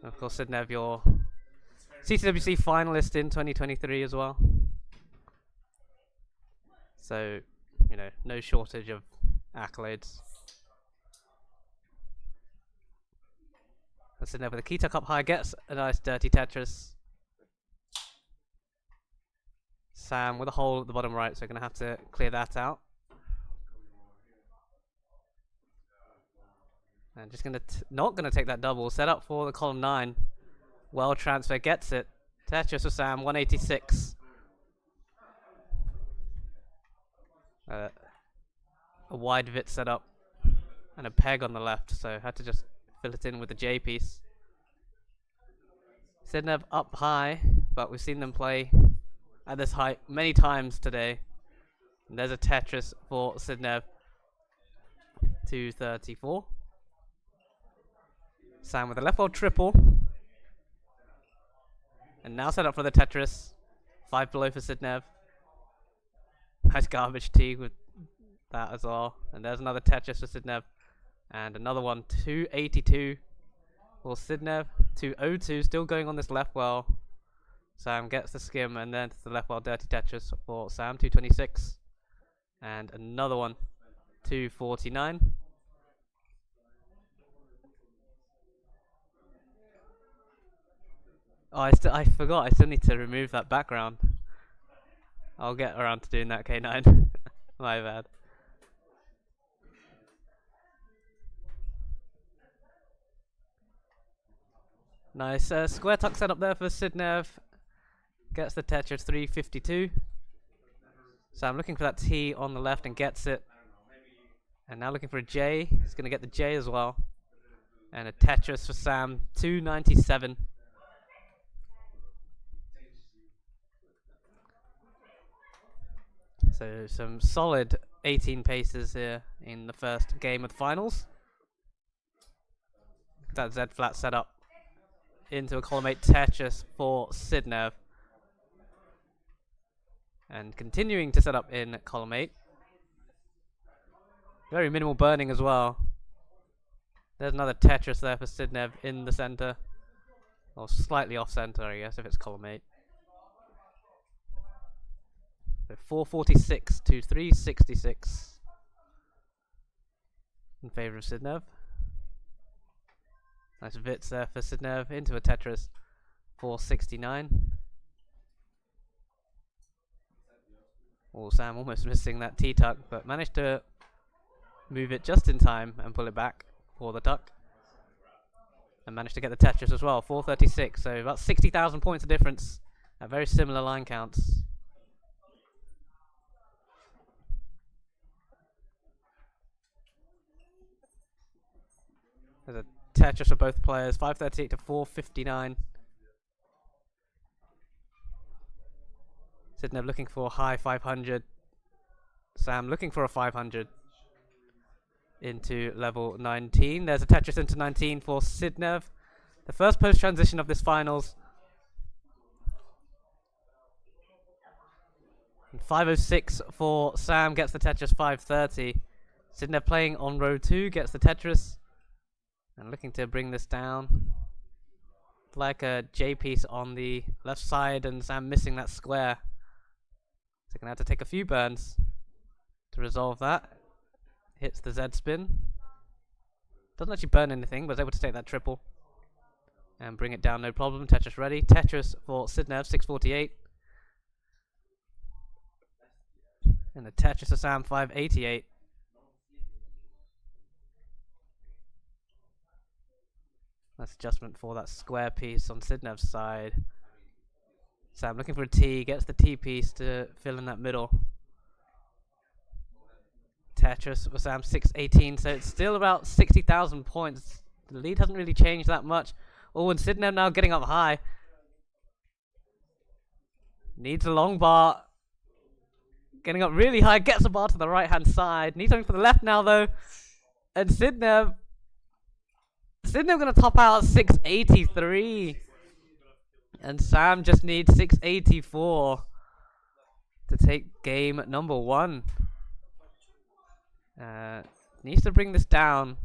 And of course, Sidnev, your CTWC finalist in 2023 as well. So, you know, no shortage of accolades. And Sidnev with a key tuck up high gets a nice dirty Tetris. Sam with a hole at the bottom right, so we're going to have to clear that out. And just going to not going to take that double. Set up for the column 9. Well transfer gets it. Tetris for Sam, 186. A wide vit setup and a peg on the left, so had to just fill it in with the J piece. Sidnev up high, but we've seen them play at this height many times today. And there's a Tetris for Sidnev. 234. Sam with a left wall triple. And now set up for the Tetris. 5 below for Sidnev. Nice garbage T with that as well. And there's another Tetris for Sidnev. And another one, 282 for Sidnev. 202, still going on this left well. Sam gets the skim, and then to the left well, dirty Tetris for Sam, 226. And another one, 249. Oh, I forgot. I still need to remove that background. I'll get around to doing that, K9. My bad. Nice square tuck setup there for Sidnev. Gets the Tetris 352. So I'm looking for that T on the left and gets it. And now looking for a J. He's going to get the J as well. And a Tetris for Sam, 297. So some solid 18 paces here in the first game of the finals. That Z flat set up into a column 8 Tetris for Sidnev. And continuing to set up in column 8. Very minimal burning as well. There's another Tetris there for Sidnev in the center. Or slightly off center, I guess, if it's column 8. So 446 to 366 in favor of Sidnev. Nice Vits there for Sidnev into a Tetris 469. Oh, Sam almost missing that T-tuck, but managed to move it just in time and pull it back for the tuck. And managed to get the Tetris as well, 436, so about 60,000 points of difference at very similar line counts. There's a Tetris for both players, 538 to 459. Sidnev looking for a high 500. Sam looking for a 500 into level 19. There's a Tetris into 19 for Sidnev. The first post-transition of this finals. And 506 for Sam, gets the Tetris 530. Sidnev playing on row 2, gets the Tetris. And looking to bring this down. Like a J piece on the left side and Sam missing that square. So gonna have to take a few burns to resolve that. Hits the Z spin. Doesn't actually burn anything, but is able to take that triple. And bring it down, no problem. Tetris ready. Tetris for Sidnev, 648. And the Tetris for Sam, 588. Nice adjustment for that square piece on Sidnev's side. Sam looking for a T, gets the T piece to fill in that middle. Tetris for Sam, 618, so it's still about 60,000 points. The lead hasn't really changed that much. Oh, and Sidnev now getting up high. Needs a long bar. Getting up really high, gets a bar to the right hand side. Needs something for the left now though. And Sidnev gonna top out 683. And Sam just needs 684 to take game number 1. Needs to bring this down.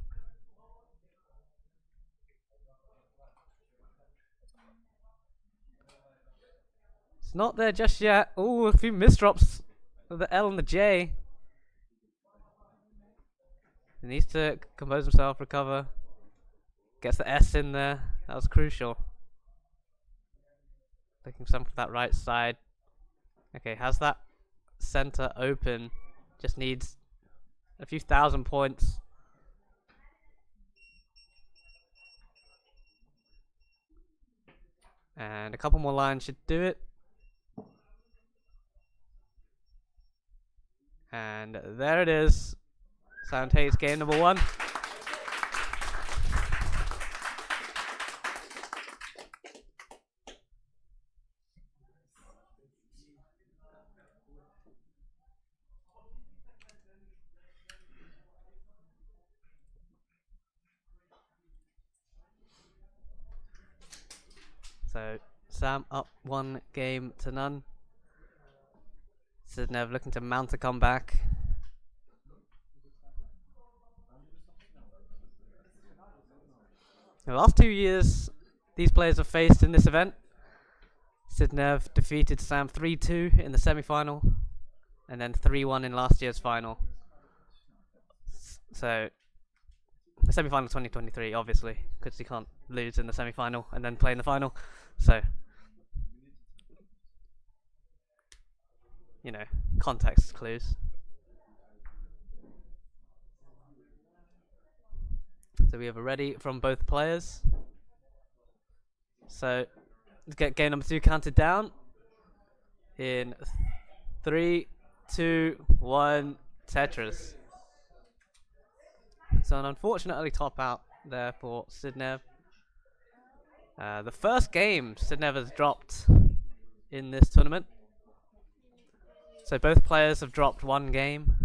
It's not there just yet. Oh, a few misdrops with the L and the J. He needs to compose himself, recover. Gets the S in there. That was crucial. Looking for something for that right side. Okay, has that center open. Just needs a few thousand points. And a couple more lines should do it. And there it is. Sam takes game number 1. So Sam up 1 game to none. Sidnev looking to mount a comeback. The last 2 years these players have faced in this event. Sidnev defeated Sam 3-2 in the semi-final and then 3-1 in last year's final. So the semi-final 2023 obviously, because he can't lose in the semi-final and then play in the final. So, you know, context clues. So we have a ready from both players. So let's get game number 2 counted down. In 3, 2, 1, Tetris. So an unfortunate early top out there for Sidnev. The first game Sidnev has dropped in this tournament. So both players have dropped 1 game.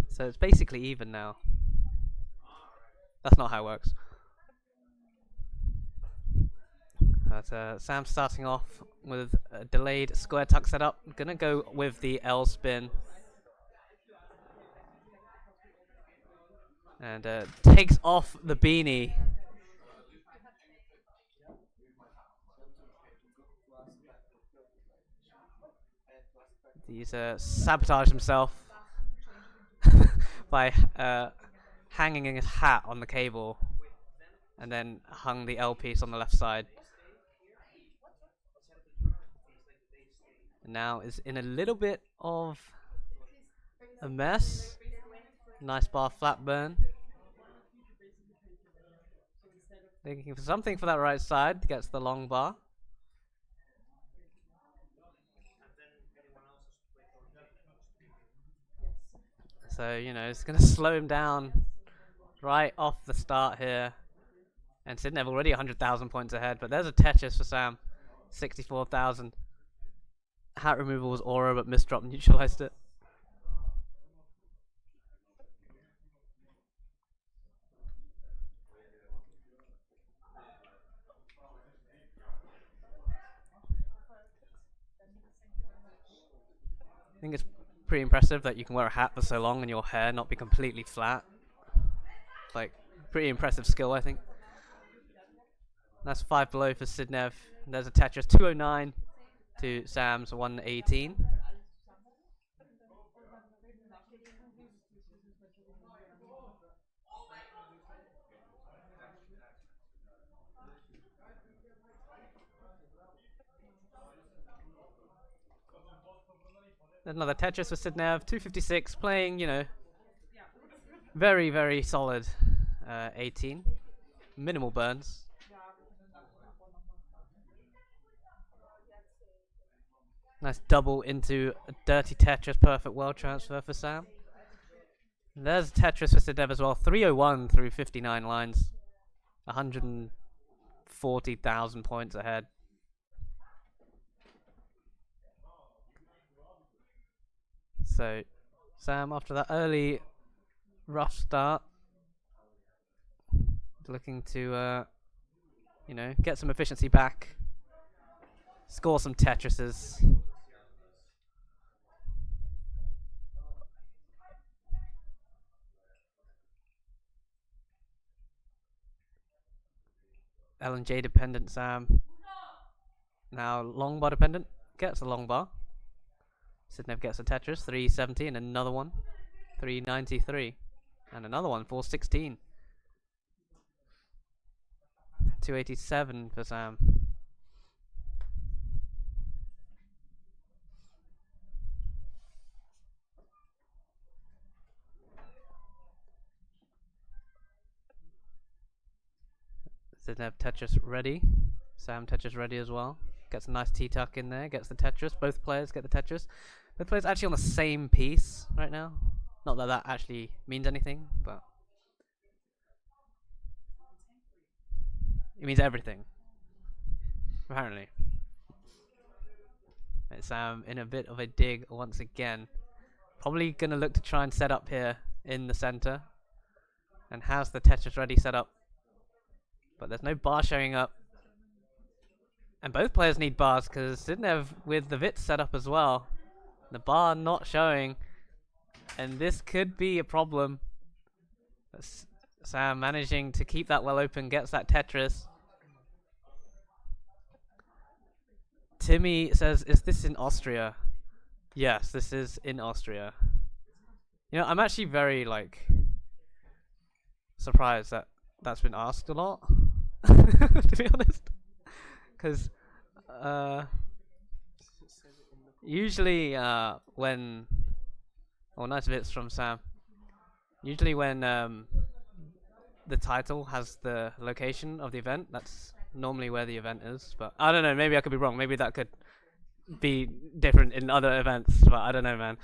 So it's basically even now. That's not how it works. But Sam's starting off with a delayed square tuck setup. Gonna go with the L spin. And takes off the beanie. He's sabotaged himself by hanging his hat on the cable and then hung the L piece on the left side. And now is in a little bit of a mess. Nice bar flat burn. Looking for something for that right side. Gets the long bar. So, you know, it's going to slow him down right off the start here. And Sidnev already 100,000 points ahead. But there's a Tetris for Sam. 64,000. Hat removal was aura, but misdrop neutralized it. I think it's pretty impressive that you can wear a hat for so long and your hair not be completely flat. Like, pretty impressive skill, I think. That's 5 below for Sidnev. There's a Tetris 209 to Sam's 118. There's another Tetris for Sidnev, 256, playing, you know, very, very solid 18. Minimal burns. Nice double into a dirty Tetris, perfect world transfer for Sam. And there's Tetris for Sidnev as well, 301 through 59 lines. 140,000 points ahead. So, Sam, after that early rough start, looking to, you know, get some efficiency back, score some Tetrises. LNJ dependent Sam. Now long bar dependent, gets a long bar. Sidnev gets a Tetris, 370, and another one, 393, and another one, 416. 287 for Sam. Sidnev Tetris ready. Sam Tetris ready as well. Gets a nice T-tuck in there, gets the Tetris. Both players get the Tetris. Both players actually on the same piece right now. Not that that actually means anything, but it means everything, apparently. Right, Sam in a bit of a dig once again. Probably going to look to try and set up here in the center. And has the Tetris ready set up. But there's no bar showing up. And both players need bars because Sidnev with the Vit set up as well. The bar not showing. And this could be a problem. Sam managing to keep that well open, gets that Tetris. Timmy says, is this in Austria? Yes, this is in Austria. You know, I'm actually very, like, surprised that that's been asked a lot, to be honest. Because, usually, when... Oh, nice bits from Sam. Usually when the title has the location of the event, that's normally where the event is. But I don't know. Maybe I could be wrong. Maybe that could be different in other events. But I don't know, man.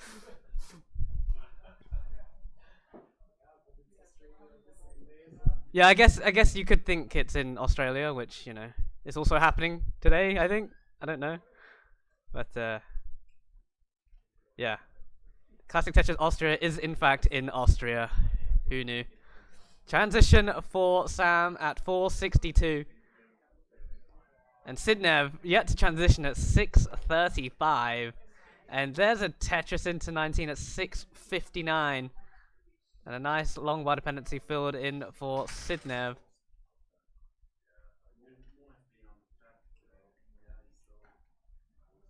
Yeah, I guess you could think it's in Australia, which is also happening today. I think. I don't know, but yeah, Classic Tetris Austria is in fact in Austria. Who knew? Transition for Sam at 462, and Sidnev yet to transition at 635, and there's a Tetris into 19 at 659. And a nice long bar dependency filled in for Sidnev.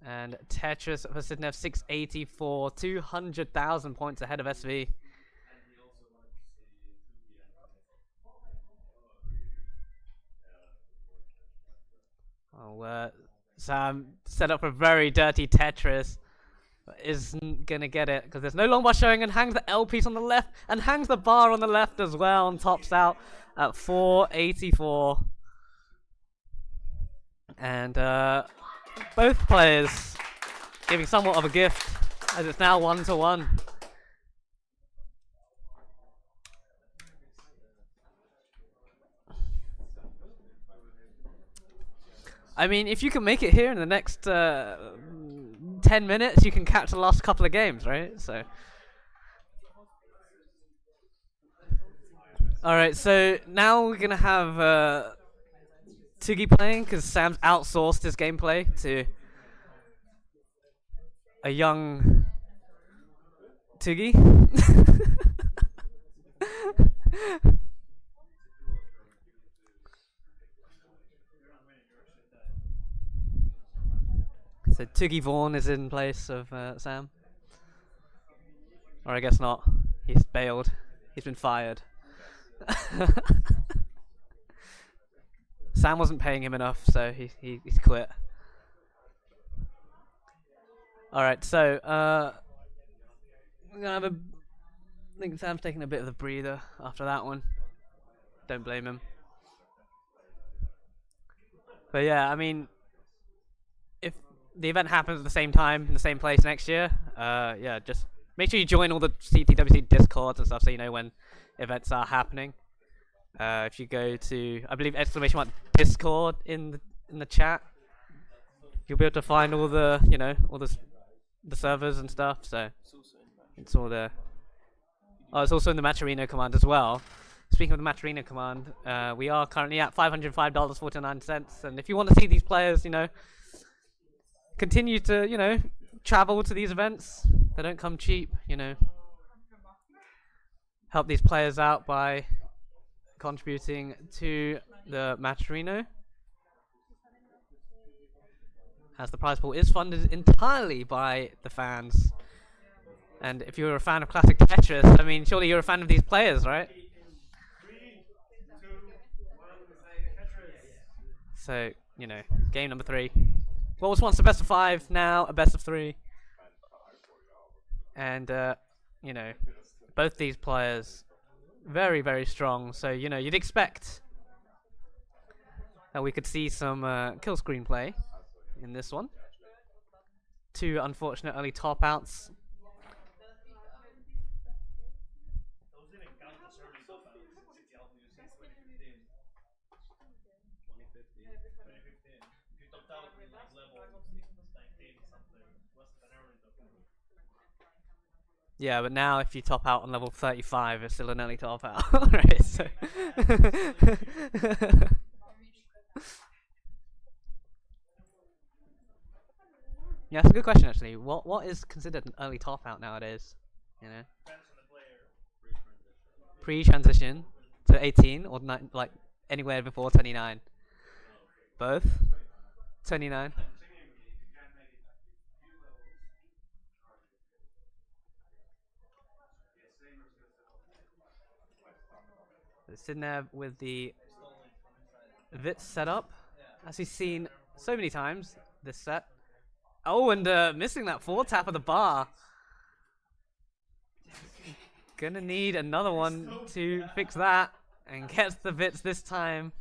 And Tetris for Sidnev 684, 200,000 points ahead of SV. Oh, Sam set up a very dirty Tetris. Isn't gonna get it because there's no long bar showing, and hangs the L piece on the left and hangs the bar on the left as well, and tops out at 484. And both players giving somewhat of a gift as it's now 1-1. I mean, if you can make it here in the next 10 minutes, you can catch the last couple of games, right? So, all right. So now we're gonna have Tiggy playing because Sam's outsourced his gameplay to a young Tiggy. So Tiggy Vaughan is in place of Sam. Or I guess not. He's bailed. He's been fired. Sam wasn't paying him enough, so he's quit. Alright, so we're gonna have I think Sam's taking a bit of a breather after that one. Don't blame him. But yeah, I mean, if the event happens at the same time in the same place next year, yeah, just make sure you join all the CTWC Discords and stuff so you know when events are happening. If you go to, I believe !Discord in the chat, you'll be able to find all the all the servers and stuff. So it's all there. Oh, it's also in the Matcherino command as well. Speaking of the Matcherino command, we are currently at $505.49, and if you want to see these players, continue to travel to these events. They don't come cheap. Help these players out by contributing to the Matcherino, as the prize pool is funded entirely by the fans. And if you're a fan of Classic Tetris, I mean, surely you're a fan of these players, right? 3, 2, 1, Tetris. So, game number 3. What was once a best of 5, now a best of 3. And, both these players very, very strong. So, you'd expect that we could see some kill screen play in this one. 2 unfortunate early top outs. Those didn't count as early top outs in CTWC 2015. 2015. If you topped out with level 19 something, less than an early top out. Yeah, but now if you top out on level 35, it's still an early top out. Right, so yeah, that's a good question actually. What is considered an early top out nowadays? Depends on the player. Pre-transition to 18 or like anywhere before 29. Both 29. Sitting there with the Vit setup, as we've seen so many times this set. Oh, and missing that 4 tap of the bar. Gonna need another one to fix that, and gets the bits this time.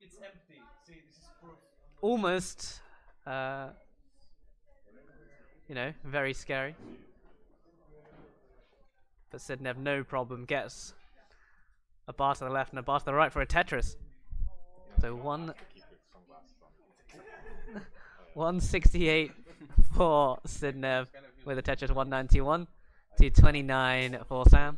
It's empty. See, this is proof. Almost, you know, very scary. But Sidnev, no problem, gets a bar to the left and a bar to the right for a Tetris. So 168 for Sidnev with a Tetris 191 to 29 for Sam.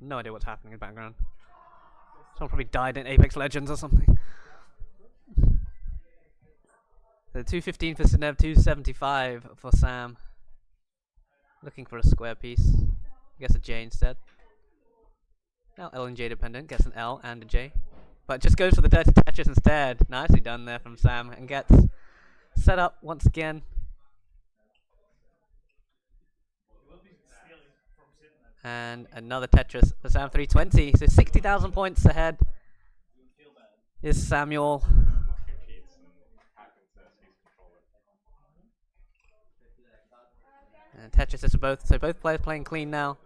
No idea what's happening in the background. Someone probably died in Apex Legends or something. So 215 for Sidnev, 275 for Sam. Looking for a square piece. I guess a J instead. Now L and J dependent, gets an L and a J. But just goes for the dirty Tetris instead. Nicely done there from Sam, and gets set up once again. And another Tetris for Sam, 320. So 60,000 points ahead is Samuel. And Tetris is both, so both players playing clean now.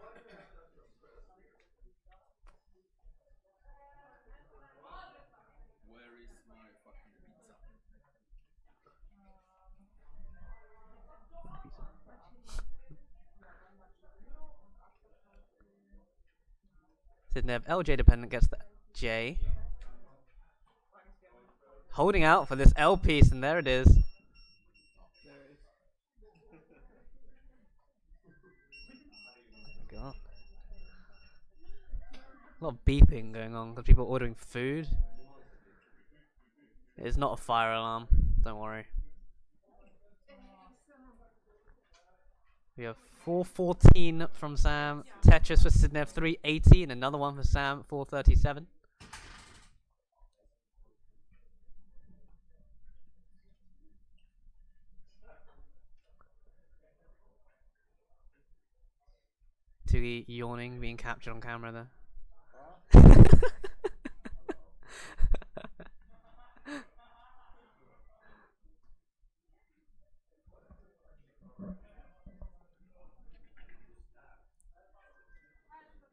Sidnev, LJ dependent, gets the J. Holding out for this L piece, and there it is. God. A lot of beeping going on because people are ordering food. It's not a fire alarm, don't worry. We have 414 from Sam, Tetris for Sidnev 380, and another one for Sam 437. Toogie yawning, being captured on camera there.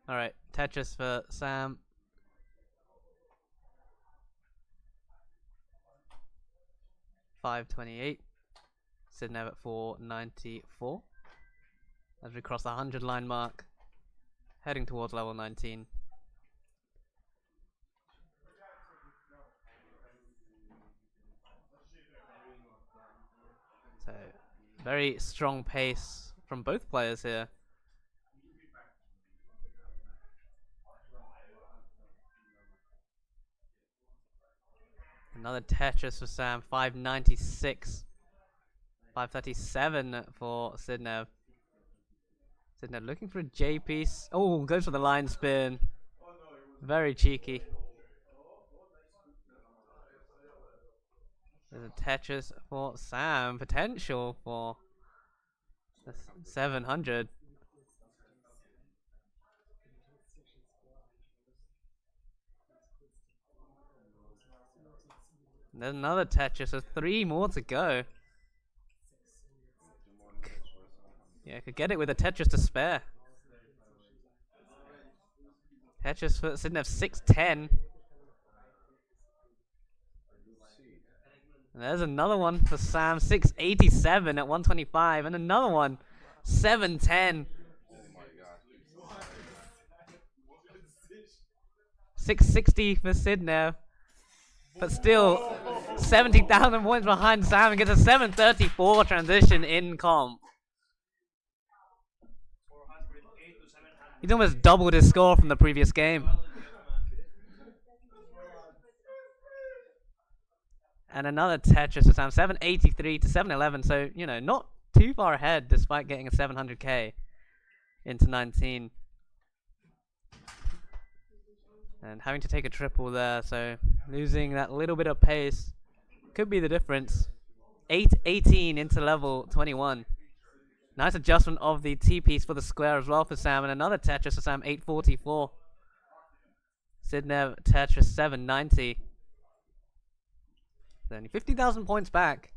Alright, Tetris for Sam. $528. Sidnev at 494. As we cross the 100 line mark, heading towards level 19. So, very strong pace from both players here. Another Tetris for Sam, 596. 537 for Sidnev. Sidnev looking for a J piece. Oh, goes for the line spin. Very cheeky. There's a Tetris for Sam. Potential for 700. There's another Tetris, so 3 more to go. Yeah, could get it with a Tetris to spare. Tetris for Sidnev 610. And there's another one for Sam, 687 at 125, and another one, 710. 660 for Sidnev. But still, 70,000 points behind Sam and gets a 734 transition in comp. He's almost doubled his score from the previous game. And another Tetris for Sam, 783 to 711. So, you know, not too far ahead despite getting a 700k into 19. And having to take a triple there, so losing that little bit of pace could be the difference. 818 into level 21. Nice adjustment of the T-piece for the square as well for Sam, and another Tetris for Sam, 844. Sidnev Tetris 790. Only 50,000 points back.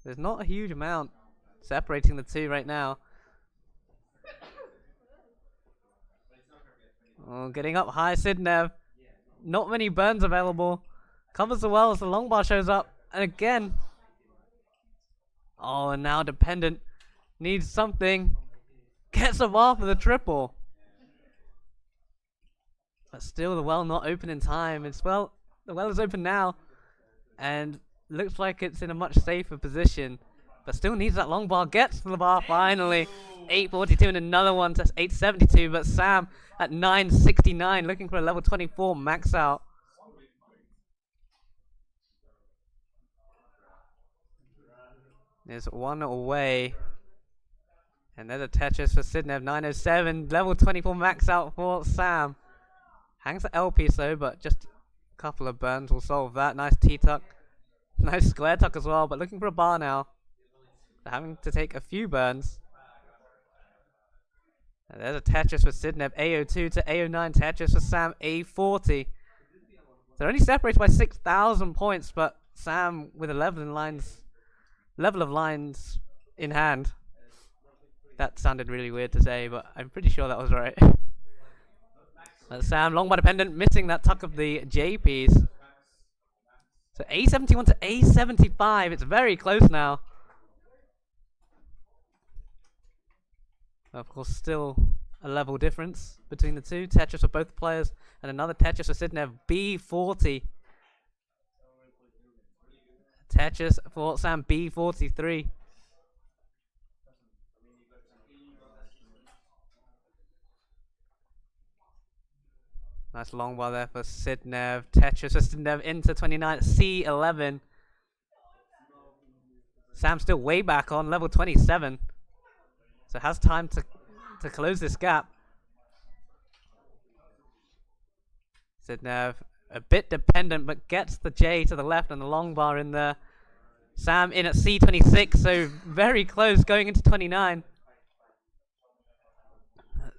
There's not a huge amount separating the two right now. Oh, getting up high, Sidnev. Not many burns available. Covers the well as the long bar shows up. And again. Oh, and now Dependent needs something. Gets a bar for the triple. But still the well not open in time. The well is open now. And looks like it's in a much safer position. But still needs that long bar. Gets to the bar finally. 842 and another one to 872. But Sam at 969 looking for a level 24 max out. There's one away. And there's a Tetris for Sidnev. 907. Level 24 max out for Sam. Hangs the L piece though, but just a couple of burns will solve that. Nice T-tuck. Nice square tuck as well, but looking for a bar now. They're having to take a few burns. And there's a Tetris for Sidnev. A02 to A09. Tetris for Sam. A40. They're only separated by 6,000 points, but Sam with 11 lines, level of lines in hand. That sounded really weird to say, but I'm pretty sure that was right. Sam, long bar dependent, missing that tuck of the J piece. So A71 to A75. It's very close now. Of course, still a level difference between the two. Tetris for both players, and another Tetris for Sidnev. B40. Tetris for Sam. B43. Nice long bar there for Sidnev. Tetris for Sidnev into 29. C11. Sam still way back on level 27. So has time to close this gap. Sidnev a bit dependent, but gets the J to the left and the long bar in there. Sam in at C26, so very close going into 29.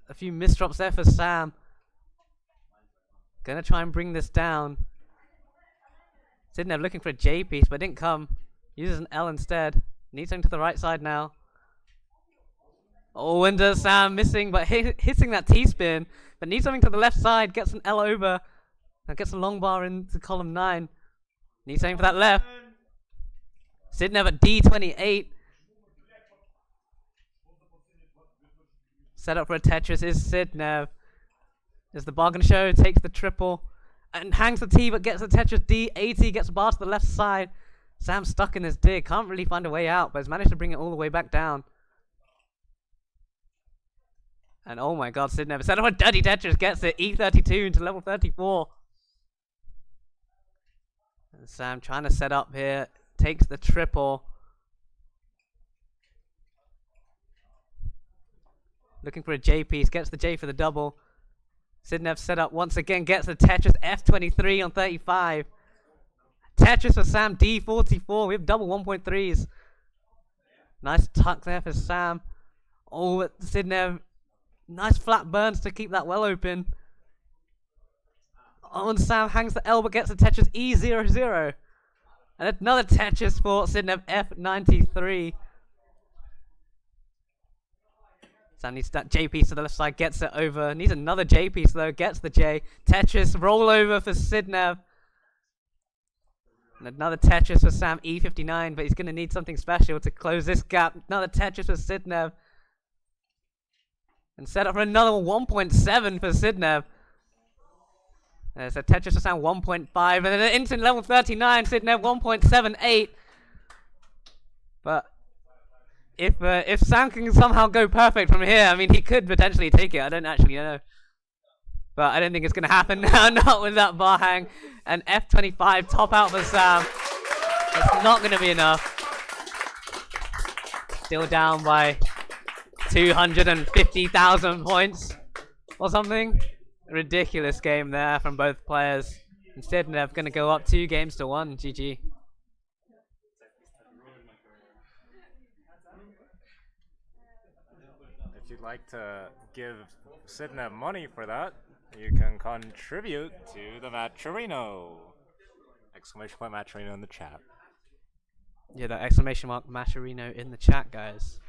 A few misdrops there for Sam. Gonna try and bring this down. Sidnev looking for a J piece, but didn't come. Uses an L instead. Needs something to the right side now. Oh, and Sam missing, but hitting that T-spin. But needs something to the left side. Gets an L over. Now gets a long bar into column 9. Needs something for that left. Sidnev at D28. Set up for a Tetris is Sidnev. Is the bar gonna show? Takes the triple. And hangs the T, but gets the Tetris D80. Gets a bar to the left side. Sam's stuck in this dig. Can't really find a way out, but has managed to bring it all the way back down. And oh my god, Sidnev set up a dirty Tetris, gets it, E32 into level 34. And Sam trying to set up here, takes the triple. Looking for a J piece, gets the J for the double. Sidnev set up once again, gets the Tetris F23 on 35. Tetris for Sam, D44, we have double 1.3s. Nice tuck there for Sam. Oh, Sidnev. Nice flat burns to keep that well open. Oh, and Sam hangs the L but gets the Tetris E00. And another Tetris for Sidnev F93. Sam needs that J piece to the left side, gets it over. Needs another J piece though, gets the J. Tetris rollover for Sidnev. And another Tetris for Sam E59, but he's going to need something special to close this gap. Another Tetris for Sidnev. And set up for another 1.7 for Sidnev. There's a Tetris for Sam 1.5. And then into level 39, Sidnev 1.78. But if Sam can somehow go perfect from here, I mean, he could potentially take it. I don't actually know. But I don't think it's going to happen now, not with that bar hang. And F25 top out for Sam. It's not going to be enough. Still down by 250,000 points or something. Ridiculous game there from both players. Instead, they're going to go up 2 games to 1. GG. If you'd like to give Sidney money for that, you can contribute to the Matcherino! Exclamation point Matcherino in the chat. Yeah, that exclamation mark Matcherino in the chat, guys.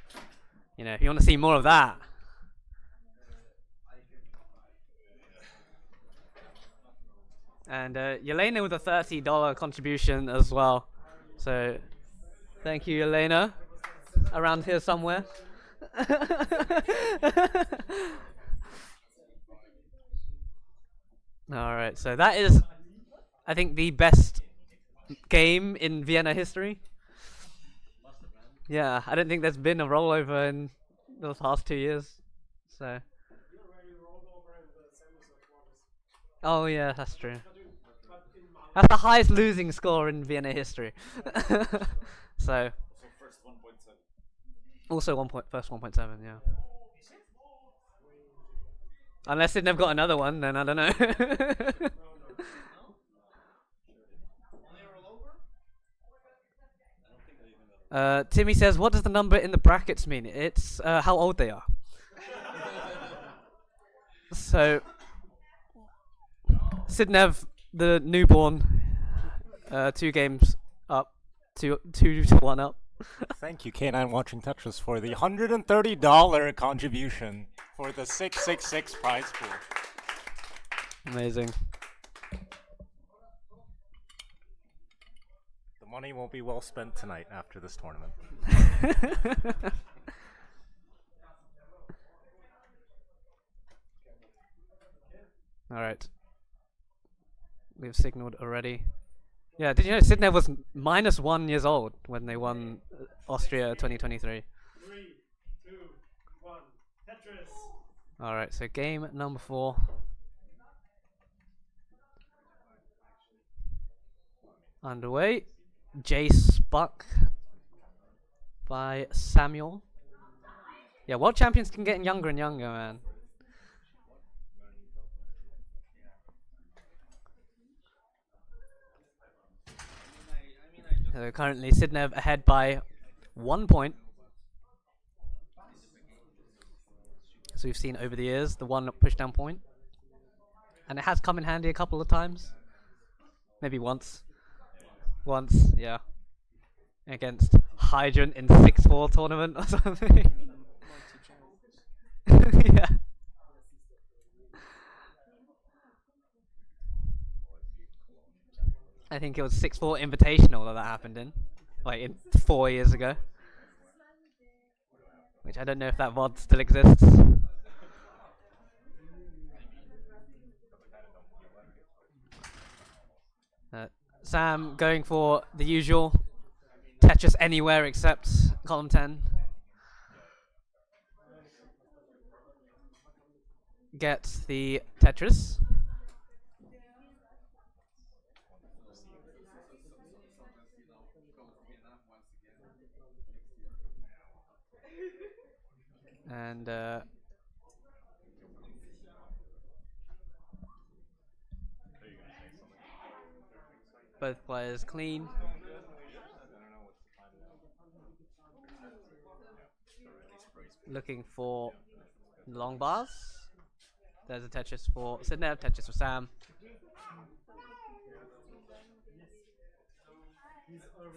You know, if you want to see more of that. And Yelena with a $30 contribution as well. So, thank you, Yelena. Around here somewhere. Alright, so that is, I think, the best game in Vienna history. Yeah, I don't think there's been a rollover in the past 2 years. So. Oh yeah, that's true. That's the highest losing score in Vienna history. So. Also first 1.7, yeah. Unless they've got another one, then I don't know. Timmy says, what does the number in the brackets mean? It's how old they are. So, Sidnev, the newborn, 2 games up, 2 to 1 up. Thank you, K9 Watching Tetris, for the $130 contribution for the 666 prize pool. Amazing. The money won't be well spent tonight after this tournament. Alright. We've signaled already. Yeah, did you know Sidney was -1 years old when they won Austria 2023? 3, 2, 1, Tetris. Alright, so game number 4. Underway. Jace Buck by Samuel. Yeah, world champions can get younger and younger, man. Currently, Sidnev ahead by 1 point. As we've seen over the years, the one pushdown point. And it has come in handy a couple of times. Maybe once. Once, yeah. Against Hydrant in 6-4 tournament or something. Yeah. I think it was 6-4 Invitational that happened in, like 4 years ago. Which I don't know if that VOD still exists. Sam going for the usual Tetris anywhere except column 10. Gets the Tetris. And both players clean. Looking for long bars. There's a Tetris for Sidney, Tetris for Sam.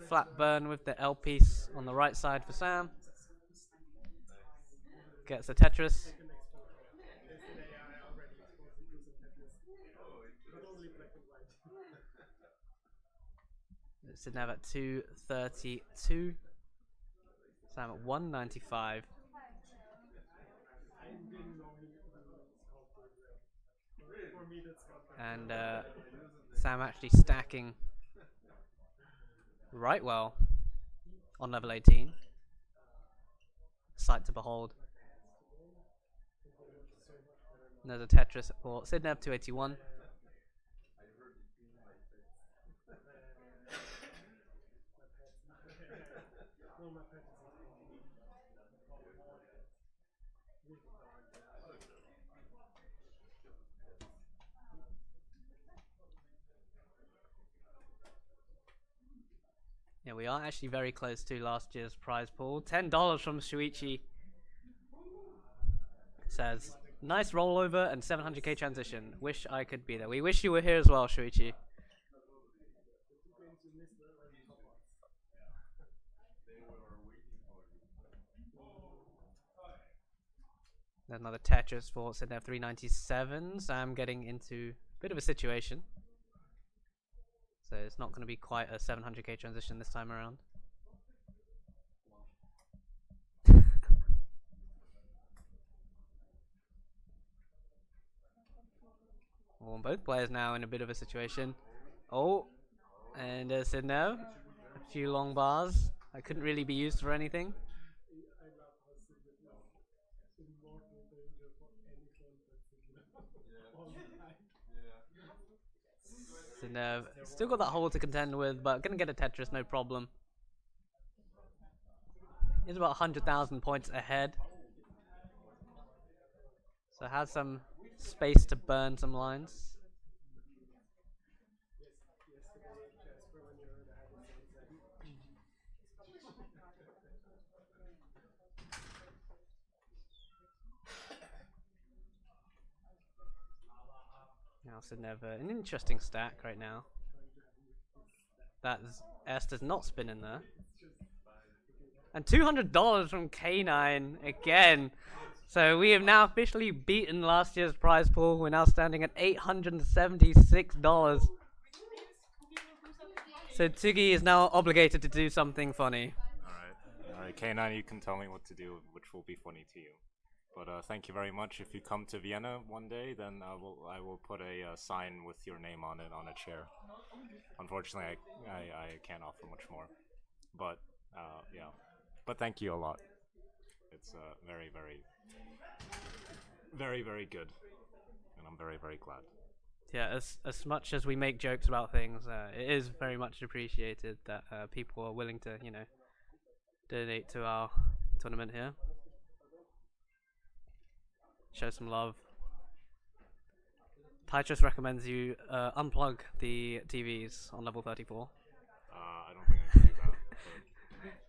Flat burn with the L piece on the right side for Sam. Gets the Tetris. Sidney at 232. Sam at 195. And Sam actually stacking right well on level 18. Sight to behold. And there's a Tetris for Sidney 281. Yeah, we are actually very close to last year's prize pool. $10 from Shuichi says, nice rollover and 700k transition. Wish I could be there. We wish you were here as well, Shuichi. There's another Tetris for Sidnev 397. So I'm getting into a bit of a situation. So it's not going to be quite a 700k transition this time around. Well, both players now in a bit of a situation. Oh, and Sidnev, a few long bars. I couldn't really be used for anything. Sidnev still got that hole to contend with, but gonna get a Tetris, no problem. He's about 100,000 points ahead. So has some space to burn some lines. Now Sidnev, an interesting stack right now. That S does not spin in there. And $200 from K9 again. So we have now officially beaten last year's prize pool. We're now standing at $876. So Tsugi is now obligated to do something funny. Alright, K9, you can tell me what to do, which will be funny to you. But thank you very much. If you come to Vienna one day, then I will put a sign with your name on it on a chair. Unfortunately, I can't offer much more. But yeah, but thank you a lot. It's very, very, very, very good, and I'm very, very glad. Yeah, as much as we make jokes about things, it is very much appreciated that people are willing to, you know, donate to our tournament here. Show some love. Tetris recommends you unplug the TVs on level 34. I don't think I can do that.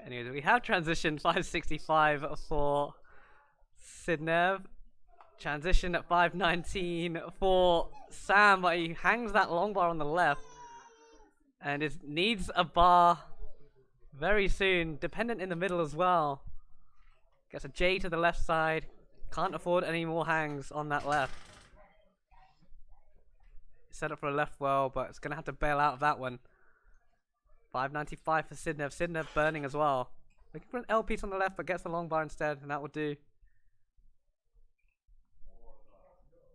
Anyways, we have transition 565 for Sidnev. Transition at 519 for Sam, but he hangs that long bar on the left. And it needs a bar very soon. Dependent in the middle as well. Gets a J to the left side. Can't afford any more hangs on that left. Set up for a left well, but it's going to have to bail out of that one. 595 for Sidnev. Sidnev burning as well. Looking for an L piece on the left, but gets the long bar instead, and that will do.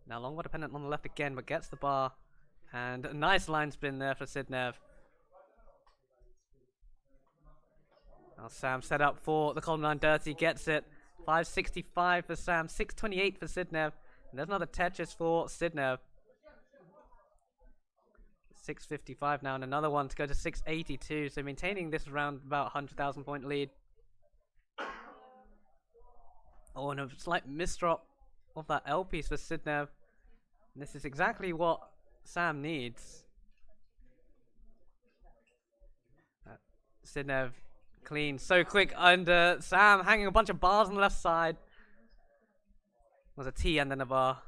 Now long bar dependent on the left again, but gets the bar. And a nice line spin there for Sidnev. Now Sam set up for the column 9 dirty, gets it. 565 for Sam, 628 for Sidnev. And there's another Tetris for Sidnev. 655 now, and another one to go to 682. So maintaining this around about 100,000 point lead. Oh, and a slight misdrop of that L piece for Sidnev. And this is exactly what Sam needs. Sidnev clean, so quick, and Sam hanging a bunch of bars on the left side. Was a T and then a bar.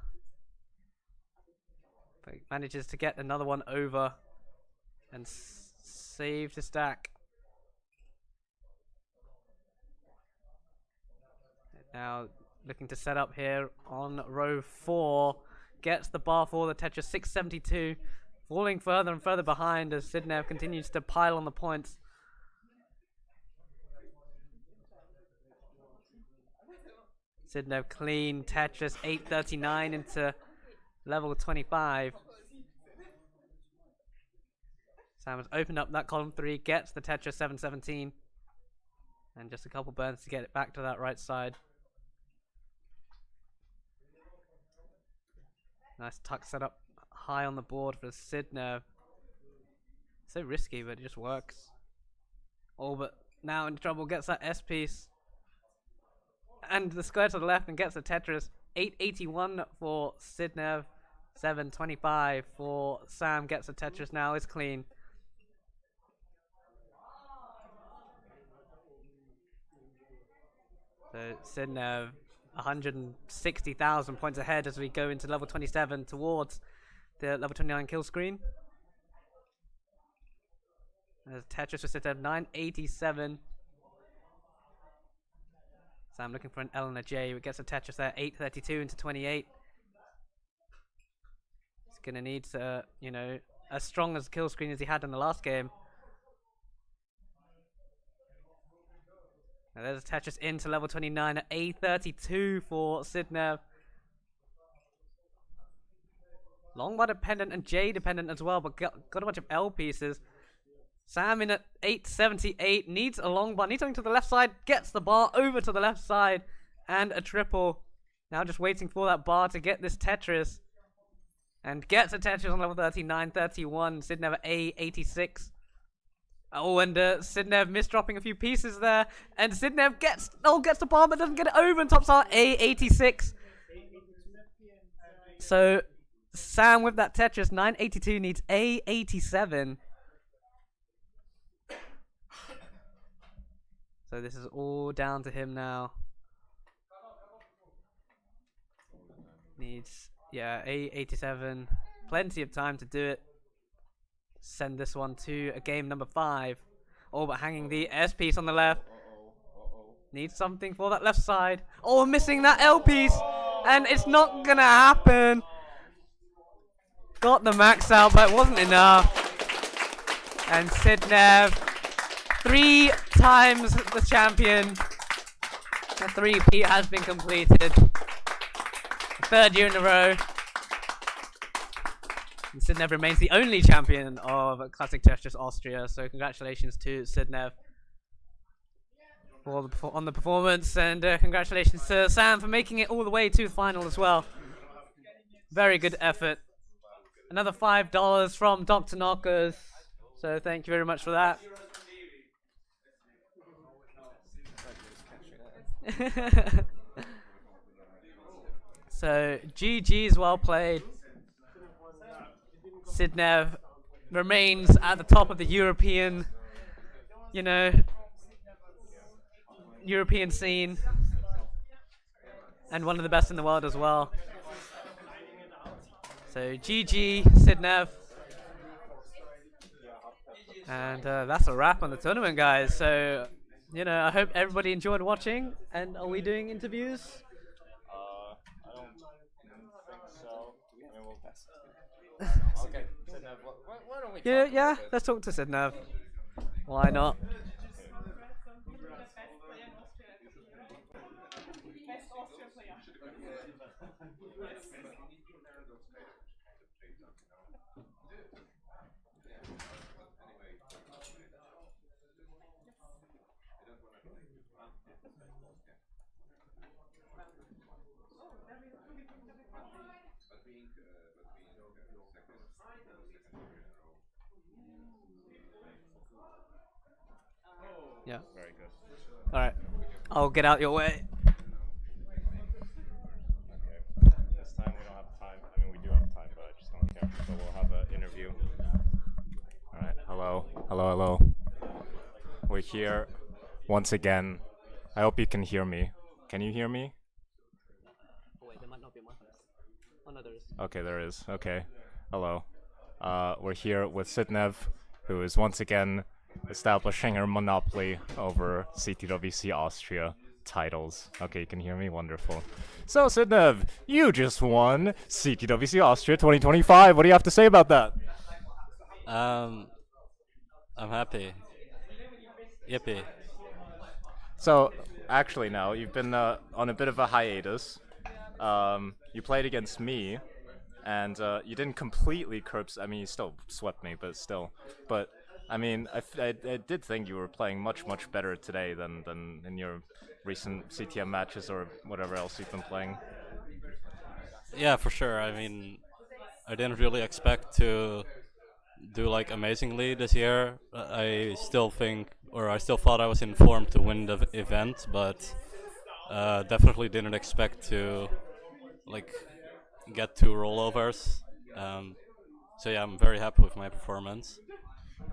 But he manages to get another one over and save the stack. Now looking to set up here on row 4. Gets the bar for the Tetris 672. Falling further and further behind as Sidnev continues to pile on the points. Sidnev clean, Tetris 839 into level 25. Sam has opened up that column 3, gets the Tetris 717. And just a couple burns to get it back to that right side. Nice tuck set up high on the board for Sidnev. So risky, but it just works. Oh, but now in trouble, gets that S piece. And the square to the left and gets the Tetris. 881 for Sidnev. 725 for Sam. Gets the Tetris now. Is clean. So Sidnev 160,000 points ahead as we go into level 27 towards the level 29 kill screen. There's Tetris with Sitev 987. So I'm looking for an L and a J. We get some Tetris there, 832 into 28. He's gonna need to, you know, as strong as kill screen as he had in the last game. Now there's Tetris into level 29 at A32 for Sidnev. Long bar dependent and J dependent as well, but got a bunch of L pieces. Sam in at 878 needs a long bar, needs something to the left side, gets the bar over to the left side, and a triple. Now just waiting for that bar to get this Tetris. And gets a Tetris on level 39, 31. Sidnev at A86. Oh, and Sidnev misdropping a few pieces there. And Sidnev gets the bar but doesn't get it over, and tops out A86. So Sam with that Tetris, 982 needs A87. So this is all down to him now. Needs, yeah, A87. Plenty of time to do it. Send this one to a game number 5. Oh, but hanging the S piece on the left. Needs something for that left side. Oh, missing that L piece. And it's not gonna happen. Got the max out, but it wasn't enough. And Sidnev, 3 times the champion. The 3-peat has been completed. 3rd year in a row. And Sidnev remains the only champion of Classic Tetris Austria. So congratulations to Sidnev on the performance, and congratulations to Sam for making it all the way to the final as well. Very good effort. Another $5 from Dr. Knockers. So thank you very much for that. So GG's well played. Sidnev remains at the top of the European, you know, European scene, and one of the best in the world as well. So GG Sidnev. And that's a wrap on the tournament, guys. So, you know, I hope everybody enjoyed watching. And are we doing interviews? I don't think so. I mean, we'll pass. Okay, Sidnev, why don't we talk Yeah, let's talk to Sidnev. Why not? Yeah. Very good. Alright. I'll get out your way. Okay. This time we don't have time. I mean, we do have time, but I just don't care. So we'll have an interview. Alright. Hello. We're here once again. I hope you can hear me. Can you hear me? Oh, wait, there might not be a mic. Oh, no, there is. Okay, there is. Okay. Hello. We're here with Sidnev, who is once again establishing her monopoly over CTWC Austria titles. Okay, you can hear me? Wonderful. So, Sidnev, you just won CTWC Austria 2025. What do you have to say about that? I'm happy. Yippee. So, actually now, you've been on a bit of a hiatus. You played against me, and you didn't completely I mean, you still swept me, but still. But I mean, I did think you were playing much better today than in your recent CTM matches or whatever else you've been playing. Yeah, for sure. I mean, I didn't really expect to do like amazingly this year. I still thought I was in form to win the event, but definitely didn't expect to like get 2 rollovers. So yeah, I'm very happy with my performance.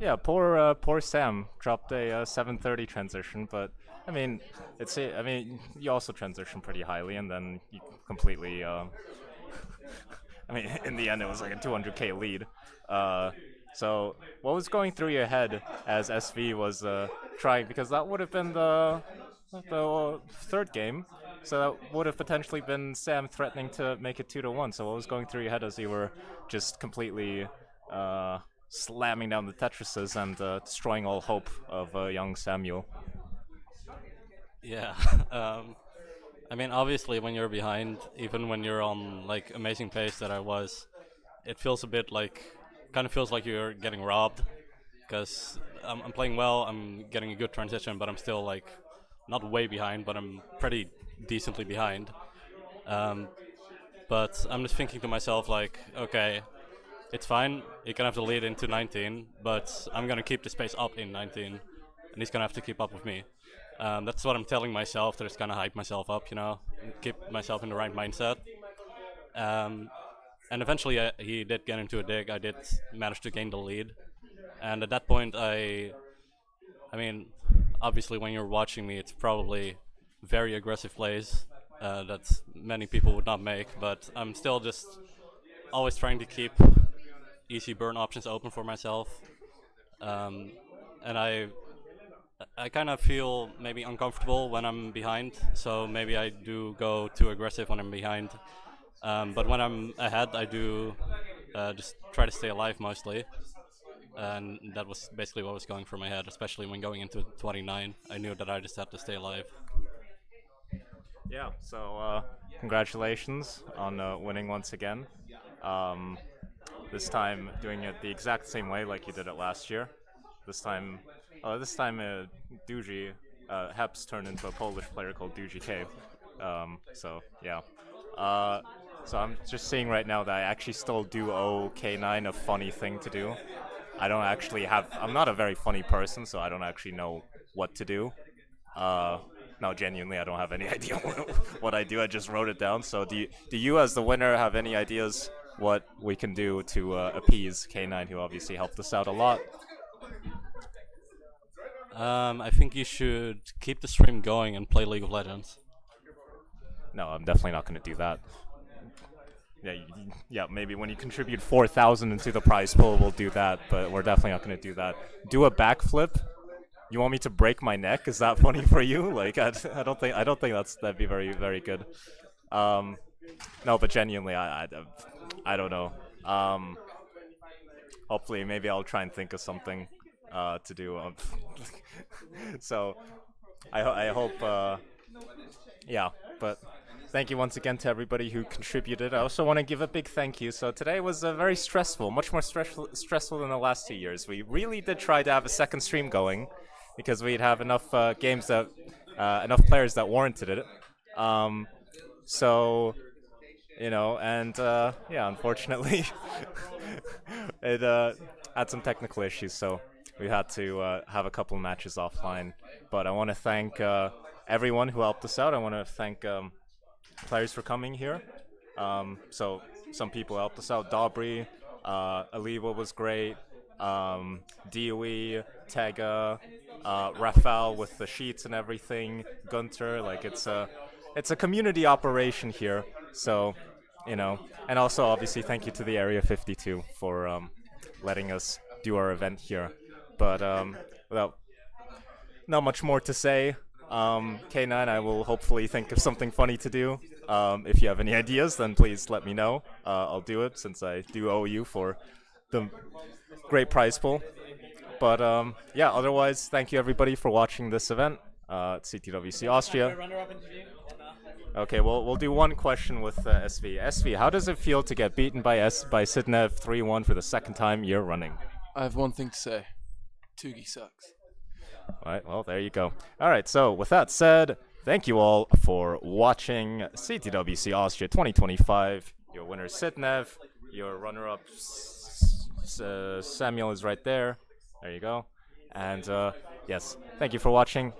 Yeah, poor Sam dropped a 730 transition, but I mean, I mean, you also transition pretty highly, and then you completely. I mean, in the end, it was like a 200k lead. So, what was going through your head as SV was trying? Because that would have been the third game, so that would have potentially been Sam threatening to make it 2-1. So, what was going through your head as you were just completely slamming down the Tetrises and destroying all hope of young Samuel? Yeah. I mean, obviously, when you're behind, even when you're on like amazing pace that I was, it feels a bit like, kind of feels like you're getting robbed, because I'm playing well, I'm getting a good transition, but I'm still like not way behind, but I'm pretty decently behind. But I'm just thinking to myself like, okay, it's fine. He can have the lead into 19, but I'm gonna keep the pace up in 19, and he's gonna have to keep up with me. That's what I'm telling myself, to just kind of hype myself up, you know, and keep myself in the right mindset. And eventually he did get into a dig. I did manage to gain the lead. And at that point, I mean, obviously when you're watching me, it's probably very aggressive plays that many people would not make, but I'm still just always trying to keep easy burn options open for myself. And I kind of feel maybe uncomfortable when I'm behind, so maybe I do go too aggressive when I'm behind. But when I'm ahead, I do just try to stay alive mostly. And that was basically what was going through my head, especially when going into 29. I knew that I just had to stay alive. Yeah, so congratulations on winning once again. This time doing it the exact same way like you did it last year. This time Duji, Heps turned into a Polish player called Duji K. So yeah. So I'm just seeing right now that I actually still do owe K9 a funny thing to do. I'm not a very funny person, so I don't actually know what to do. No, genuinely, I don't have any idea what I do. I just wrote it down. So do you as the winner have any ideas what we can do to appease K9, who obviously helped us out a lot? I think you should keep the stream going and play League of Legends. No, I'm definitely not going to do that. Yeah, maybe when you contribute 4,000 into the prize pool, we'll do that. But we're definitely not going to do that. Do a backflip. You want me to break my neck? Is that funny for you? Like, I don't think that'd be very, very good. No, but genuinely, I don't know. Hopefully, maybe I'll try and think of something to do. So, I hope. Yeah, but thank you once again to everybody who contributed. I also want to give a big thank you. So today was very stressful, much more stressful than the last 2 years. We really did try to have a second stream going because we'd have enough games that enough players that warranted it. So, you know, and yeah, unfortunately, it had some technical issues, so we had to have a couple of matches offline. But I want to thank everyone who helped us out. I want to thank players for coming here. So some people helped us out. Dobry, Aliwa was great. DOE, Tega, Rafael with the sheets and everything. Gunter, like it's a community operation here. So, you know, and also obviously thank you to the Area 52 for letting us do our event here. But without not much more to say. K9, I will hopefully think of something funny to do. If you have any ideas, then please let me know. I'll do it since I do owe you for the great prize pool. But yeah, otherwise, thank you everybody for watching this event at CTWC Austria. Okay, well, we'll do one question with SV. SV, how does it feel to get beaten by Sidnev 3-1 for the second time you're running? I have one thing to say. Tugi sucks. Alright, well, there you go. Alright, so with that said, thank you all for watching CTWC Austria 2025. Your winner, Sidnev. Your runner-up, Samuel, is right there. There you go. And yes, thank you for watching.